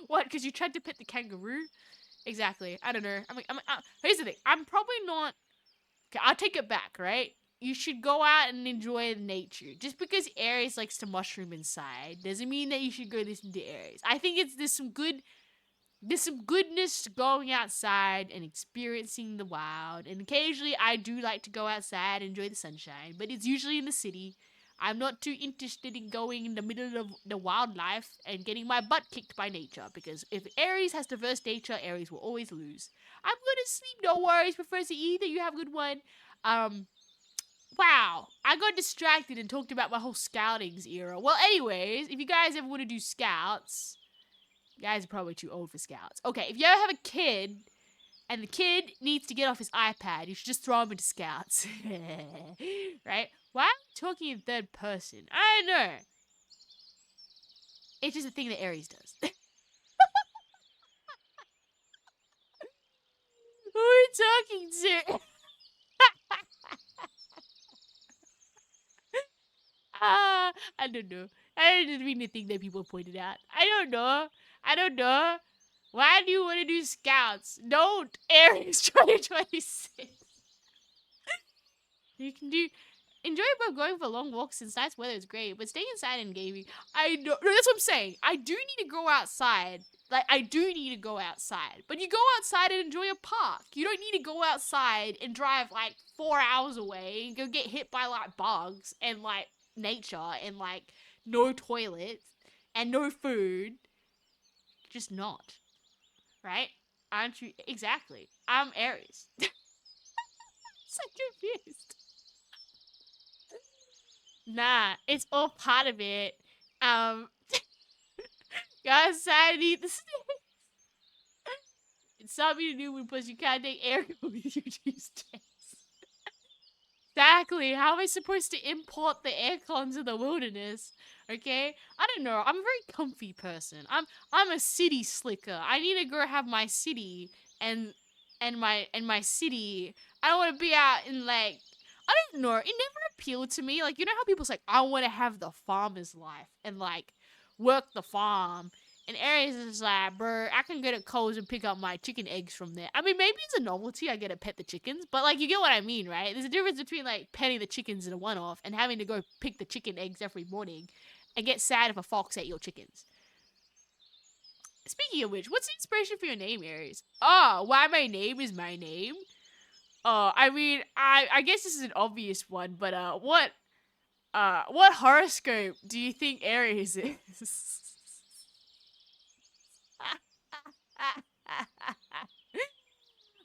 What? Because you tried to pet the kangaroo? Exactly. I don't know. Here's the thing. I'm probably not. Okay, I'll take it back. Right? You should go out and enjoy nature. Just because Aries likes to mushroom inside doesn't mean that you should go listen to Aries. I think there's some goodness to going outside and experiencing the wild. And occasionally I do like to go outside and enjoy the sunshine, but it's usually in the city. I'm not too interested in going in the middle of the wildlife and getting my butt kicked by nature, because if Aries has to verse nature, Aries will always lose. I'm gonna sleep, no worries, Professor E, that you have a good one. Wow, I got distracted and talked about my whole scoutings era. Well, anyways, if you guys ever want to do scouts, you guys are probably too old for scouts. Okay, if you ever have a kid, and the kid needs to get off his iPad, you should just throw him into scouts. Right? Why am I talking in third person? I don't know. It's just a thing that Aries does. Who are you talking to? I don't know. I didn't mean the thing that people pointed out. I don't know. Why do you want to do scouts? Don't, Aries 2026. You can enjoy it by going for long walks since nice weather is great, but staying inside and gaming. I know. No, that's what I'm saying. I do need to go outside. Like, I do need to go outside. But you go outside and enjoy a park. You don't need to go outside and drive, like, 4 hours away and go get hit by, like, bugs and, like, nature and, like, no toilets and no food. Just not. Right? Aren't you? Exactly. I'm Aries. So confused. Nah, it's all part of it. Go outside and eat the snakes. It's something to do with plus you can't take air with you these days. Exactly. How am I supposed to import the aircons of the wilderness? Okay? I don't know. I'm a very comfy person. I'm a city slicker. I need to go have my city and and my city. I don't want to be out in like, I don't know. It never appealed to me. Like, you know how people's like, I want to have the farmer's life and like work the farm. And Aries is like, bro, I can go to Coles and pick up my chicken eggs from there. I mean, maybe it's a novelty. I get to pet the chickens, but like, you get what I mean, right? There's a difference between like petting the chickens in a one-off and having to go pick the chicken eggs every morning and get sad if a fox ate your chickens. Speaking of which, what's the inspiration for your name, Aries? Oh, why my name is my name? I mean, I guess this is an obvious one, but what horoscope do you think Aries is?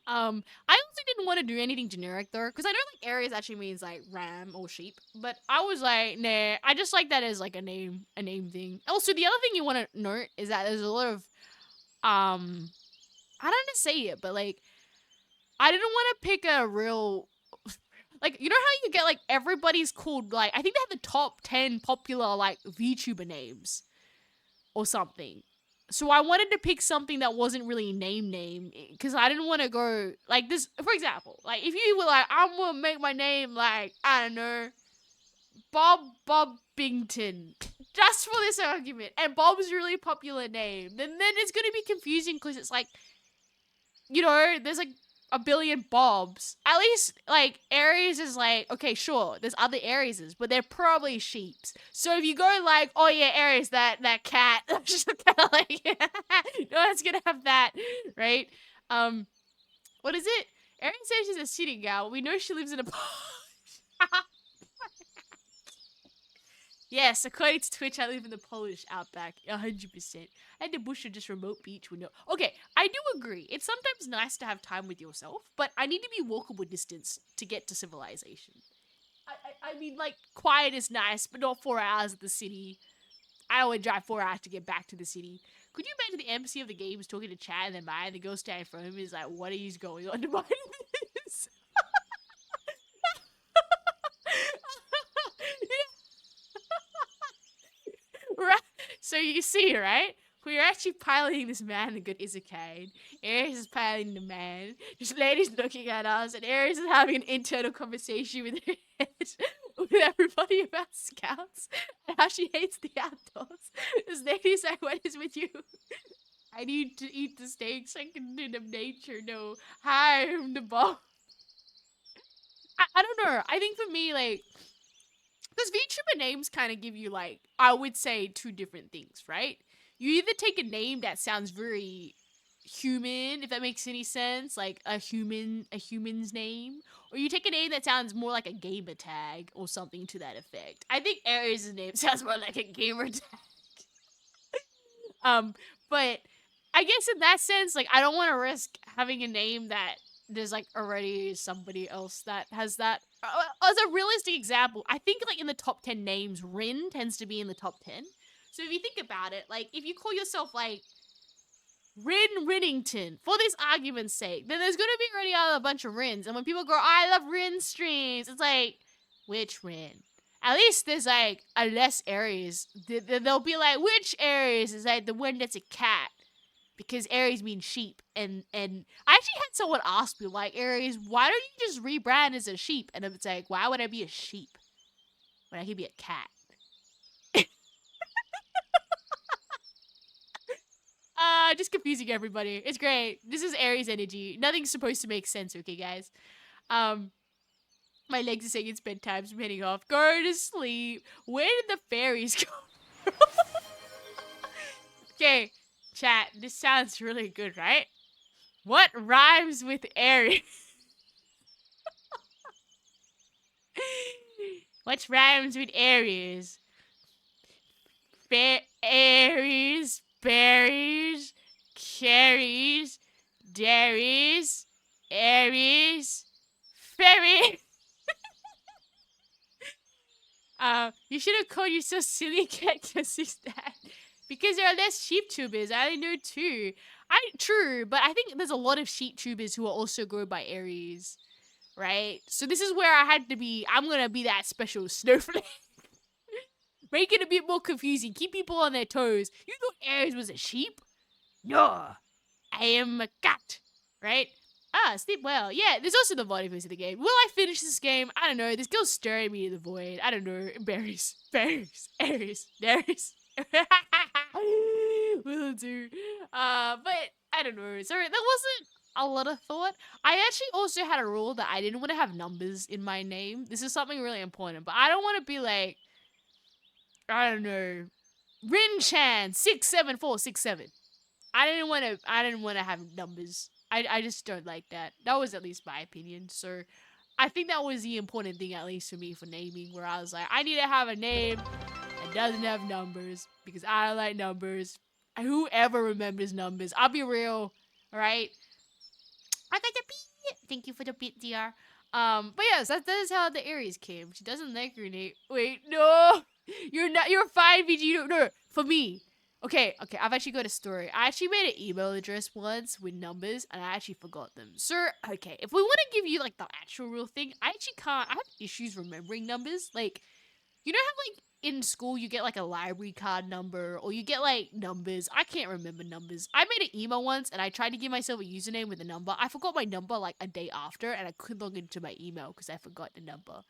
I also didn't want to do anything generic though, because I know like Aries actually means like ram or sheep, but I was like, nah, I just like that as like a name thing. Also, the other thing you want to note is that there's a lot of I don't know how to say it, but like I didn't want to pick a real like, you know how you get like everybody's called like, I think they have the top 10 popular like VTuber names or something. So I wanted to pick something that wasn't really name because I didn't want to go like this. For example, like if you were like, I'm gonna make my name like, I don't know, Bobbington, just for this argument, and Bob's a really popular name, then it's gonna be confusing because it's like, you know, there's like a billion Bobs. At least like Aries is like, okay, sure, there's other Arieses, but they're probably sheeps. So if you go like, oh yeah, Aries, that cat, just kind of like, no one's gonna have that, right? What is it? Aries says she's a city gal. We know she lives in a Yes, according to Twitch, I live in the Polish outback, 100%. And the bush or just remote beach with no... Okay, I do agree. It's sometimes nice to have time with yourself, but I need to be walkable distance to get to civilization. I mean, like, quiet is nice, but not 4 hours at the city. I only drive 4 hours to get back to the city. Could you imagine the MC of the game is talking to Chad and then Maya, and the girl standing in front of him is like, what is going on to my this? Right. So you see, right? We're actually piloting this man, the good Isekai. Aries is piloting the man. This lady's looking at us, and Aries is having an internal conversation with her head, with everybody about scouts and how she hates the outdoors. This lady's like, what is with you? I need to eat the steaks. I can do them nature. No, hi, I'm the boss. I don't know. I think for me, like, because VTuber names kind of give you, like, I would say 2 different things, right? You either take a name that sounds very human, if that makes any sense, like a human's name, or you take a name that sounds more like a gamer tag or something to that effect. I think Aries' name sounds more like a gamer tag. But I guess in that sense, like, I don't want to risk having a name that there's like already somebody else that has that. As a realistic example, I think like in the top 10 names, Rin tends to be in the top 10. So if you think about it, like if you call yourself like Rinnington, for this argument's sake, then there's gonna be already a bunch of Rins. And when people go, I love Rin streams, it's like, which Rin? At least there's like a less Aries. They'll be like, which Aries is like the one that's a cat? Because Aries means sheep, and I actually had someone ask me, like, Aries, why don't you just rebrand as a sheep? And it's like, why would I be a sheep when I could be a cat? Just confusing everybody. It's great. This is Aries energy. Nothing's supposed to make sense, okay, guys? My legs are saying it's bedtime, so I'm heading off. Go to sleep. Where did the fairies go? Okay. Chat, this sounds really good, right? What rhymes with Aries? What rhymes with Aries? Aries, berries, carries, dairies, Aries, fairy. You should have called yourself Silly Cat because that. Because there are less sheep tubers. I know too. True, but I think there's a lot of sheep tubers who are also go by Aries, right? So this is where I had to be. I'm gonna be that special snowflake. Make it a bit more confusing. Keep people on their toes. You thought Aries was a sheep? No, I am a cat, right? Sleep well. Yeah, there's also the body phase of the game. Will I finish this game? I don't know. This girl's staring me in the void. I don't know. Berries. Will do. But I don't know. Sorry, that wasn't a lot of thought. I actually also had a rule that I didn't want to have numbers in my name. This is something really important, but I don't want to be like, I don't know, Rin-chan 67467. I didn't want to have numbers. I just don't like that. That was at least my opinion. So I think that was the important thing, at least for me, for naming, where I was like, I need to have a name that doesn't have numbers because I don't like numbers. Whoever remembers numbers, I'll be real, all right? I got the beat. Thank you for the beat, DR. But yes, that is how the Aries came. She doesn't like her name. Wait, no, you're fine, VG. No, for me. Okay, I've actually got a story. I actually made an email address once with numbers, and I actually forgot them. So, okay, if we want to give you, like, the actual real thing, I actually can't. I have issues remembering numbers. Like, you know how, like, in school you get, like, a library card number, or you get, like, numbers. I can't remember numbers. I made an email once, and I tried to give myself a username with a number. I forgot my number, like, a day after, and I couldn't log into my email because I forgot the number.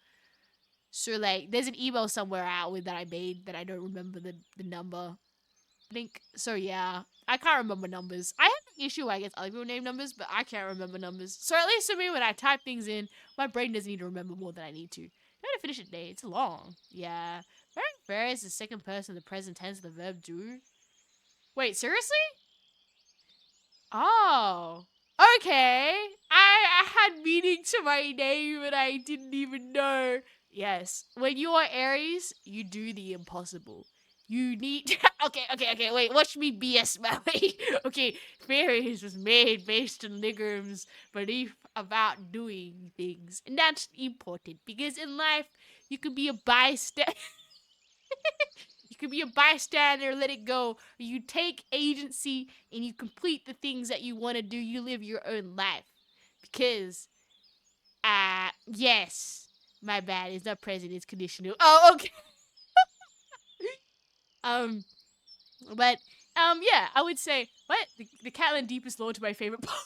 So, like, there's an email somewhere out with that I made that I don't remember the number. Link. So yeah, I can't remember numbers. I have an issue where I guess other people name numbers, but I can't remember numbers. So at least for me, when I type things in, my brain doesn't need to remember more than I need to. I'm gonna finish it today. It's long. Yeah. Very fair is the second person of the present tense of the verb do. Wait, seriously? Oh. Okay. I had meaning to my name and I didn't even know. Yes. When you are Aries, you do the impossible. You need okay, wait, watch me BS my way. Okay, Aries was made based on Ligram's belief about doing things. And that's important because in life you can be a bystander. You can be a bystander, let it go. You take agency and you complete the things that you want to do. You live your own life. Because yes. My bad, it's not present, it's conditional. Oh, okay. But, yeah, I would say, what? The Catland Deepest Lore to my favorite part.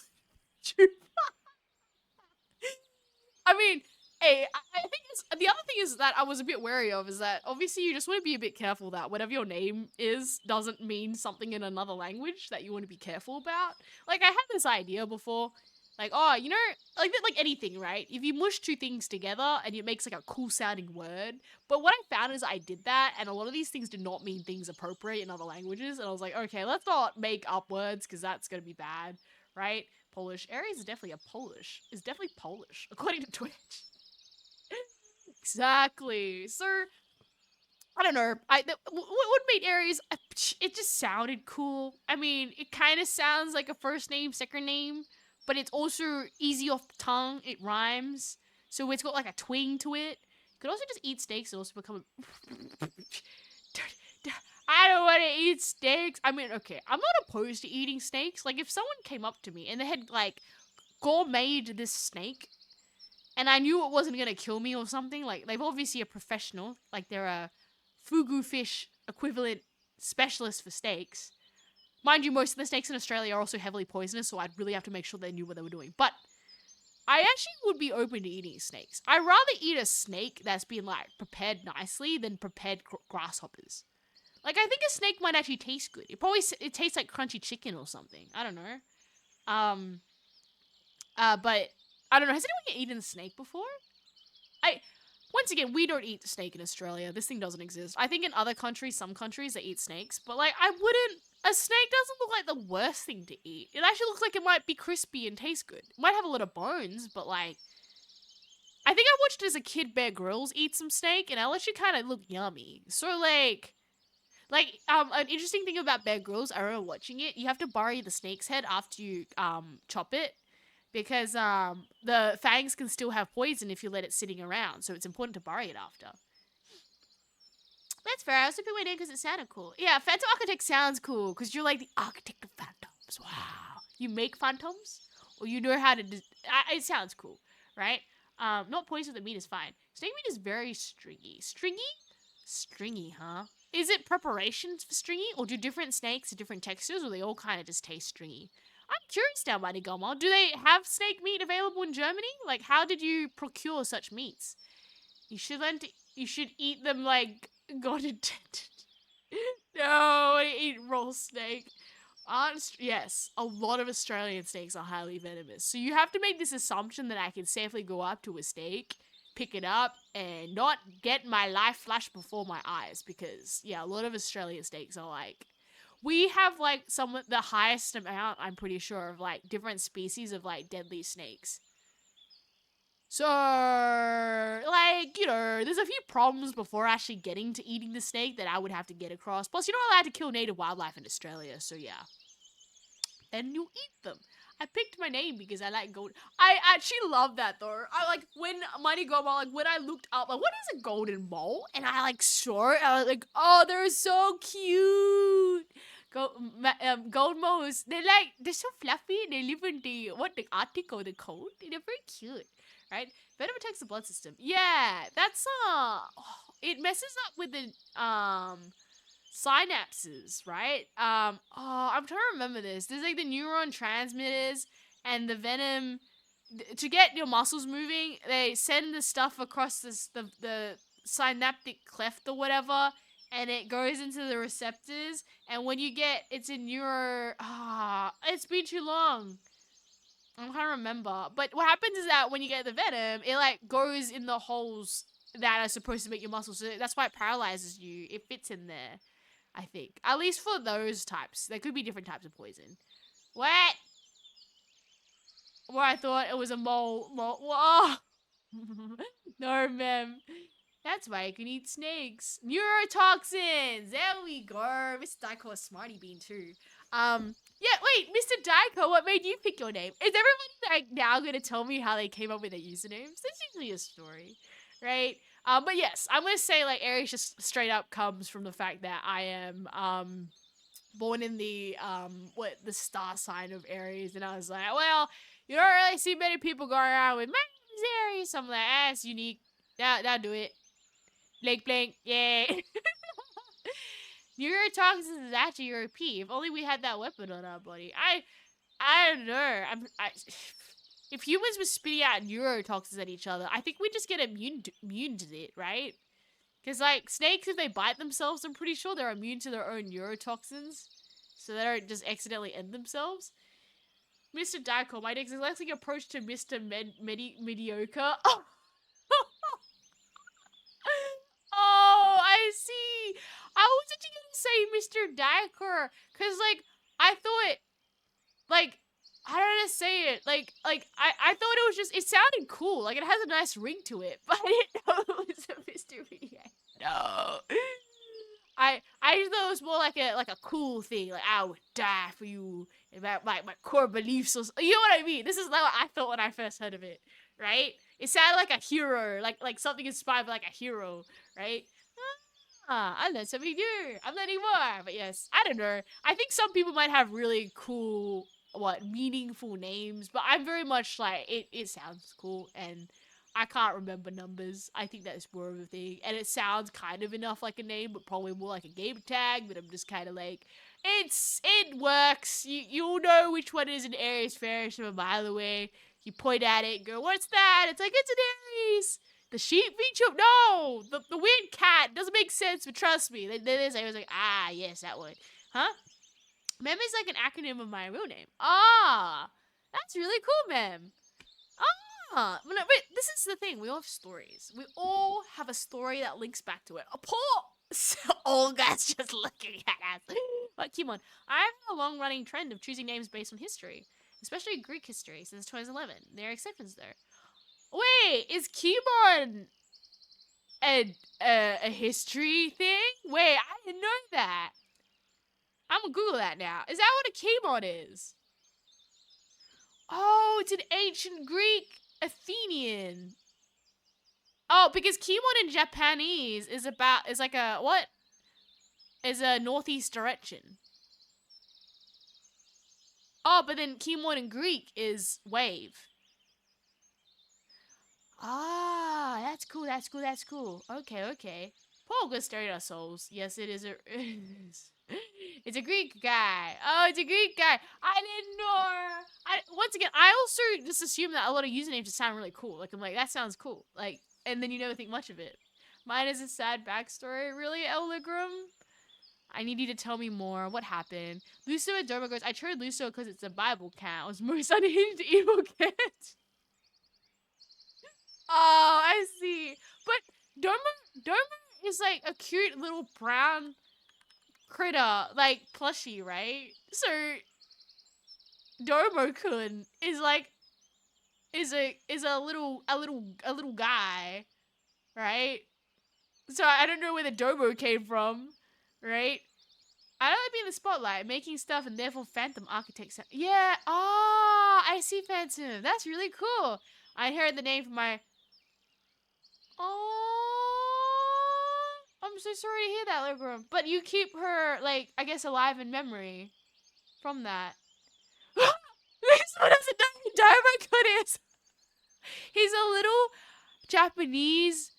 I mean, hey, I think the other thing is that I was a bit wary of is that obviously you just want to be a bit careful that whatever your name is doesn't mean something in another language that you want to be careful about. Like, I had this idea before. Like, oh, you know, like anything, right? If you mush two things together and it makes like a cool sounding word. But what I found is I did that and a lot of these things did not mean things appropriate in other languages. And I was like, okay, let's not make up words because that's going to be bad, right? Polish. Aries is definitely is definitely Polish, according to Twitch. Exactly. So, I don't know. What made Aries? It just sounded cool. I mean, it kind of sounds like a first name, second name. But it's also easy off the tongue. It rhymes. So it's got like a twang to it. You could also just eat steaks and also become I don't want to eat steaks. I mean, okay, I'm not opposed to eating snakes. Like, if someone came up to me and they had, like, gourmeted this snake and I knew it wasn't going to kill me or something, like, they're obviously a professional. Like, they're a fugu fish equivalent specialist for steaks. Mind you, most of the snakes in Australia are also heavily poisonous, so I'd really have to make sure they knew what they were doing. But I actually would be open to eating snakes. I'd rather eat a snake that's been, like, prepared nicely than prepared grasshoppers. Like, I think a snake might actually taste good. It tastes like crunchy chicken or something. I don't know. But I don't know. Has anyone eaten a snake before? Once again, we don't eat snake in Australia. This thing doesn't exist. I think in other countries, some countries, they eat snakes. But, like, a snake doesn't look like the worst thing to eat. It actually looks like it might be crispy and taste good. It might have a lot of bones, but, like, I think I watched as a kid Bear Grylls eat some snake, and it actually kind of looked yummy. So, like, an interesting thing about Bear Grylls, I remember watching it, you have to bury the snake's head after you, chop it. Because, the fangs can still have poison if you let it sitting around, so it's important to bury it after. That's fair. I also picked my name because it sounded cool. Yeah, Phantom Architect sounds cool, because you're like the architect of phantoms. Wow. You make phantoms? Or you know how to... it sounds cool, right? Not poison with the meat is fine. Snake meat is very stringy. Stringy? Stringy, huh? Is it preparations for stringy? Or do different snakes have different textures, or they all kind of just taste stringy? I'm curious now, Mighty Gummer. Do they have snake meat available in Germany? Like, how did you procure such meats? You should learn to. You should eat them like God intended. No, I eat raw snake. Yes, a lot of Australian snakes are highly venomous. So you have to make this assumption that I can safely go up to a snake, pick it up, and not get my life flashed before my eyes. Because, yeah, a lot of Australian snakes are like... We have, like, some of the highest amount, I'm pretty sure, of, like, different species of, like, deadly snakes. So, like, you know, there's a few problems before actually getting to eating the snake that I would have to get across. Plus, you're not allowed to kill native wildlife in Australia, so yeah. Then you eat them. I picked my name because I like gold. I actually love that, though. I, like, when Mighty Goma, like, when I looked up, like, what is a golden mole? And I, like, saw it, I was like, oh, they're so cute. Gold moles, they're so fluffy. They live in the Arctic or the cold. They're very cute. Right? Venom attacks the blood system. Yeah, that's it messes up with the synapses, right? I'm trying to remember this. There's like the neuron transmitters and the venom to get your muscles moving. They send the stuff across the synaptic cleft or whatever, and it goes into the receptors. And when you get it's in it's been too long. I'm trying to remember. But what happens is that when you get the venom, it like goes in the holes that are supposed to make your muscles. So that's why it paralyzes you. It fits in there, I think. At least for those types. There could be different types of poison. What? Where I thought it was a mole. Whoa. No, ma'am. That's why I can eat snakes. Neurotoxins. There we go. Mr. Daiko a smarty bean too. Yeah, wait, Mr. Daiko, what made you pick your name? Is everybody like now gonna tell me how they came up with their usernames? That's usually a story, right? But yes, I'm gonna say like Aries just straight up comes from the fact that I am born in the the star sign of Aries, and I was like, well, you don't really see many people going around with my name's Aries. So I'm like, it's unique. That'll do it. Blink, blink, yay. Neurotoxins is actually your P. If only we had that weapon on our body. I don't know. If humans were spitting out neurotoxins at each other, I think we just get immune to it, right? Because, like, snakes, if they bite themselves, I'm pretty sure they're immune to their own neurotoxins. So they don't just accidentally end themselves. Mr. Daiko, my next exactly approach to Mr. Mediocre. Oh, I see. I was actually gonna say Mr. Daiko, because, like, I thought, like, I don't know how to say it. Like, I thought it was just, it sounded cool. Like, it has a nice ring to it, but I didn't know it was a Mr. Mediocre. No. I just thought it was more like a cool thing. Like, I would die for you. About my core beliefs. Or, you know what I mean? This is like what I thought when I first heard of it, right? It sounded like a hero, like something inspired by like a hero, right? I learned something new. I'm learning more. But yes, I don't know. I think some people might have really cool, meaningful names. But I'm very much like, it sounds cool. And I can't remember numbers. I think that's more of a thing. And it sounds kind of enough like a name, but probably more like a game tag. But I'm just kind of like, it works. You'll know which one is an Aries fairy from a mile away. You point at it and go, what's that? It's like, it's an Aries. The sheep feature? No! The weird cat doesn't make sense, but trust me. They say, I was like, yes, that one. Huh? Mem is like an acronym of my real name. That's really cool, Mem. But this is the thing. We all have stories. We all have a story that links back to it. Poor Olga's just looking at us. But Kimon, I have a long-running trend of choosing names based on history, especially Greek history, since 2011. There are exceptions there. Wait, is Kimon a history thing? Wait, I didn't know that. I'm gonna Google that now. Is that what a Kimon is? Oh, it's an ancient Greek Athenian. Oh, because Kimon in Japanese is like a, what? Is a northeast direction. Oh, but then Kimon in Greek is wave. That's cool. Okay. Paul, good staring at our souls. Yes, it is. It's a Greek guy. Oh, it's a Greek guy. I didn't know. Once again, I also just assume that a lot of usernames just sound really cool. Like I'm like, that sounds cool. Like, and then you never think much of it. Mine is a sad backstory. Really, Ellegrum? I need you to tell me more. What happened? Lucio and Doma goes, I chose Lucio because it's a Bible cat. I was most unhinged evil cat. Oh, I see. But Doma is like a cute little brown critter, like plushie, right? So Domo-kun is like is a little guy, right? So I don't know where the Domo came from, right? I don't like being in the spotlight, making stuff, and therefore Phantom Architects. Yeah, oh, I see Phantom. That's really cool. I inherited the name from my. Oh, I'm so sorry to hear that, Legram. But you keep her, like, I guess, alive in memory from that. This one doesn't know who Domo-kun is. He's a little Japanese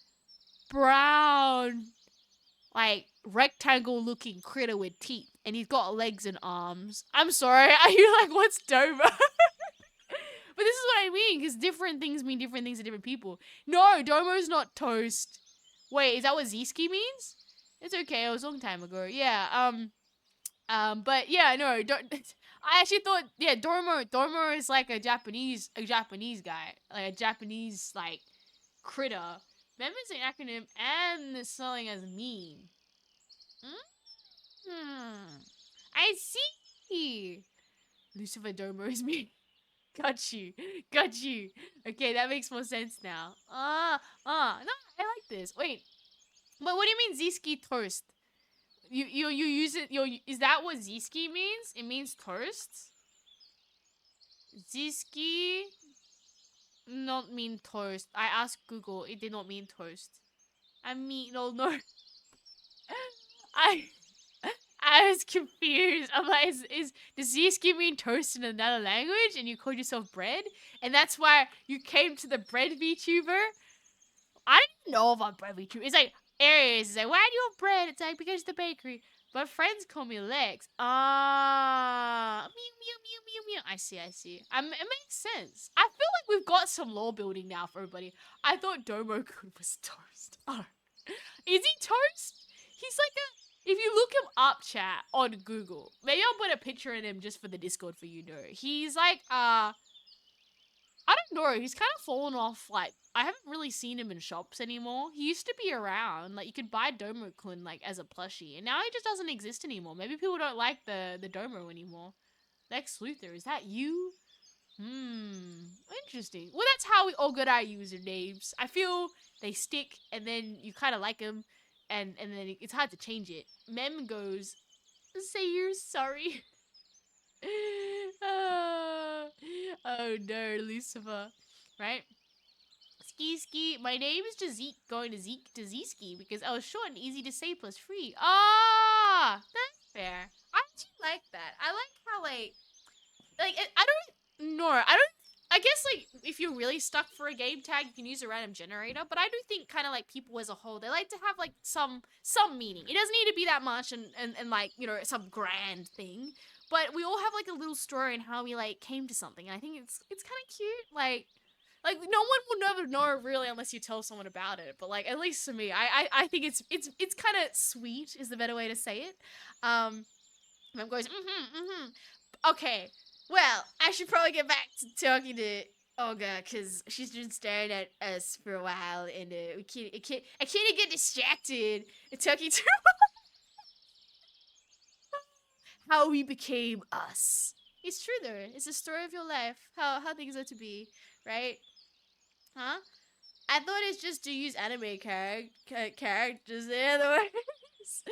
brown, like, rectangle-looking critter with teeth, and he's got legs and arms. I'm sorry, are you like, what's Doma? But this is what I mean, because different things mean different things to different people. No, Domo's not toast. Wait, is that what Zeski means? It's okay, it was a long time ago. Yeah, but yeah, no, don't. I actually thought, yeah, Domo is like a Japanese guy, like a Japanese like critter. Mem is an acronym and the spelling as mean. I see. Lucifer Domo is mean. Got you. Okay, that makes more sense now. No, I like this. Wait, but what do you mean Zeski toast? You use it. Is that what Zeski means? It means toast. Zeski not mean toast. I asked Google. It did not mean toast. I mean, no. I was confused. I'm like, does Zeski mean toast in another language and you called yourself bread? And that's why you came to the bread VTuber? I didn't know about bread VTuber. It's like, Aries is like, why do you want bread? It's like, because it's the bakery. But friends call me Lex. Mew. I see. It makes sense. I feel like we've got some lore building now for everybody. I thought Domo-kun was toast. Oh. Is he toast? He's like if you look him up, chat, on Google, maybe I'll put a picture in him just for the Discord for you to know. He's like, I don't know, he's kind of fallen off, like, I haven't really seen him in shops anymore. He used to be around, like, you could buy Domo-kun, like, as a plushie, and now he just doesn't exist anymore. Maybe people don't like the Domo anymore. Lex Luthor, is that you? Interesting. Well, that's how we all got our usernames. I feel they stick, and then you kind of like them. And then it's hard to change it. Mem goes, say you're sorry. Oh no, Lucifer. Right? Ski. My name is Jazik, going to Zeke to Zeski because I was short and easy to say plus free. Ah, that's fair. I actually like that. I like how I guess, like, if you're really stuck for a game tag, you can use a random generator, but I do think kind of, like, people as a whole, they like to have, like, some meaning. It doesn't need to be that much and like, you know, some grand thing, but we all have, like, a little story in how we, like, came to something, and I think it's kind of cute, like, no one will never know, really, unless you tell someone about it, but, like, at least to me, I think it's kind of sweet, is the better way to say it. Mom goes, okay. Well, I should probably get back to talking to Olga, because she's been staring at us for a while, and I can't get distracted and talking to how we became us. It's true, though. It's the story of your life, how things are to be, right? Huh? I thought it's just to use anime characters in other ways.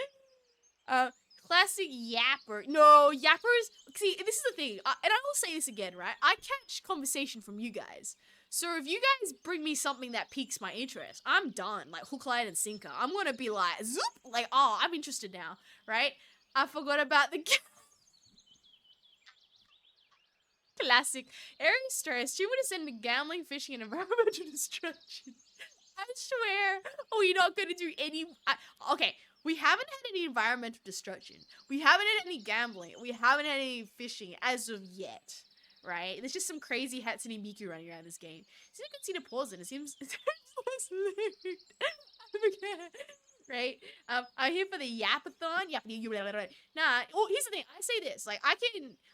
Classic yapper. No, yappers. See, this is the thing, and I will say this again, right? I catch conversation from you guys. So if you guys bring me something that piques my interest, I'm done. Like hook, line, and sinker. I'm gonna be like, zoop, like, oh, I'm interested now, right? I forgot about the classic. Aries stress. She would have sent me gambling, fishing, and environmental destruction. I swear. Oh, you're not gonna do any. Okay. We haven't had any environmental destruction. We haven't had any gambling. We haven't had any fishing as of yet, right? There's just some crazy Hatsune Miku running around this game. So you can see the pause it. It seems less loot. I forget. Right? I'm here for the yapathon. Nah. Oh, here's the thing. I say this. Like,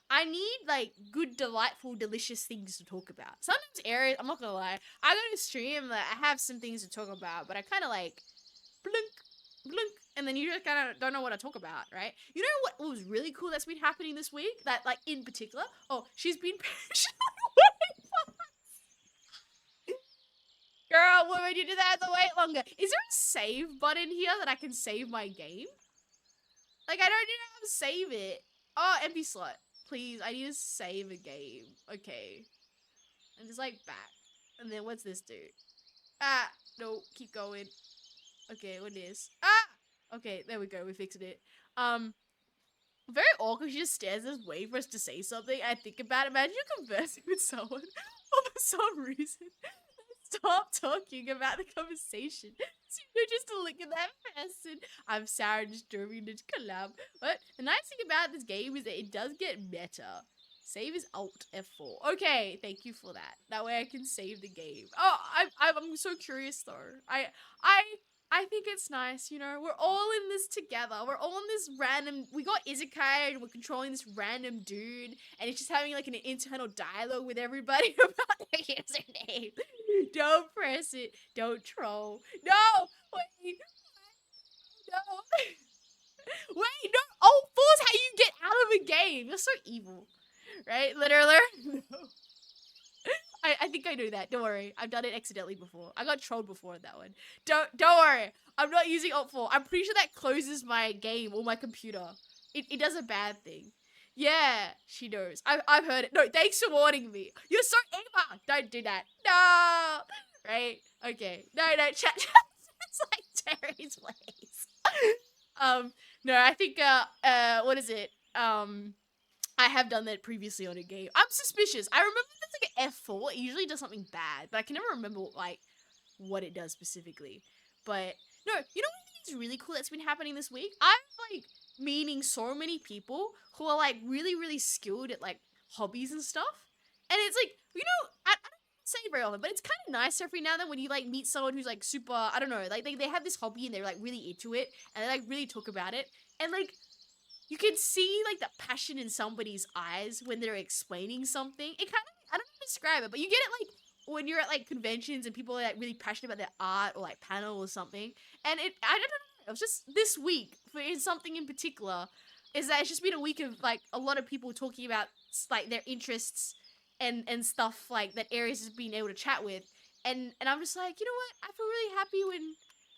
I need, like, good, delightful, delicious things to talk about. Sometimes areas, I'm not gonna lie, I go to stream, like, I have some things to talk about, but I kind of, like, blink, blink, and then you just kind of don't know what to talk about, right? You know what was really cool that's been happening this week? That, like, in particular? Oh, she's been Girl, what would you do that to wait longer? Is there a save button here that I can save my game? Like, I don't know how to save it. Oh, empty slot. Please, I need to save a game. Okay. And just, like, back. And then what's this do? Ah, no, keep going. Okay, what is? Ah! Okay, there we go, we fixed it. Very awkward, she just stares at us, waiting for us to say something. I think about it, imagine you're conversing with someone, for some reason. Stop talking about the conversation. So you're just to look at that person. I'm Sarah, just joining this collab. But the nice thing about this game is that it does get meta. Save is Alt F4. Okay, thank you for that. That way I can save the game. Oh, I'm so curious though. I think it's nice, you know, we're all in this together. We're all in this random, we got Isekai and we're controlling this random dude and it's just having like an internal dialogue with everybody about their username. Don't press it. Don't troll. No! Wait. No. Wait, no. Oh, fool's how you get out of a game. You're so evil. Right? Literally. No. I think I know that. Don't worry. I've done it accidentally before. I got trolled before in that one. Don't worry. I'm not using Alt 4. I'm pretty sure that closes my game or my computer. It does a bad thing. Yeah, she knows. I've heard it. No, thanks for warning me. You're so evil. Don't do that. No. Right? Okay. No, chat. It's like Terry's place. No, I think, what is it? I have done that previously on a game. I'm suspicious. I remember it's like an F4. It usually does something bad, but I can never remember like what it does specifically. But no, you know what I think is really cool that's been happening this week? I'm like meeting so many people who are like really, really skilled at like hobbies and stuff. And it's like, you know, I don't say it very often, but it's kind of nice every now and then when you like meet someone who's like super, I don't know, like they have this hobby and they're like really into it and they like really talk about it. And like, you can see like the passion in somebody's eyes when they're explaining something. It kind of, I don't know how to describe it, but you get it like when you're at like conventions and people are like really passionate about their art or like panel or something. And I don't know, it was just this week for something in particular is that it's just been a week of like a lot of people talking about like their interests and stuff like that Aries has been able to chat with. And I'm just like, you know what? I feel really happy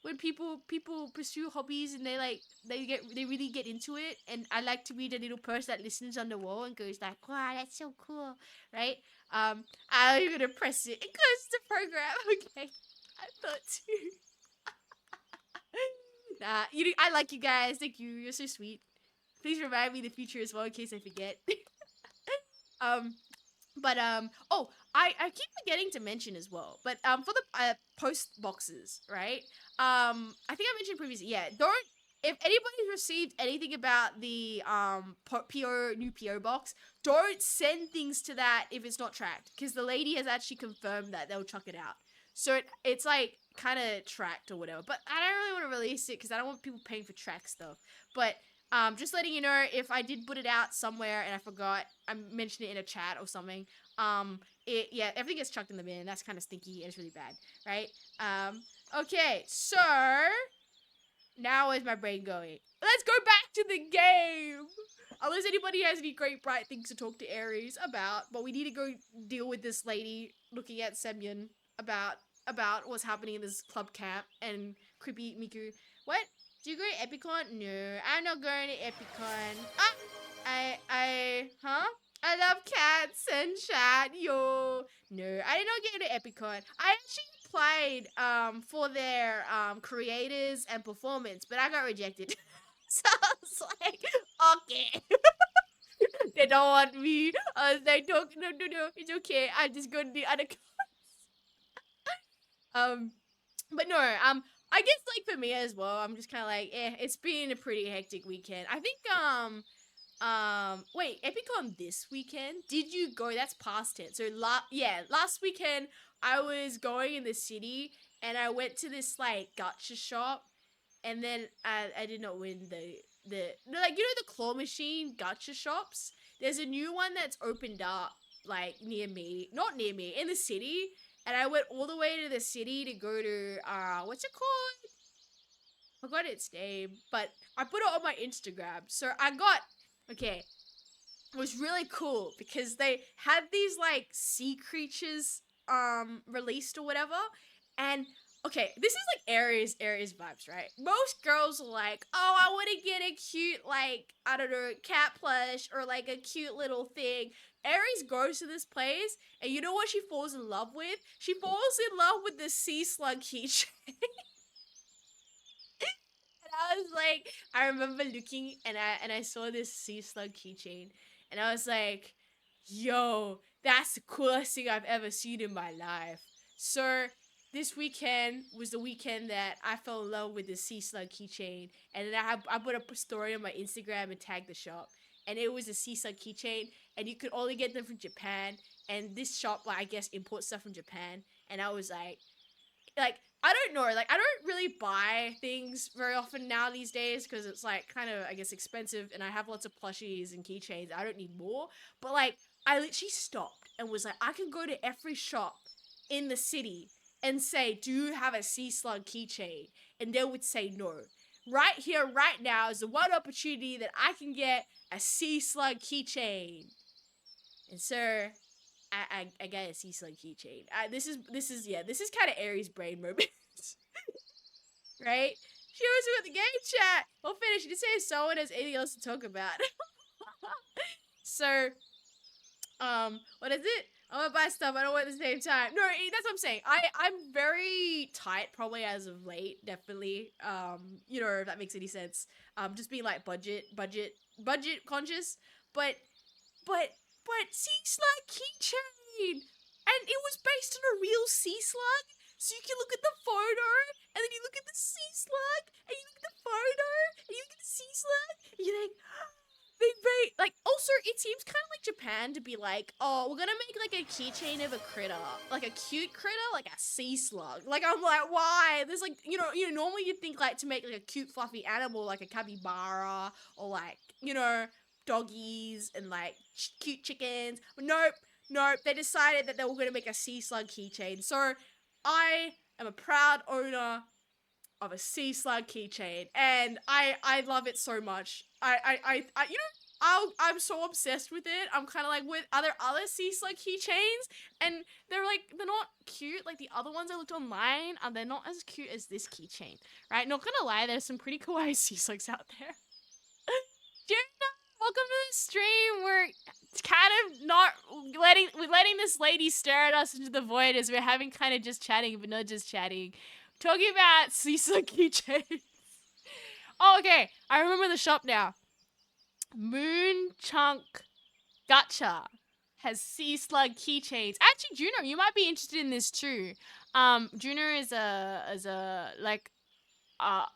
when people pursue hobbies and they really get into it, and I like to be the little person that listens on the wall and goes like, wow, that's so cool, right? I'm gonna press it. It goes to program. Okay, I thought too. Nah, I like you guys. Thank you. You're so sweet. Please remind me in the future as well in case I forget. Oh, I keep forgetting to mention as well, but for the post boxes, right? I think I mentioned previously, yeah, if anybody's received anything about the new PO box, don't send things to that if it's not tracked, because the lady has actually confirmed that they'll chuck it out. So it's like kind of tracked or whatever, but I don't really want to release it because I don't want people paying for track stuff. But just letting you know, if I did put it out somewhere and I forgot, I mentioned it in a chat or something. Yeah, everything gets chucked in the bin. That's kind of stinky and it's really bad, right? Okay, so now where's my brain going? Let's go back to the game. Unless anybody has any great bright things to talk to Aries about, but we need to go deal with this lady looking at Semyon about what's happening in this club camp and creepy Miku. What? Do you go to Epicon? No, I'm not going to Epicon. I love cats and chat, yo. No, I did not get to Epicon. I actually applied for their creators and performance, but I got rejected. So I was like, okay. They don't want me. I was like, no, it's okay. I'm just going to the other class. But no, I I guess like for me as well, I'm just kind of like, it's been a pretty hectic weekend. I think wait, Epicon this weekend? Did you go? That's past tense. So last weekend I was going in the city and I went to this like gacha shop, and then I did not win the no, like, you know, the claw machine gacha shops. There's a new one that's opened up like near me, not near me, in the city. And I went all the way to the city to go to what's it called? I forgot its name, but I put it on my Instagram. So okay, it was really cool because they had these like sea creatures released or whatever. And okay, this is like Aries vibes, right? Most girls are like, oh, I want to get a cute, like, I don't know, cat plush or like a cute little thing. Aries goes to this place, and you know what she falls in love with? She falls in love with the sea slug keychain. And I was like, I remember looking, and I saw this sea slug keychain, and I was like, yo, that's the coolest thing I've ever seen in my life. So this weekend was the weekend that I fell in love with the sea slug keychain, and then I put up a story on my Instagram and tagged the shop, and it was a sea slug keychain, and you could only get them from Japan, and this shop, like, I guess imports stuff from Japan, and I was like, I don't know, like, I don't really buy things very often now these days, because it's, like, kind of, I guess, expensive, and I have lots of plushies and keychains, I don't need more, but, like, I literally stopped and was like, I can go to every shop in the city and say, do you have a sea slug keychain? And they would say no. Right here, right now is the one opportunity that I can get a sea slug keychain. And so, I got a sea slug keychain. This is kind of Aries brain moment. Right? She was with the game chat. We'll finish. She did say if someone has anything else to talk about. So, what is it? I want to buy stuff. I don't want at the same time. No, that's what I'm saying. I'm very tight, probably as of late, definitely. You know, if that makes any sense. Just being like budget conscious. But sea slug keychain, and it was based on a real sea slug. So you can look at the photo, and then you look at the sea slug, and you look at the photo, and you look at the sea slug, and you're like, like, also, it seems kind of like Japan to be like, oh, we're gonna make, like, a keychain of a critter. Like, a cute critter, like a sea slug. Like, I'm like, why? There's, like, you know, normally you'd think, like, to make, like, a cute, fluffy animal, like a capybara, or, like, you know, doggies, and, like, cute chickens. But nope, they decided that they were gonna make a sea slug keychain. So, I am a proud owner of a sea slug keychain, and I love it so much. You know, I'm so obsessed with it. I'm kind of like, with other sea slug keychains, and they're not cute like the other ones I looked online, and they're not as cute as this keychain, right? Not gonna lie, there's some pretty kawaii sea slugs out there. Jenna, welcome to the stream. We're kind of not letting this lady stare at us into the void as we're having kind of just chatting, but not just chatting. Talking about sea slug keychains. Oh, okay. I remember the shop now. Moon Chunk Gacha has sea slug keychains. Actually, Juno, you might be interested in this too. Juno is a like, are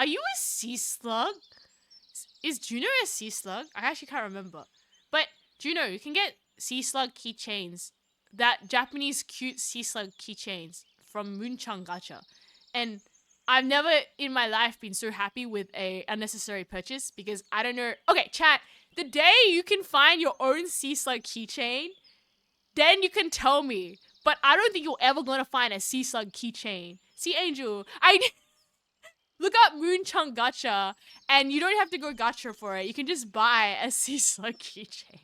you a sea slug? Is Juno a sea slug? I actually can't remember. But Juno, you can get sea slug keychains. That Japanese cute sea slug keychains from Moonchung Gacha. And I've never in my life been so happy with a unnecessary purchase, because I don't know. Okay, chat, the day you can find your own sea slug keychain, then you can tell me. But I don't think you're ever gonna find a sea slug keychain. See, Angel, look up Moonchung Gacha, and you don't have to go gacha for it. You can just buy a sea slug keychain.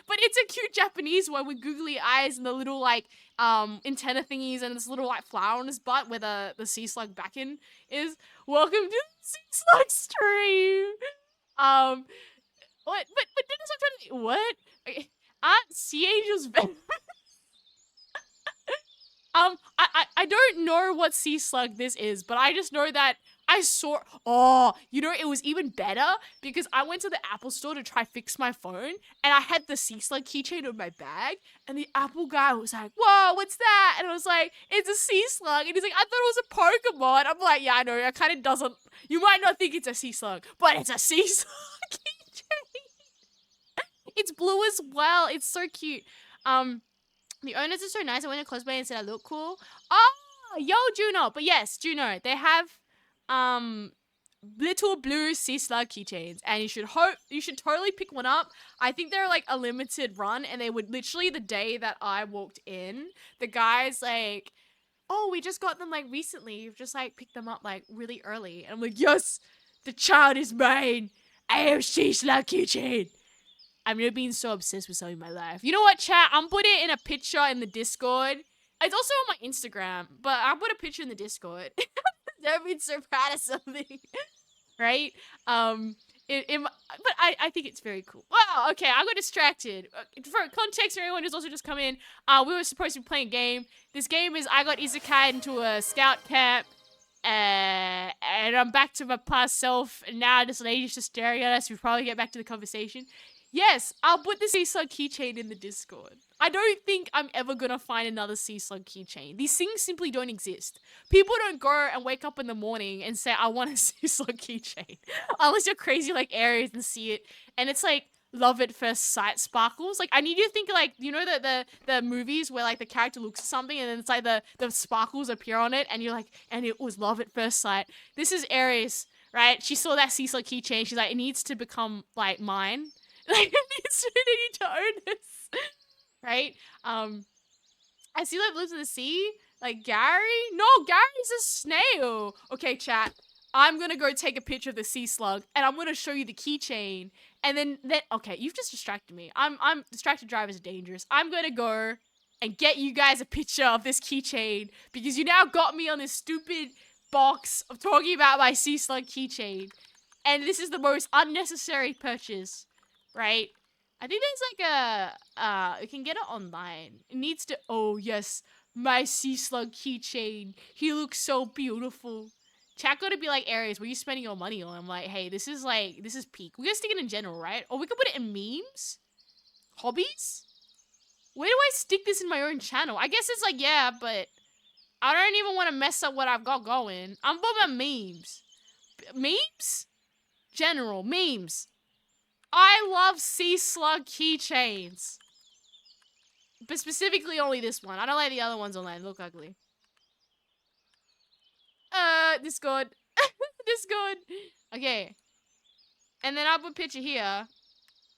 But it's a cute Japanese one with googly eyes and the little, like, antenna thingies and this little, like, flower on his butt where the sea slug back in is. Welcome to the sea slug stream. But then I'm trying to think, what? Okay. Sea Angel's I don't know what sea slug this is, but I just know that I saw, oh, you know, it was even better because I went to the Apple store to try fix my phone and I had the Sea Slug keychain in my bag and the Apple guy was like, whoa, what's that? And I was like, it's a Sea Slug. And he's like, I thought it was a Pokemon. I'm like, yeah, I know, it kind of doesn't, you might not think it's a Sea Slug, but it's a Sea Slug keychain. It's blue as well. It's so cute. The owners are so nice. I went to cosplay and said I look cool. Oh, yo, Juno. But yes, Juno, they have little blue Sea Slug keychains, and you should totally pick one up. I think they're like a limited run, and they would literally the day that I walked in, the guy's like, oh, we just got them like recently. You've just like picked them up like really early. And I'm like, yes, the child is mine. I have Sea Slug keychain. I've never been so obsessed with something in my life. You know what, chat? I'm putting it in a picture in the Discord. It's also on my Instagram, but I'll put a picture in the Discord. Never been so proud of something. Right? But I think it's very cool. Wow, okay, I got distracted. For context, for everyone who's also just come in, we were supposed to be playing a game. This game is I got isekai into a scout camp, and I'm back to my past self, and now this lady's just staring at us. We'll probably get back to the conversation. Yes, I'll put the Sea Slug keychain in the Discord. I don't think I'm ever gonna find another Sea Slug keychain. These things simply don't exist. People don't go and wake up in the morning and say, I want a Sea Slug keychain. Unless you're crazy like Aries and see it. And it's like, love at first sight sparkles. Like, I need you to think like, you know the movies where like the character looks at something and then it's like the sparkles appear on it and you're like, and it was love at first sight. This is Aries, right? She saw that Sea Slug keychain. She's like, it needs to become like mine. Like, they need to own this, right? I see like lives in the sea, like Gary. No, Gary's a snail. Okay, chat. I'm gonna go take a picture of the Sea Slug, and I'm gonna show you the keychain, and then okay, you've just distracted me. I'm distracted drivers are dangerous. I'm gonna go and get you guys a picture of this keychain because you now got me on this stupid box of talking about my Sea Slug keychain, and this is the most unnecessary purchase. Right? I think there's like you can get it online. It needs to, oh yes, my Sea Slug keychain. He looks so beautiful. Chat gotta be like, Aries, what are you spending your money on? I'm like, hey, this is peak. We're gonna stick it in general, right? Or we could put it in memes? Hobbies? Where do I stick this in my own channel? I guess it's like, yeah, but I don't even want to mess up what I've got going. I'm talking about memes. Memes? General, memes. I love Sea Slug keychains. But specifically only this one. I don't like the other ones online. They look ugly. Discord. Discord. Okay. And then I'll put a picture here.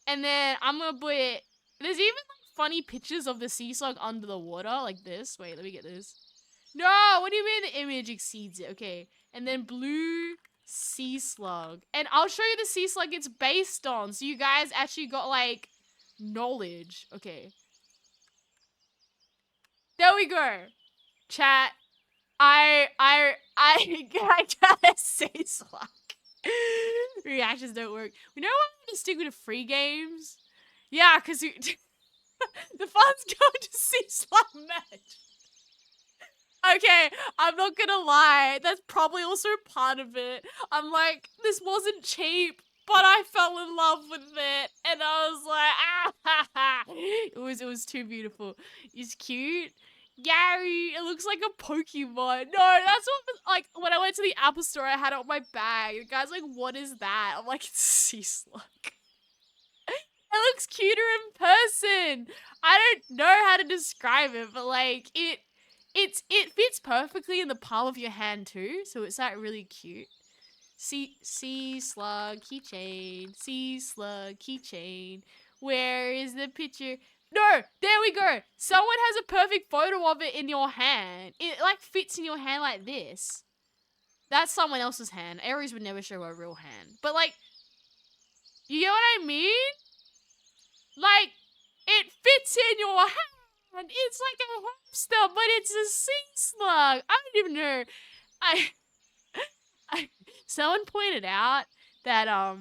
And then I'm gonna put it... There's even like funny pictures of the Sea Slug under the water. Like this. Wait, let me get this. No! What do you mean the image exceeds it? Okay. And then blue... Sea Slug. And I'll show you the Sea Slug it's based on. So you guys actually got like knowledge. Okay. There we go. Chat. I got a Sea Slug. Reactions don't work. We know what to stick with the free games. Yeah, because the fun's going to Sea Slug match. Okay, I'm not gonna lie, that's probably also part of it. I'm like, this wasn't cheap, but I fell in love with it, and I was like, it was too beautiful. It's cute. Gary, it looks like a Pokemon. No, that's what, like, when I went to the Apple store, I had it on my bag. The guy's like, what is that? I'm like, it's Sea Slug. It looks cuter in person. I don't know how to describe it, but like, it fits perfectly in the palm of your hand too, so it's like really cute. Sea Slug keychain, Sea Slug keychain. Where is the picture? No, there we go. Someone has a perfect photo of it in your hand. It like fits in your hand like this. That's someone else's hand. Aries would never show a real hand. But like, you get what I mean? Like, it fits in your hand. It's like a hamster, but it's a Sea Slug. I don't even know. Someone pointed out that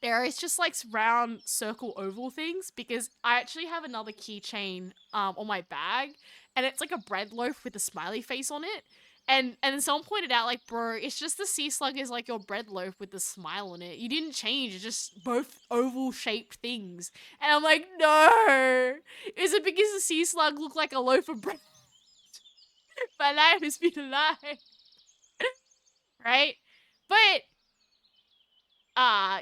there is just like round circle oval things because I actually have another keychain on my bag and it's like a bread loaf with a smiley face on it. And then someone pointed out, like, bro, it's just the sea slug is like your bread loaf with the smile on it. You didn't change. It's just both oval shaped things. And I'm like, no. Is it because the sea slug looked like a loaf of bread? My life has been a lie. Right? But,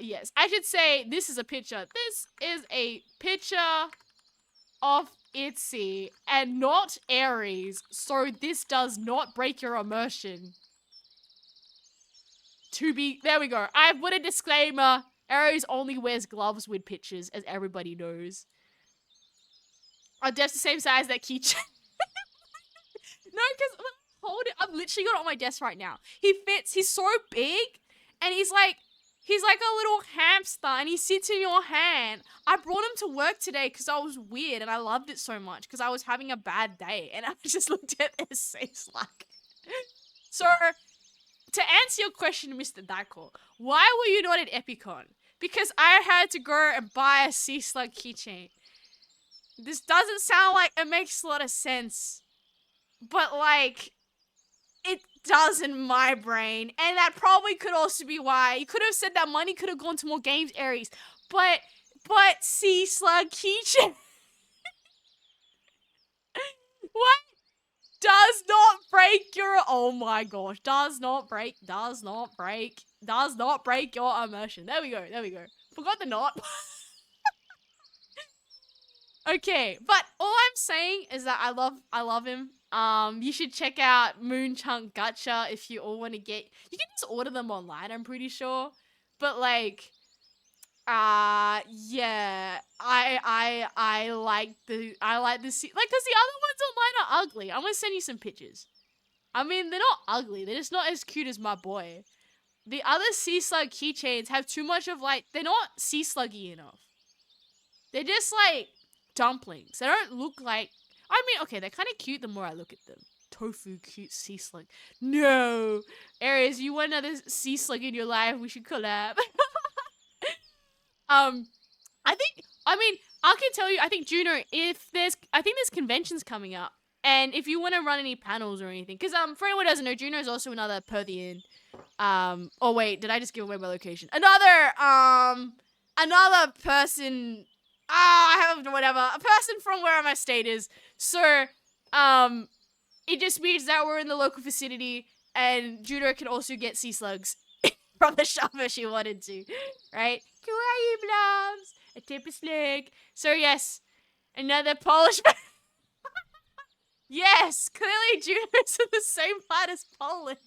yes. I should say this is a picture. This is a picture of Itzy and not Aries, so this does not break your immersion. There we go. I've put a disclaimer. Aries only wears gloves with pictures, as everybody knows. Our desk's the same size as that keychain. No, because hold it. I've literally got it on my desk right now. He fits. He's so big, and he's like a little hamster, and he sits in your hand. I brought him to work today because I was weird, and I loved it so much because I was having a bad day, and I just looked at this sea slug. So, to answer your question, Mr. Daiko, why were you not at Epicon? Because I had to go and buy a sea slug keychain. This doesn't sound like it makes a lot of sense, but like, it does in my brain, and that probably could also be why. You could have said that money could have gone to more games, Aries, but sea slug keychain. What? Does not break your, oh my gosh, does not break your immersion. There we go. Forgot the knot. Okay, but all I'm saying is that I love him. You should check out Moonchunk Gacha if you all want to get. You can just order them online, I'm pretty sure. But like, yeah, I like the like, cause the other ones online are ugly. I'm gonna send you some pictures. I mean, they're not ugly. They're just not as cute as my boy. The other sea slug keychains have too much of like, they're not sea sluggy enough. They're just like dumplings. They don't look like, I mean, okay, they're kind of cute the more I look at them. Tofu cute sea slug. No. Aries, you want another sea slug in your life? We should collab. I can tell you, I think Juno, I think there's conventions coming up. And if you want to run any panels or anything, because for anyone who doesn't know, Juno is also another Perthian. Oh wait, did I just give away my location? Another person. I have whatever. A person from where my state is. So, it just means that we're in the local vicinity, and Juno can also get sea slugs from the shop if she wanted to, right? Kawaii blobs, a tip is leg. So yes, another Polish. Yes, clearly Juno's in the same part as Poland.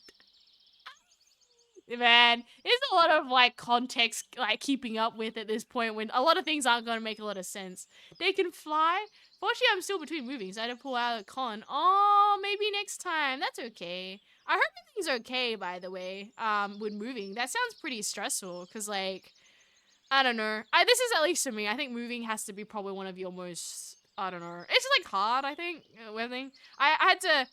Man, there's a lot of like context like keeping up with at this point when a lot of things aren't gonna make a lot of sense. They can fly. Fortunately, I'm still between moving, so I had to pull out a con. Oh, maybe next time. That's okay. I hope everything's okay, by the way, with moving. That sounds pretty stressful, because, like, I don't know. This is at least for me. I think moving has to be probably one of your most, I don't know. It's, like, hard, I think, I had to,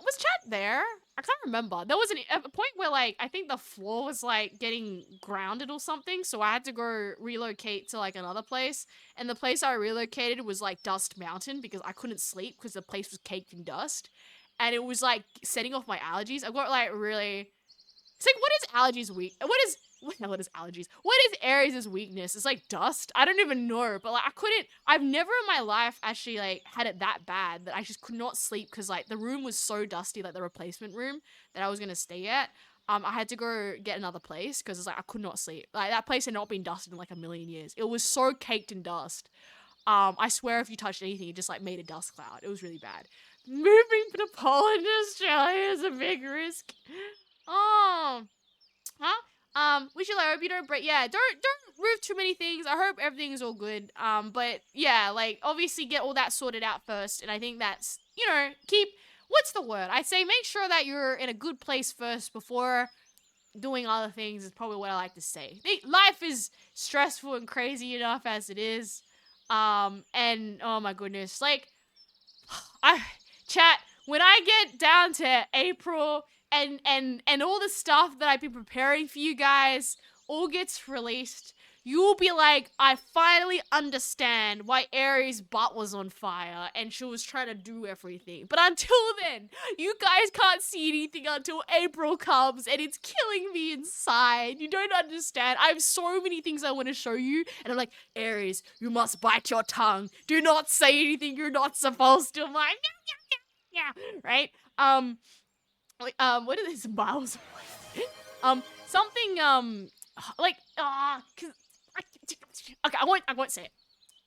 was chat there? I can't remember. There was a point where, like, I think the floor was, like, getting grounded or something, so I had to go relocate to, like, another place, and the place I relocated was, like, Dust Mountain, because I couldn't sleep because the place was caked in dust, and it was, like, setting off my allergies. I've got, like, really... It's like, what is allergies? What is Aries' weakness? It's like dust? I don't even know, but like I've never in my life actually like had it that bad that I just could not sleep because like the room was so dusty, like the replacement room that I was gonna stay at. I had to go get another place because it's like I could not sleep. Like that place had not been dusted in like a million years. It was so caked in dust. I swear if you touched anything, it just like made a dust cloud. It was really bad. Moving to Poland and Australia is a big risk. Oh, huh? Wish you luck. I hope you don't break. Yeah, don't move too many things. I hope everything's all good. But yeah, like obviously get all that sorted out first. And I think that's, you know, what's the word? I'd say make sure that you're in a good place first before doing other things is probably what I like to say. Life is stressful and crazy enough as it is. And oh my goodness, like, chat, when I get down to April and all the stuff that I've been preparing for you guys all gets released, you will be like, I finally understand why Aries' butt was on fire and she was trying to do everything. But until then, you guys can't see anything until April comes and it's killing me inside. You don't understand. I have so many things I want to show you. And I'm like, Aries, you must bite your tongue. Do not say anything you're not supposed to. I'm like, yeah, right? What is this? Miles away. Something, like, cause, okay, I won't say it.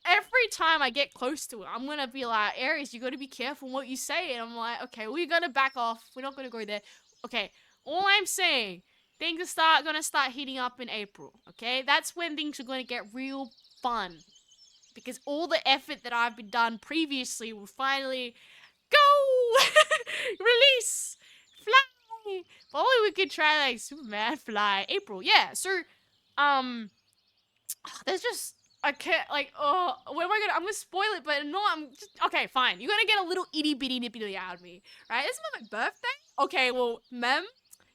Every time I get close to it, I'm gonna be like, Aries, you gotta be careful what you say. And I'm like, okay, we're gonna back off. We're not gonna go there. Okay, all I'm saying, things are gonna start heating up in April, okay? That's when things are gonna get real fun. Because all the effort that I've been done previously will finally go! Release! Fly! If only we could try, like, Superman fly. April, yeah. So, there's just, I can't, like, oh, what am I gonna, I'm gonna spoil it, but no, I'm just, okay, fine. You're gonna get a little itty bitty nippy out of me, right? This is my birthday? Okay, well, mem,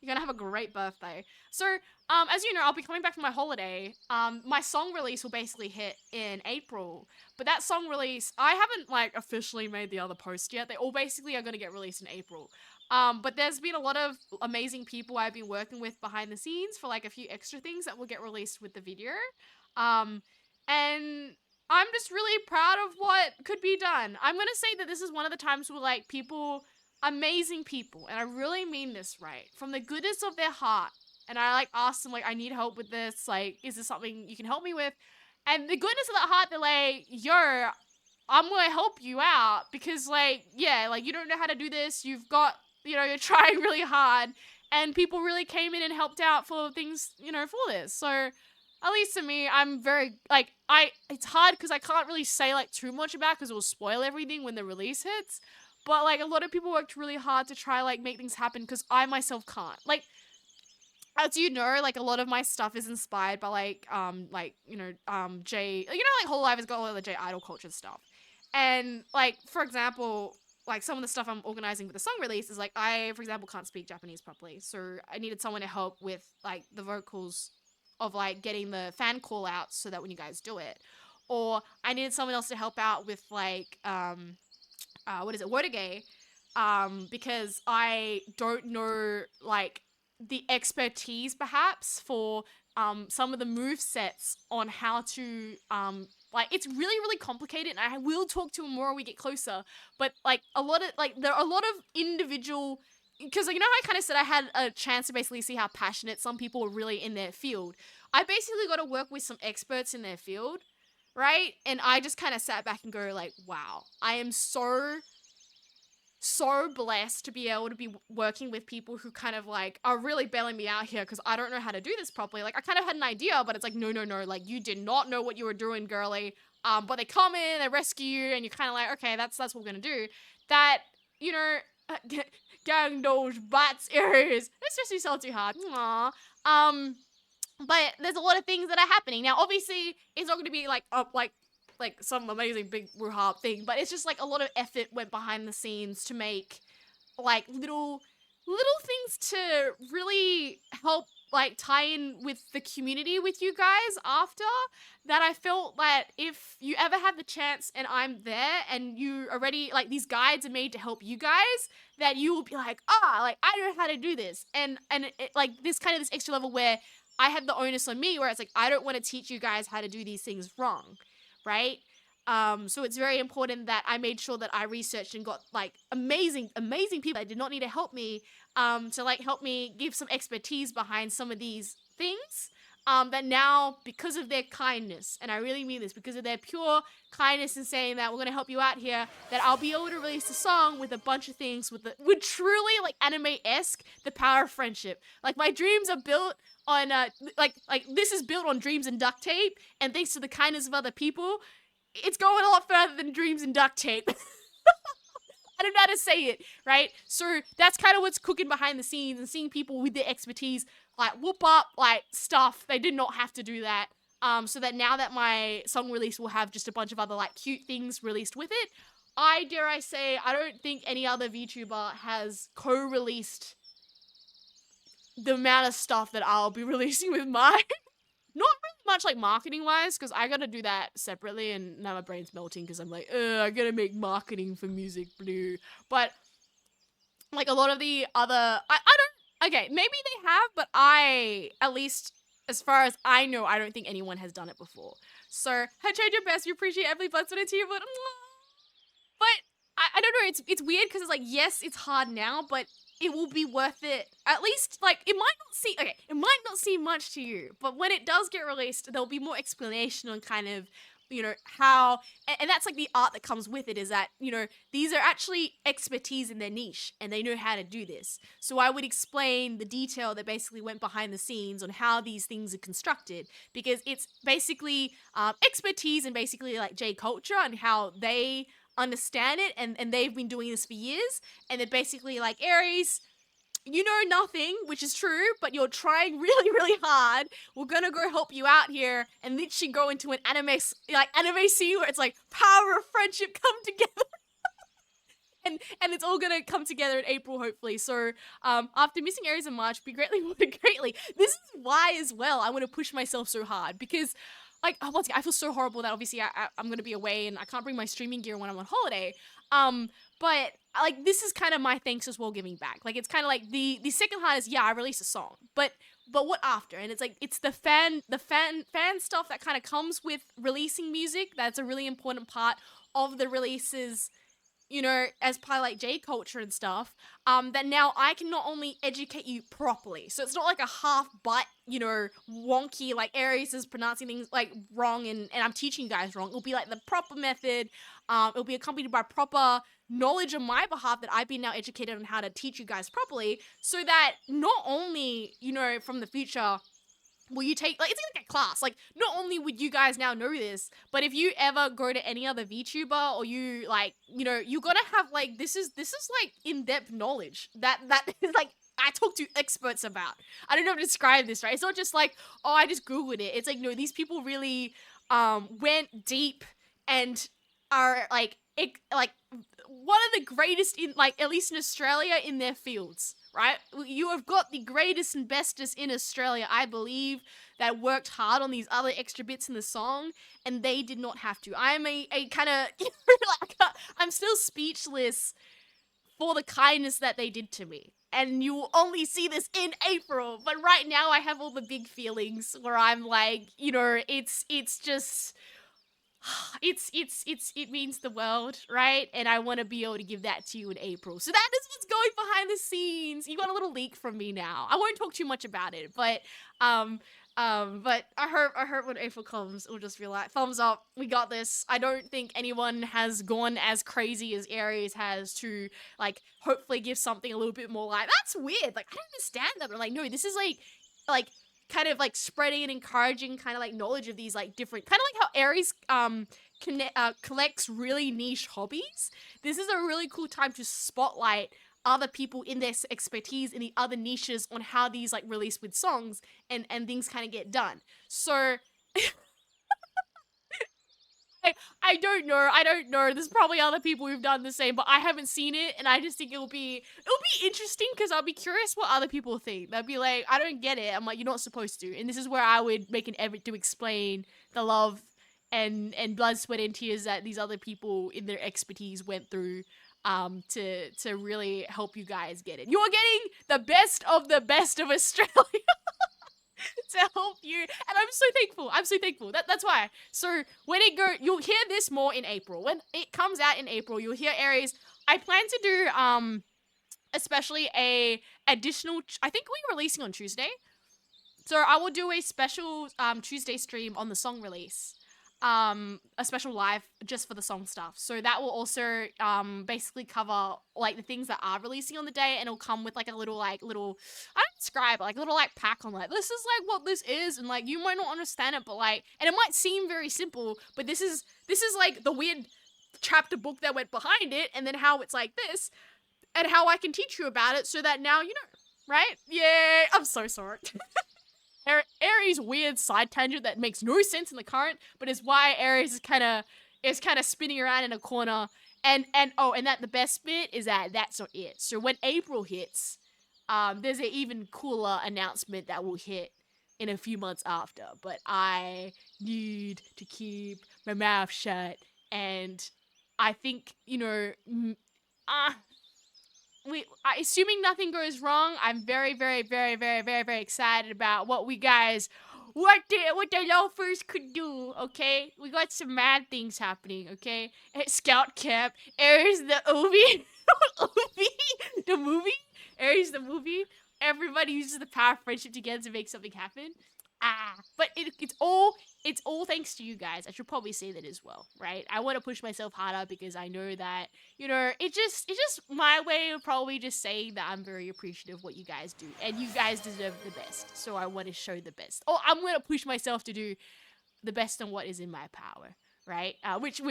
you're gonna have a great birthday. So, as you know, I'll be coming back from my holiday. My song release will basically hit in April, but that song release, I haven't, like, officially made the other post yet. They all basically are gonna get released in April. But there's been a lot of amazing people I've been working with behind the scenes for, like, a few extra things that will get released with the video. And I'm just really proud of what could be done. I'm gonna say that this is one of the times where, like, people, amazing people, and I really mean this, right, from the goodness of their heart, and I, like, asked them, like, I need help with this, like, is this something you can help me with? And the goodness of that heart, they're like, yo, I'm gonna help you out, because, like, yeah, like, you don't know how to do this, you've got, you know, you're trying really hard, and people really came in and helped out for things, you know, for this. So, at least to me, I'm very, like, it's hard because I can't really say, like, too much about because it will spoil everything when the release hits. But, like, a lot of people worked really hard to try, like, make things happen because I myself can't. Like, as you know, like, a lot of my stuff is inspired by, like, you know, like, Whole Life has got all the J Idol culture stuff. And, like, for example, like, some of the stuff I'm organizing with the song release is, like, I, for example, can't speak Japanese properly. So I needed someone to help with, like, the vocals of, like, getting the fan call outs so that when you guys do it. Or I needed someone else to help out with, like, Wordagay, because I don't know, like, the expertise, perhaps, for, some of the move sets on how to, like, it's really, really complicated, and I will talk to him more when we get closer, but, like, there are a lot of individual, because, like, you know how I kind of said I had a chance to basically see how passionate some people were really in their field? I basically got to work with some experts in their field, right? And I just kind of sat back and go, like, wow, I am so blessed to be able to be working with people who kind of, like, are really bailing me out here because I don't know how to do this properly. Like, I kind of had an idea, but it's like, no, like, you did not know what you were doing, girly. But they come in, they rescue you, and you're kind of like, okay, that's what we're gonna do. That, you know, gang those butts areas. It's just so too hard. Aww. But there's a lot of things that are happening. Now, obviously, it's not going to be, like, like some amazing big woo-ha thing, but it's just, like, a lot of effort went behind the scenes to make, like, little things to really help, like, tie in with the community with you guys after, that I felt that if you ever have the chance and I'm there and you already, like, these guides are made to help you guys, that you will be like, like, I know how to do this. And it, like, this kind of this extra level where I had the onus on me, where it's like, I don't want to teach you guys how to do these things wrong, right? So it's very important that I made sure that I researched and got, like, amazing people that did not need to help me, to, like, help me give some expertise behind some of these things, that now, because of their kindness, and I really mean this, because of their pure kindness in saying that we're going to help you out here, that I'll be able to release a song with a bunch of things with truly, like, anime-esque, the power of friendship. Like, my dreams are built on, like, this is built on dreams and duct tape, and thanks to the kindness of other people, it's going a lot further than dreams and duct tape. I don't know how to say it, right? So that's kind of what's cooking behind the scenes, and seeing people with their expertise, like, whoop up, like, stuff. They did not have to do that. So that now that my song release will have just a bunch of other, like, cute things released with it, dare I say, I don't think any other VTuber has co-released the amount of stuff that I'll be releasing with mine. Not really much like marketing wise, because I gotta do that separately, and now my brain's melting because I'm like, I gotta make marketing for music blue. But like a lot of the other, I don't, okay, maybe they have, but at least as far as I know, I don't think anyone has done it before. So, I tried your best. We appreciate every button to you, but I don't know. It's weird because it's like, yes, it's hard now, but it will be worth it. At least, like, it might not seem much to you, but when it does get released, there'll be more explanation on kind of, how, and that's like the art that comes with it, is that, these are actually expertise in their niche and they know how to do this. So I would explain the detail that basically went behind the scenes on how these things are constructed, because it's basically expertise in basically like J culture and how they understand it, and they've been doing this for years, and they're basically like, Aries, you know nothing, which is true, but you're trying really, really hard. We're gonna go help you out here and literally go into an anime scene where it's like power of friendship come together. and it's all gonna come together in April, hopefully. So after missing Aries in March, we greatly. This is why as well I want to push myself so hard, because like, once again, I feel so horrible that obviously I'm gonna be away and I can't bring my streaming gear when I'm on holiday. But like, this is kind of my thanks as well giving back. Like, it's kind of like the second part is, yeah, I released a song, but what after? And it's like, it's the fan stuff that kind of comes with releasing music. That's a really important part of the releases, as part of like J culture and stuff, that now I can not only educate you properly, so it's not like a half butt, wonky, like Aries is pronouncing things like wrong and I'm teaching you guys wrong. It'll be like the proper method. It'll be accompanied by proper knowledge on my behalf that I've been now educated on how to teach you guys properly, so that not only, from the future, will you take, like, it's like a class, like, not only would you guys now know this, but if you ever go to any other VTuber, or you, like, you're gonna have, like, this is like in-depth knowledge that is like, I talk to experts about. I don't know how to describe this, right? It's not just like, oh, I just Googled it. It's like, no, these people really went deep and are like one of the greatest in, like, at least in Australia, in their fields, right? You have got the greatest and bestest in Australia, I believe, that worked hard on these other extra bits in the song, and they did not have to. I'm a kind of, I'm still speechless for the kindness that they did to me. And you will only see this in April, but right now I have all the big feelings where I'm like, it's just... it means the world, right? And I want to be able to give that to you in April. So that is what's going behind the scenes. You got a little leak from me now. I won't talk too much about it, but I hope when April comes, we'll just be like, thumbs up, we got this. I don't think anyone has gone as crazy as Aries has to, like, hopefully give something a little bit more like, that's weird. Like, I don't understand that, but I'm like, no, this is like kind of like spreading and encouraging kind of like knowledge of these like different, kind of like how Aries collects really niche hobbies. This is a really cool time to spotlight other people in their expertise in the other niches on how these like release with songs and things kind of get done. So I don't know. There's probably other people who've done the same, but I haven't seen it, and I just think it'll be interesting, because I'll be curious what other people think. They'll be like, I don't get it. I'm like, you're not supposed to. And this is where I would make an effort to explain the love and blood, sweat, and tears that these other people in their expertise went through to really help you guys get it. You're getting the best of Australia. To help you, and I'm so thankful. That's why. So when you'll hear this more in April. When it comes out in April, you'll hear Aries. I plan to do especially a additional, I think we're releasing on Tuesday, so I will do a special Tuesday stream on the song release, a special live just for the song stuff. So that will also basically cover like the things that are releasing on the day, and it'll come with like a little I don't describe it, like a little like pack on like, this is like what this is, and like you might not understand it, but like, and it might seem very simple, but this is like the weird chapter book that went behind it, and then how it's like this, and how I can teach you about it so that now you know, right? Yeah, I'm so sorry. Aries' weird side tangent that makes no sense in the current, but is why Aries is kind of spinning around in a corner. And that the best bit is that that's not it. So when April hits, there's an even cooler announcement that will hit in a few months after, but I need to keep my mouth shut, and I think, you know, assuming nothing goes wrong, I'm very, very, very, very, very, very excited about what the loafers could do, okay? We got some mad things happening, okay? At Scout Camp, Aries the movie, Aries the movie. Everybody uses the power of friendship together to make something happen. But it's all thanks to you guys. I should probably say that as well, right? I want to push myself harder because I know that, you know, it's just my way of probably just saying that I'm very appreciative of what you guys do, and you guys deserve the best. So I want to show the best. Oh, I'm gonna push myself to do the best on what is in my power, right? I'm getting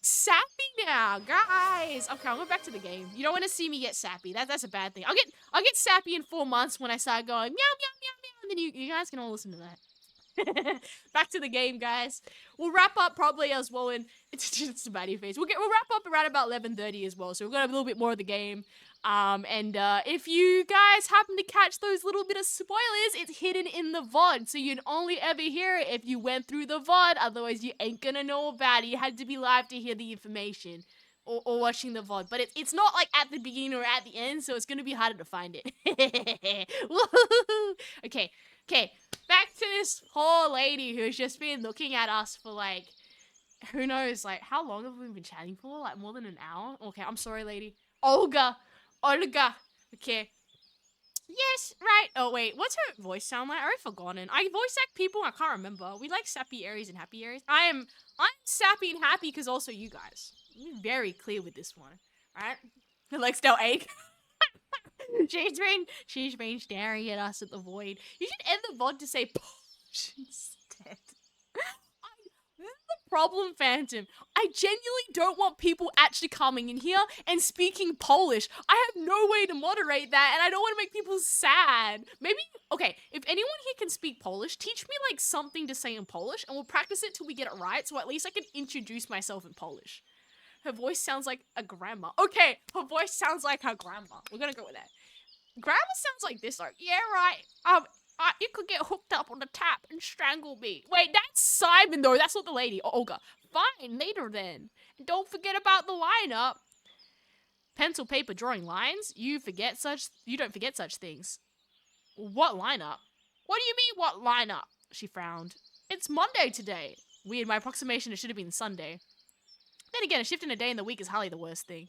sappy now, guys. Okay, I'm going back to the game. You don't want to see me get sappy. That's a bad thing. I'll get sappy in 4 months when I start going meow meow meow meow, and then you guys can all listen to that. Back to the game, guys. We'll wrap up probably as well, and it's just a batty face. We'll wrap up around about 11:30 as well, so we've got a little bit more of the game. If you guys happen to catch those little bit of spoilers, it's hidden in the VOD, so you'd only ever hear it if you went through the VOD, otherwise you ain't gonna know about it. You had to be live to hear the information, or watching the VOD, but it's not like at the beginning or at the end, so it's gonna be harder to find it. Okay, back to this poor lady who's just been looking at us for like, who knows, like, how long have we been chatting for? Like, more than an hour? Okay, I'm sorry, lady. Olga. Okay. Yes, right. Oh, wait. What's her voice sound like? I already forgotten. I voice act people. I can't remember. We like sappy Aries and happy Aries. I'm sappy and happy because also you guys. I'm very clear with this one. Right? Her legs don't ache. She's been staring at us at the void. You should end the VOD to say Polish instead. This is the problem, Phantom. I genuinely don't want people actually coming in here and speaking Polish. I have no way to moderate that, and I don't want to make people sad. Maybe, okay, if anyone here can speak Polish, teach me like something to say in Polish, and we'll practice it till we get it right, so at least I can introduce myself in Polish. Her voice sounds like a grandma. Okay, her voice sounds like her grandma. We're gonna go with that. Grandma sounds like this, like, yeah, right, you could get hooked up on the tap and strangle me. Wait, that's Simon, though. That's not the lady. Oh, Olga. Fine, later then. And don't forget about the lineup. Pencil, paper, drawing lines? You don't forget such things. What lineup? What do you mean, what lineup? She frowned. It's Monday today. Weird, my approximation, it should have been Sunday. Then again, a shift in a day in the week is hardly the worst thing.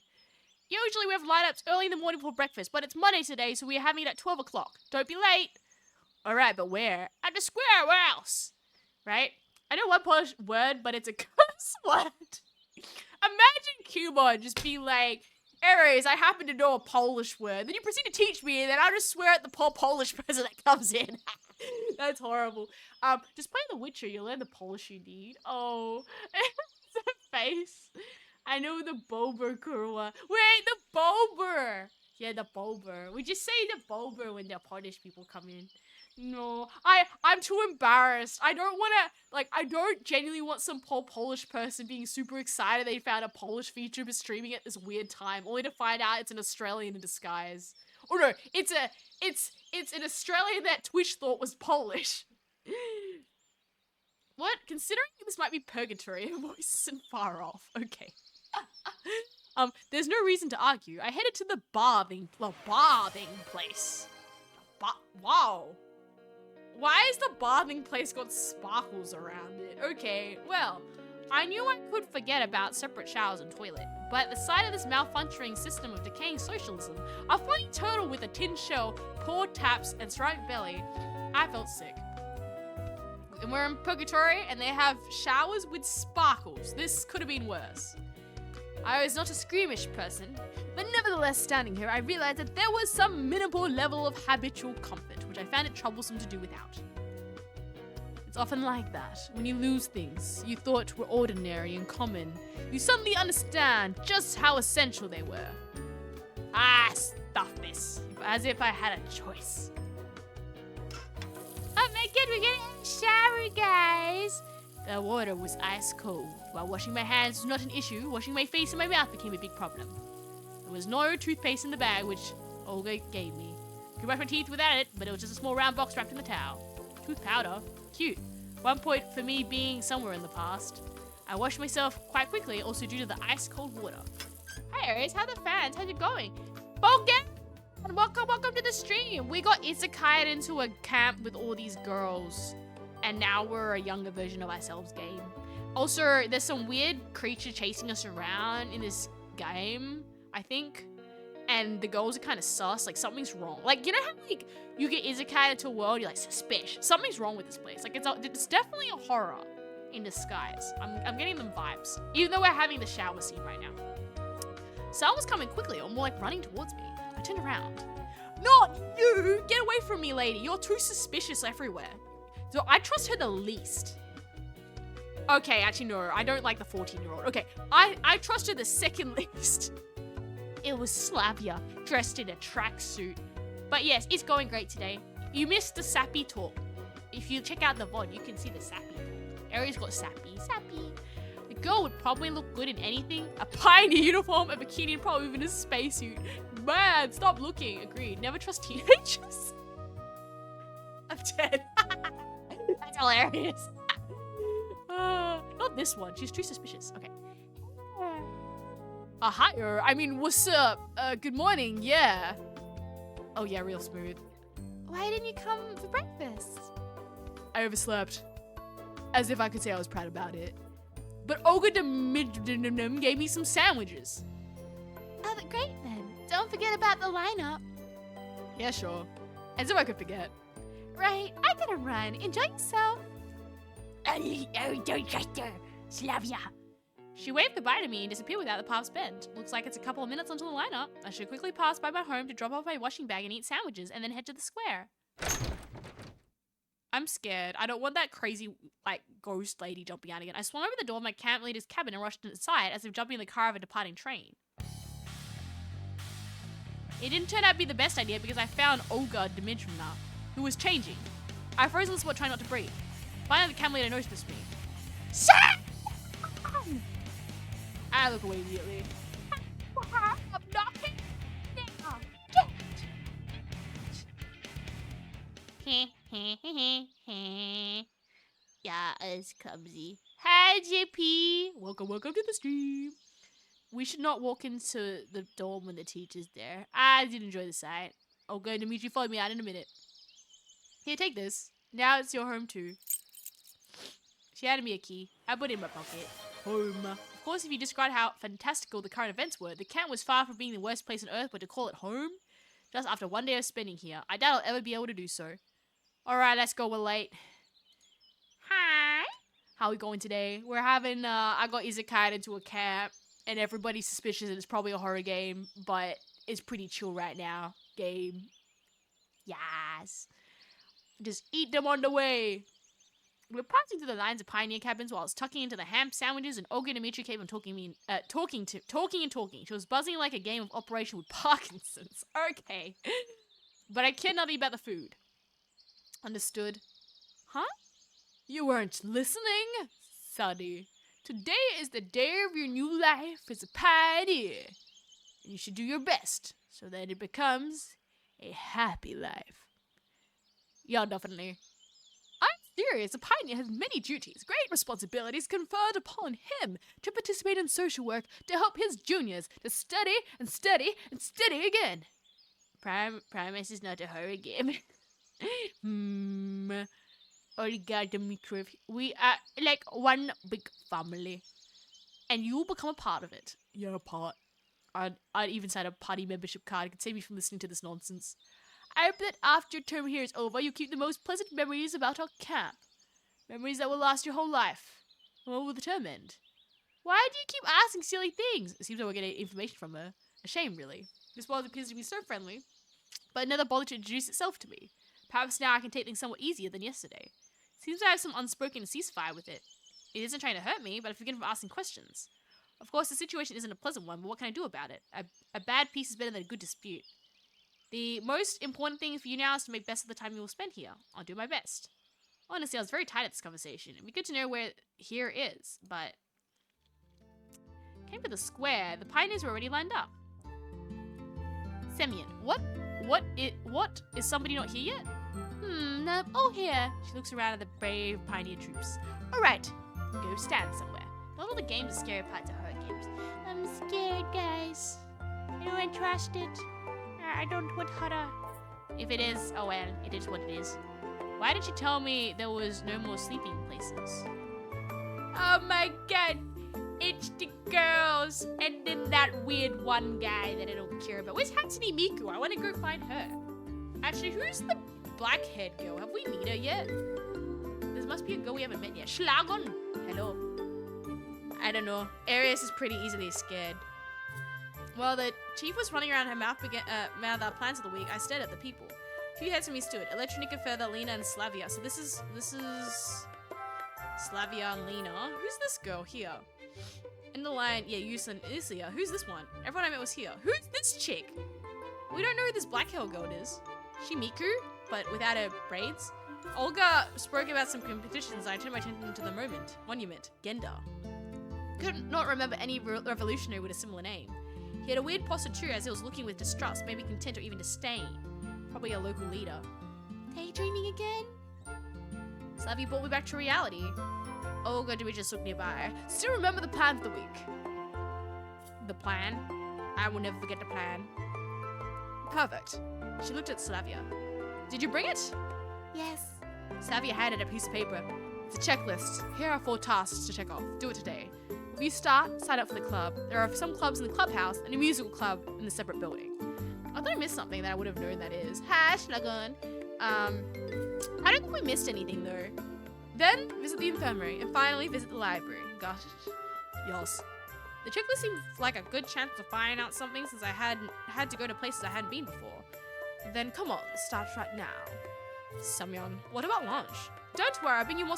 Usually we have lineups early in the morning for breakfast, but it's Monday today, so we're having it at 12 o'clock. Don't be late. Alright, but where? At the square, where else? Right? I know one Polish word, but it's a curse word. Imagine Cubon just be like, Aries, I happen to know a Polish word. Then you proceed to teach me, and then I'll just swear at the poor Polish person that comes in. That's horrible. Just play The Witcher, you'll learn the Polish you need. Oh, the face. I know the Bober Kurwa. Wait, the Bober! Yeah, the Bober. We just say the Bober when the Polish people come in. No, I'm too embarrassed. I don't genuinely want some poor Polish person being super excited they found a Polish VTuber streaming at this weird time, only to find out it's an Australian in disguise. Oh no, it's an Australian that Twitch thought was Polish. What? Considering this might be purgatory, her voice isn't far off. Okay. There's no reason to argue. I headed to the bathing place. Wow. Why is the bathing place got sparkles around it? Okay, well, I knew I could forget about separate showers and toilet, but at the sight of this malfunctioning system of decaying socialism, a funny turtle with a tin shell, poor taps, and striped belly, I felt sick. And we're in purgatory, and they have showers with sparkles. This could have been worse. I was not a squeamish person, but nevertheless, standing here, I realized that there was some minimal level of habitual comfort, which I found it troublesome to do without. It's often like that. When you lose things you thought were ordinary and common, you suddenly understand just how essential they were. Ah, stuff this. As if I had a choice. Oh my god, we're getting in the shower, guys! The water was ice cold. While washing my hands was not an issue, washing my face and my mouth became a big problem. There was no toothpaste in the bag, which Olga gave me. Could brush my teeth without it, but it was just a small round box wrapped in the towel. Tooth powder. Cute. 1 point for me being somewhere in the past. I washed myself quite quickly, also due to the ice cold water. Hi Aries, how are the fans? How's it going? Bogan! Welcome to the stream. We got isekai'd into a camp with all these girls. And now we're a younger version of ourselves game. Also, there's some weird creature chasing us around in this game, I think. And the girls are kind of sus, like something's wrong. Like, you know how like you get isekai into a world, you're like suspicious. Something's wrong with this place. Like it's definitely a horror in disguise. I'm getting them vibes. Even though we're having the shower scene right now. Someone's coming quickly, or more like running towards me. I turned around. Not you! Get away from me, lady. You're too suspicious everywhere. So I trust her the least. Okay, actually no, I don't like the 14-year-old. Okay, I trust her the second least. It was Slavia, dressed in a tracksuit. But yes, it's going great today. You missed the sappy talk. If you check out the VOD, you can see the sappy talk. Aries got sappy. The girl would probably look good in anything. A pioneer uniform, a bikini, and probably even a spacesuit. Man, stop looking. Agreed. Never trust teenagers. I'm dead. That's hilarious. Not this one. She's too suspicious. Okay. Hi, I mean, what's up? Good morning, yeah. Oh yeah, real smooth. Why didn't you come for breakfast? I overslept. As if I could say I was proud about it. But Olga gave me some sandwiches. Oh, great then. Don't forget about the lineup. Yeah, sure. As if I could forget. Right, I gotta run. Enjoy yourself. Oh, don't trust her. Slavia. She waved goodbye to me and disappeared without the path's bend. Looks like it's a couple of minutes until the lineup. I should quickly pass by my home to drop off my washing bag and eat sandwiches and then head to the square. I'm scared. I don't want that crazy, like, ghost lady jumping out again. I swung over the door of my camp leader's cabin and rushed inside as if jumping in the car of a departing train. It didn't turn out to be the best idea because I found Olga Dimitrivna, who was changing. I froze on the spot trying not to breathe. Finally, the camp leader noticed me. Shut! I look away immediately. I'm knocking now. Yeah, it's clumsy. Hi, JP. Welcome to the stream. We should not walk into the dorm when the teacher's there. I did enjoy the sight. Olga and Dimitri follow me out in a minute. Here, take this. Now it's your home too. She handed me a key. I put it in my pocket. Home. Of course, if you describe how fantastical the current events were, the camp was far from being the worst place on earth, but to call it home? Just after 1 day of spending here, I doubt I'll ever be able to do so. Alright, let's go, we're late. Hi! How are we going today? We're having, I got isekai'd into a camp, and everybody's suspicious that it's probably a horror game, but it's pretty chill right now. Game. Yes. Just eat them on the way. We're passing through the lines of pioneer cabins while I was tucking into the ham sandwiches, and Olga and Dimitri came on talking. She was buzzing like a game of Operation with Parkinson's. Okay. But I care nothing about the food. Understood. Huh? You weren't listening? Sunny. Today is the day of your new life as a pioneer. And you should do your best so that it becomes a happy life. Yeah, definitely. I'm serious. A pioneer has many duties, great responsibilities conferred upon him to participate in social work, to help his juniors, to study and study and study again. Promise is not a horror game. Olga Dimitriv, we are like one big family. And you will become a part of it. You're a part. I'd even sign a party membership card. It could save me from listening to this nonsense. I hope that after your term here is over, you keep the most pleasant memories about our camp. Memories that will last your whole life. When will the term end? Why do you keep asking silly things? It seems like we're getting information from her. A shame, really. This world appears to be so friendly, but it never bothered to introduce itself to me. Perhaps now I can take things somewhat easier than yesterday. Seems I have some unspoken ceasefire with it. It isn't trying to hurt me, but I forget from asking questions. Of course, the situation isn't a pleasant one, but what can I do about it? A bad peace is better than a good dispute. The most important thing for you now is to make best of the time you will spend here. I'll do my best. Honestly, I was very tired of this conversation. It'd be good to know where here is, but... Came to the square. The pioneers were already lined up. Semyon. What? What is somebody not here yet? No. Oh, here. She looks around at the brave pioneer troops. All right, go stand somewhere. Not all the games are scary parts of horror games. I'm scared, guys. Anyone trust it? I don't want horror. If it is, oh well, it is what it is. Why did you tell me there was no more sleeping places? Oh my god, it's the girls, and then that weird one guy that I don't care about. Where's Hatsune Miku? I want to go find her. Actually, who's the black-haired girl? Have we met her yet? There must be a girl we haven't met yet. Schlagon! Hello. I don't know. Arius is pretty easily scared. While the chief was running around her mouth our plans of the week, I stared at the people. A few heads of me stood. Electronica, Feather, Lena, and Slavia. So this is Slavia and Lena. Who's this girl here? In the line, yeah, Yusa and Isia. Who's this one? Everyone I met was here. Who's this chick? We don't know who this black hair girl is. She Miku, but without her braids. Olga spoke about some competitions. I turned my attention to the monument, Genda. Could not remember any revolutionary with a similar name. He had a weird posture too, as he was looking with distrust, maybe contempt or even disdain. Probably a local leader. Daydreaming again? Slavia brought me back to reality. Olga did we just look nearby. Still remember the plan for the week. The plan? I will never forget the plan. Perfect. She looked at Slavia. Did you bring it? Yes. Slavia handed a piece of paper. It's a checklist. Here are 4 tasks to check off. Do it today. If you start, sign up for the club. There are some clubs in the clubhouse and a musical club in the separate building. I thought I missed something that I would have known that is. Hash lagoon. I don't think we missed anything though. Then visit the infirmary and finally visit the library. Gosh, yes. The checklist seemed like a good chance to find out something since I had to go to places I hadn't been before. Then come on, start right now. Samyeon, what about lunch? Don't worry, I'll bring you more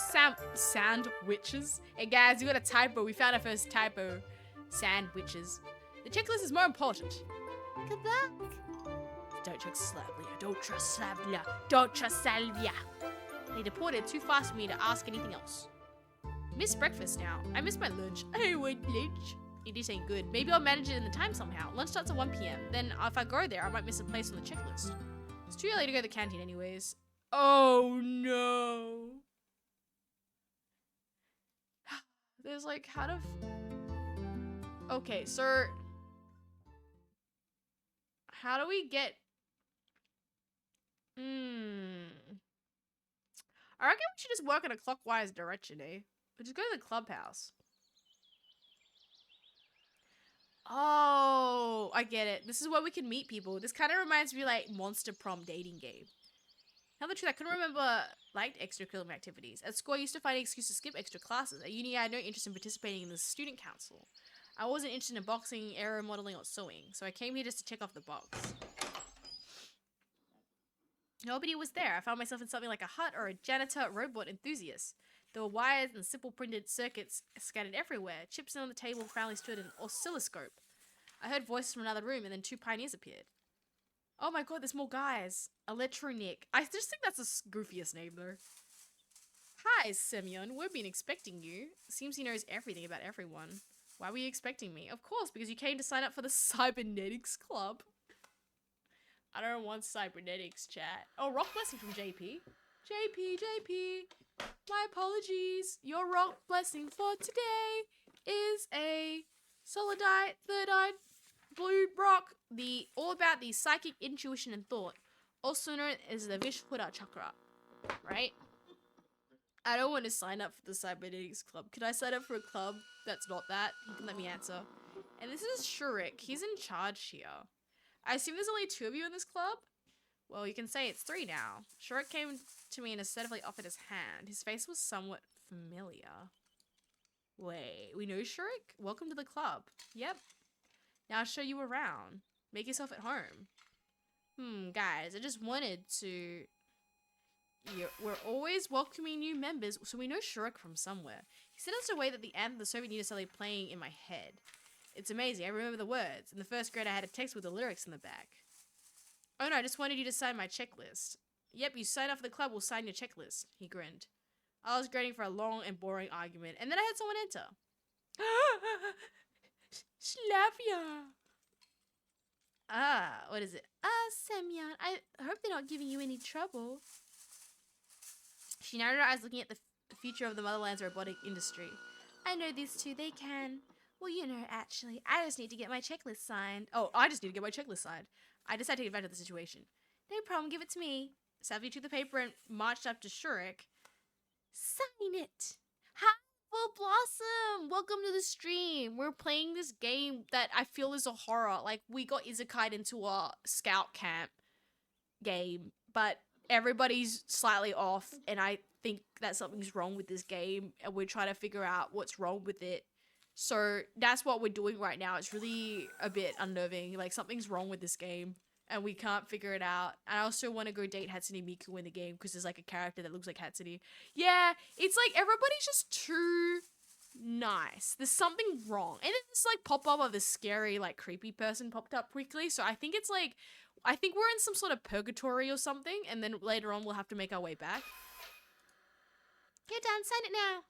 sandwiches. Hey guys, we got a typo. We found our first typo. Sandwiches. The checklist is more important. Good luck. Don't trust Slavia. Don't trust Slavia. Don't trust Slavia. They deported too fast for me to ask anything else. Miss breakfast now. I missed my lunch. I want lunch. It ain't good. Maybe I'll manage it in the time somehow. Lunch starts at 1 p.m. Then if I go there, I might miss a place on the checklist. It's too early to go to the canteen anyways. Oh no. There's like how to... Okay, so... How do we get... I reckon we should just work in a clockwise direction, eh? We'll just go to the clubhouse. Oh, I get it. This is where we can meet people. This kind of reminds me like Monster Prom dating game. Tell the truth, I couldn't remember liked extracurricular activities. At school, I used to find an excuse to skip extra classes. At uni, I had no interest in participating in the student council. I wasn't interested in boxing, aero modeling, or sewing, so I came here just to check off the box. Nobody was there. I found myself in something like a hut or a janitor robot enthusiast. There were wires and simple printed circuits scattered everywhere. Chips on the table proudly stood an oscilloscope. I heard voices from another room and then 2 pioneers appeared. Oh my god, there's more guys. Electronic. I just think that's the goofiest name though. Hi, Semyon. We've been expecting you. Seems he knows everything about everyone. Why were you expecting me? Of course, because you came to sign up for the Cybernetics Club. I don't want cybernetics, chat. Oh, rock blessing from JP. JP. My apologies. Your rock blessing for today is a Solidite, Thirdite, Blue Rock. All about the psychic intuition and thought. Also known as the Vishhuda Chakra. Right? I don't want to sign up for the Cybernetics Club. Can I sign up for a club that's not that? You can let me answer. And this is Shurik. He's in charge here. I assume there's only 2 of you in this club? Well, you can say it's 3 now. Shurik came to me and assertively offered his hand. His face was somewhat familiar. Wait, we know Shurik? Welcome to the club. Yep. Now I'll show you around. Make yourself at home. Guys, I just wanted to... We're always welcoming new members, so we know Shurik from somewhere. He sent us away that the anthem of the Soviet Union started playing in my head. It's amazing, I remember the words. In the 1st grade I had a text with the lyrics in the back. Oh no, I just wanted you to sign my checklist. Yep, you sign up for the club, we'll sign your checklist. He grinned. I was grading for a long and boring argument, and then I had someone enter. Slavia! What is it? Semyon, I hope they're not giving you any trouble. She narrowed her eyes, looking at the future of the motherland's robotic industry. I know these two, they can. Well, you know, actually, I just need to get my checklist signed. Oh, I just need to get my checklist signed. I decided to take advantage of the situation. No problem, give it to me. Savvy took the paper and marched up to Shurik. Sign it. Hi, Full Blossom. Welcome to the stream. We're playing this game that I feel is a horror. Like, we got isekai'd into a scout camp game, but everybody's slightly off, and I think that something's wrong with this game, and we're trying to figure out what's wrong with it. So that's what we're doing right now. It's really a bit unnerving. Like, something's wrong with this game, and we can't figure it out. And I also want to go date Hatsune Miku in the game, because there's, like, a character that looks like Hatsune. Yeah, it's like, everybody's just too nice. There's something wrong. And then this, like, pop-up of this scary, like, creepy person popped up quickly, so I think it's, like, I think we're in some sort of purgatory or something, and then later on we'll have to make our way back. Get done, sign it now.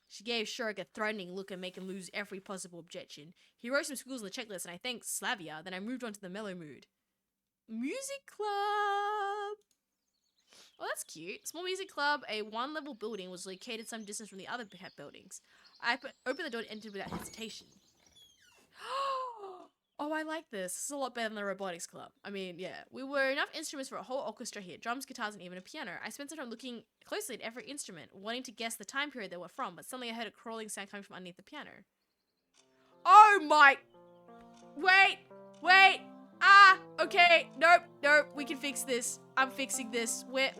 She gave Shurik a threatening look and made him lose every possible objection. He wrote some schools on the checklist, and I thanked Slavia. Then I moved on to the mellow mood. Music club! Oh, that's cute. Small music club, a one-level building, was located some distance from the other buildings. I opened the door and entered without hesitation. Oh, I like this. This is a lot better than the robotics club. I mean, yeah. We were enough instruments for a whole orchestra here. Drums, guitars, and even a piano. I spent some time looking closely at every instrument, wanting to guess the time period they were from, but suddenly I heard a crawling sound coming from underneath the piano. Oh my... Wait! Okay. Nope. We can fix this. I'm fixing this. Wait.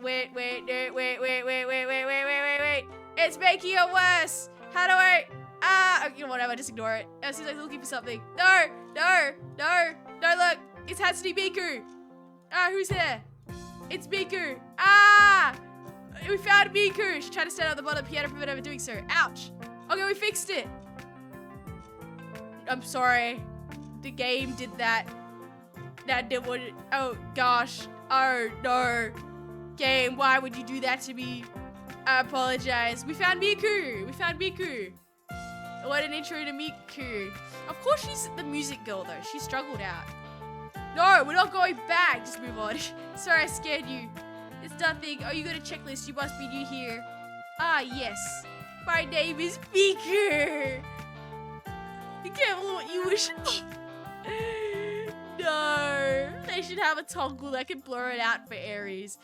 It's making it worse. How do I... you know, whatever, just ignore it. It seems like they're looking for something. No, look. It's Hatsune Miku. Who's there? It's Miku. We found Miku. She tried to stand on the bottom of the piano, prevent her doing so. Ouch. Okay, we fixed it. I'm sorry. The game did that. That did what it... Oh, gosh. Oh, no. Game, why would you do that to me? I apologize. We found Miku. What an intro to Miku. Of course she's the music girl, though. She struggled out. No, we're not going back. Just move on. Sorry, I scared you. It's nothing. Oh, you got a checklist. You must be new here. Yes. My name is Miku. You can't believe what you wish. No. They should have a toggle that can blur it out for Aries.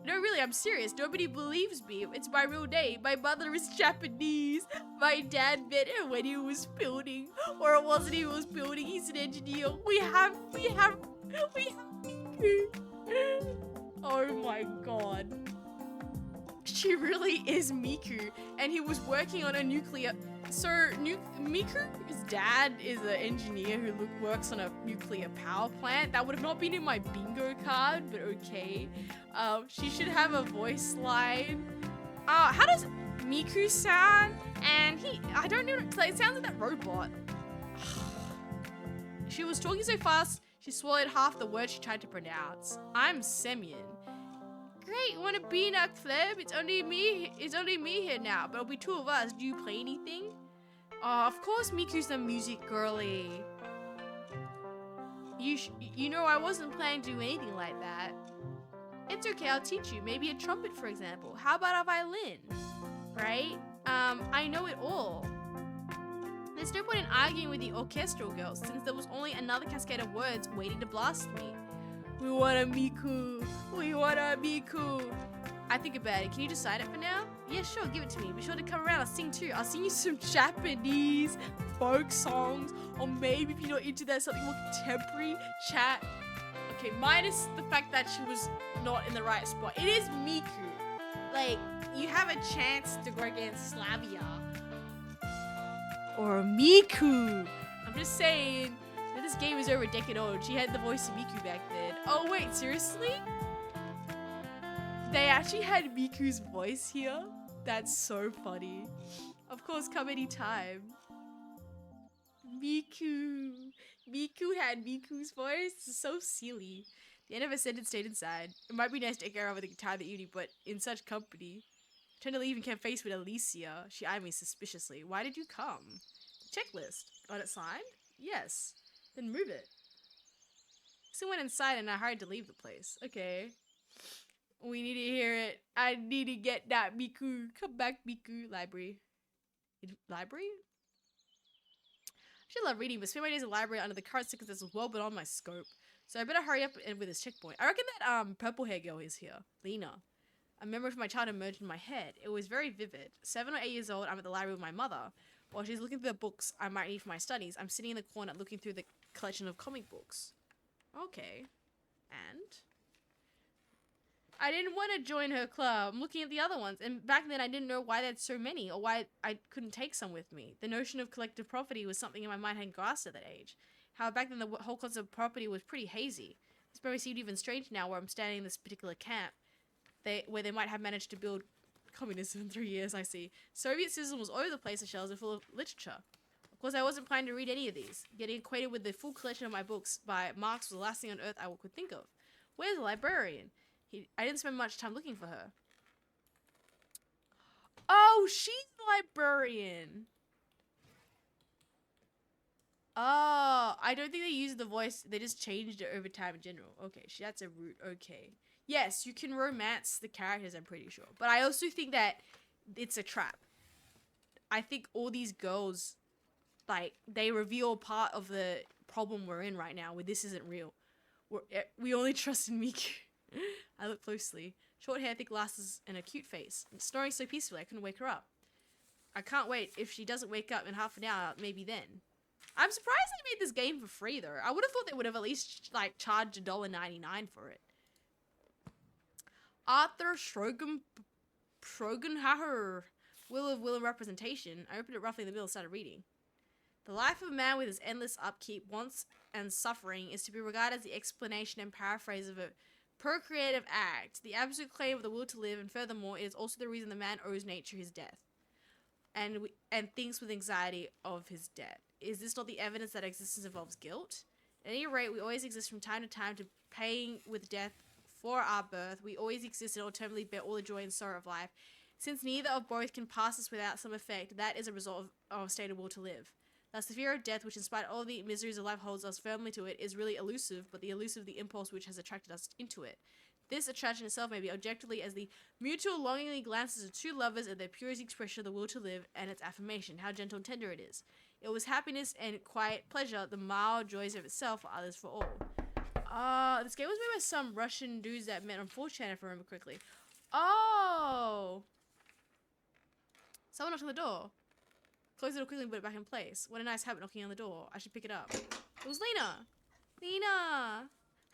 No, really, I'm serious. Nobody believes me. It's my real name. My mother is Japanese. My dad met her when he was building. Or it wasn't he was building. He's an engineer. We have Miku. Oh my god. She really is Miku. And he was working on a nuclear... So, Miku's dad is an engineer who works on a nuclear power plant. That would have not been in my bingo card, but okay. She should have a voice line. How does Miku sound? And I don't know, it sounds like that robot. She was talking so fast, she swallowed half the word she tried to pronounce. I'm Semyon. Great, wanna be in our club? It's only me here now, but it'll be two of us. Do you play anything? Oh, of course Miku's the music girly. You know I wasn't planning to do anything like that. It's okay, I'll teach you. Maybe a trumpet, for example. How about a violin? Right? I know it all. There's no point in arguing with the orchestral girls, since there was only another cascade of words waiting to blast me. We want a Miku. I think about it. Can you decide it for now? Yeah, sure, give it to me. Be sure to come around. I'll sing too. I'll sing you some Japanese folk songs, or maybe if you're not into that, something more contemporary. Chat. Okay, minus the fact that she was not in the right spot. It is Miku. Like, you have a chance to go against Slavia. Or Miku. I'm just saying. This game is over a decade old. She had the voice of Miku back then. Oh wait, seriously? They actually had Miku's voice here? That's so funny. Of course, come anytime. Miku had Miku's voice? So silly. The end of a sentence stayed inside. It might be nice to take her over the guitar that uni, but in such company. Turned to leave and came face with Alicia. She eyed me suspiciously. Why did you come? Checklist. Got it signed? Yes. Then move it. Still went inside and I hurried to leave the place. Okay. We need to hear it. I need to get that Miku. Come back, Miku. Library. Library? I should love reading, but spend my days in the library under the current circumstances was well beyond my scope. So I better hurry up and with this checkpoint. I reckon that purple hair girl is here. Lena. A memory from my childhood emerged in my head. It was very vivid. 7 or 8 years old, I'm at the library with my mother. While she's looking through the books I might need for my studies, I'm sitting in the corner looking through the collection of comic books. Okay. And? I didn't want to join her club. I'm looking at the other ones. And back then I didn't know why they had so many or why I couldn't take some with me. The notion of collective property was something in my mind I hadn't grasped at that age. However, back then the whole concept of property was pretty hazy. This probably seemed even strange now where I'm standing in this particular camp. Where they might have managed to build communism in 3 years, I see. Soviet citizen was all over the place, the shelves are full of literature. Of course, I wasn't planning to read any of these. Getting acquainted with the full collection of my books by Marx was the last thing on earth I could think of. Where's the librarian? I didn't spend much time looking for her. Oh, she's the librarian. Oh, I don't think they used the voice. They just changed it over time in general. Okay, that's a route. Okay. Yes, you can romance the characters, I'm pretty sure. But I also think that it's a trap. I think all these girls, like, they reveal part of the problem we're in right now, where this isn't real. We only trust in Miku. I look closely. Short hair, thick glasses, and a cute face. And snoring so peacefully I couldn't wake her up. I can't wait. If she doesn't wake up in half an hour, maybe then. I'm surprised they made this game for free, though. I would have thought they would have at least, like, charged $1.99 for it. Arthur Schrogenhauer, Will of Representation. I opened it roughly in the middle and started reading. The life of a man with his endless upkeep, wants, and suffering is to be regarded as the explanation and paraphrase of a procreative act, the absolute claim of the will to live, and furthermore, it is also the reason the man owes nature his death, and thinks with anxiety of his death. Is this not the evidence that existence involves guilt? At any rate, we always exist from time to time to paying with death for our birth. We always exist and ultimately bear all the joy and sorrow of life. Since neither of both can pass us without some effect, that is a result of a state of will to live. Thus, the fear of death, which in spite of all the miseries of life holds us firmly to it, is really elusive, but the elusive the impulse which has attracted us into it. This attraction itself may be objectively as the mutual longingly glances of two lovers at their purest expression of the will to live and its affirmation, how gentle and tender it is. It was happiness and quiet pleasure, the mild joys of itself for others for all. This game was made by some Russian dudes that met on 4chan, if I remember correctly. Oh! Someone knocked on the door. Close the door quickly and put it back in place. What a nice habit, knocking on the door. I should pick it up. It was Lena! Lena!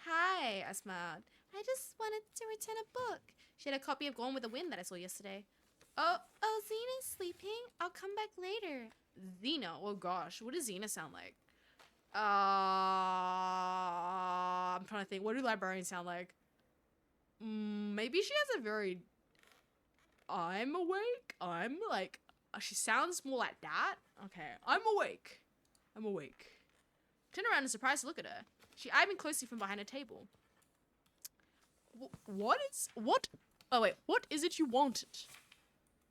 Hi, I smiled. I just wanted to return a book. She had a copy of Gone with the Wind that I saw yesterday. Oh, Xena's sleeping? I'll come back later. Xena? Oh gosh, what does Xena sound like? I'm trying to think. What do librarians sound like? Maybe she has a very... I'm awake? I'm like... She sounds more like that? Okay. I'm awake. I'm awake. Turn around and surprised to look at her. She eyed me closely from behind a table. What? Oh wait, what is it you wanted?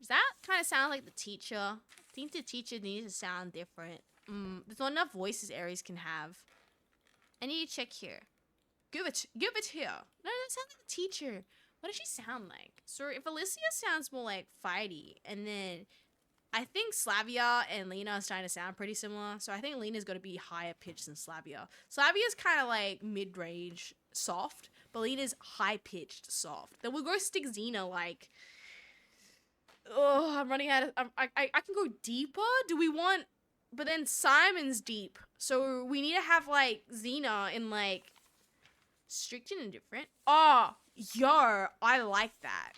Does that kind of sound like the teacher? I think the teacher needs to sound different. There's not enough voices Aries can have. I need to check here. Give it here. No, that sounds like the teacher. What does she sound like? So if Alicia sounds more like fighty, and then I think Slavia and Lena are starting to sound pretty similar. So I think Lena's got to be higher pitched than Slavia. Slavia's kind of like mid-range soft, but Lena's high-pitched soft. Then we'll go stick Xena like... Oh, I'm running out of... I can go deeper? Do we want... But then Simon's deep. So we need to have like Xena in like... strict and indifferent. Oh, yo, I like that.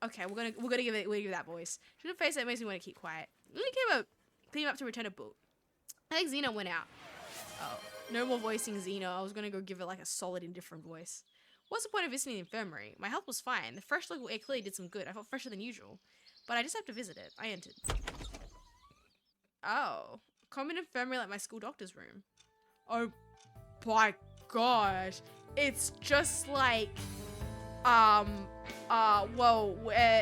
Okay, we're gonna give it that voice. Should have a face that makes me want to keep quiet. Let me clean up to return a book. I think Xena went out. Oh, no more voicing Xena. I was gonna go give it like a solid indifferent voice. What's the point of visiting the infirmary? My health was fine. The fresh local air clearly did some good. I felt fresher than usual. But I just have to visit it. I entered. Oh, common infirmary like my school doctor's room. Oh my gosh. It's just like,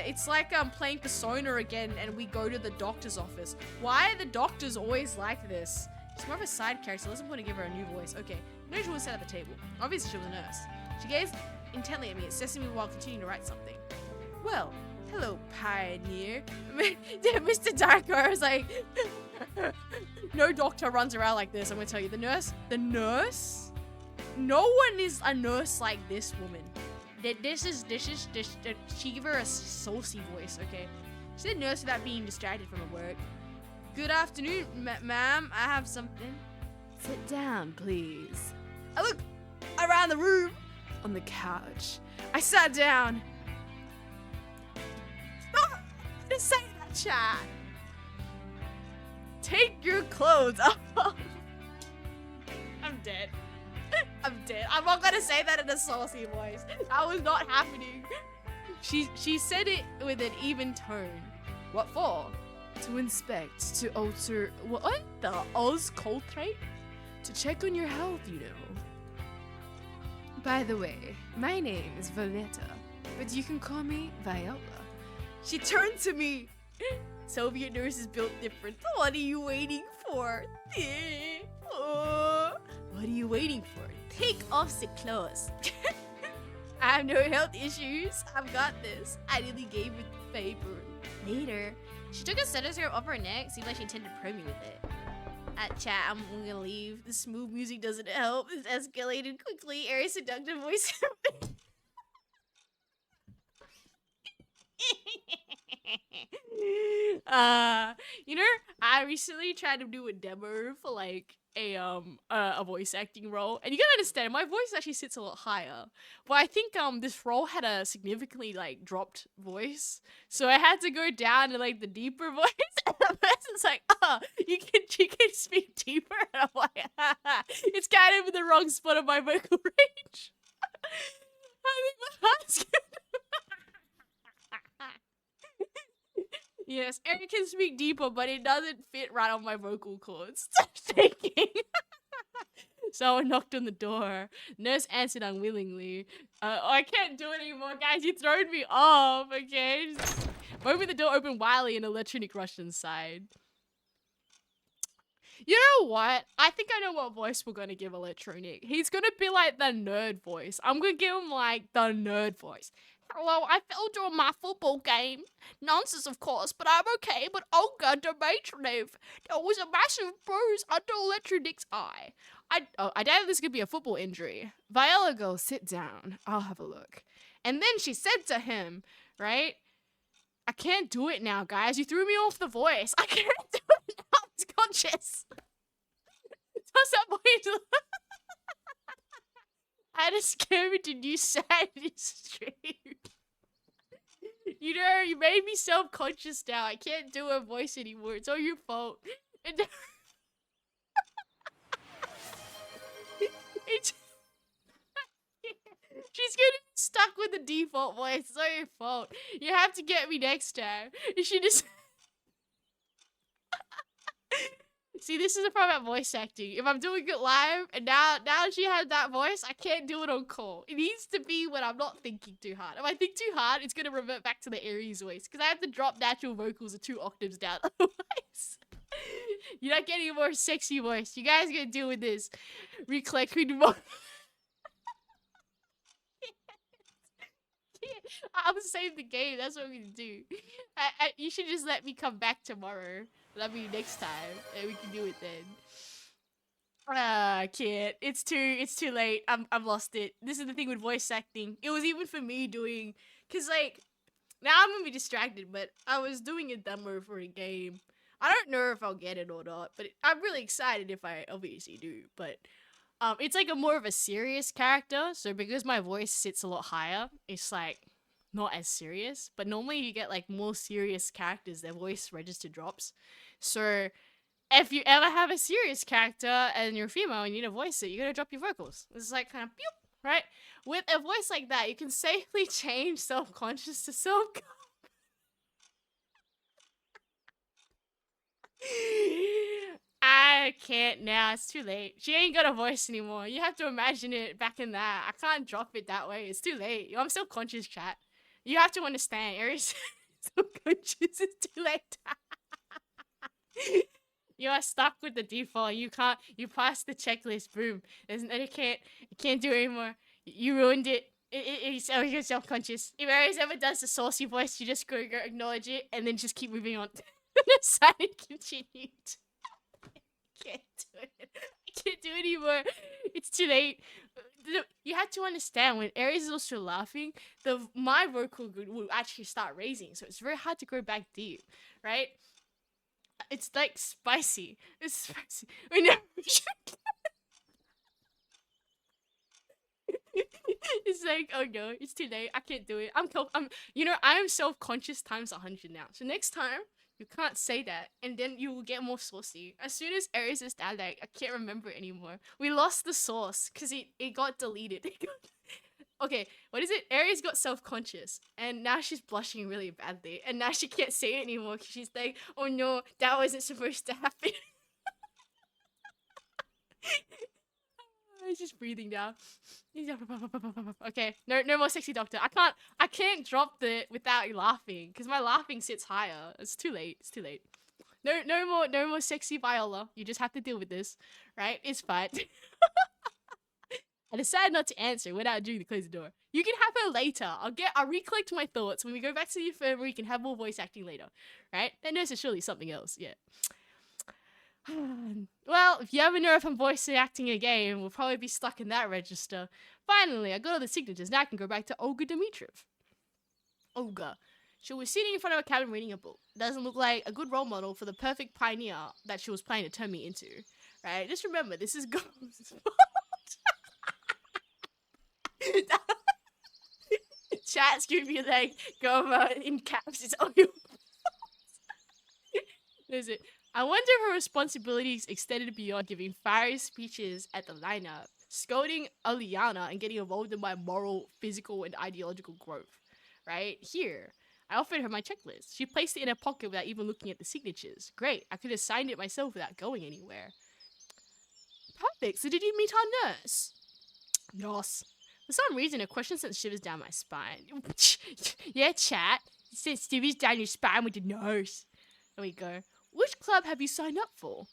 it's like playing Persona again and we go to the doctor's office. Why are the doctors always like this? She's more of a side character, so let's point to give her a new voice. Okay. No, she was sat at the table. Obviously, she was a nurse. She gazed intently at me at Sesame while continuing to write something. Well, hello, Pioneer. Mr. Darko was like, no doctor runs around like this. I'm gonna tell you, the nurse. No one is a nurse like this woman. She gave her a saucy voice, okay? She said nurse without being distracted from her work. Good afternoon, ma'am. I have something. Sit down, please. I look around the room on the couch. I sat down. Stop to say that, chat. Take your clothes off. I'm dead. I'm dead. I'm not gonna say that in a saucy voice. That was not happening. She said it with an even tone. What for? To inspect, to alter what? The Oscultrate? To check on your health, you know. By the way, my name is Violetta, but you can call me Viola. She turned to me. Soviet nurses built different. What are you waiting for? What are you waiting for? Take off the clothes. I have no health issues. I've got this. I nearly gave it the paper. Later, she took a stethoscope off her neck. Seemed like she intended to probe me with it. At chat, I'm gonna leave. The smooth music doesn't help. It's escalated quickly. Airy seductive voice. You know, I recently tried to do a demo for like a voice acting role, and you gotta understand my voice actually sits a lot higher, but I think this role had a significantly like dropped voice, so I had to go down to like the deeper voice. And the person's like, oh, you can speak deeper, and I'm like, it's kind of in the wrong spot of my vocal range. I think my heart's good. Yes, Eric can speak deeper, but it doesn't fit right on my vocal cords. Stop shaking. Someone knocked on the door. Nurse answered unwillingly. I can't do it anymore, guys. You thrown me off, okay? Moment the door opened wildly and Electronic rushed inside. You know what? I think I know what voice we're gonna give Electronic. He's gonna be like the nerd voice. I'm gonna give him like the nerd voice. Hello, I fell during my football game. Nonsense, of course, but I'm okay. But Olga Dimitrov, there was a massive bruise under Electronic's eye. I doubt this could be a football injury. Viola goes, sit down. I'll have a look. And then she said to him, right? I can't do it now, guys. You threw me off the voice. I can't do it now. It's conscious. What's that point? I discovered a new side of this stream. You know, you made me self-conscious now. I can't do a voice anymore. It's all your fault. She's gonna be stuck with the default voice. It's all your fault. You have to get me next time. You should just... See, this is the problem about voice acting. If I'm doing it live, and now she has that voice, I can't do it on call. It needs to be when I'm not thinking too hard. If I think too hard, it's going to revert back to the Aries voice. Because I have to drop natural vocals 2 octaves down. Otherwise, you're not getting a more sexy voice. You guys got to deal with this. Recollect who the I'm gonna save the game. That's what I'm gonna do. You should just let me come back tomorrow. Let me next time, and we can do it then. I can't. It's too late. I've lost it. This is the thing with voice acting. It was even for me doing, cause like now I'm gonna be distracted. But I was doing a demo for a game. I don't know if I'll get it or not, but I'm really excited if I obviously do. But it's like a more of a serious character. So because my voice sits a lot higher, it's like not as serious. But normally you get like more serious characters, their voice register drops. So if you ever have a serious character and you're female and you need to voice it, you gotta drop your vocals. It's like kind of pew, right? With a voice like that, you can safely change self-conscious to self-calm. I can't now. It's too late. She ain't got a voice anymore. You have to imagine it back in that. I can't drop it that way. It's too late. I'm self-conscious, chat. You have to understand. Aries self-conscious is too late. You are stuck with the default. You passed the checklist. Boom. You can't do it anymore. You ruined it. You're self-conscious. If Aries ever does the saucy voice, you just go acknowledge it and then just keep moving on. Sign continued. Can't do it. I can't do it anymore. It's too late. You have to understand, when Aries is also laughing, my vocal will actually start raising, so it's very hard to go back deep, right? It's like spicy. It's spicy. It's like, oh no, it's too late. I can't do it. I am self-conscious times 100 now. So next time, you can't say that, and then you will get more saucy. As soon as Aries is that, like, I can't remember it anymore. We lost the sauce because it got deleted. Okay, what is it? Aries got self-conscious, and now she's blushing really badly, and now she can't say it anymore because she's like, oh no, that wasn't supposed to happen. He's just breathing now. Okay, no more sexy doctor. I can't drop the without laughing because my laughing sits higher. It's too late. It's too late. No more sexy Viola. You just have to deal with this, right? It's fine. I decided not to answer without doing the close the door. You can have her later. I'll recollect my thoughts when we go back to the infirmary. You can have more voice acting later, right? That nurse is surely something else. Yeah. Well, if you ever know if I'm voice acting a game, we'll probably be stuck in that register. Finally, I got all the signatures. Now I can go back to Olga Dimitrov. Olga. She was sitting in front of a cabin reading a book. Doesn't look like a good role model for the perfect pioneer that she was planning to turn me into. Right? Just remember, this is Goma's fault. Chat's gonna be like, Goma in caps, it's all your fault. There's it. I wonder if her responsibilities extended beyond giving fiery speeches at the lineup, scolding Aliana, and getting involved in my moral, physical, and ideological growth. Right? Here, I offered her my checklist. She placed it in her pocket without even looking at the signatures. Great, I could have signed it myself without going anywhere. Perfect, so did you meet our nurse? Yes. For some reason, her question sent shivers down my spine. Yeah, chat. It sent shivers down your spine with the nurse. There we go. Which club have you signed up for?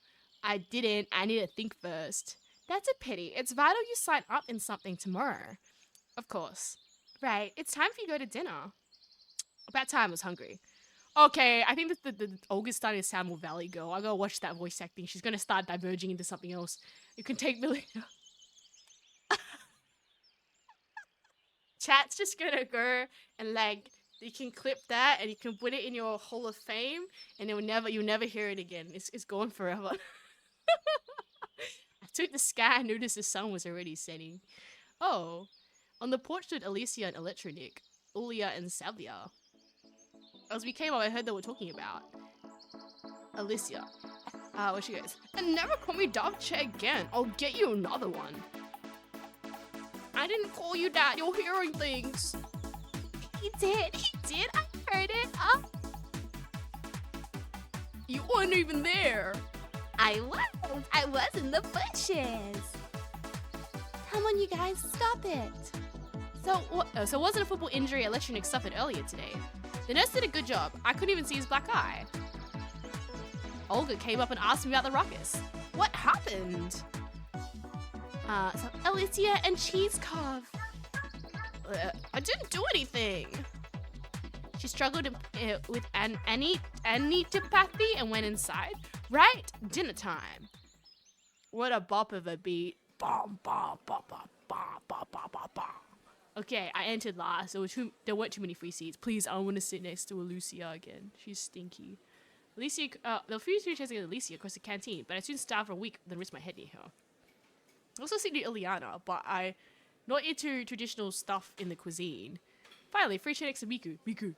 I didn't. I need to think first. That's a pity. It's vital you sign up in something tomorrow. Of course. Right. It's time for you to go to dinner. About time. I was hungry. Okay, I think that the Olga's starting to sound more Valley Girl. I gotta watch that voice acting. She's gonna start diverging into something else. You can take me later. Chat's just gonna go and like, you can clip that and you can put it in your Hall of Fame, and you'll never hear it again. It's gone forever. I took the sky and noticed the sun was already setting. Oh, on the porch stood Alicia and Electronic, Ulia and Savia. As we came up, I heard they were talking about Alicia. Where she goes, and never call me dog chair again. I'll get you another one. I didn't call you that. You're hearing things. He did. I heard it. You weren't even there. I was in the bushes. Come on, you guys, stop it. So it wasn't a football injury Electronic suffered earlier today. The nurse did a good job. I couldn't even see his black eye. Olga came up and asked me about the ruckus. What happened? So Alicia and Cheesecove. I didn't do anything. She struggled with anitopathy and went inside. Right? Dinner time. What a bop of a beat. Bom, bom, bom, bom, bom, bom, bom, bom, bom. Okay, I entered last. There weren't too many free seats. Please, I want to sit next to Alicia again. She's stinky. Alicia, the few chairs to get Alicia across the canteen, but I soon starved for a week, then risked my head near her. I also see Ileana, but I'm not into traditional stuff in the cuisine. Finally, free chair next to Miku. Miku.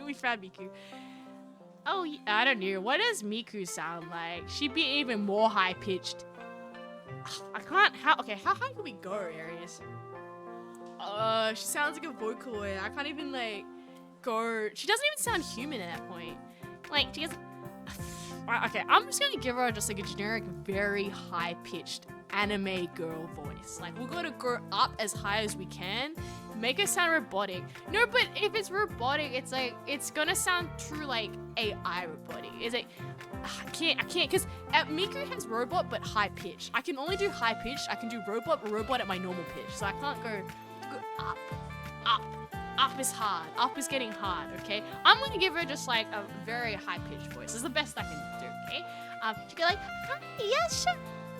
We found Miku. Oh, I don't know. What does Miku sound like? She'd be even more high-pitched. I can't... How high can we go, Aries? She sounds like a Vocaloid. I can't even, like... go. She doesn't even sound human at that point. Like, she doesn't. Okay, I'm just gonna give her just like a generic, very high pitched anime girl voice. Like, we're gonna go up as high as we can, make it sound robotic. No, but if it's robotic, it's like, it's gonna sound true like AI robotic. It's like, I can't, because Miku has robot but high pitch. I can only do high pitch. I can do robot at my normal pitch. So I can't go up. Up is hard. Up is getting hard, okay? I'm gonna give her just like a very high pitched voice. It's the best I can do, okay? She go like, yeah, sure.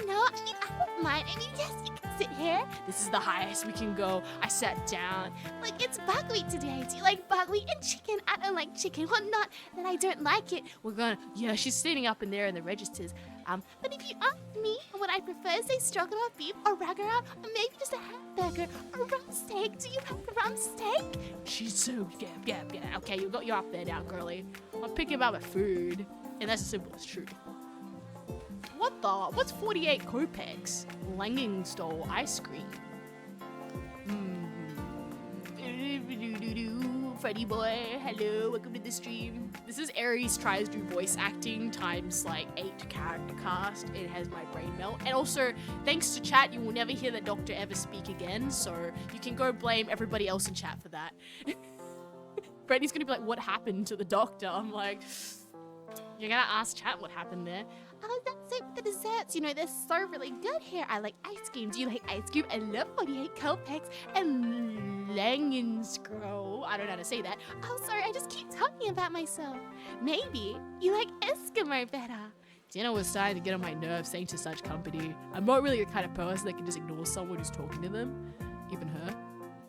No, I mean, I don't mind. I mean, yes, you can sit here. This is the highest we can go. I sat down. Like, it's buckwheat today. Do you like buckwheat and chicken? I don't like chicken. Well, not that I don't like it. We're gonna, yeah, she's sitting up in there in the registers. But if you ask me, what I prefer is a stroganoff beef or ragara, or maybe just a hamburger or rump steak. Do you have a rump steak? She's so, yeah. Okay, you're up there now, girly. I'm picking about my food, and that's as simple as truth. What the? What's 48 kopecks? Langenstol ice cream. Freddy boy, hello, welcome to the stream. This is Aries tries to do voice acting times like 8 character cast. It has my brain melt. And also, thanks to chat, you will never hear the doctor ever speak again, so you can go blame everybody else in chat for that. Freddy's gonna be like, what happened to the doctor? I'm like, you're gonna ask chat what happened there. Oh, that's it for the desserts. You know, they're so really good here. I like ice cream. Do you like ice cream? I love 48 kopecks and Langenskro. I don't know how to say that. Oh, sorry, I just keep talking about myself. Maybe you like Eskimo better. Jenna was starting to get on my nerves saying to such company. I'm not really the kind of person that can just ignore someone who's talking to them. Even her.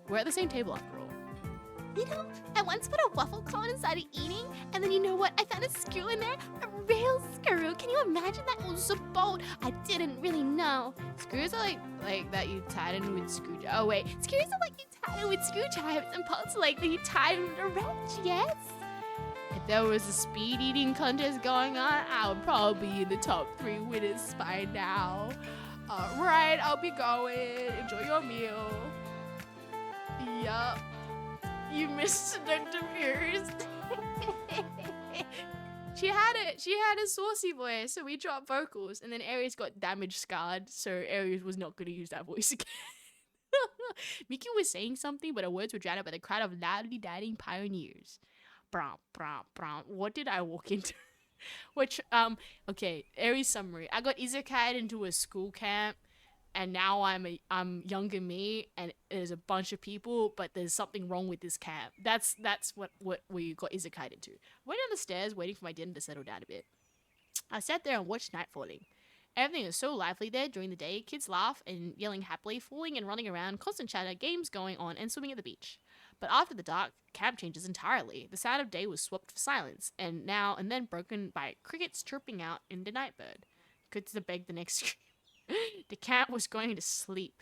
We're at the same table after all. You know, I once put a waffle cone and started eating, and then you know what? I found a screw in there. A real screw. Can you imagine that? It was so bold. I didn't really know. Screws are like that you tighten with screwdrivers. Oh wait, screws are like you tighten with screwdrivers, and parts are like that you tighten with a wrench. Yes. If there was a speed eating contest going on, I would probably be in the top 3 winners by now. Right, I'll be going. Enjoy your meal. Yup. You missed Seductive Ears. She had a saucy voice, so we dropped vocals, and then Aries got damage scarred, so Aries was not going to use that voice again. Miku was saying something, but her words were drowned out by the crowd of loudly dancing pioneers. Brom. What did I walk into? Which, okay, Aries summary. I got isekai'd into a school camp, and now I'm younger me, and there's a bunch of people, but there's something wrong with this camp. That's what we got isekai'd into. I went down the stairs, waiting for my dinner to settle down a bit. I sat there and watched night falling. Everything is so lively there during the day. Kids laugh and yelling happily, falling and running around, constant chatter, games going on, and swimming at the beach. But after the dark, camp changes entirely. The sound of day was swapped for silence, and now and then broken by crickets chirping out in the nightbird. Good to beg the next. The cat was going to sleep,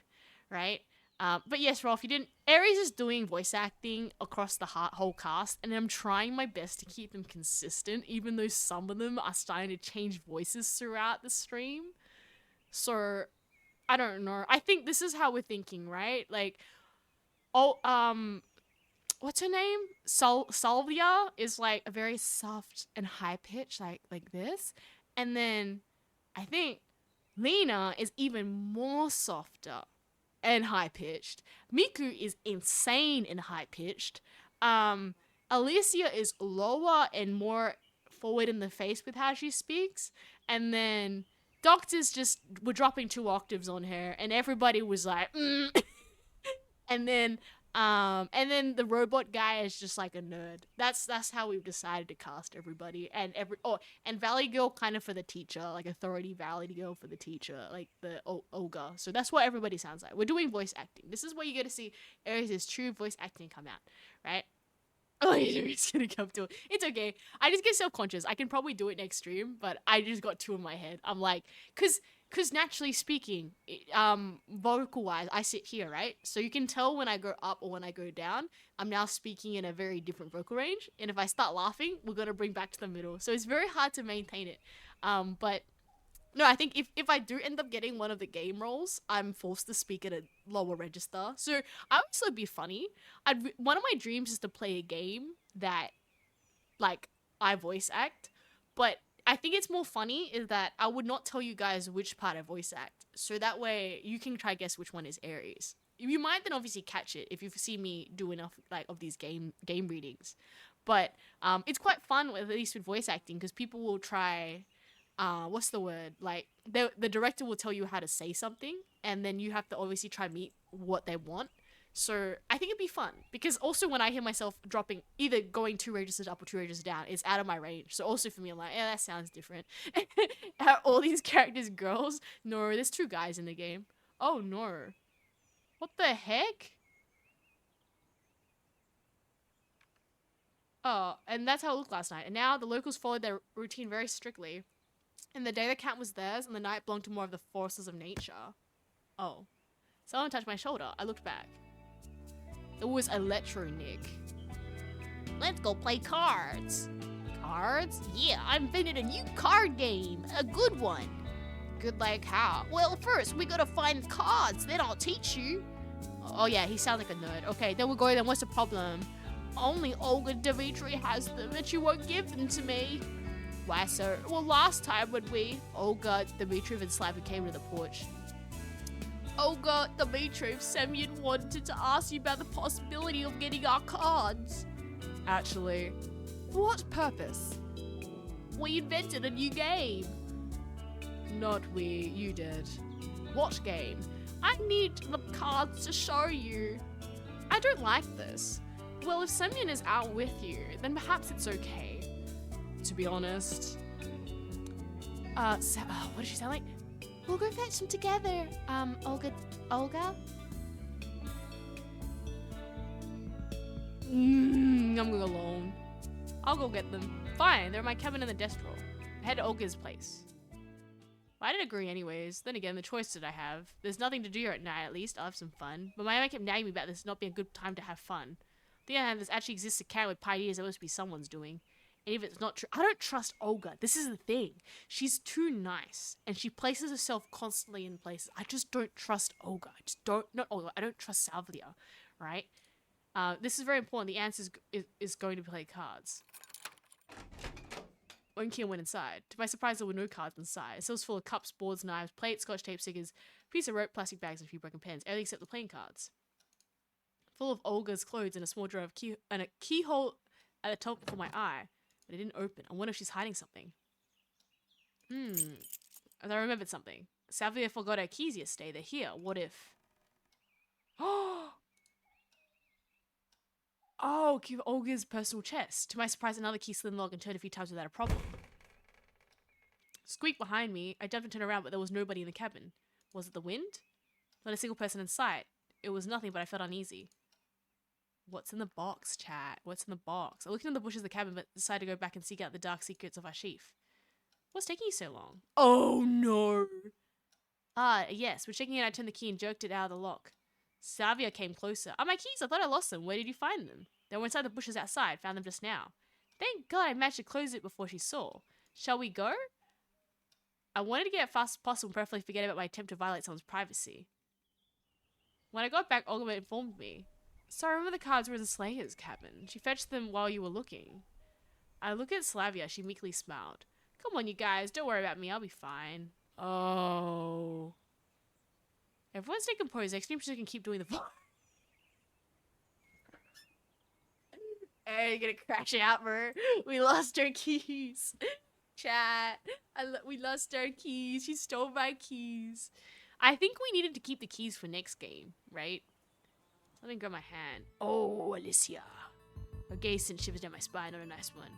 right? But yes, Rolf, you didn't. Aries is doing voice acting across the whole cast, and I'm trying my best to keep them consistent, even though some of them are starting to change voices throughout the stream. So, I don't know. I think this is how we're thinking, right? Like, what's her name? Salvia is like a very soft and high pitch, like this, and then I think Lena is even more softer and high-pitched. Miku is insane and high-pitched. Alicia is lower and more forward in the face with how she speaks. And then doctors just were dropping 2 octaves on her, and everybody was like, And then the robot guy is just like a nerd. That's how we've decided to cast everybody. And Valley Girl kind of for the teacher, like authority Valley Girl for the teacher, like the Olga. So that's what everybody sounds like. We're doing voice acting. This is where you get to see Aries' true voice acting come out, right? Oh, it's gonna come to it. It's okay. I just get self-conscious. I can probably do it next stream, but I just got 2 in my head. I'm like, cause naturally speaking, vocal-wise, I sit here, right? So you can tell when I go up or when I go down, I'm now speaking in a very different vocal range. And if I start laughing, we're gonna bring back to the middle. So it's very hard to maintain it. But no, I think if I do end up getting one of the game roles, I'm forced to speak at a lower register. So I would still be funny. One of my dreams is to play a game that, like, I voice act, but I think it's more funny is that I would not tell you guys which part I voice act. So that way you can try guess which one is Aries. You might then obviously catch it if you see me do enough like of these game readings. But it's quite fun, at least with voice acting, because people will try, what's the word? Like the director will tell you how to say something, and then you have to obviously try meet what they want. So I think it'd be fun, because also when I hear myself dropping, either going 2 registers up or 2 registers down, it's out of my range. So also for me, I'm like, yeah, that sounds different. Are all these characters girls? No, there's 2 guys in the game. Oh no. What the heck? Oh, and that's how it looked last night. And now the locals followed their routine very strictly. And the day the cat was theirs, and the night belonged to more of the forces of nature. Oh. Someone touched my shoulder. I looked back. It was Electro Nick. Let's go play cards. Cards? Yeah, I invented a new card game. A good one. Good like how? Well, first we gotta find cards, then I'll teach you. Oh yeah, he sounds like a nerd. Okay, then we'll go then. What's the problem? Only Olga Dimitri has them, and she won't give them to me. Why, sir? Well, last time when Olga Dimitriev and Slavy came to the porch. Olga Dimitriev, Semyon wanted to ask you about the possibility of getting our cards. Actually, for what purpose? We invented a new game. Not we, you did. What game? I need the cards to show you. I don't like this. Well, if Semyon is out with you, then perhaps it's okay. To be honest. What does she sound like? We'll go fetch them together. Olga? I'm gonna go alone. I'll go get them. Fine, they're in my cabin in the desk drawer. Head to Olga's place. Well, I didn't agree anyways. Then again, the choice that I have. There's nothing to do right now, at least. I'll have some fun. But my mind kept nagging me about this not being a good time to have fun. The other hand, this actually exists a cat with ideas that must be someone's doing. And if it's not true, I don't trust Olga. This is the thing. She's too nice, and she places herself constantly in places. I just don't trust Olga. I just don't, not Olga. I don't trust Salvia, right? This is very important. The answer is going to play cards. Onkian went inside. To my surprise, there were no cards inside. It was full of cups, boards, knives, plates, scotch tape, stickers, piece of rope, plastic bags, and a few broken pens. Everything except the playing cards. Full of Olga's clothes and a small drawer of and a keyhole at the top for my eye. But it didn't open. I wonder if she's hiding something. And I remembered something. Salvia forgot her keys yesterday. They're here. What if? Oh, keep Olga's personal chest. To my surprise, another key slid in the lock and turned a few times without a problem. Squeak behind me. I jumped and turned around, but there was nobody in the cabin. Was it the wind? Not a single person in sight. It was nothing, but I felt uneasy. What's in the box, chat? What's in the box? I looked in the bushes of the cabin, but decided to go back and seek out the dark secrets of our chief. What's taking you so long? Oh, no. Ah, yes. With shaking it, I turned the key and jerked it out of the lock. Salvia came closer. Oh, my keys. I thought I lost them. Where did you find them? They were inside the bushes outside. Found them just now. Thank God I managed to close it before she saw. Shall we go? I wanted to get as fast as possible and preferably forget about my attempt to violate someone's privacy. When I got back, Olga informed me. So I remember the cards were in Slayer's cabin. She fetched them while you were looking. I looked at Slavia. She meekly smiled. Come on, you guys. Don't worry about me. I'll be fine. Oh. Everyone stay composed. Next time she can keep doing the vlog. Hey, you're gonna crash out, bro. We lost our keys. Chat. We lost our keys. She stole my keys. I think we needed to keep the keys for next game, right? Let me grab my hand. Oh, Alicia. Her gaze sent shivers down my spine. Not a nice one.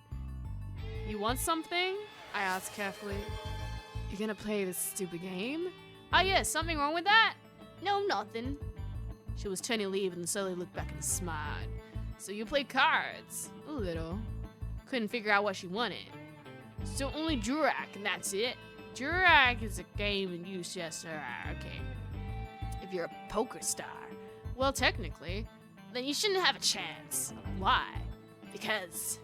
You want something? I asked carefully. You're gonna play this stupid game? Oh yes, something wrong with that? No, nothing. She was turning to leave and slowly looked back and smiled. So you play cards? A little. Couldn't figure out what she wanted. So only Jurak and that's it? Jurak is a game in use, yes sir. Okay. If you're a poker star. Well, technically, then you shouldn't have a chance. Why? Because.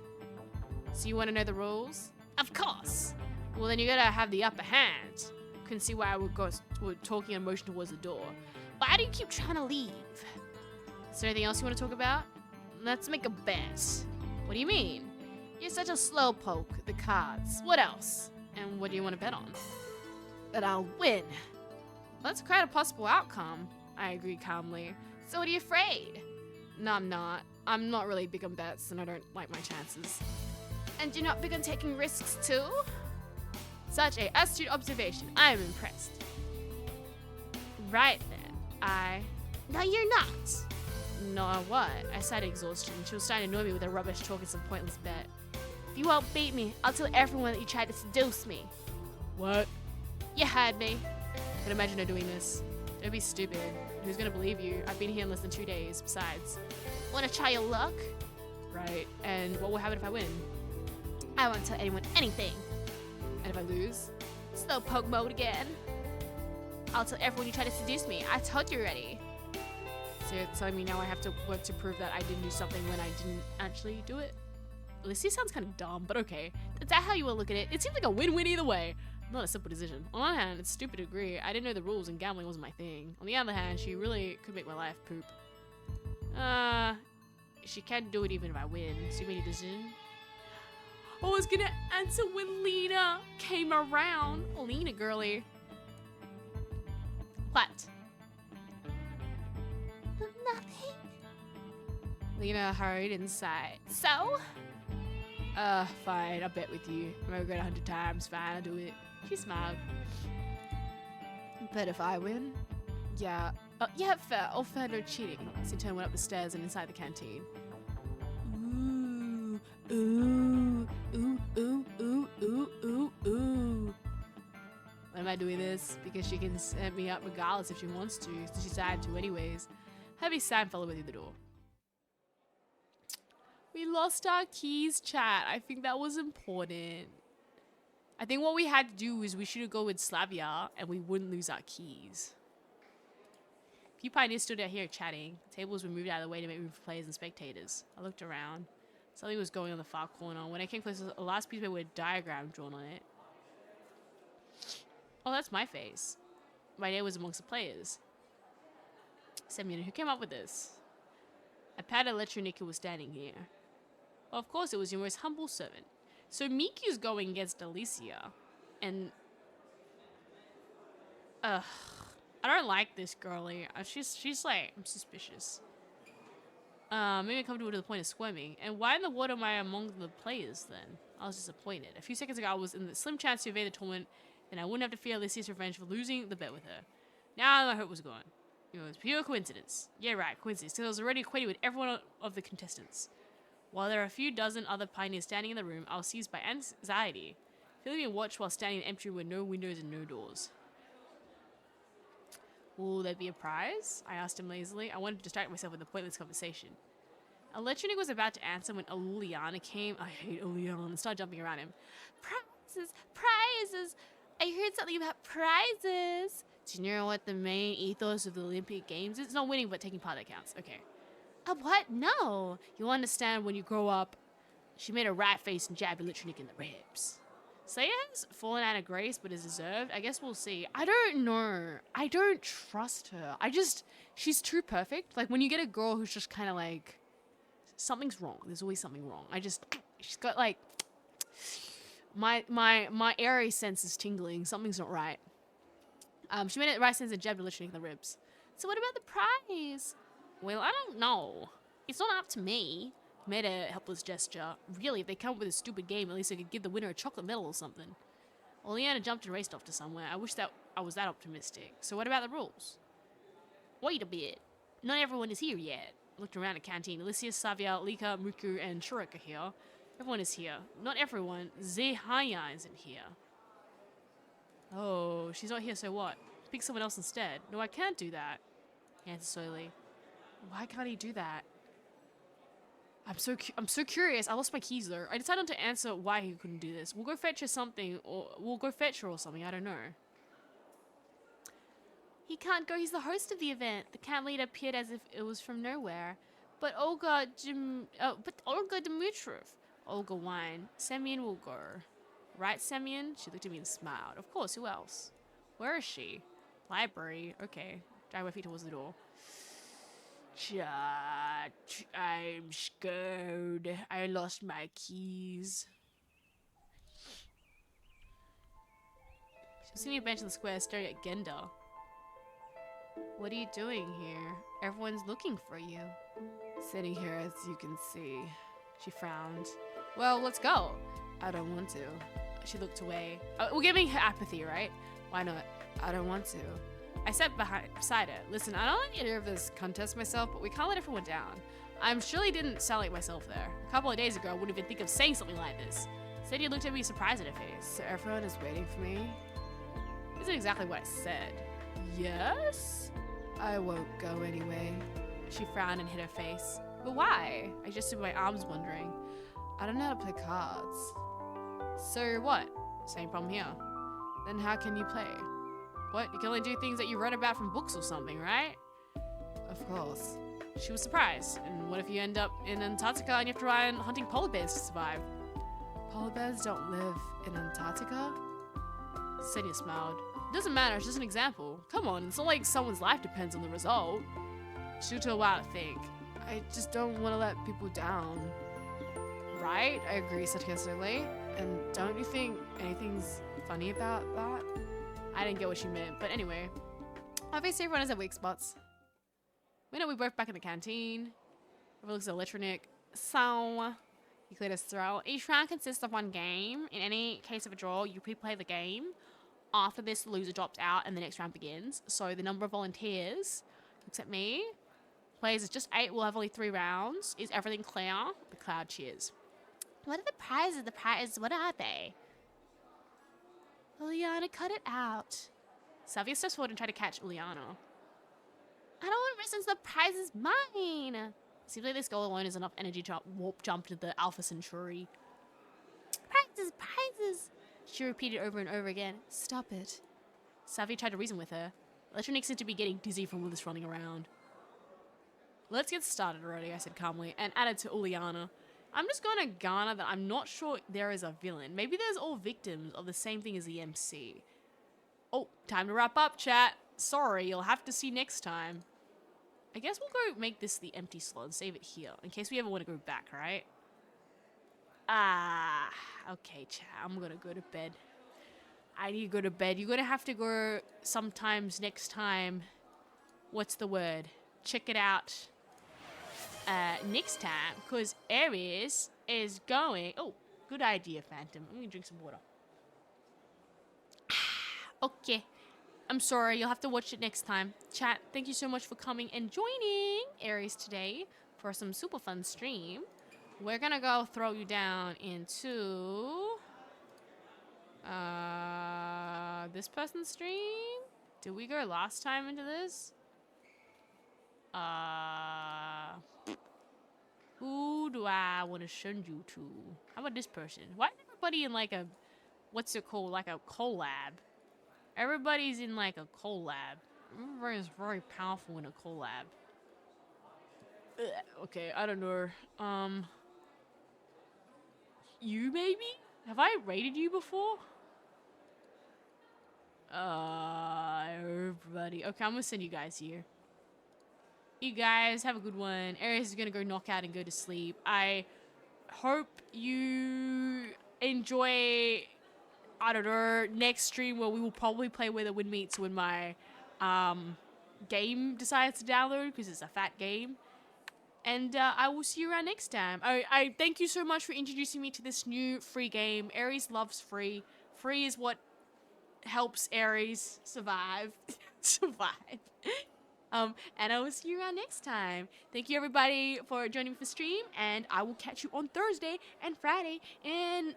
So you want to know the rules? Of course. Well, then you gotta have the upper hand. Couldn't see why we're talking in motion towards the door. Why do you keep trying to leave? Is there anything else you want to talk about? Let's make a bet. What do you mean? You're such a slowpoke. The cards. What else? And what do you want to bet on? That I'll win. Well, that's quite a possible outcome, I agree calmly. So what are you afraid? No, I'm not. I'm not really big on bets and I don't like my chances. And you're not big on taking risks too? Such a astute observation. I am impressed. Right then, No, you're not. No, what? I sighed exhaustion. She was starting to annoy me with her rubbish talk and some pointless bet. If you won't beat me, I'll tell everyone that you tried to seduce me. What? You had me. But imagine her doing this. Don't be stupid. Who's gonna believe you? I've been here in less than 2 days. Besides, wanna try your luck? Right. And what will happen if I win? I won't tell anyone anything. And if I lose? Slowpoke mode again. I'll tell everyone you tried to seduce me. I told you already. So you're telling me now I have to work to prove that I didn't do something when I didn't actually do it? Lucy sounds kind of dumb, but okay. Is that how you will look at it? It seems like a win-win either way. Not a simple decision. On one hand, it's stupid to agree. I didn't know the rules and gambling wasn't my thing. On the other hand, she really could make my life poop. She can't do it even if I win. So you made a decision? I was gonna answer when Lena came around. Lena, girly. What? Nothing. Lena hurried inside. So? Fine, I'll bet with you. I'm gonna go 100 times. Fine, I'll do it. She smiled. But if I win? Yeah. Yeah, fair. All fair, no cheating. Sinton went up the stairs and inside the canteen. Ooh, ooh, ooh, ooh, ooh, ooh, ooh, ooh. Why am I doing this? Because she can set me up regardless if she wants to. So she decided to anyways. Heavy sign followed me through the door. We lost our keys, chat. I think that was important. I think what we had to do is we should go with Slavia and we wouldn't lose our keys. A few pioneers stood out here chatting. Tables were moved out of the way to make room for players and spectators. I looked around. Something was going on the far corner. When I came close, a last piece of paper with a diagram drawn on it. Oh, that's my face. My name was amongst the players. Semyon, who came up with this? A pad electronica was standing here. Well, of course, it was your most humble servant. So Mikyu's going against Alicia. And... I don't like this girlie. She's like... I'm suspicious. Maybe comfortable to the point of squirming. And why in the world am I among the players, then? I was disappointed. A few seconds ago, I was in the slim chance to evade the tournament, and I wouldn't have to fear Alicia's revenge for losing the bet with her. Now my hope was gone. It was pure coincidence. Yeah, right, coincidence, because I was already acquainted with every one of the contestants. While there are a few dozen other pioneers standing in the room, I was seized by anxiety, feeling being watched while standing in an empty room with no windows and no doors. Will there be a prize? I asked him lazily. I wanted to distract myself with a pointless conversation. Electronic was about to answer when Uliana came. I hate Uliana, and started jumping around him. Prizes! Prizes! I heard something about prizes! Do you know what the main ethos of the Olympic Games is? It's not winning, but taking part that counts. Okay. What? No. You'll understand when you grow up. She made a rat face and jabbed Electronic in the ribs. Saya has fallen out of grace, but is deserved. I guess we'll see. I don't know. I don't trust her. She's too perfect. Like, when you get a girl who's just kind of like, something's wrong. There's always something wrong. She's got like, my airy sense is tingling. Something's not right. She made it right sense and jabbed Electronic in the ribs. So what about the prize? Well, I don't know. It's not up to me. Made a helpless gesture. Really, if they come up with a stupid game, at least they could give the winner a chocolate medal or something. Oleana jumped and raced off to somewhere. I wish that I was that optimistic. So what about the rules? Wait a bit. Not everyone is here yet. I looked around the canteen. Alicia, Savia, Lika, Muku, and Shurek are here. Everyone is here. Not everyone. Zehaya isn't here. Oh, she's not here, so what? Pick someone else instead. No, I can't do that. He answered slowly. Why can't he do that? I'm so curious. I lost my keys though. I decided not to answer why he couldn't do this. We'll go fetch her something, or we'll go fetch her or something. I don't know. He can't go. He's the host of the event. The camp leader appeared as if it was from nowhere. But Olga Dimitrov. Olga whined. Semyon will go. Right, Semyon? She looked at me and smiled. Of course. Who else? Where is she? Library. Okay. Drag my feet towards the door. Chat, I'm scared. I lost my keys. She was sitting on a bench in the square staring at Genda. What are you doing here? Everyone's looking for you. Sitting here as you can see. She frowned. Well, let's go. I don't want to. She looked away. Oh, we're giving her apathy, right? Why not? I don't want to. I sat beside her. Listen, I don't like the idea of this contest myself, but we can't let everyone down. I surely didn't sound like myself there. A couple of days ago, I wouldn't even think of saying something like this. Sadie looked at me surprised at her face. So everyone is waiting for me? This isn't exactly what I said. Yes? I won't go anyway. She frowned and hid her face. But why? I just stood with my arms wondering. I don't know how to play cards. So what? Same problem here. Then how can you play? What? You can only do things that you read about from books or something, right? Of course. She was surprised. And what if you end up in Antarctica and you have to rely on hunting polar bears to survive? Polar bears don't live in Antarctica? Senia smiled. It doesn't matter, it's just an example. Come on, it's not like someone's life depends on the result. She took a while to think. I just don't want to let people down. Right? I agree sarcastically. And don't you think anything's funny about that? I didn't get what she meant, but anyway. Obviously everyone has their weak spots. We know we're both back in the canteen. Everyone looks electronic. So, you cleared us through. Each round consists of one game. In any case of a draw, you replay the game. After this, the loser drops out and the next round begins. So the number of volunteers, except me, players is just 8. We'll have only 3 rounds. Is everything clear? The crowd cheers. What are the prizes? The prizes, what are they? Uliana, cut it out. Savia steps forward and tries to catch Uliana. I don't want to since the prize is mine. Seems like this goal alone is enough energy to warp jump to the Alpha Centauri. Prizes, prizes. She repeated over and over again. Stop it. Savia tried to reason with her. Electronic seemed to be getting dizzy from all this running around. Let's get started already, I said calmly, and added to Uliana. I'm just going to garner that I'm not sure there is a villain. Maybe there's all victims of the same thing as the MC. Oh, time to wrap up, chat. Sorry, you'll have to see next time. I guess we'll go make this the empty slot and save it here, in case we ever want to go back, right? Okay, chat, I'm gonna go to bed. I need to go to bed. You're gonna have to go sometimes next time. What's the word? Check it out next time, because Aries is going... Oh, good idea, Phantom. I'm gonna drink some water. Okay. I'm sorry, you'll have to watch it next time. Chat, thank you so much for coming and joining Aries today for some super fun stream. We're gonna go throw you down into this person's stream. Did we go last time into this? Who do I want to send you to? How about this person? Why is everybody in like a, what's it called? Like a collab. Everybody's in like a collab. Everybody's very powerful in a collab. Okay, I don't know. You maybe? Have I raided you before? Everybody. Okay, I'm gonna send you guys here. You guys have a good one. Aries is gonna go knock out and go to sleep. I hope you enjoy, I don't know, next stream where we will probably play Where the Wind Meets when my game decides to download, because it's a fat game. And I will see you around next time. I thank you so much for introducing me to this new free game. Aries loves free. Free is what helps Aries survive. And I will see you around next time. Thank you everybody for joining me for stream, and I will catch you on Thursday and Friday, and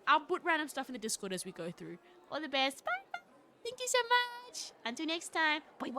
I'll put random stuff in the Discord as we go through. All the best. Bye. Thank you so much. Until next time. Bye.